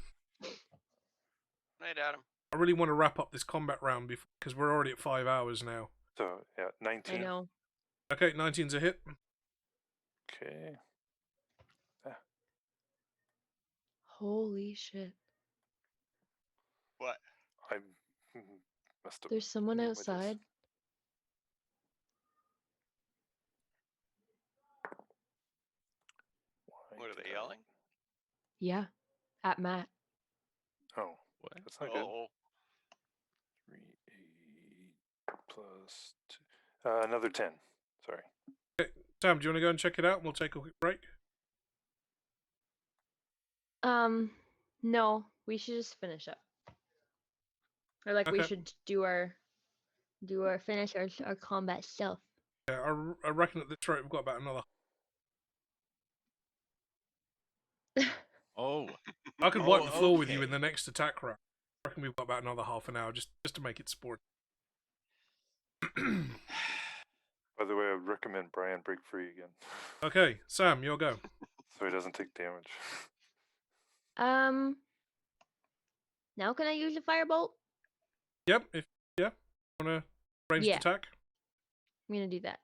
Night, Adam. I really want to wrap up this combat round because we're already at 5 hours now. So, yeah, 19. I know. Okay, 19's a hit. Okay. Holy shit. What? I must have. There's someone moved my dice. outside. Why What are did they I- yelling? Yeah. At Matt. Oh, What? that's not good. Oh, 3, 8 plus 2. Another 10. Sorry. Sam, do you want to go and check it out? And we'll take a quick break. No. We should just finish up. Or like we Okay. should do our finish our combat stuff. Yeah, I reckon at this rate we've got about another. Oh, I could wipe Oh, the floor with you in okay. the next attack round. I reckon we've got about another half an hour just to make it sport. By the way, I would recommend Brian break free again, Okay, Sam, your go. so he doesn't take damage. Now can I use a firebolt? Yep, want a ranged Yeah. attack. I'm gonna do that.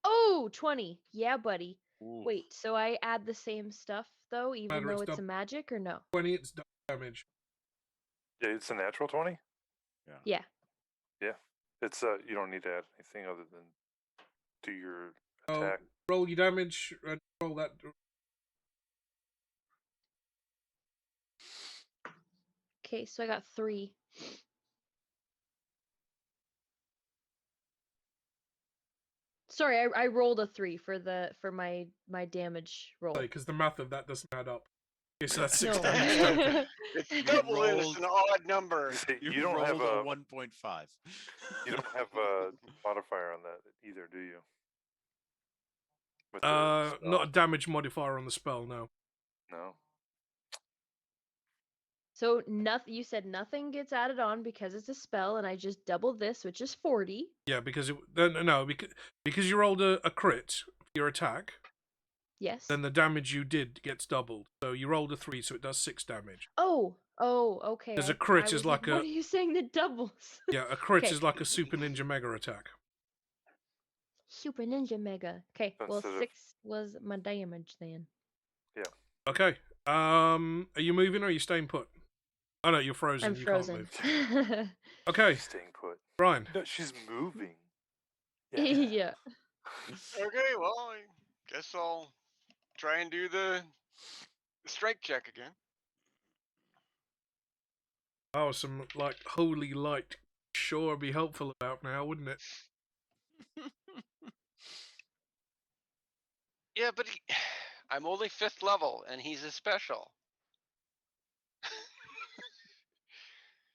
Oh, 20. Yeah, buddy. Ooh. Wait, so I add the same stuff though, even Matter, though it's it's a magic, or no? 20, it's double damage. Yeah, it's a natural 20. Yeah. Yeah, it's you don't need to add anything other than do your Oh, attack. roll your damage and roll that. Okay, so I got 3. Sorry, I rolled a 3 for my damage roll. Because the math of that doesn't add up. Okay, so that's 6 No. damage. It's You double and it's rolled- an odd number. You don't have rolled a 1.5. you don't have a modifier on that either, do you? With the Not spell? a damage modifier on the spell, no. No. So nothing. You said nothing gets added on because it's a spell, and I just doubled this, which is 40. Yeah, because because you rolled a crit for your attack, Yes. then the damage you did gets doubled. So you rolled a 3, so it does 6 damage. Oh, okay. Because a I crit was is like what are you saying? The doubles. Yeah, a crit Okay. is like a Super Ninja Mega attack. Super Ninja Mega. Okay, well Instead of- 6 was my damage then. Okay. Are you moving or are you staying put? Oh no, you're frozen. I'm you frozen. can't move. Okay, Staying put. Brian. No, she's moving. Yeah. Okay, well, I guess I'll try and do the strength check again. Oh, some like holy light sure be helpful about now, wouldn't it? Yeah, but I'm only 5th level and he's a special.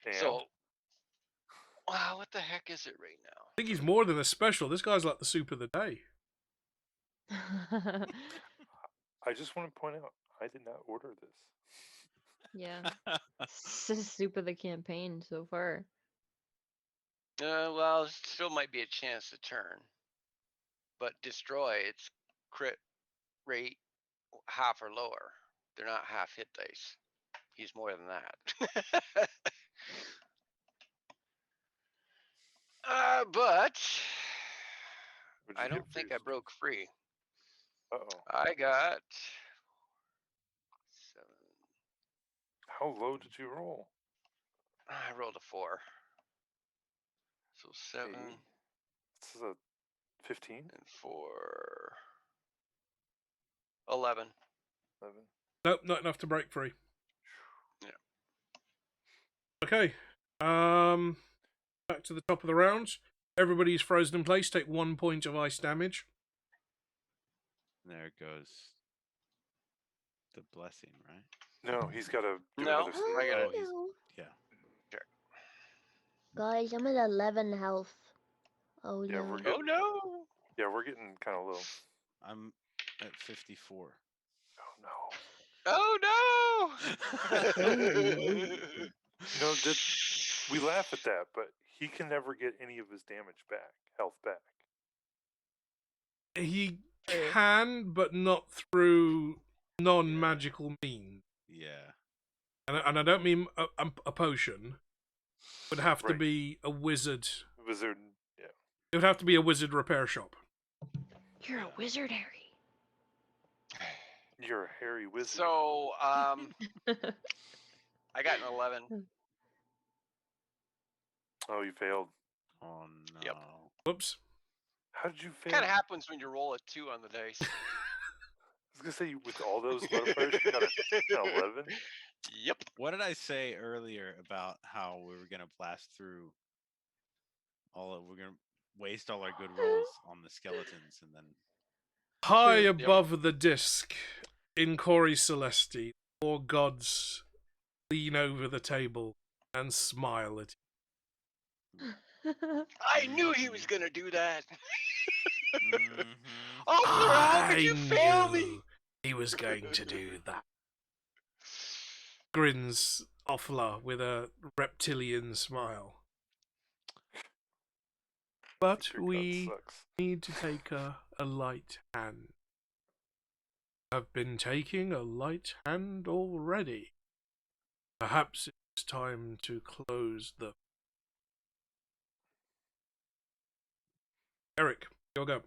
Damn. So, wow, what the heck is it right now? I think he's more than a special. This guy's like the soup of the day. I just want to point out, I did not order this. Yeah. Soup of the campaign so far. Well, still might be a chance to turn, but destroy its crit rate half or lower. They're not half hit dice. He's more than that. But What'd you I get don't for think your I broke free. Uh-oh. I got 7. How low did you roll? I rolled a 4. So 7 Eight. This is a 15? and 4. 11. 11? Nope, not enough to break free. Yeah. Okay. Back to the top of the round. Everybody's frozen in place. Take 1 point of ice damage. There goes the blessing, right? No, he's got to do No, another save. I got Oh, it. he's yeah. Guys, I'm at 11 health. Oh Yeah, no. we're good. Oh no! Yeah, we're getting kind of low. I'm at 54. Oh, no. Oh no! No, we laugh at that, but he can never get any of his damage back, health back. He can, but not through non-magical means. Yeah. And I don't mean a potion. It would have to Right. be a wizard. Wizard, yeah. It would have to be a wizard repair shop. You're a wizard, Harry. You're a hairy wizard. So, I got an 11. Oh, you failed. Oh no. Yep. Whoops. How did you fail? Kind of happens when you roll a 2 on the dice. I was going to say, with all those modifiers, you got an 11? Yep. What did I say earlier about how we were gonna blast through we're gonna waste all our good rolls on the skeletons and then High True. above the disc, in Cori Celesti, 4 gods lean over the table and smile at I knew he was gonna do that. Mhm. Officer, how could you fail me? knew he was going to do that. Grins Offler with a reptilian smile. But Your gun we sucks. need to take a light hand. I've been taking a light hand already. Perhaps it's time to close the... Eric, your go.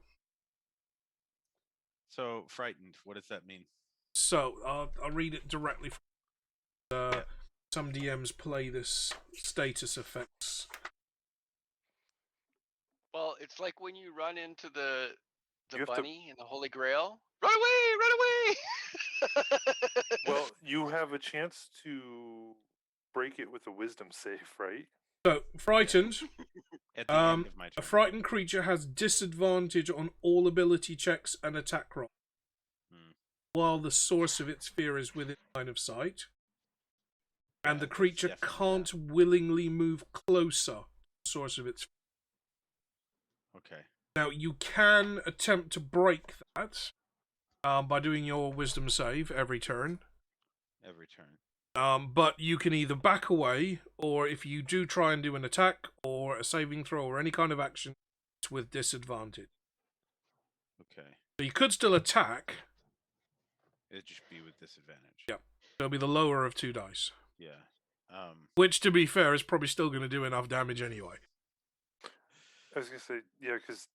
So frightened. What does that mean? So, I'll read it directly from... Yeah. Some DMs play this status effects. Well, it's like when you run into the You have to- bunny in the Holy Grail. Run away! Run away! Well, you have a chance to break it with a wisdom save, right? So, frightened. At the end of my A turn. frightened creature has disadvantage on all ability checks and attack rolls, while the source of its fear is within line of sight. And Yeah, the that's creature definitely can't willingly move closer to the source of its fear. Okay. Now, you can attempt to break that by doing your wisdom save every turn. Every turn. But you can either back away, or if you do try and do an attack or a saving throw or any kind of action, it's with disadvantage. Okay. So you could still attack. It'd just be with disadvantage. Yeah. It'll be the lower of 2 dice. Yeah. Which, to be fair, is probably still going to do enough damage anyway. I was gonna say, yeah, because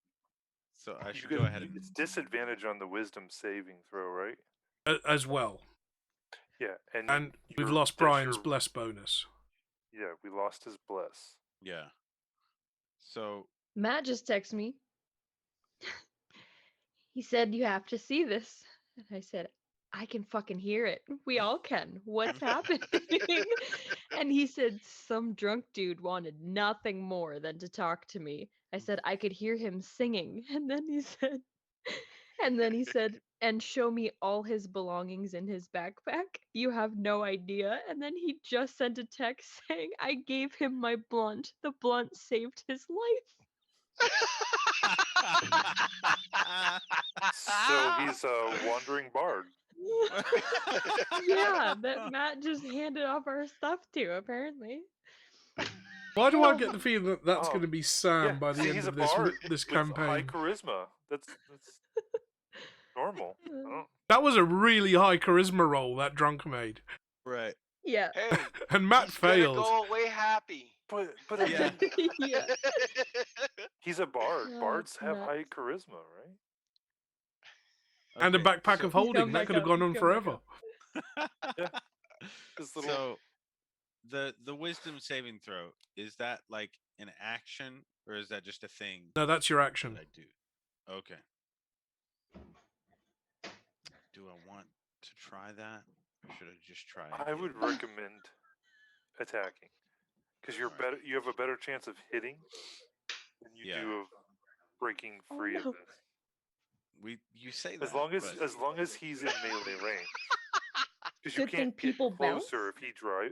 So I should go ahead and. It's disadvantage on the wisdom saving throw, right? As well. Yeah, And we've your- lost that's Brian's your- bless bonus. Yeah, we lost his bless. Yeah. So Matt just texted me. He said, "You have to see this." And I said, "I can fucking hear it. We all can. What's happening?" And he said, "Some drunk dude wanted nothing more than to talk to me." I said, "I could hear him singing." And then he said, "And show me all his belongings in his backpack. You have no idea." And then he just sent a text saying, "I gave him my blunt. The blunt saved his life." So he's a wandering bard. Yeah, that Matt just handed off our stuff to, apparently. Why do I get the feeling that that's Oh, going to be Sam Yeah, by the see, end he's of a this bard this with high campaign? charisma. That's normal. I don't- That was a really high charisma roll that drunk made. right. Yeah. Hey, And Matt he's gonna failed. go away happy. But Yeah. again, Yeah. he's a bard. Oh, Bards it's have nuts. high charisma, right? And a Okay, backpack so- of holding. come That back could have up, gone he's on come back forever. up. His little So the wisdom saving throw, is that like an action or is that just a thing No, that's your action. that I do? Okay. Do I want to try that? Or should I just try it? I would recommend attacking because you're Alright. better. You have a better chance of hitting than you Yeah. do of breaking Oh, free of no. this. You say that. As but- long as he's in melee range. Because you Good thing can't get people bounce. closer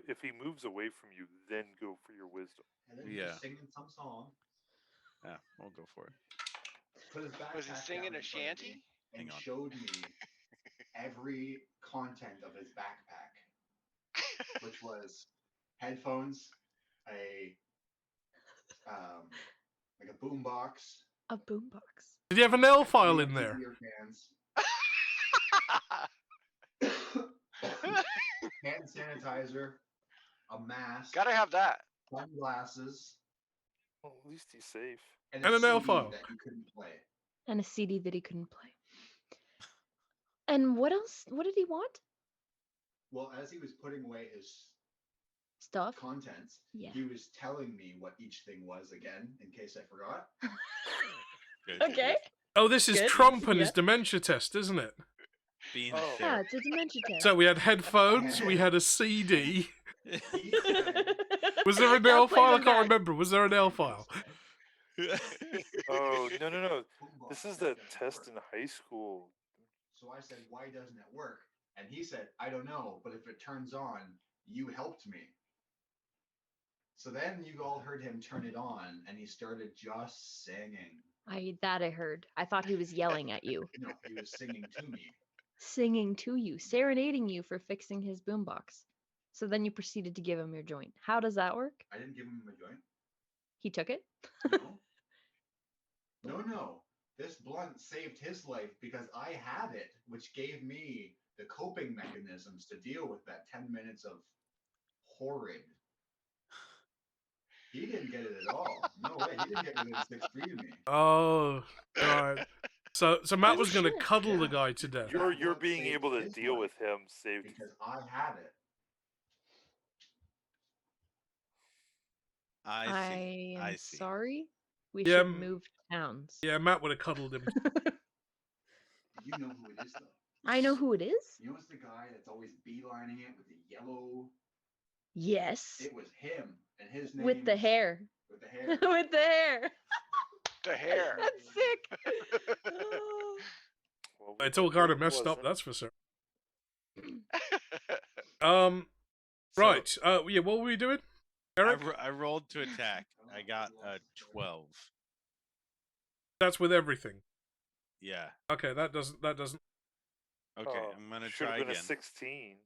if he moves away from you, then go for your wisdom. And then Yeah. he's singing some song. Yeah, we'll go for it. Put his Was he backpack singing down a in front of me shanty? And Hang on. showed me every content of his backpack, which was headphones, a like a boombox, A boombox. Did you have a nail file 3 in there? empty beer cans, hand sanitizer, a mask, Gotta have that. sunglasses, Well, at least he's safe. and And a nail CD file. that you couldn't play. And a CD that he couldn't play. And what else? What did he want? Well, as he was putting away his Stuff? contents, Yeah. he was telling me what each thing was again, in case I forgot. Good. Okay. Oh, this is Good. Trump and his Yeah. dementia test, isn't it? Being Oh. Yeah, there. it's a dementia test. So we had headphones, we had a CD. He said, Was there a Now nail play file? I them can't back. remember. Was there a nail file? Oh no! "Boombox." This is Why the doesn't it test work?" in high school. So I said, "Why doesn't it work?" And he said, "I don't know, but if it turns on, you helped me. So then you all heard him turn it on, and he started just singing. I heard. I thought he was yelling at you, No, he was singing to me. singing to you, serenading you for fixing his boombox. So then you proceeded to give him your joint. How does that work? I didn't give him a joint. He took it? No. No. This blunt saved his life because I had it, which gave me the coping mechanisms to deal with that 10 minutes of horrid. He didn't get it at all. No way. He didn't get within 6 feet of me. Oh, right. So Matt was going to shit. cuddle the Yeah. guy to death. That You're blunt being saved able to his deal life with him saved. because I had it. I am see. sorry. We Yeah, should move towns. Yeah, Matt would have cuddled him. You know who it is, though. I know who it is. You know it's the guy that's always beelining it with the yellow. Yes. It was him, and his name With the hair. With the hair. With the hair. The hair. That's sick. Oh. Well, It's all kind of it messed up, wasn't. that's for sure. So, Right. Yeah, what were we doing? Eric? I rolled to attack. I got a 12. That's with everything. Yeah. Okay, that doesn't. Okay, Oh, I'm gonna should try have been again. a 16.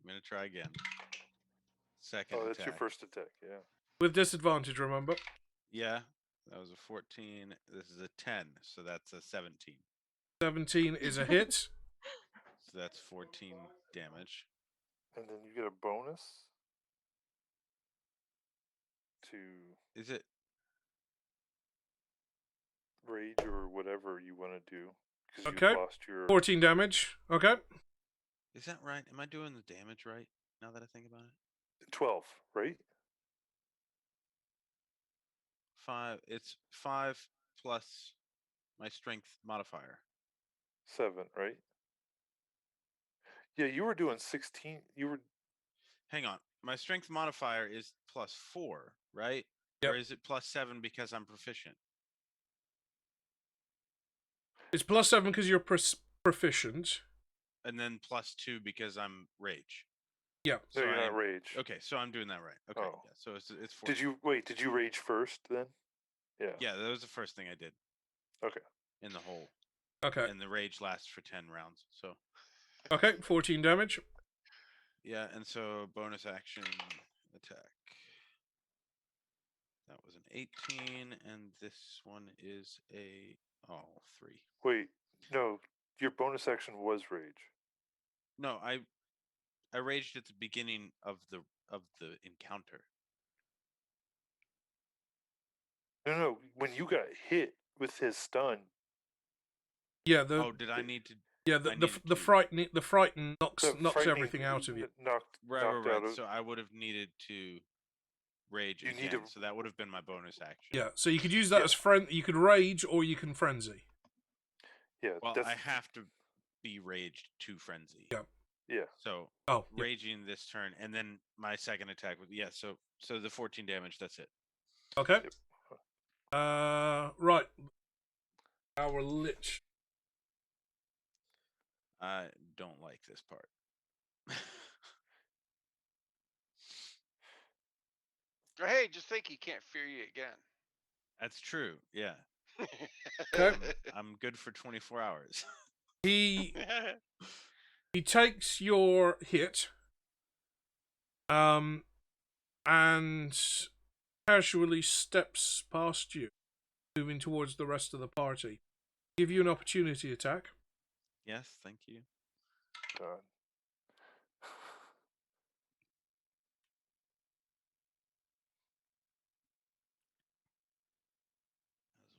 I'm gonna try again. Second Oh, that's attack. your first attack. Yeah. With disadvantage, remember? Yeah, that was a 14. This is a 10, so that's a 17. 17 is a hit. So that's 14 damage. And then you get a bonus to Is it? rage or whatever you want to do because Okay. you lost your 14 damage. Okay. Is that right? Am I doing the damage right? Now that I think about it, 12, right? 5. It's 5 plus my strength modifier. 7, right? Yeah, you were doing 16. You were Hang on, my strength modifier is plus 4, right? Yep. Or is it plus 7 because I'm proficient? It's plus 7 because you're proficient. And then plus 2 because I'm rage. Yeah. no, So you're not I- rage. Okay, so I'm doing that right. Okay, Oh. yeah. So it's 4. Did you wait? Did you rage first then? Yeah. Yeah, that was the first thing I did Okay. in the hole. Okay. And the rage lasts for 10 rounds. So Okay, 14 damage. yeah, and so bonus action attack. That was an 18, and this one is a 3. Wait. No, your bonus action was rage. No, I raged at the beginning of the encounter. No. When you got hit with his stun, Yeah, Did I need to? yeah, I the needed to- frighten knocks the knocks frightening everything out of you. Knocked Right. out of. So I would have needed to rage You again. need to- So that would have been my bonus action. Yeah, so you could use that Yeah. as you could rage or you can frenzy. Yeah. Well, that's, I have to be raged to frenzy. Yeah. Yeah. So Oh, yeah. raging this turn, and then my second attack would So the 14 damage. That's it. Okay. Yep. Right. Our Lich. I don't like this part. Hey, just think he can't fear you again. That's true. Yeah, Okay. I'm good for 24 hours. He takes your hit. And casually steps past you, moving towards the rest of the party. Give you an opportunity attack. Yes, thank you. God.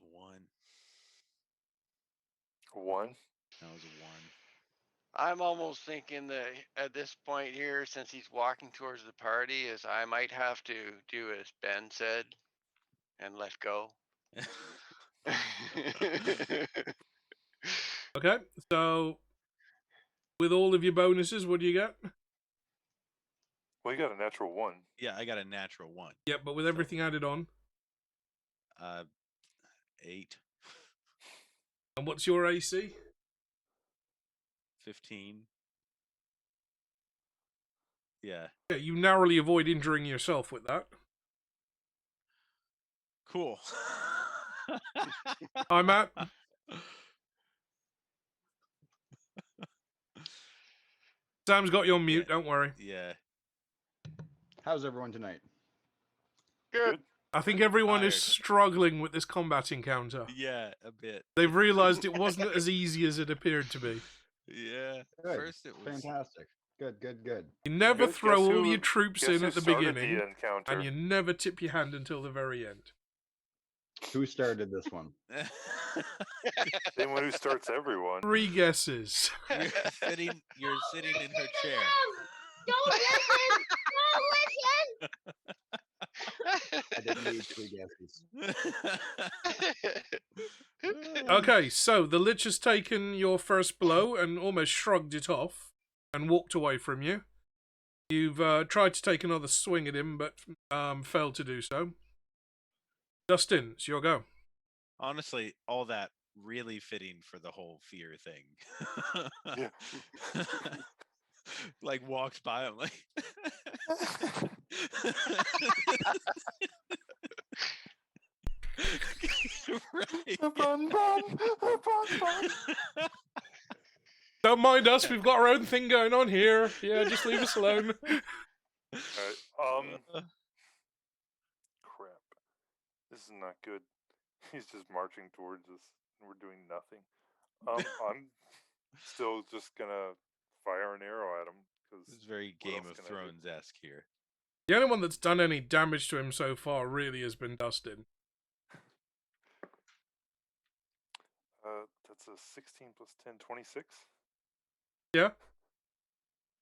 That was 1. 1. That was a 1. I'm almost thinking that at this point here, since he's walking towards the party, is I might have to do as Ben said and let go. Okay, so with all of your bonuses, what do you get? Well, you got a natural 1. Yeah, I got a natural 1. Yep, but with everything added on. 8, And what's your AC? 15. Yeah. Yeah, you narrowly avoid injuring yourself with that. Cool. Hi, Matt. Sam's got you on mute, don't worry. Yeah. How's everyone tonight? Good. I think everyone is Tired. struggling with this combat encounter. Yeah, a bit. They've realized it wasn't as easy as it appeared to be. Yeah. Good. First it was Fantastic. Good. You never Guess throw all who- your troops guess in who at the started beginning, the encounter? and you never tip your hand until the very end. Who started this one? Same one who starts everyone. 3 guesses. you're sitting in her chair. Don't listen! I didn't need 3 guesses. Okay, so the Lich has taken your first blow and almost shrugged it off and walked away from you. You've tried to take another swing at him, but failed to do so. Dustin, it's your go. Honestly, all that really fitting for the whole fear thing. Yeah. Like walks by, I'm like right. Bun, bun, bun, bun. Don't mind us, we've got our own thing going on here. Yeah, just leave us alone. Alright, crap. This is not good. He's just marching towards us, and we're doing nothing. I'm still just gonna fire an arrow at him, because It's very what Game else of can I do? Thrones-esque here. The only one that's done any damage to him so far really has been Dustin. That's a 16 plus 10, 26. Yeah?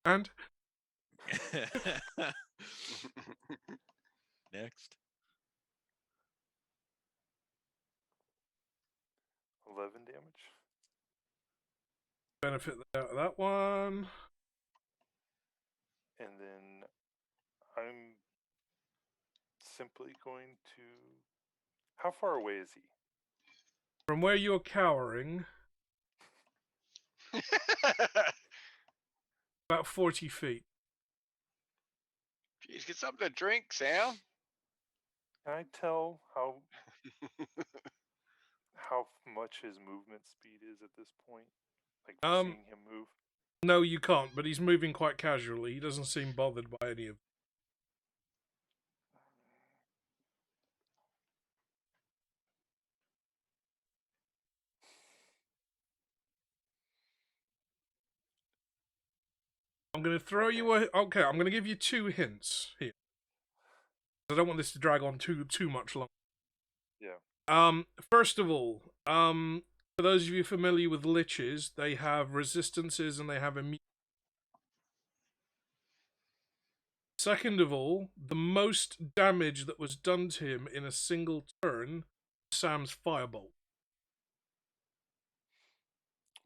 And? Next. 11 damage. Benefit out of that one. And then I'm simply going to... How far away is he? From where you're cowering, about 40 feet. Jeez, get something to drink, Sam. Can I tell how much his movement speed is at this point? Like seeing him move? No, you can't, but he's moving quite casually. He doesn't seem bothered by any of it. I'm going to throw you a... Okay, I'm going to give you 2 hints here. I don't want this to drag on too much longer. Yeah. First of all, for those of you familiar with liches, they have resistances and they have immunity. Second of all, the most damage that was done to him in a single turn, Sam's firebolt.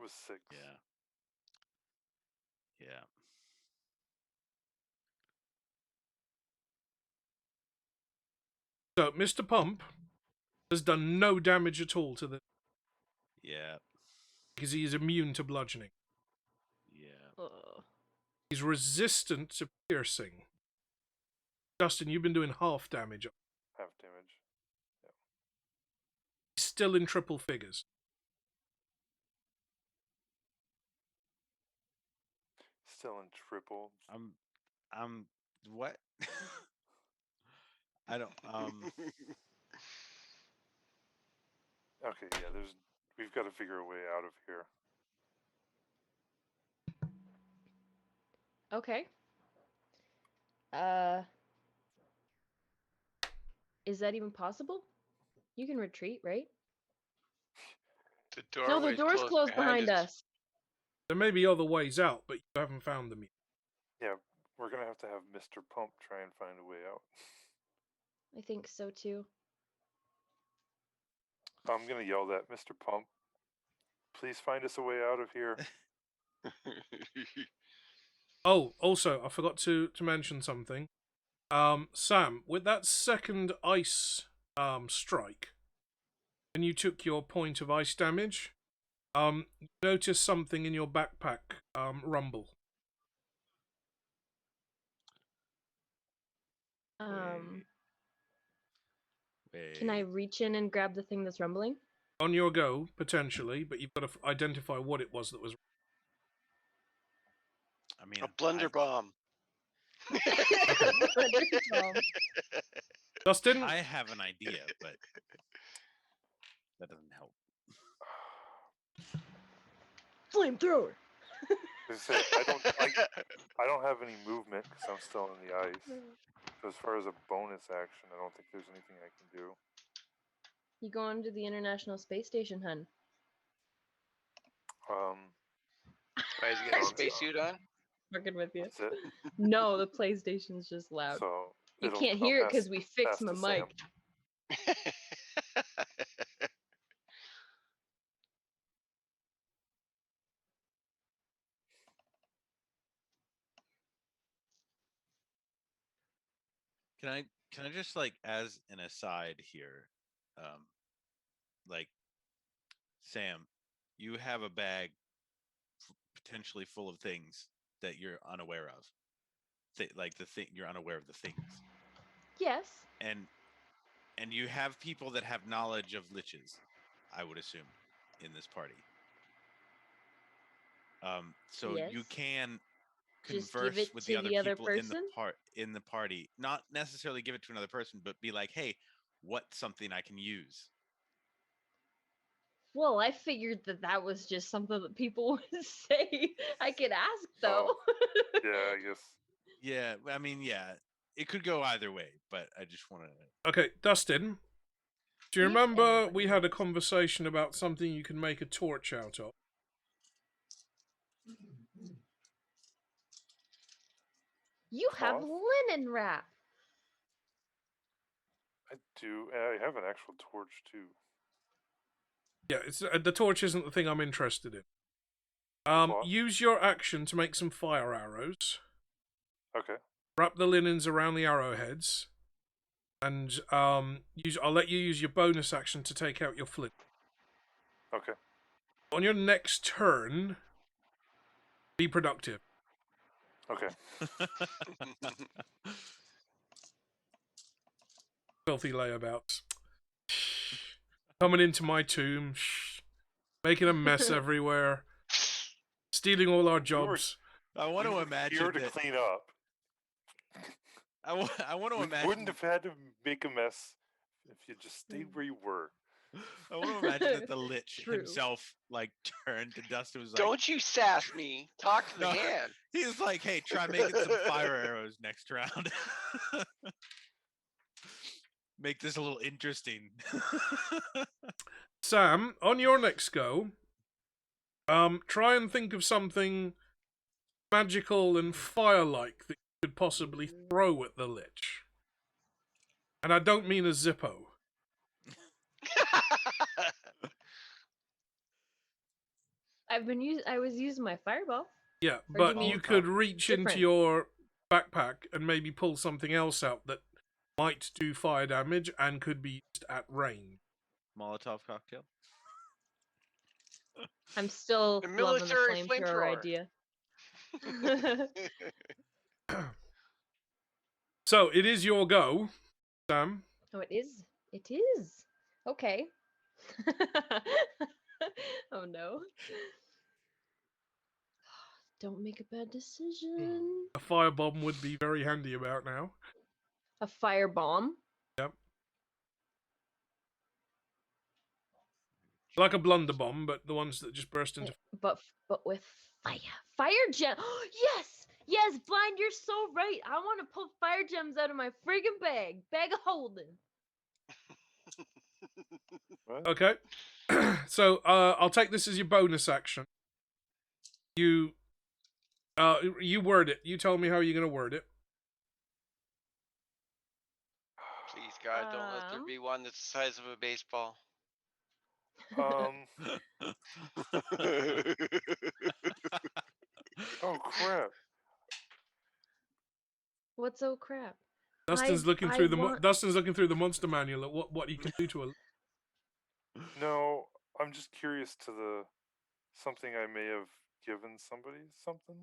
Was 6. Yeah. Yeah. So, Mr. Pump has done no damage at all to the... Yeah. because he is immune to bludgeoning. Yeah. He's resistant to piercing. Justin, you've been doing half damage. Half damage. He's still in triple figures. Still in triple. I'm what? I don't Okay, yeah, we've got to figure a way out of here. Okay. Is that even possible? You can retreat, right? The No, the door's closed behind us. There may be other ways out, but you haven't found them yet. Yeah, we're going to have Mr. Pump try and find a way out. I think so too. I'm going to yell that, Mr. Pump, please find us a way out of here. Oh, also, I forgot to mention something. Sam, with that second ice strike, and you took your point of ice damage, you noticed something in your backpack rumble. Can I reach in and grab the thing that's rumbling? On your go, potentially, but you've got to identify what it was that was. I mean, A blender bomb. Blender bomb. Dustin? I have an idea, but that doesn't help. Flamethrower. I don't have any movement because I'm still in the ice. So as far as a bonus action, I don't think there's anything I can do. You go on to the International Space Station, hun. Why is he got a spacesuit on? Fucking with you. That's it. No, the PlayStation's just loud. So You it'll- can't I'll hear it pass- because we fixed pass my to Sam. mic. Can I just like as an aside here, like Sam, you have a bag potentially full of things that you're unaware of. Like the thing you're unaware of the things. Yes. And you have people that have knowledge of liches, I would assume, in this party. So Yes. you can Just give converse it with to the other the other people person? in the party. Not necessarily give it to another person, but be like, hey, what's something I can use? Well, I figured that was just something that people would say. I could ask though. Yeah, I guess. Yeah, I mean, yeah, it could go either way, but I just want to. Okay, Dustin. Do you If remember anybody we had a knows. conversation about something you can make a torch out of? You have Cloth? linen wrap. I do. I have an actual torch too. Yeah, it's the torch isn't the thing I'm interested in. Cloth? Use your action to make some fire arrows. Okay. Wrap the linens around the arrowheads, and I'll let you use your bonus action to take out your flint. Okay. On your next turn, be productive. Okay. Filthy layabouts. Coming into my tomb, making a mess everywhere, stealing all our jobs. I want We to were imagine here to that. clean up. I want to We imagine. wouldn't have had to make a mess if you just stayed where you were. I want to imagine that the Lich True. himself like turned to Dustin and was like, Don't you sass me. Talk to the No. hand. he was like, hey, try making some fire arrows next round. Make this a little interesting. Sam, on your next go, try and think of something magical and fire-like that you could possibly throw at the Lich. And I don't mean a Zippo. I was using my fireball. Yeah, do but you mean you could reach into different? your backpack and maybe pull something else out that might do fire damage and could be used at range. Molotov cocktail. I'm still A loving the military flamethrower flamethrower. idea. So, it is your go, Sam. Oh, it is. It is. Okay. Oh no. Don't make a bad decision. A firebomb would be very handy about now. A fire bomb. Yep. Like a blunderbomb, but the ones that just burst into... But with fire. Fire gem. Yes! Yes, Blind, you're so right. I want to pull fire gems out of my friggin' bag. Bag of holding. What? Okay. So, I'll take this as your bonus action. You word it. You tell me how you're going to word it. Please, God, don't let there be one that's the size of a baseball. Oh crap! What's oh crap? Dustin's looking through the monster manual at what you can do to a... No, I'm just curious to the something I may have given somebody something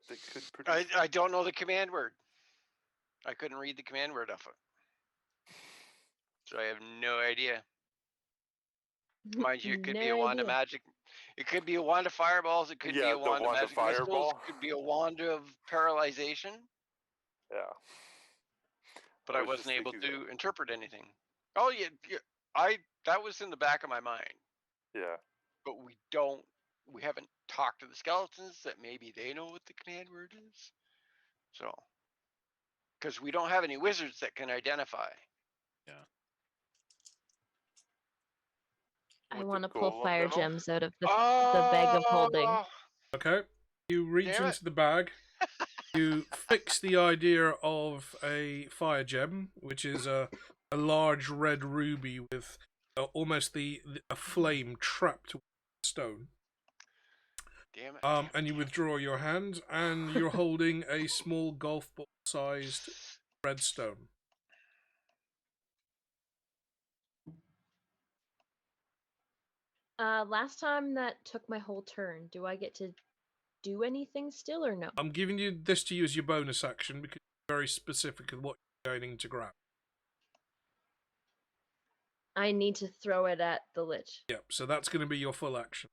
that could produce. I don't know the command word. I couldn't read the command word off it. So I have no idea. Mind you, it could be a No wand of idea. magic. It could be a wand of fireballs. It could be Yeah, a the wand of wand of magic missiles. fireball. It could be a wand of paralyzation. Yeah. But I I was just wasn't able thinking to interpret anything. Oh yeah, that was in the back of my mind. Yeah. But we haven't talked to the skeletons that maybe they know what the command word is. So, because we don't have any wizards that can identify. I With want to the pull golem, fire though? gems out of the bag of holding. Okay. You reach Damn it. into the bag. You fix the idea of a fire gem, which is a large red ruby with almost a flame trapped with stone. Damn it. Damn And you withdraw your hand, and you're holding a small golf ball sized redstone. Last time that took my whole turn. Do I get to do anything still or no? I'm giving you this to use your bonus action because it's very specific of what you're going to grab. I need to throw it at the Lich. Yep, so that's going to be your full action.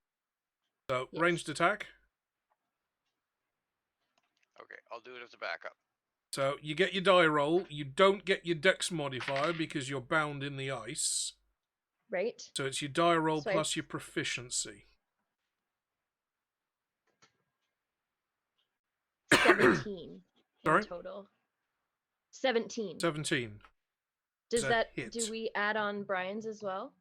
So, Yes. ranged attack. Okay, I'll do it as a backup. So, you get your die roll. You don't get your dex modifier because you're bound in the ice. Right? So, it's your die roll So I- plus your proficiency. 17 Sorry? in total. 17. 17. Does a that hit. do we add on Brian's as well?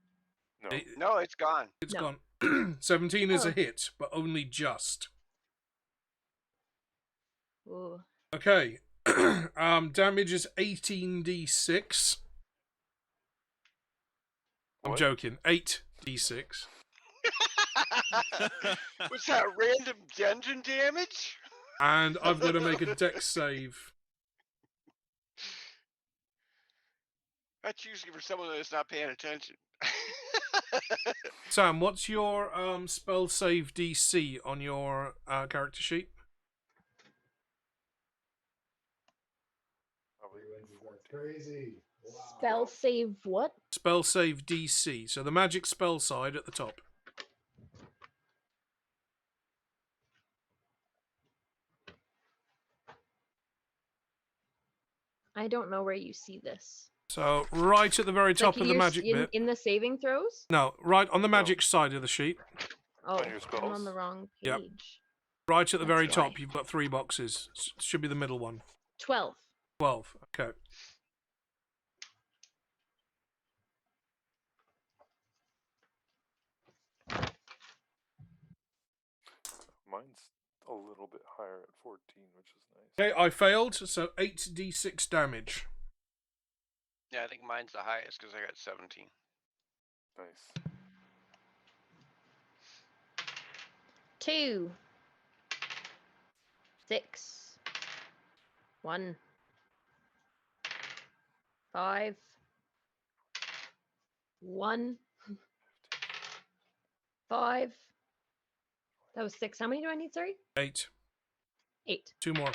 No. No, it's gone. It's No. gone. 17 is a Oh. hit, but only just. Ooh. Okay. Damage is 18d6. I'm What? joking. 8d6. What's that, random dungeon damage? And I've got to make a dex save. That's usually for someone that's not paying attention. Sam, what's your spell save DC on your character sheet? Probably That's crazy. Wow. Spell save what? Spell save DC. So the magic spell side at the top. I don't know where you see this. So right at the very top of the magic bit. in the saving throws? No, right on the magic side of the sheet. Oh, On your I'm on spells? the wrong Yep. page. Right at the very That's why. top, you've got 3 boxes. Should be the middle one. 12. 12. Okay. Mine's a little bit higher at 14, which is nice. Okay, I failed, so 8d6 damage. Yeah, I think mine's the highest because I got 17. Nice. 2. 6. 1. 5. 1. 5. That was 6. How many do I need, sorry? 8. 8. 2 more.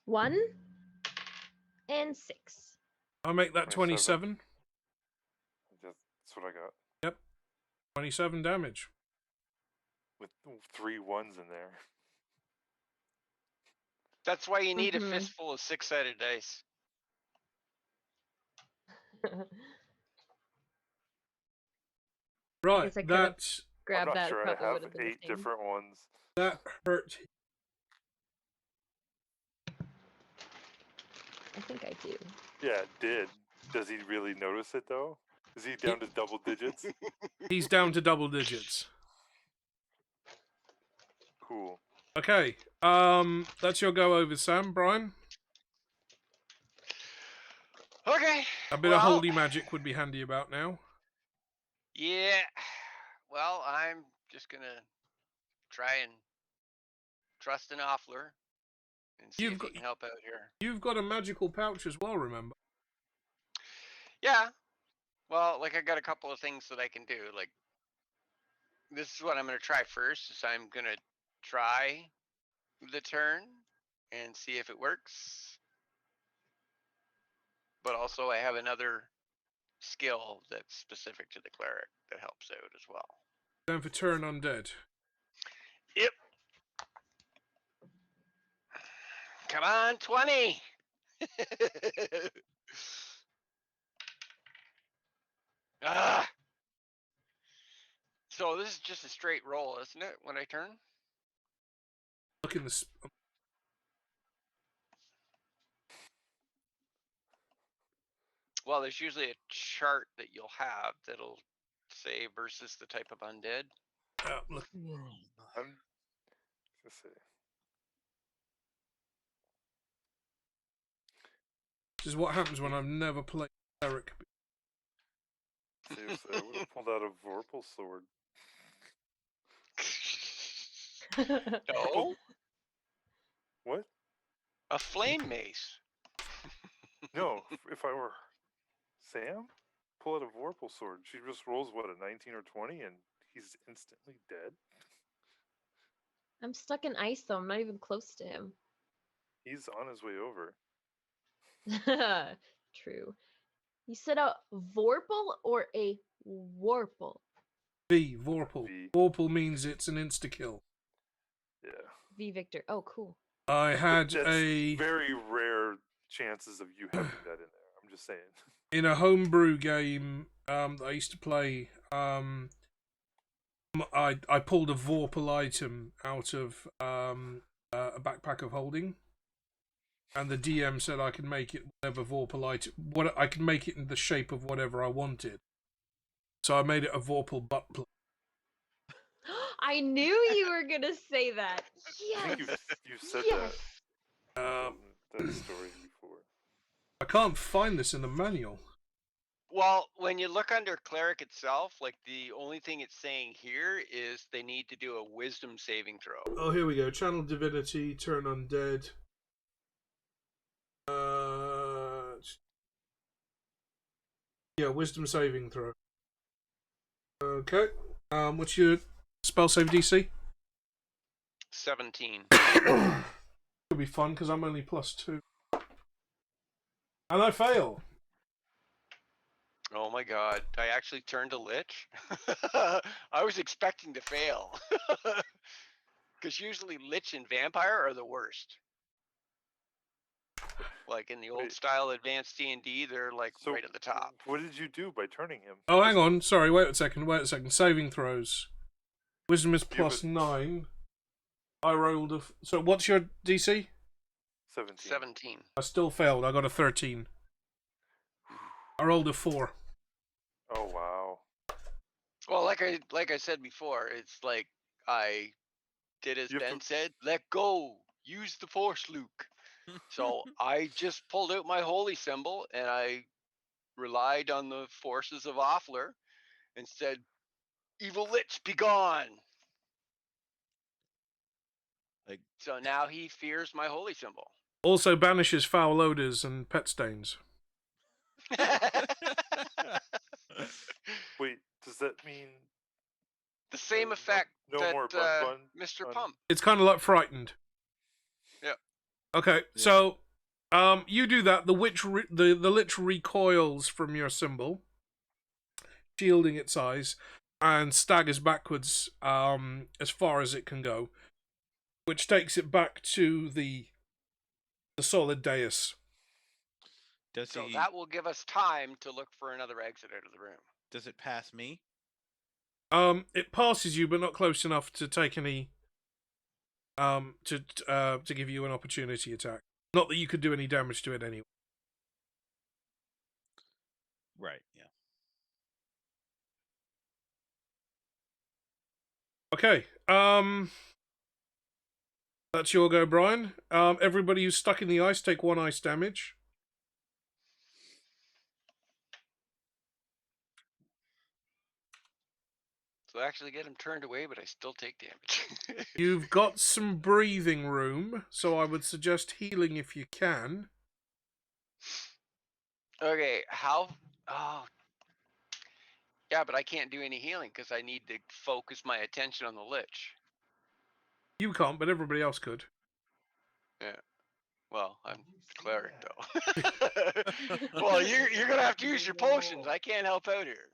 1 and 6. I'll make that 27. 27. That's what I got. 27 damage. With 3 ones in there. That's why you need a Mhm. fistful of 6-sided dice. Right, guess I could've- that Grab I'm not that. sure I Probably have would have been 8 the same. different ones. hurt. I think I do. Yeah, it did. Does he really notice it, though? Is he down to double digits? He's down to double digits. Cool. Okay, that's your go over, Sam. Brian? Okay. A bit of holy magic would be handy about now. Yeah. Well, I'm just gonna try and trust an offler and see You've if got- he can help out here. You've got a magical pouch as well, remember? Yeah. Well, like I got a couple of things that I can do. Like this is what I'm gonna try first. Is I'm gonna try the turn and see if it works. but also I have another skill that's specific to the cleric that helps out as well. Going for turn undead. Yep. Come on, 20. Ah. So this is just a straight roll, isn't it, when I turn? Look in the. Well, there's usually a chart that you'll have that'll say versus the type of undead. Look. I'm just say. This is what happens when I've never played cleric. Seriously, I would have pulled out a Vorpal sword. No, What? a flame mace. No, if I were Sam, pull out a Vorpal sword. She just rolls, what, a 19 or 20, and he's instantly dead? I'm stuck in ice though. I'm not even close to him. He's on his way over. True. You said a Vorpal or a Warple? V, Vorpal. V. Vorpal means it's an insta-kill. Yeah. V Victor. Oh, cool. I had That's a... very rare chances of you having that in there. I'm just saying. In a homebrew game that I used to play, I pulled a Vorpal item out of a backpack of holding, and the DM said I could make it whatever Vorpal item, I could make it in the shape of whatever I wanted. So I made it a Vorpal butt plug. I knew you were gonna say that. I Yes. think you've said Yes. that story before. I can't find this in the manual. Well, when you look under cleric itself, like the only thing it's saying here is they need to do a wisdom saving throw. Oh, here we go. Channel divinity, turn undead. Yeah, wisdom saving throw. Okay. What's your spell save DC? 17. It'll be fun because I'm only +2. And I fail. Oh my god, I actually turned a Lich? I was expecting to fail. Because usually Lich and Vampire are the worst. Like in the old style advanced D&D, they're like So right at the top. What did you do by turning him? Oh, hang on. Sorry, wait a second. Saving throws. Wisdom is Yeah, but- +9. I rolled a... So what's your DC? 17. 17. I still failed. I got a 13. I rolled a 4. Oh, wow. Well, like I said before, it's like I did as You have Ben to- said, let go, use the force, Luke. So I just pulled out my holy symbol and I relied on the forces of Offler and said, evil Lich, be gone. Like, So now he fears my holy symbol. Also banishes foul odors and pet stains. Wait, does that mean The same no- effect no that more bun Mr. on- Pump. It's kind of like frightened. Yep. Okay, so you do that. The Lich recoils from your symbol, shielding its eyes, and staggers backwards as far as it can go, which takes it back to the solid dais. does So he? that will give us time to look for another exit out of the room. Does it pass me? It passes you, but not close enough to take any to give you an opportunity attack. Not that you could do any damage to it anyway. Right. Yeah. Okay. That's your go, Brian. Everybody who's stuck in the ice, take 1 ice damage. So I actually get him turned away, but I still take damage. You've got some breathing room, so I would suggest healing if you can. Okay, how? Oh, yeah, but I can't do any healing because I need to focus my attention on the Lich. You can't, but everybody else could. Yeah. Well, I'm You see cleric that? though. Well, you're gonna have to use your potions. I can't help out here.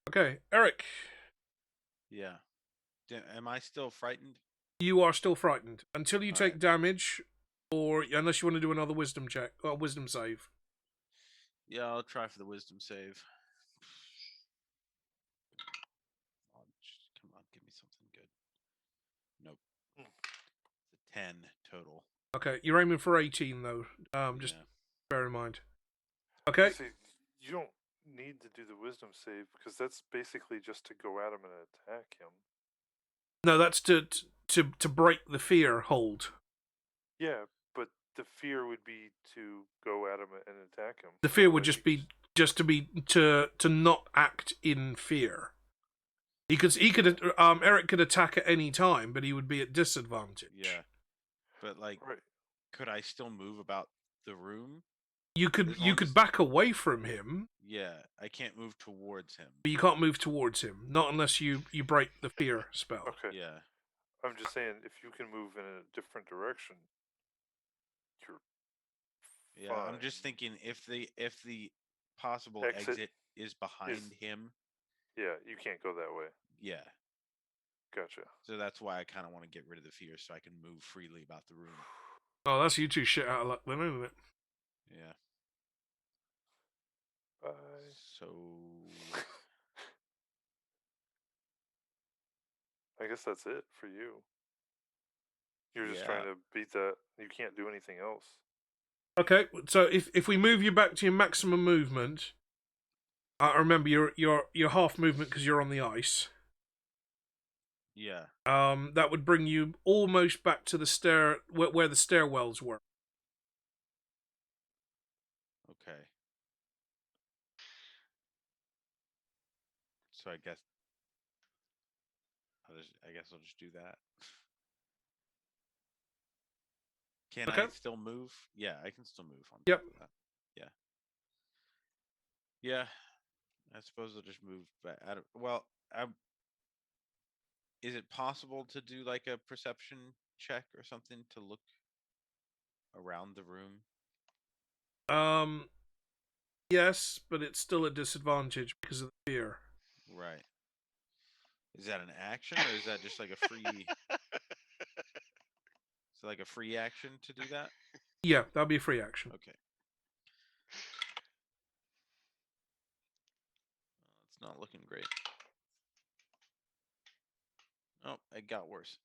Okay, Eric, Yeah. Am I still frightened? you are still frightened until you take Alright. damage, or unless you want to do another wisdom check or wisdom save. Yeah, I'll try for the wisdom save. Come on, give me something good. Nope. It's a 10 total. Okay, you're aiming for 18 though. Just Yeah. bear in mind. Okay. See, you don't need to do the wisdom save because that's basically just to go at him and attack him. No, that's to break the fear hold. Yeah, but the fear would be to go at him and attack him. The fear would Otherwise just be to not act in fear. Eric could attack at any time, but he would be at disadvantage. Yeah. But like, Right. could I still move about the room? You As long could as- back away from him, Yeah, I can't move towards him. but you can't move towards him. Not unless you break the fear spell. Okay. Yeah. I'm just saying, if you can move in a different direction, you're Yeah, I'm just fine. thinking if the possible Exit exit is behind him, Yeah, you can't go that way. yeah. Gotcha. So that's why I kind of want to get rid of the fear so I can move freely about the room. Oh, that's you two shit out of luck then, isn't it? Yeah. Bye. So I guess that's it for you. You're just Yeah. trying to beat that. You can't do anything else. Okay, so if we move you back to your maximum movement, remember your half movement because you're on the ice. yeah. That would bring you almost back to the where the stairwells were. Okay. So I guess I'll just do that. Can I Okay. still move? Yeah, I can still move on Yep. top of that. Yeah. Yeah. I suppose I'll just move back. Is it possible to do like a perception check or something to look around the room? Yes, but it's still a disadvantage because of the fear. Right. Is that an action or is that just like a free? So like a free action to do that? Yeah, that'll be a free action. Okay. It's not looking great. Oh, it got worse.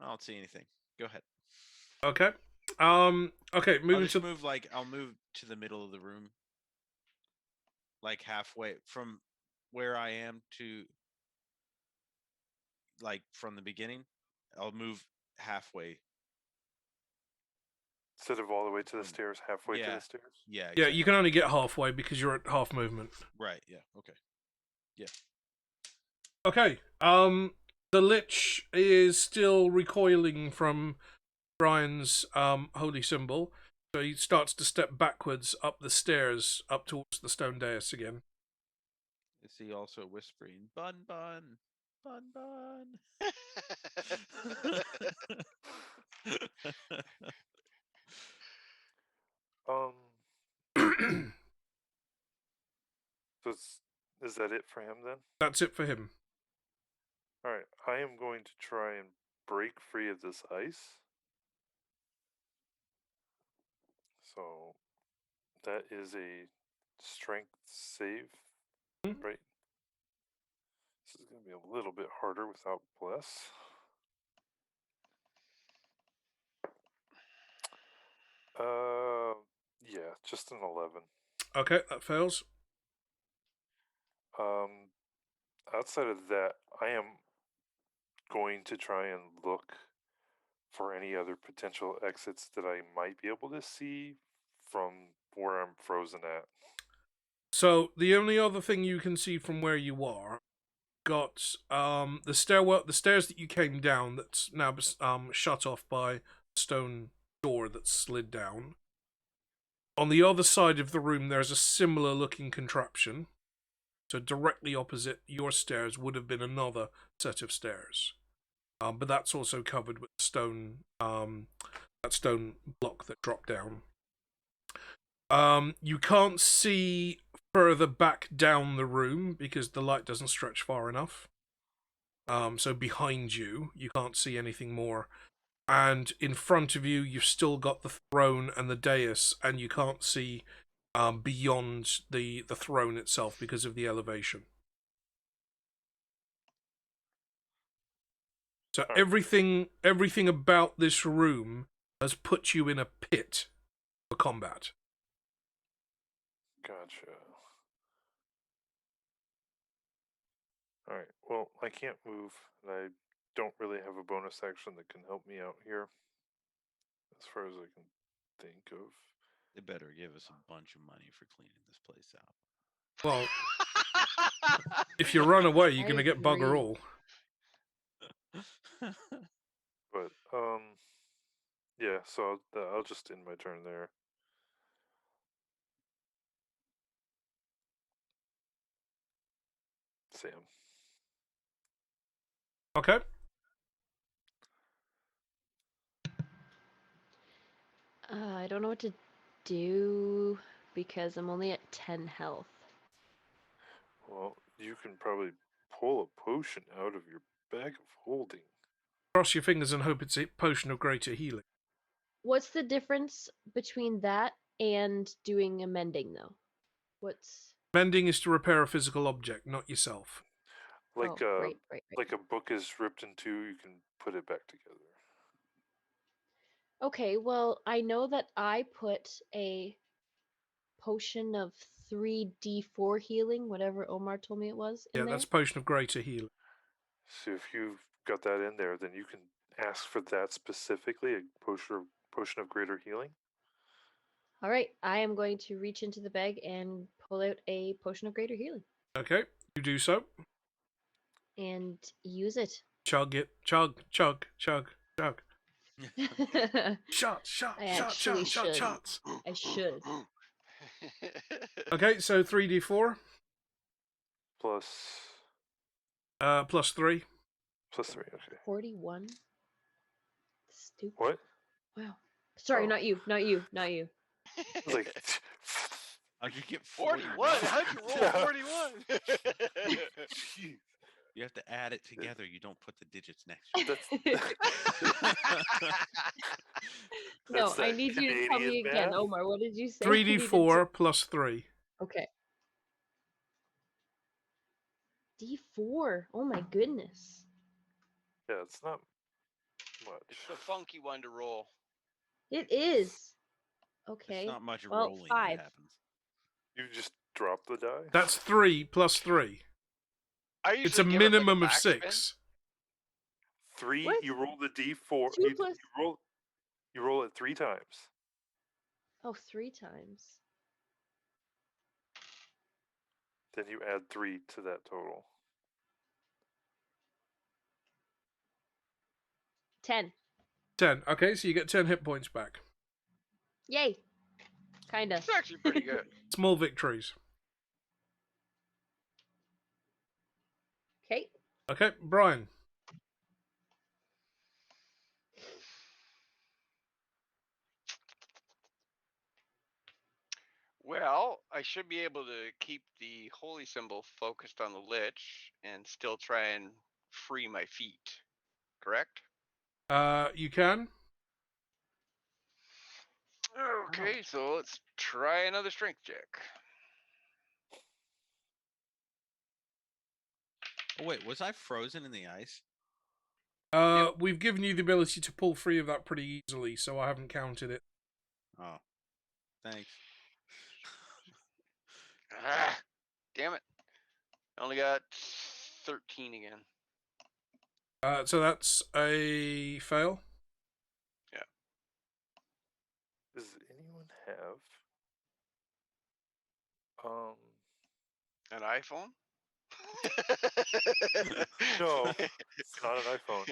I don't see anything. Go ahead. Okay. Okay, I'll moving just to move I'll move to the middle of the room. Like halfway from where I am to like from the beginning. I'll move halfway. Instead of all the way to the stairs, halfway to Yeah. the stairs. Yeah. yeah, Exactly. you can only get halfway because you're at half movement. Right. Yeah. Okay. Okay. The Lich is still recoiling from Brian's holy symbol, so he starts to step backwards up the stairs up towards the stone dais again. Is he also whispering "bun bun, bun bun"? So is that it for him then? That's it for him. All right, I am going to try and break free of this ice. So that is a strength save, right? This is going to be a little bit harder without bless. Yeah, just an 11. Okay, that fails. Outside of that, I am going to try and look for any other potential exits that I might be able to see from where I'm frozen at. So the only other thing you can see from where you are, got the stairs that you came down. That's now shut off by a stone door that's slid down. On the other side of the room, there's a similar looking contraption. So directly opposite your stairs would have been another set of stairs. But that's also covered with stone, that stone block that dropped down. You can't see further back down the room because the light doesn't stretch far enough. So behind you, you can't see anything more. And in front of you, you've still got the throne and the dais, and you can't see beyond the throne itself because of the elevation. So everything about this room has put you in a pit for combat. Gotcha. Alright, well, I can't move, and I don't really have a bonus action that can help me out here. As far as I can think of. They better give us a bunch of money for cleaning this place out. Well, if you run away, you're I going to get bugger agree. all. But, yeah, so I'll just end my turn there. Sam. Okay. I don't know what to do because I'm only at 10 health. Well, you can probably pull a potion out of your bag of holding. Cross your fingers and hope it's a potion of greater healing. What's the difference between that and doing a mending, though? What's... Mending is to repair a physical object, not yourself. Like right. like a book is ripped in two, you can put it back together. Okay, well, I know that I put a potion of 3d4 healing, whatever Omar told me it was, in Yeah, there. that's potion of greater healing. So if you've got that in there, then you can ask for that specifically, a potion of greater healing. All right, I am going to reach into the bag and pull out a potion of greater healing Okay, you do so. and use it. Chug it. Chug, chug, chug, chug. I Shots, shots, actually shots, shots, should. shots. I should. Okay, so 3d4 Plus plus 3. 3, okay. 41. Stupid. What? Wow. Sorry, Oh. not you. Not you. Not you. I was like, How'd you get 41? 41? How'd you roll Yeah. 41? Jeez. You have to add it together. You don't put the digits next to That's No, That's I that need you to tell me Canadian again, math. Omar. What did you say? I needed to- 3d4 plus 3. Okay. D4. Oh my goodness. Yeah, it's not much. It's the funky one to roll. It is. Okay. There's not much Well, rolling 5. that happens. You just drop the die. That's 3 plus 3. I It's a usually give it, like, minimum of backspin. 6. 3. What? You roll the d4. 2 plus... You roll it 3 times. Oh, 3 times. Then you add 3 to that total. 10. 10. Okay, so you get 10 hit points back. Yay. Kinda. It's actually pretty good. Small victories. Okay. Okay, Brian. Well, I should be able to keep the holy symbol focused on the Lich and still try and free my feet. Correct? You can. Okay, so let's try another strength check. Oh wait, was I frozen in the ice? We've given you the ability to pull free of that pretty easily, so I haven't counted it. Oh, thanks. Ah, damn it. I only got 13 again. So that's a fail. Does anyone have An iPhone? No, it's not an iPhone.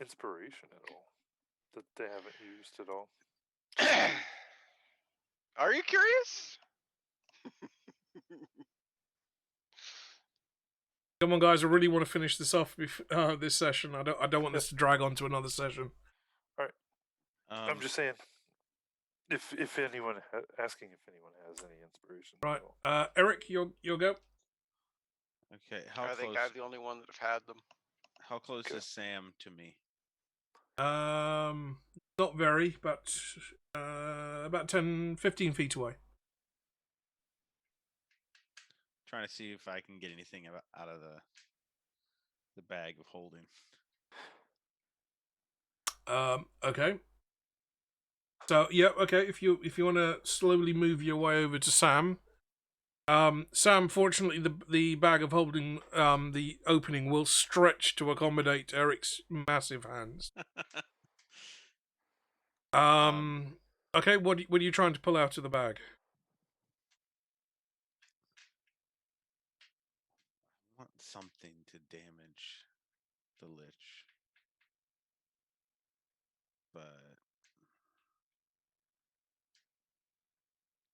Inspiration at all that they haven't used at all? Are you curious? Come on, guys! I really want to finish this off this session. I don't want this to drag on to another session. I'm just saying, if anyone asking if anyone has any inspiration. Right, so. Eric, you'll go. Okay, how I close? think I'm the only one that have had them. How close Okay. is Sam to me? Not very, but about 10, 15 feet away. Trying to see if I can get anything out of the bag of holding. Okay. So yeah, okay. If you want to slowly move your way over to Sam, Sam. Fortunately, the bag of holding, the opening will stretch to accommodate Eric's massive hands. Okay. What are you trying to pull out of the bag? I want something to damage the Lich, but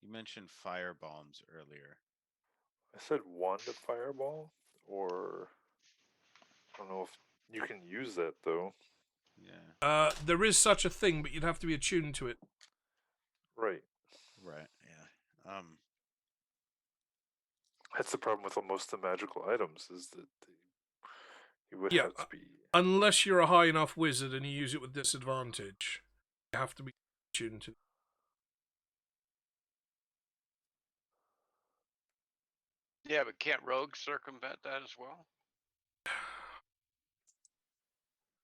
you mentioned fire bombs earlier. I said one to fireball, or I don't know if you can use that though. Yeah. There is such a thing, but you'd have to be attuned to it. Right. Right. Yeah. That's the problem with most of the magical items is that you would Yeah, have to be. Unless you're a high enough wizard and you use it with disadvantage, you have to be attuned to it. Yeah, but can't rogues circumvent that as well?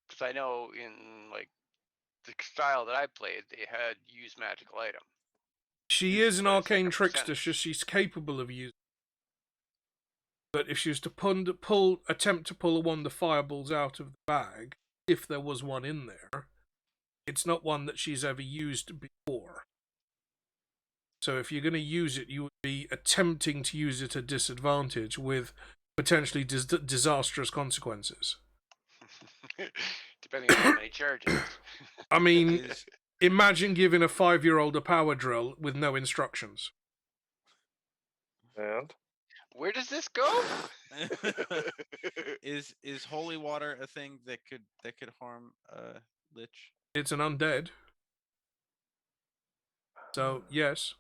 Because I know in like the style that I played, they had used magical item. She is an But it's like arcane a trickster, so percentage. she's capable of using. But if she was to attempt to pull one of the fireballs out of the bag, if there was one in there, it's not one that she's ever used before. So if you're going to use it, you would be attempting to use it at disadvantage with potentially disastrous consequences. Depending on how many charges. I mean, Is imagine giving a 5-year-old a power drill with no instructions. And Where does this go? is holy water a thing that could harm Lich? It's an undead. So, yes.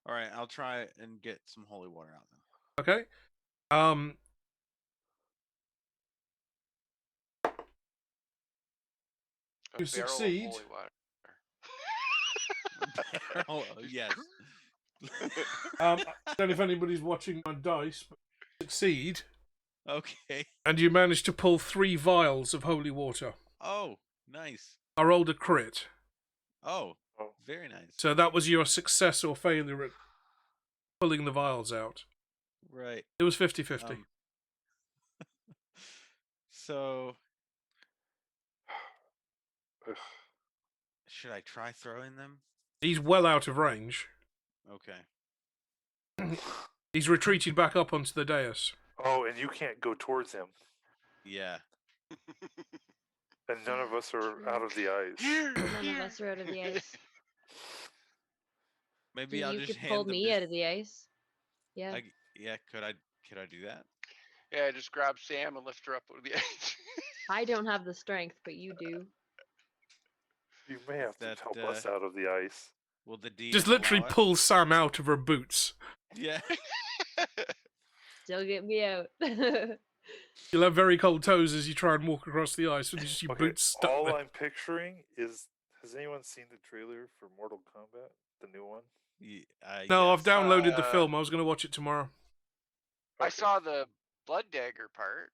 All right, I'll try and get some holy water out then. Okay. You succeed. Holy water. Oh, yes. I don't know if anybody's watching my dice, but you succeed. Okay. And you manage to pull 3 vials of holy water. Oh, nice. I rolled a crit. Oh, very nice. So that was your success or failure at pulling the vials out. Right. It was 50-50. So, should I try throwing them? He's well out of range. Okay. He's retreated back up onto the dais. oh, and you can't go towards him, Yeah. and none of us are out of the ice. None of us are out of the ice. Maybe I'll You just could hand pull them me this. out of the ice. Yeah. Yeah, could I do that? Yeah, just grab Sam and lift her up with the ice. I don't have the strength, but you do. You may have to That, help us out of the ice. Will the DM Just literally allow it? pull Sam out of her boots. Yeah. Still get me out. You'll have very cold toes as you try and walk across the ice with just your Okay, boots stuck all there. I'm picturing is, has anyone seen the trailer for Mortal Kombat, the new one? No, Yes. I've downloaded the film. I was going to watch it tomorrow. I saw the blood dagger part.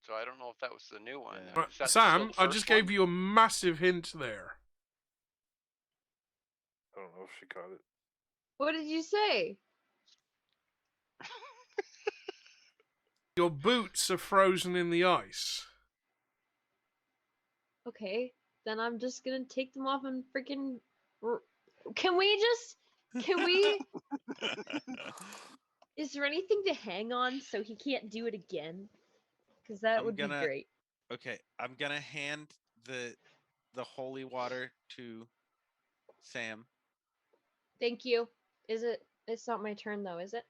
So I don't know if that was the new one. Yeah. Right, Is that Sam, still I the just first gave one? you a massive hint there. I don't know if she caught it. What did you say? Your boots are frozen in the ice. Okay, then I'm just gonna take them off and freaking. Can we just? Can we? Is there anything to hang on so he can't do it again? Because that would be great. Okay, I'm gonna hand the holy water to Sam. Thank you. Is it? It's not my turn though, is it?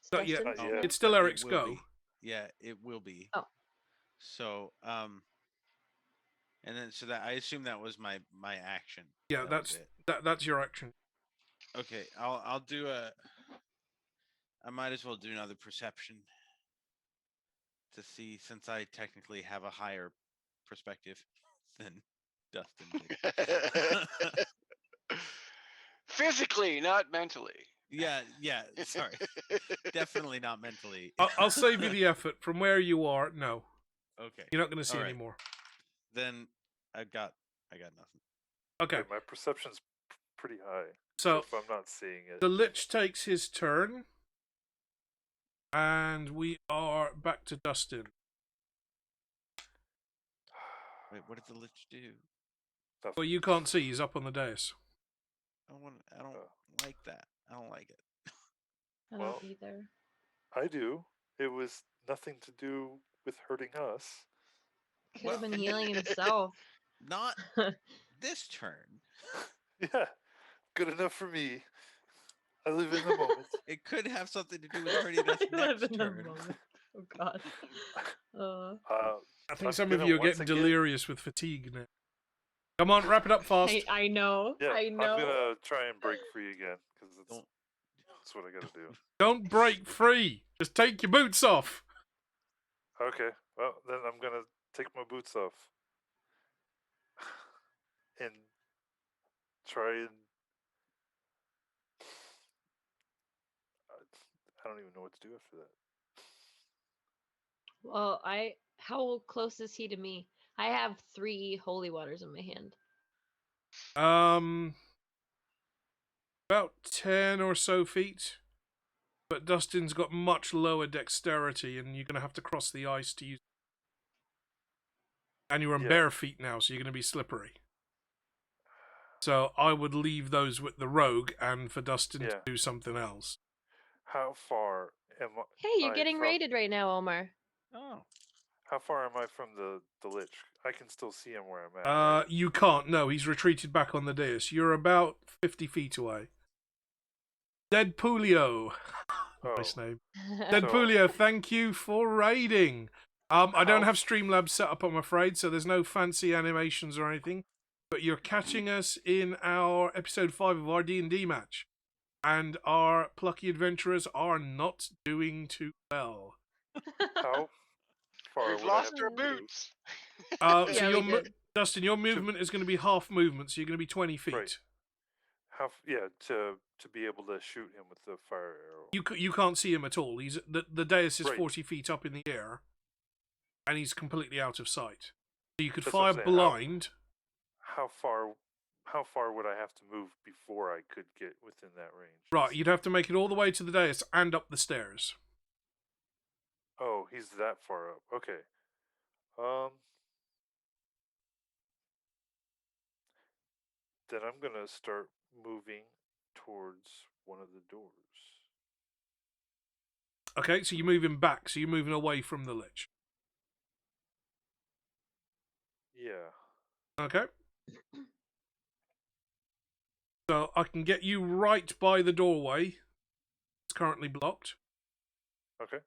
It's Not yet. Dustin's Not turn? yet. It's still but it Eric's will go. be. Yeah, it will be. Oh. So, and then so that I assume that was my action. Yeah, That that's was it. that's your action. Okay, I'll do a. I might as well do another perception to see, since I technically have a higher perspective than Dustin did. Physically, not mentally. yeah, sorry. Definitely not mentally. I'll save you the effort. From where you are, no, Okay. you're not going to see All right. any more. Then I got nothing. Okay, Wait, my perception's pretty high. so If I'm not seeing it, the Lich takes his turn, and we are back to Dustin. Wait, what did the Lich do? nothing. Well, you can't see. He's up on the dais. I don't like that. I don't like it. I Well, don't either. I do. It was nothing to do with hurting us. Could have been healing himself. Not this turn. Yeah, good enough for me. I live in the moment. It could have something to do with hurting us I live next in the turn. moment. Oh God. I think I'm some of gonna you are once getting again- delirious with fatigue now. Come on, wrap it up fast. I know. Yeah, I know. I'm gonna try and break free again because Don't. that's what I gotta do. Don't break free. Just take your boots off. Okay, well then I'm gonna take my boots off and try and. I don't even know what to do after that. Well, how close is he to me? I have 3 holy waters in my hand. About 10 or so feet. But Dustin's got much lower dexterity, and you're going to have to cross the ice to use. And you're on Yeah. bare feet now, so you're going to be slippery. So I would leave those with the rogue, and for Dustin to Yeah. do something else. How far am I? Hey, you're getting raided right now, Omar. Oh. How far am I from the Lich? I can still see him where I'm at. right? You can't. No, he's retreated back on the dais. You're about 50 feet away. Deadpoolio. Nice Oh. name. So- Deadpoolio, thank you for raiding. I don't How- have Streamlabs set up, I'm afraid, so there's no fancy animations or anything. But you're catching us in our episode 5 of our D&D match. And our plucky adventurers are not doing too well. How far We've would I lost have our to move? boots. So Yeah, your we did. Dustin, your movement is going to be half movement, so you're going to be 20 feet. Right. To be able to shoot him with the fire arrow. You can't see him at all. He's the dais is Right. 40 feet up in the air, and he's completely out of sight. So you could That's fire what I'm saying. blind. How far would I have to move before I could get within that range? Right, you'd have to make it all the way to the dais and up the stairs. Oh, he's that far up. Okay. Then I'm gonna start moving towards one of the doors. Okay, so you're moving back, so you're moving away from the Lich. Yeah. Okay. So I can get you right by the doorway. It's currently blocked. Okay.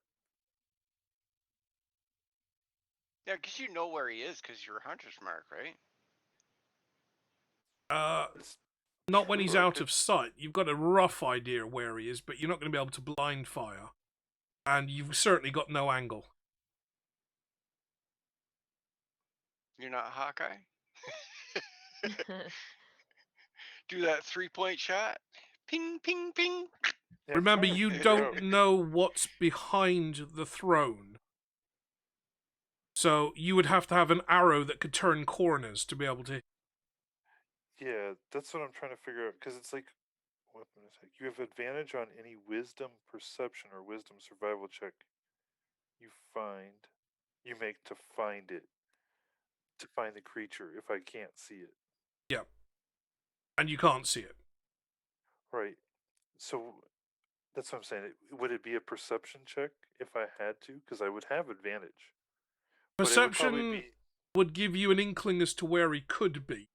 Yeah, because you know where he is because you're Hunter's Mark, right? It's Not when true, he's I out could- of sight. You've got a rough idea where he is, but you're not going to be able to blind fire. And you've certainly got no angle. You're not Hawkeye. Do that 3-point shot. Ping, ping, ping. Yeah, Remember, fire. you There don't go. know what's behind the throne. So you would have to have an arrow that could turn corners to be able to. Yeah, that's what I'm trying to figure out because it's like weapon attack. You have advantage on any wisdom perception or wisdom survival check you make to find it. To find the creature if I can't see it. Yeah. And you can't see it. Right. So that's what I'm saying. Would it be a perception check if I had to? Because I would have advantage. But it would probably Perception be- would give you an inkling as to where he could be.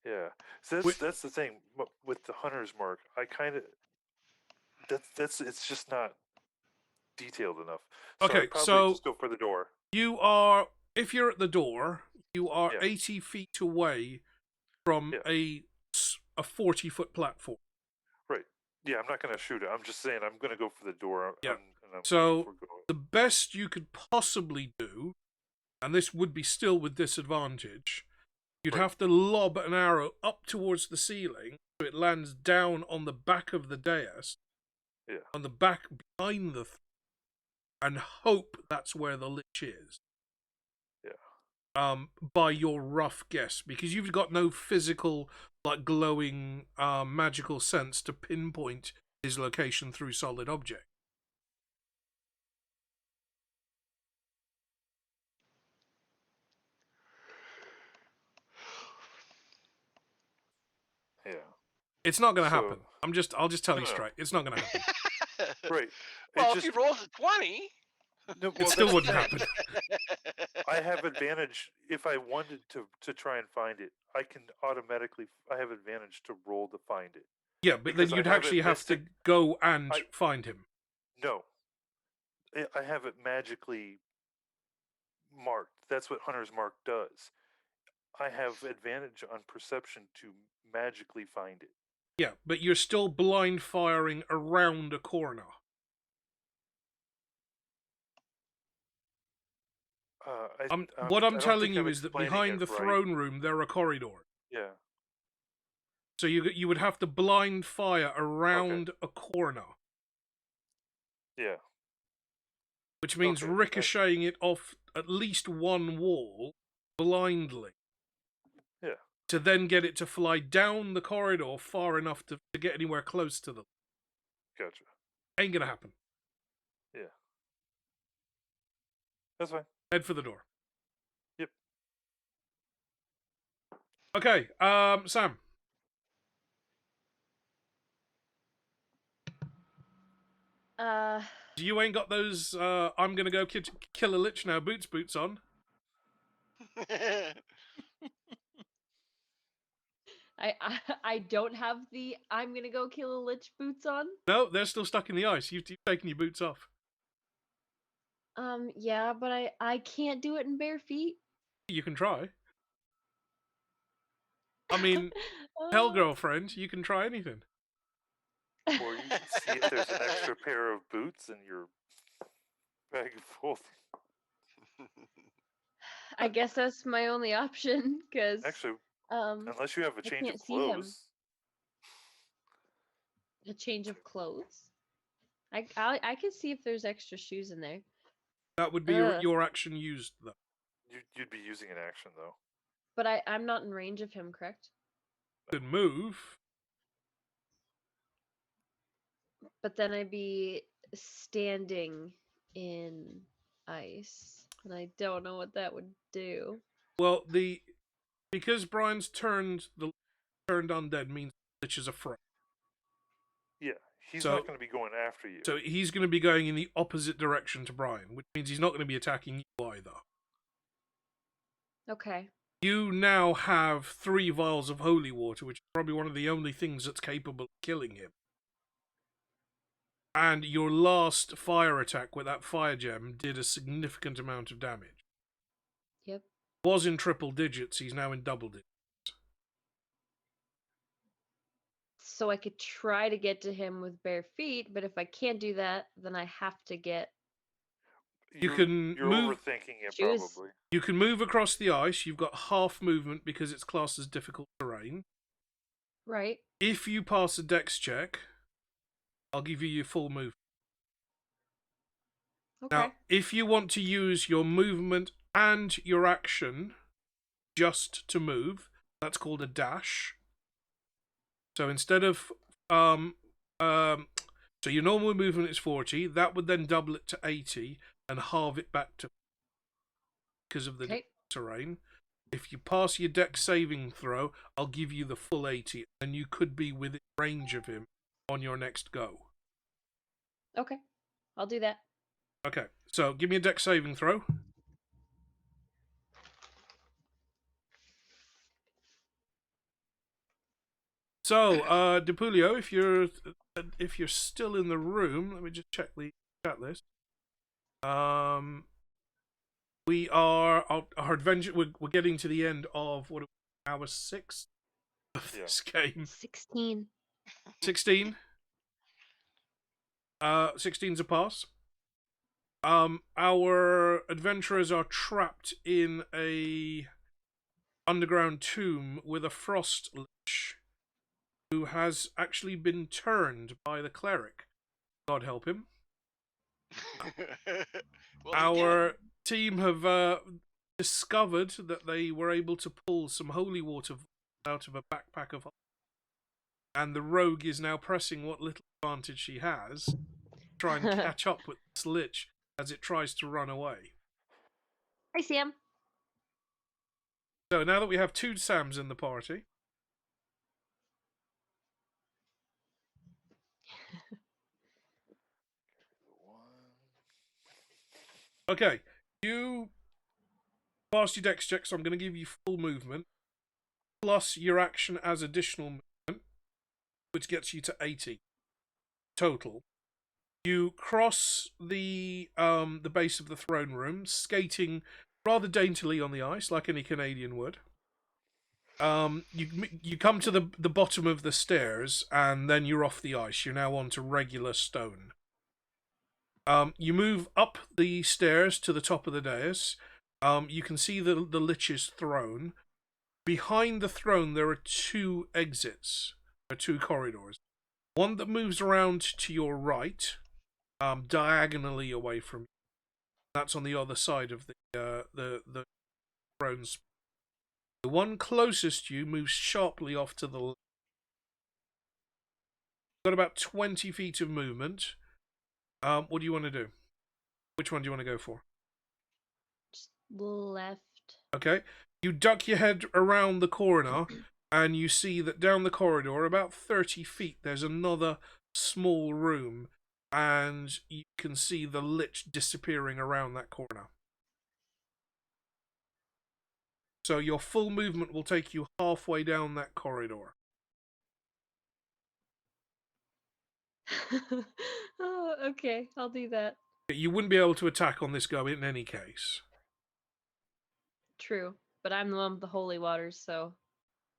Yeah. So that's the thing with the hunter's mark. I kind of that's it's just not detailed enough. So Okay, I'd probably so just go for the door. you are, if you're at the door, you are Yeah. 80 feet away from Yeah. a 40-foot platform. Right. Yeah, I'm not going to shoot it. I'm just saying I'm going to go for the door. Yeah. And I'm So foregoing. the best you could possibly do, and this would be still with disadvantage, you'd Right. have to lob an arrow up towards the ceiling so it lands down on the back of the dais, Yeah. on the back behind the and hope that's where the Lich is. Yeah. By your rough guess, because you've got no physical, like glowing, magical sense to pinpoint his location through solid object. Yeah. It's not going to So- happen. I'll just tell you No. straight. It's not going to happen. Right. Well, It if he just, rolls a 20. no, It well, still that's wouldn't the thing. happen. I have advantage if I wanted to try and find it. I can automatically. I have advantage to roll to find it. Yeah, but Because then I you'd have it actually have to mystic- go and I- find him. No. I have it magically marked. That's what Hunter's Mark does. I have advantage on perception to magically find it. Yeah, but you're still blind firing around a corner. What I I'm don't telling think you I'm is that explaining behind it the right. throne room there are corridors. Yeah. So you would have to blind fire around a corner, Yeah. which means Okay, ricocheting it off at least one wall blindly. Yeah. To then get it to fly down the corridor far enough to get anywhere close to them. Gotcha. Ain't gonna happen. Yeah. That's fine. Head for the door. Yep. Okay, Sam. You ain't got those I'm gonna go kill a lich now boots on. I don't have the I'm gonna go kill a lich boots on. No, they're still stuck in the ice. You've taken your boots off. Yeah, but I can't do it in bare feet. You can try. I mean, hell, girlfriend, you can try anything. Or you can see if there's an extra pair of boots in your bag full. I guess that's my only option, because Actually, unless you have a change can't of see him. clothes. a change of clothes. I can see if there's extra shoes in there. That would be your action used, though. You'd be using an action though. But I'm not in range of him, correct? Could move. But then I'd be standing in ice, and I don't know what that would do. Well, because Brian's turned undead means Lich is afraid. Yeah, he's So- not going to be going after you. So he's going to be going in the opposite direction to Brian, which means he's not going to be attacking you either. Okay. You now have 3 vials of holy water, which is probably one of the only things that's capable of killing him. And your last fire attack with that fire gem did a significant amount of damage. Yep. Was in triple digits, he's now in double digits. So I could try to get to him with bare feet, but if I can't do that, then I have to get. You can You're move- overthinking it Shoes. probably. You can move across the ice, you've got half movement because it's classed as difficult terrain. Right. If you pass a dex check, I'll give you your full move. Okay. Now, if you want to use your movement and your action just to move, that's called a dash. So instead of so your normal movement is 40, that would then double it to 80 and halve it back to because of the Okay. terrain. If you pass your dex saving throw, I'll give you the full 80, and you could be within range of him on your next go. Okay. I'll do that. Okay, so give me a dex saving throw. So, Depulio, if you're if you're still in the room, let me just check the chat list. We are our adventure. We're getting to the end of what hour 6 of this game. 16. 16. 16's a pass. Our adventurers are trapped in a underground tomb with a frost lich who has actually been turned by the cleric. God help him. Well, he Our team have discovered that they were able to pull some holy water out of a backpack of, and the rogue is now pressing what little advantage she has to try and catch up with this lich as it tries to run away. Hi, Sam. So now that we have 2 Sams in the party, okay, you passed your dex check, so I'm going to give you full movement plus your action as additional movement, which gets you to 80 total. You cross the base of the throne room, skating rather daintily on the ice, like any Canadian would. You come to the bottom of the stairs, and then you're off the ice. You're now onto regular stone. You move up the stairs to the top of the dais. You can see the Lich's throne. Behind the throne, there are 2 exits. There are 2 corridors. One that moves around to your right, diagonally away from you. That's on the other side of the throne's. The one closest to you moves sharply off to the left. Got about 20 feet of movement. What do you want to do? Which one do you want to go for? Just left. Okay. You duck your head around the corner, and you see that down the corridor, about 30 feet, there's another small room, and you can see the Lich disappearing around that corner. So your full movement will take you halfway down that corridor. Oh, okay. I'll do that. You wouldn't be able to attack on this go in any case. True. But I'm the one with the holy waters, so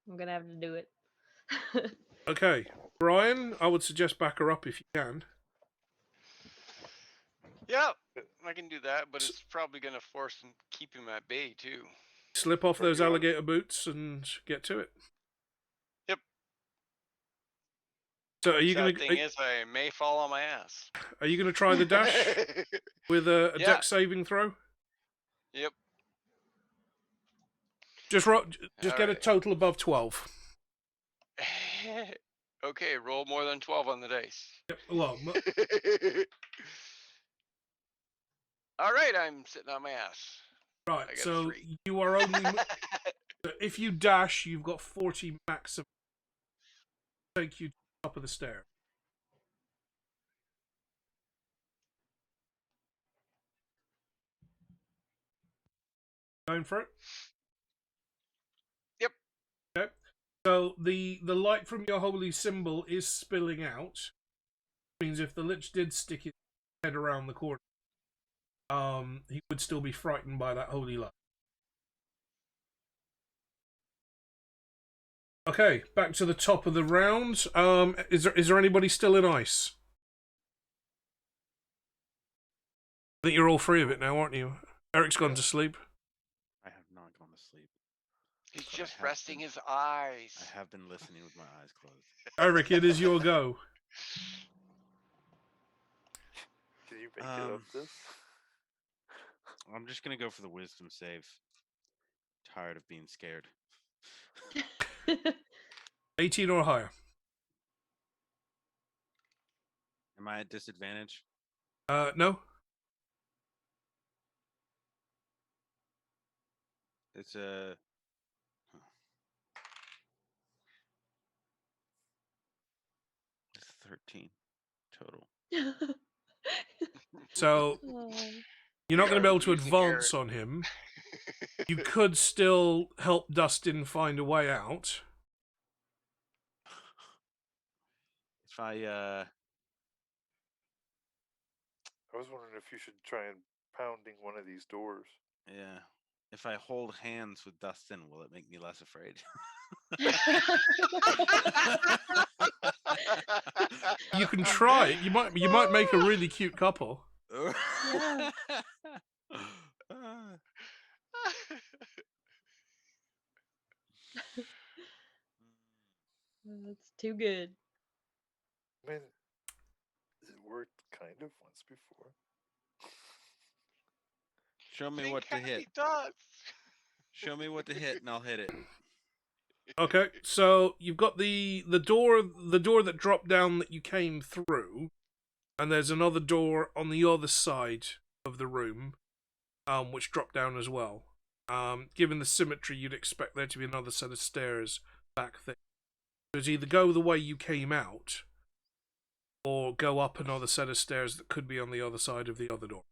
I'm gonna have to do it. Okay. Brian, I would suggest back her up if you can. Yeah, I can do that, but it's probably gonna force him, keep him at bay too. Slip off those Probably on- alligator boots and get to it. Yep. So are you Sad gonna thing is, I may fall on my ass. are you gonna try the dash with a Yeah. dex saving throw? Yep. Just get a Alright. total above 12. Okay, roll more than 12 on the dice. Well, All right, I'm sitting on my ass. I right. got a So 3. you are only if you dash, you've got 40 maximum. Take you to the top of the stair. Going for it? Yep. Okay. So the light from your holy symbol is spilling out. Means if the Lich did stick his head around the corner, he would still be frightened by that holy light. Okay, back to the top of the round. Is there anybody still in ice? I think you're all free of it now, aren't you? Eric's gone to sleep. I have not gone to sleep. He's But I just have resting been- his eyes. I have been listening with my eyes closed. Eric, it is your go. Can you make it up this? I'm just gonna go for the wisdom save. Tired of being scared. 18 or higher. Am I at disadvantage? No. It's a. It's 13 total. So Oh. you're not going to be able to Using advance on him. You could still help Dustin find a way out. It's I I was wondering if you should try and pounding one of these doors. yeah, if I hold hands with Dustin, will it make me less afraid? You can try it. You might make a really cute couple. Yeah. That's too good. I mean, it worked kind of once before. Show me King what to Happy hit. does. Show me what to hit, and I'll hit it. Okay, so you've got the door that dropped down that you came through, and there's another door on the other side of the room, which dropped down as well. Given the symmetry, you'd expect there to be another set of stairs back there. So it's either go the way you came out, or go up another set of stairs that could be on the other side of the other door.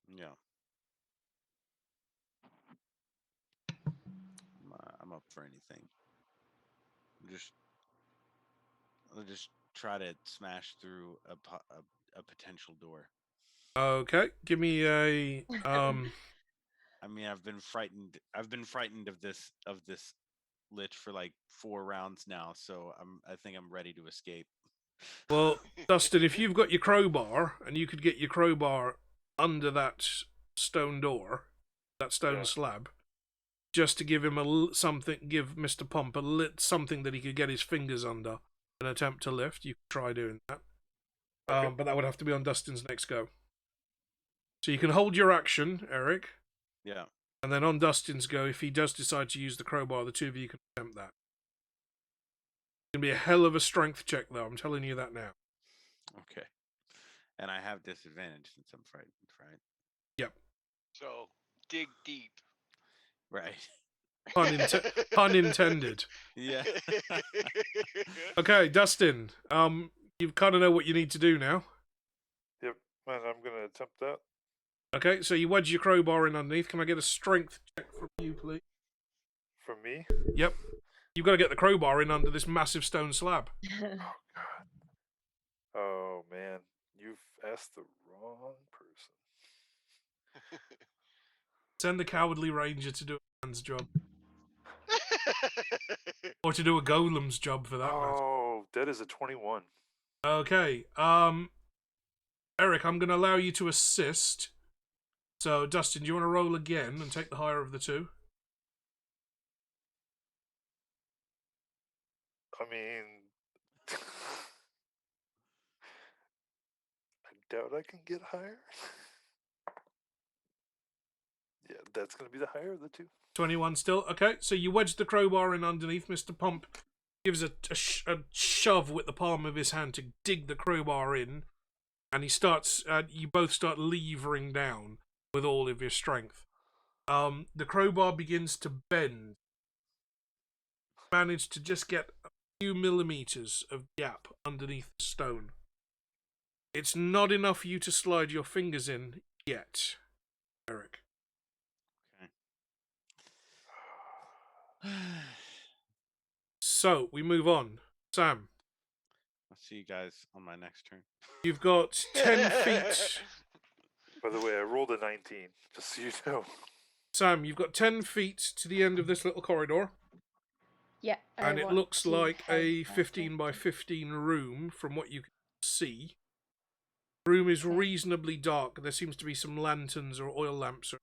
Yeah. I'm up for anything. I'll just try to smash through a potential door. Okay, give me a I mean, I've been frightened of this lich for like 4 rounds now, so I think I'm ready to escape. Well, Dustin, if you've got your crowbar and you could get your crowbar under that stone door, that stone slab, just to give him give Mr. Pump something that he could get his fingers under and attempt to lift, you could try doing that. Okay. But that would have to be on Dustin's next go. So you can hold your action, Eric. Yeah. And then on Dustin's go, if he does decide to use the crowbar, the two of you can attempt that. It's going to be a hell of a strength check, though. I'm telling you that now. Okay. And I have disadvantage since I'm frightened, right? Yep. So dig deep. Right. Pun intended. Yeah. Okay, Dustin. You kind of know what you need to do now. Yep, and I'm gonna attempt that. Okay, so you wedge your crowbar in underneath. Can I get a strength check from you, please? From me? Yep. You've got to get the crowbar in under this massive stone slab. Oh god. Oh man, you've asked the wrong person. Send the cowardly ranger to do a man's job. Or to do a golem's job, for that matter. Oh, that is a 21. Okay, Eric, I'm going to allow you to assist. So, Dustin, do you want to roll again and take the higher of the two? I mean, I doubt I can get higher. Yeah, that's going to be the higher of the two. 21 still. Okay, so you wedge the crowbar in underneath. Mr. Pump gives a shove with the palm of his hand to dig the crowbar in, and he starts. You both start levering down with all of your strength. The crowbar begins to bend. Manage to just get a few millimeters of gap underneath the stone. It's not enough for you to slide your fingers in yet, Eric. So we move on. Sam, I'll see you guys on my next turn. you've got 10 feet. By the way, I rolled a 19, just so you know. Sam, you've got 10 feet to the end of this little corridor. Yeah. And it looks like a 15 by 15 room from what you can see. The room is reasonably dark. There seems to be some lanterns or oil lamps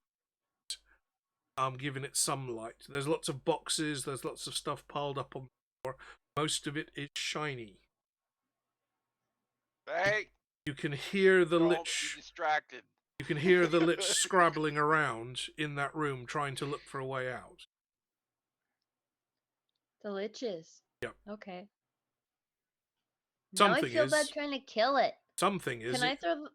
giving it some light. There's lots of boxes. There's lots of stuff piled up on the floor. Most of it is shiny. Hey, You can hear the don't Lich. be distracted. You can hear the Lich scrabbling around in that room, trying to look for a way out. The liches. Yep. Okay. Something now I feel is. bad trying to kill it. Something is. Can I throw the...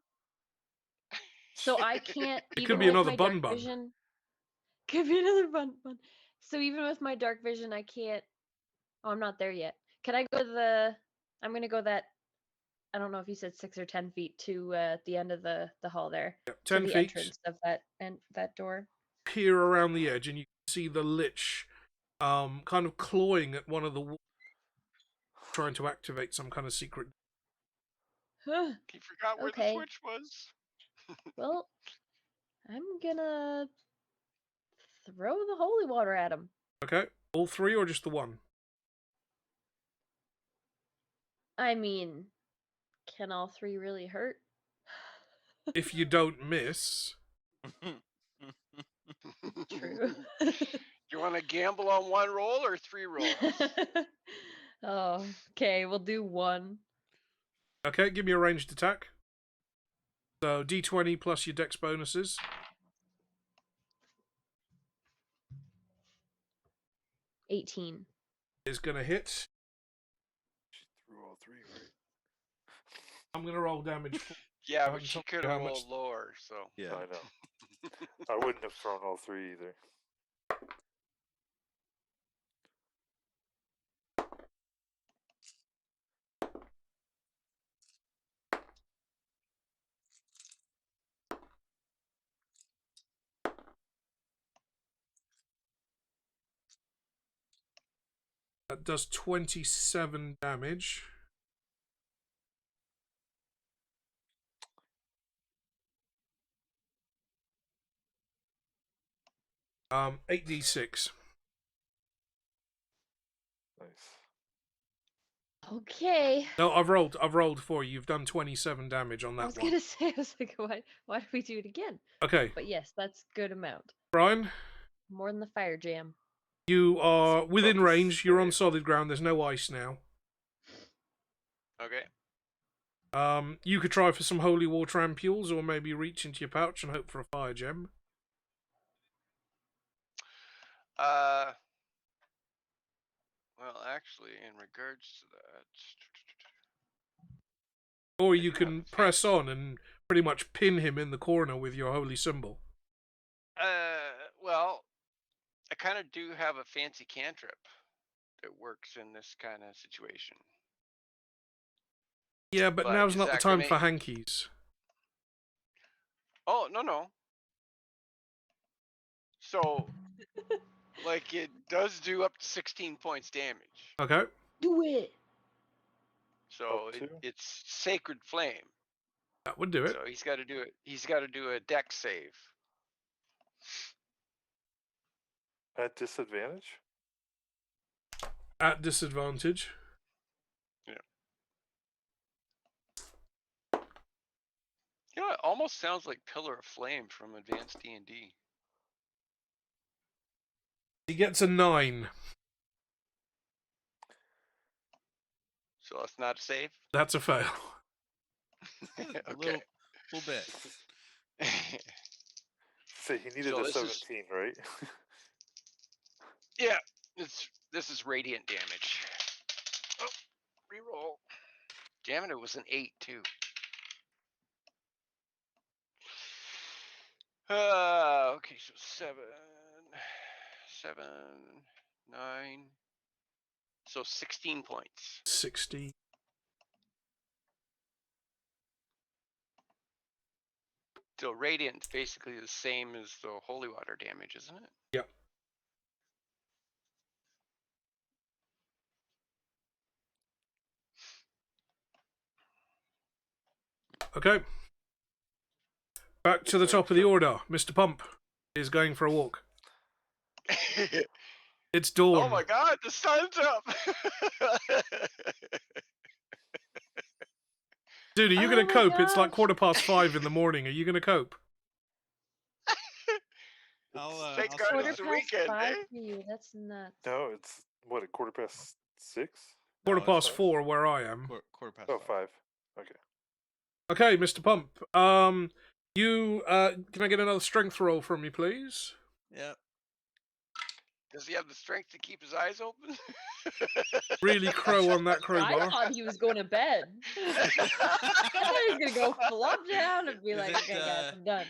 So I can't. It even could be with another my bun dark bun. Vision, could be another bun. So even with my dark vision, I can't. Oh, I'm not there yet. Can I go to the? I'm gonna go that. I don't know if you said 6 or 10 feet to the end of the hall there. Yep, To 10 the feet. entrance of that door. Peer around the edge, and you can see the Lich kind of clawing at one of the walls, trying to activate some kind of secret. He forgot where the Okay. switch was. Well, I'm gonna throw the holy water at him. Okay. All three or just the one? I mean, can all three really hurt? If you don't miss. True. You want to gamble on one roll or 3 rolls? Oh, okay, we'll do one. Okay, give me a ranged attack. So d20 plus your dex bonuses. 18. Is going to hit. She threw all three, right? I'm going to roll damage. Yeah, I'm but she told could you have how much- rolled lower, so. Yeah. I know. I wouldn't have thrown all three either. That does 27 damage. Um, 8d6. Nice. Okay. No, I've rolled for you. You've done 27 damage on I that was one. gonna say, I was like, why do we do it again? Okay, But yes, that's good amount. Brian, More than the fire jam. you are It's within about the range. You're on same. solid ground. There's no ice now. Okay. You could try for some holy water ampules, or maybe reach into your pouch and hope for a fire gem. Well, actually, in regards to that, Or I you do have can a press fancy- on and pretty much pin him in the corner with your holy symbol. well, I kind of do have a fancy cantrip that works in this kind of situation. Yeah, but But now's is not the that time gonna- for hankies. Oh, no. So, like, it does do up to 16 points damage. Okay. Do it. So Up to? it's sacred flame. That would do it. So he's got to do it. He's got to do a dex save. At disadvantage? At disadvantage. You know, it almost sounds like Pillar of Flame from Advanced D&D. He gets a 9. So that's not a save. That's a fail. A Okay. little bit. Say he needed So a this is- 17, right? Yeah, this is radiant damage. Oh, reroll. Damn it, it was an 8 too. Okay, so 7, 9. So 16 points. 60. So radiant's basically the same as the holy water damage, isn't it? Yep. Okay. Back to the top of the order. Mr. Pump is going for a walk. It's dawn. Oh my god, the sun's up! Dude, are you Oh going my to cope? It's like gosh. 5:15 in the morning. Are you going to cope? Thank I'll God see it's us. a weekend, five eh? for you. That's nuts. No, it's what, a 6:15? No, Quarter past it's 4 where I am. quarter past Oh, 5. 5. Okay. Okay, Mr. Pump. You can I get another strength roll from you, please? Yep. Does he have the strength to keep his eyes open? Really crow on that I crowbar. thought he was going to bed. I thought he was gonna go flop down and be Is like, it, "Okay, guys, I'm done."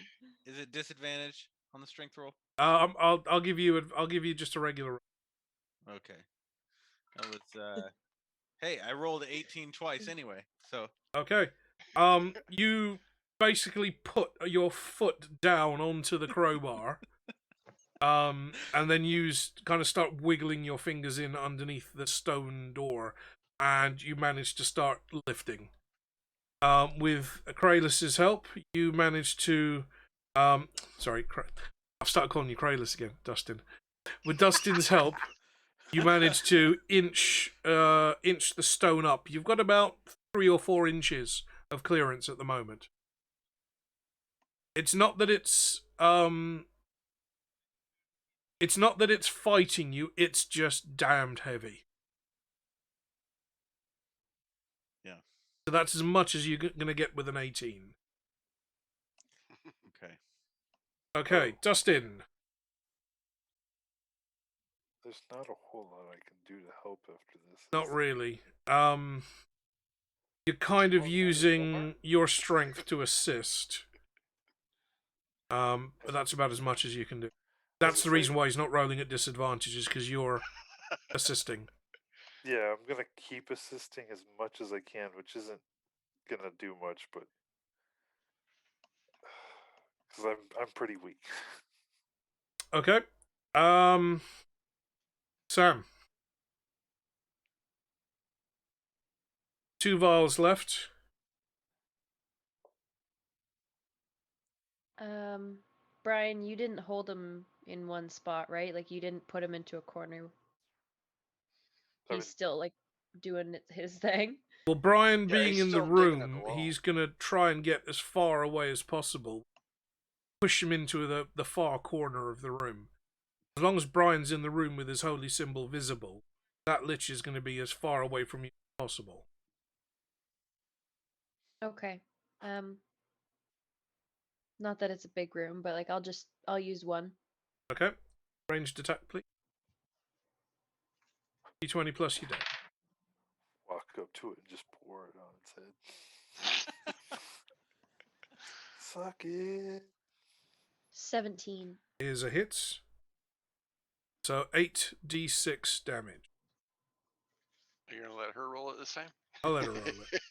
Is it disadvantage on the strength roll? I'll give you just a regular roll. Okay. That was hey, I rolled 18 twice anyway. So Okay. You basically put your foot down onto the crowbar. And then start wiggling your fingers in underneath the stone door, and you manage to start lifting. With Kralus's help, you manage to. Sorry, I've started calling you Kralus again, Dustin. With Dustin's help, you manage to inch the stone up. You've got about 3 or 4 inches of clearance at the moment. It's not that it's fighting you. It's just damned heavy. Yeah. So that's as much as you're gonna get with an 18. Okay. Okay, Dustin. There's not a whole lot I can do to help after this. Not is there? really. You're kind of using your strength to assist. But that's about as much as you can do. That's I the say- reason why he's not rolling at disadvantage, is because you're assisting. Yeah, I'm gonna keep assisting as much as I can, which isn't gonna do much, but because I'm pretty weak. Okay. Sam. 2 vials left. Brian, you didn't hold him in one spot, right? Like you didn't put him into a corner. I He's mean- still like doing his thing. Well, Brian Yeah, being he's in the still digging at the room, wall. he's going to try and get as far away as possible. Push him into the far corner of the room. As long as Brian's in the room with his holy symbol visible, that Lich is going to be as far away from you as possible. Okay. Not that it's a big room, but like I'll use one. Okay. Ranged attack, please. D20 plus your deck. Walk up to it and just pour it on its head. Suck it. 17. Here's a hit. So 8d6 damage. Are you gonna let her roll it this time? I'll let her roll it.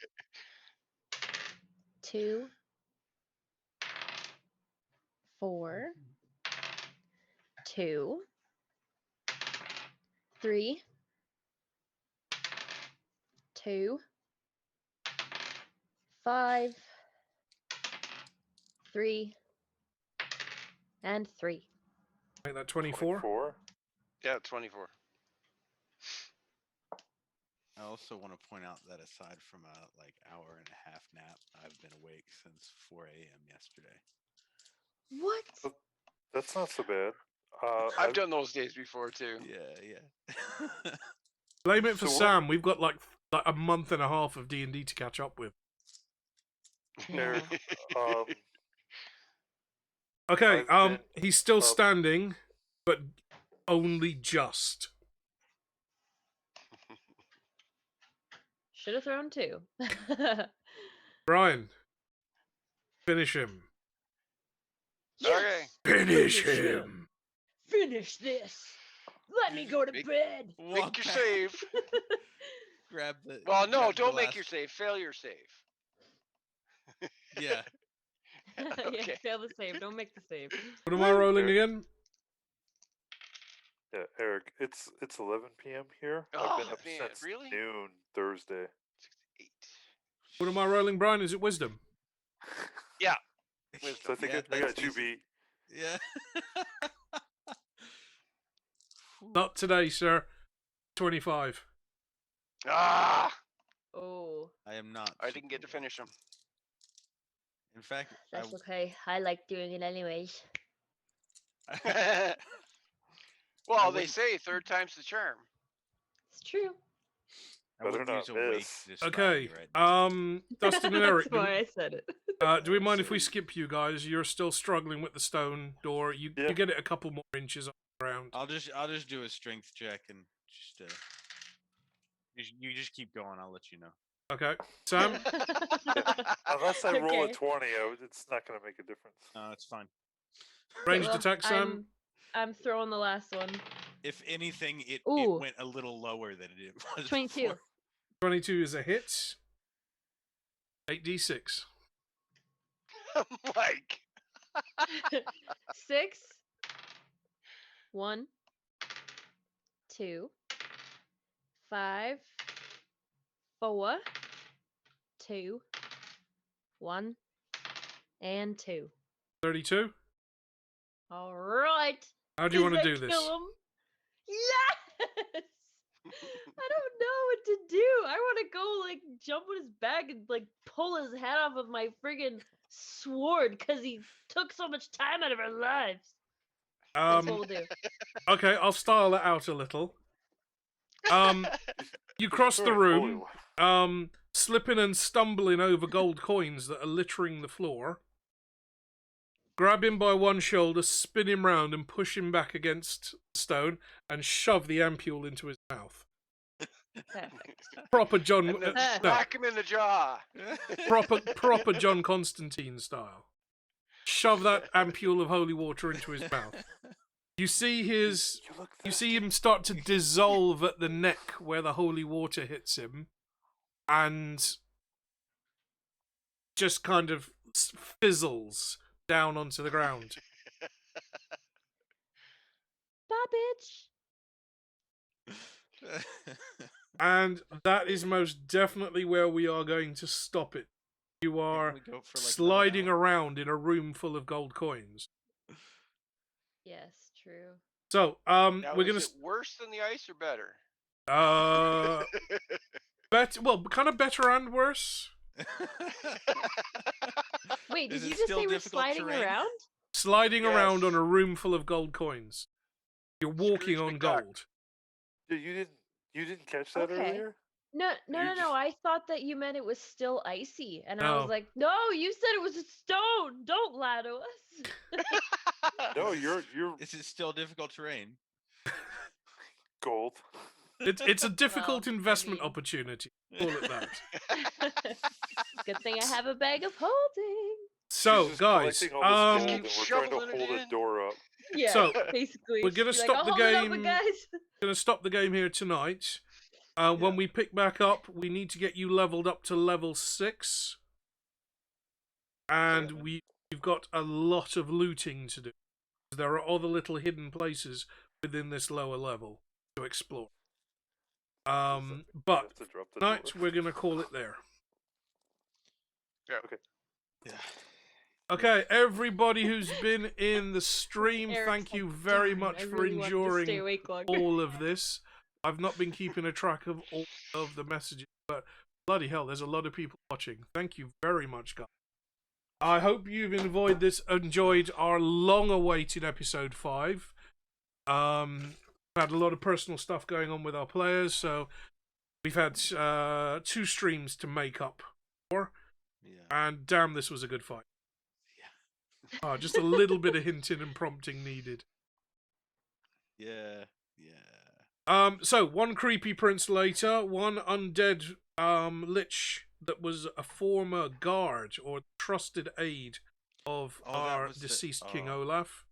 2, 4, 2, 3, 2, 5, 3, and 3. Make that 24. 24? Yeah, 24. I also want to point out that aside from a like hour and a half nap, I've been awake since 4 a.m. yesterday. What? That's not so bad. I've done those days before too. Yeah. Blame it for So what- Sam. We've got like a month and a half of D&D to catch up with. Eric, Okay, I've been he's still up- standing, but only just. Should have thrown 2. Brian, finish him. Okay. Finish Finish him. Finish this. Let me go to Make- bed. Make your save. Grab the. Well, no, grab the don't make last- your save. Fail your save. Yeah. Okay. Yeah, fail the save. Don't make the save. What am I rolling again? Yeah, Eric, it's 11 p.m. here. I've Oh, been up man, since really? noon Thursday. 8. What am I rolling, Brian? Is it wisdom? Yeah. So I Wisdom. think Yeah, I that's got you easy. beat. Yeah. Not today, sir. 25. Ah! Oh, I am not. I didn't get to super finish them. well. In fact, that's okay. I like doing it anyways. Well, they wouldn't- say third time's the charm. It's true. I Better wouldn't not use awake miss. to describe Okay, you right now. Dustin and Eric, That's why I said it. do we mind if we skip you guys? You're still struggling with the stone door. You Yeah. get it a couple more inches on the ground. I'll just do a strength check and just you just keep going. I'll let you know. Okay, Sam. Unless I roll a Okay. 20, it's not going to make a difference. It's fine. Ranged Well, attack, Sam. I'm throwing the last one. If anything, it Ooh. went a little lower than it was. 22. before. 22 is a hit. 8d6. Mike. 6. 1, 2, 5, 4, 2, 1 and 2. 32. All right. How do you Does want to that do this? kill him? Yes. I don't know what to do. I want to go like jump on his back and like pull his head off of my friggin' sword because he took so much time out of our lives. That's what we'll do. Okay, I'll style it out a little. You cross the room, slipping and stumbling over gold coins that are littering the floor. Grab him by one shoulder, spin him round, and push him back against the stone, and shove the ampule into his mouth. Perfect. Proper John, And then no, whack him in the jaw. proper John Constantine style. Shove that ampule of holy water into his mouth. You see you see him start to dissolve at the neck where the holy water hits him, and just kind of fizzles down onto the ground. Bye, bitch. And that is most definitely where we are going to stop it. You are we go for, like, sliding another hour? around in a room full of gold coins. Yes, true. So, Now, we're is gonna it worse than the ice or better? kind of better and worse. Wait, Is did you it just still say we're difficult sliding terrain? around? Sliding around on Yes. a room full of gold coins. You're walking Scrooge on McDuck. gold. You didn't catch that Okay. earlier? No, You just- I thought that you meant it was still icy, and I No. was like, no, you said it was a stone. Don't lie to us. No, you're Is it still difficult terrain? gold. It's a difficult Well, I investment mean- opportunity. Call it that. Good thing I have a bag of holding. So, She's just guys, collecting all this gold, Keep and we're trying to shoveling it hold a in. door up. Yeah, So, basically. we're gonna Be like, stop "I'll the hold it open, game. guys." Going to stop the game here tonight. When Yeah. we pick back up, we need to get you leveled up to level 6. And we've got a lot of looting to do. There are other little hidden places within this lower level to explore. We But have to drop the tonight, door. we're going to call it there. Yeah. Okay. Yeah. Okay, everybody who's been in the stream, Eric's thank you like, very "Darn, much I for really wanted to stay enduring awake longer." all of this. I've not been keeping a track of all of the messages, but bloody hell, there's a lot of people watching. Thank you very much, guys. I hope you've enjoyed our long-awaited episode 5. We've had a lot of personal stuff going on with our players, so we've had 2 streams to make up for, Yeah. and damn, this was a good fight. Yeah. Just a little bit of hinting and prompting needed. Yeah. So one creepy prince later, one undead lich that was a former guard or trusted aid of Oh, that our was the- deceased King oh. Olaf.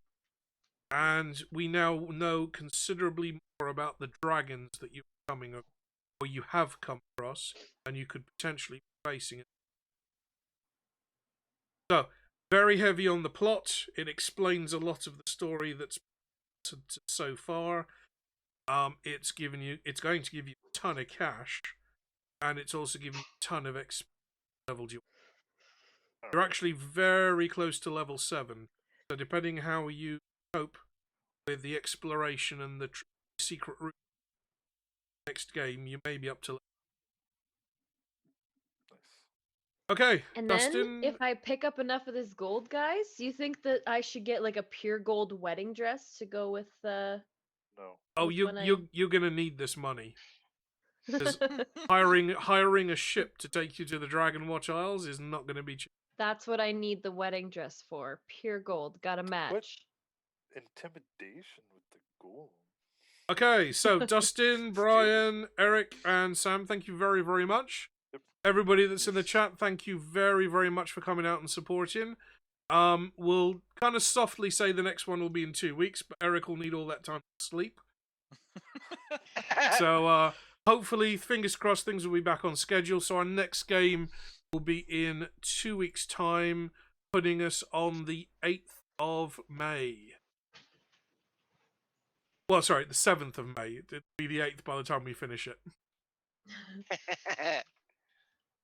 And we now know considerably more about the dragons that you're coming up, or you have come across, and you could potentially be facing it. So, very heavy on the plot. It explains a lot of the story that's so far. It's going to give you a ton of cash, and it's also giving you a ton of XP leveled you. You're actually very close to level 7, so depending how you cope with the exploration and the secret route next game, you may be up to. Nice. Okay, And Dustin. then, if I pick up enough of this gold, guys, do you think that I should get like a pure gold wedding dress to go with No. Oh, with you when I- you're gonna need this money. Hiring a ship to take you to the Dragon Watch Isles is not gonna be cheap. That's what I need the wedding dress for. Pure gold. Gotta match. Intimidation with the golem. Okay, so Dustin, Brian, Eric, and Sam, thank you very, very much. Yep. Everybody that's in the chat, thank you very, very much for coming out and supporting. We'll kind of softly say the next one will be in 2 weeks, but Eric will need all that time to sleep. So, hopefully, fingers crossed, things will be back on schedule. So our next game will be in 2 weeks' time, putting us on the 8th of May. Well, sorry, the 7th of May. It'll be the 8th by the time we finish it.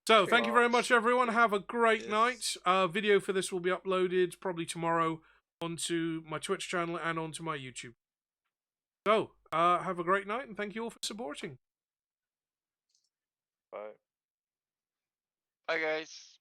So, thank you very much, Rocks. everyone. Have a great Yes. night. Video for this will be uploaded probably tomorrow onto my Twitch channel and onto my YouTube. So, have a great night, and thank you all for supporting. Bye. Bye, guys.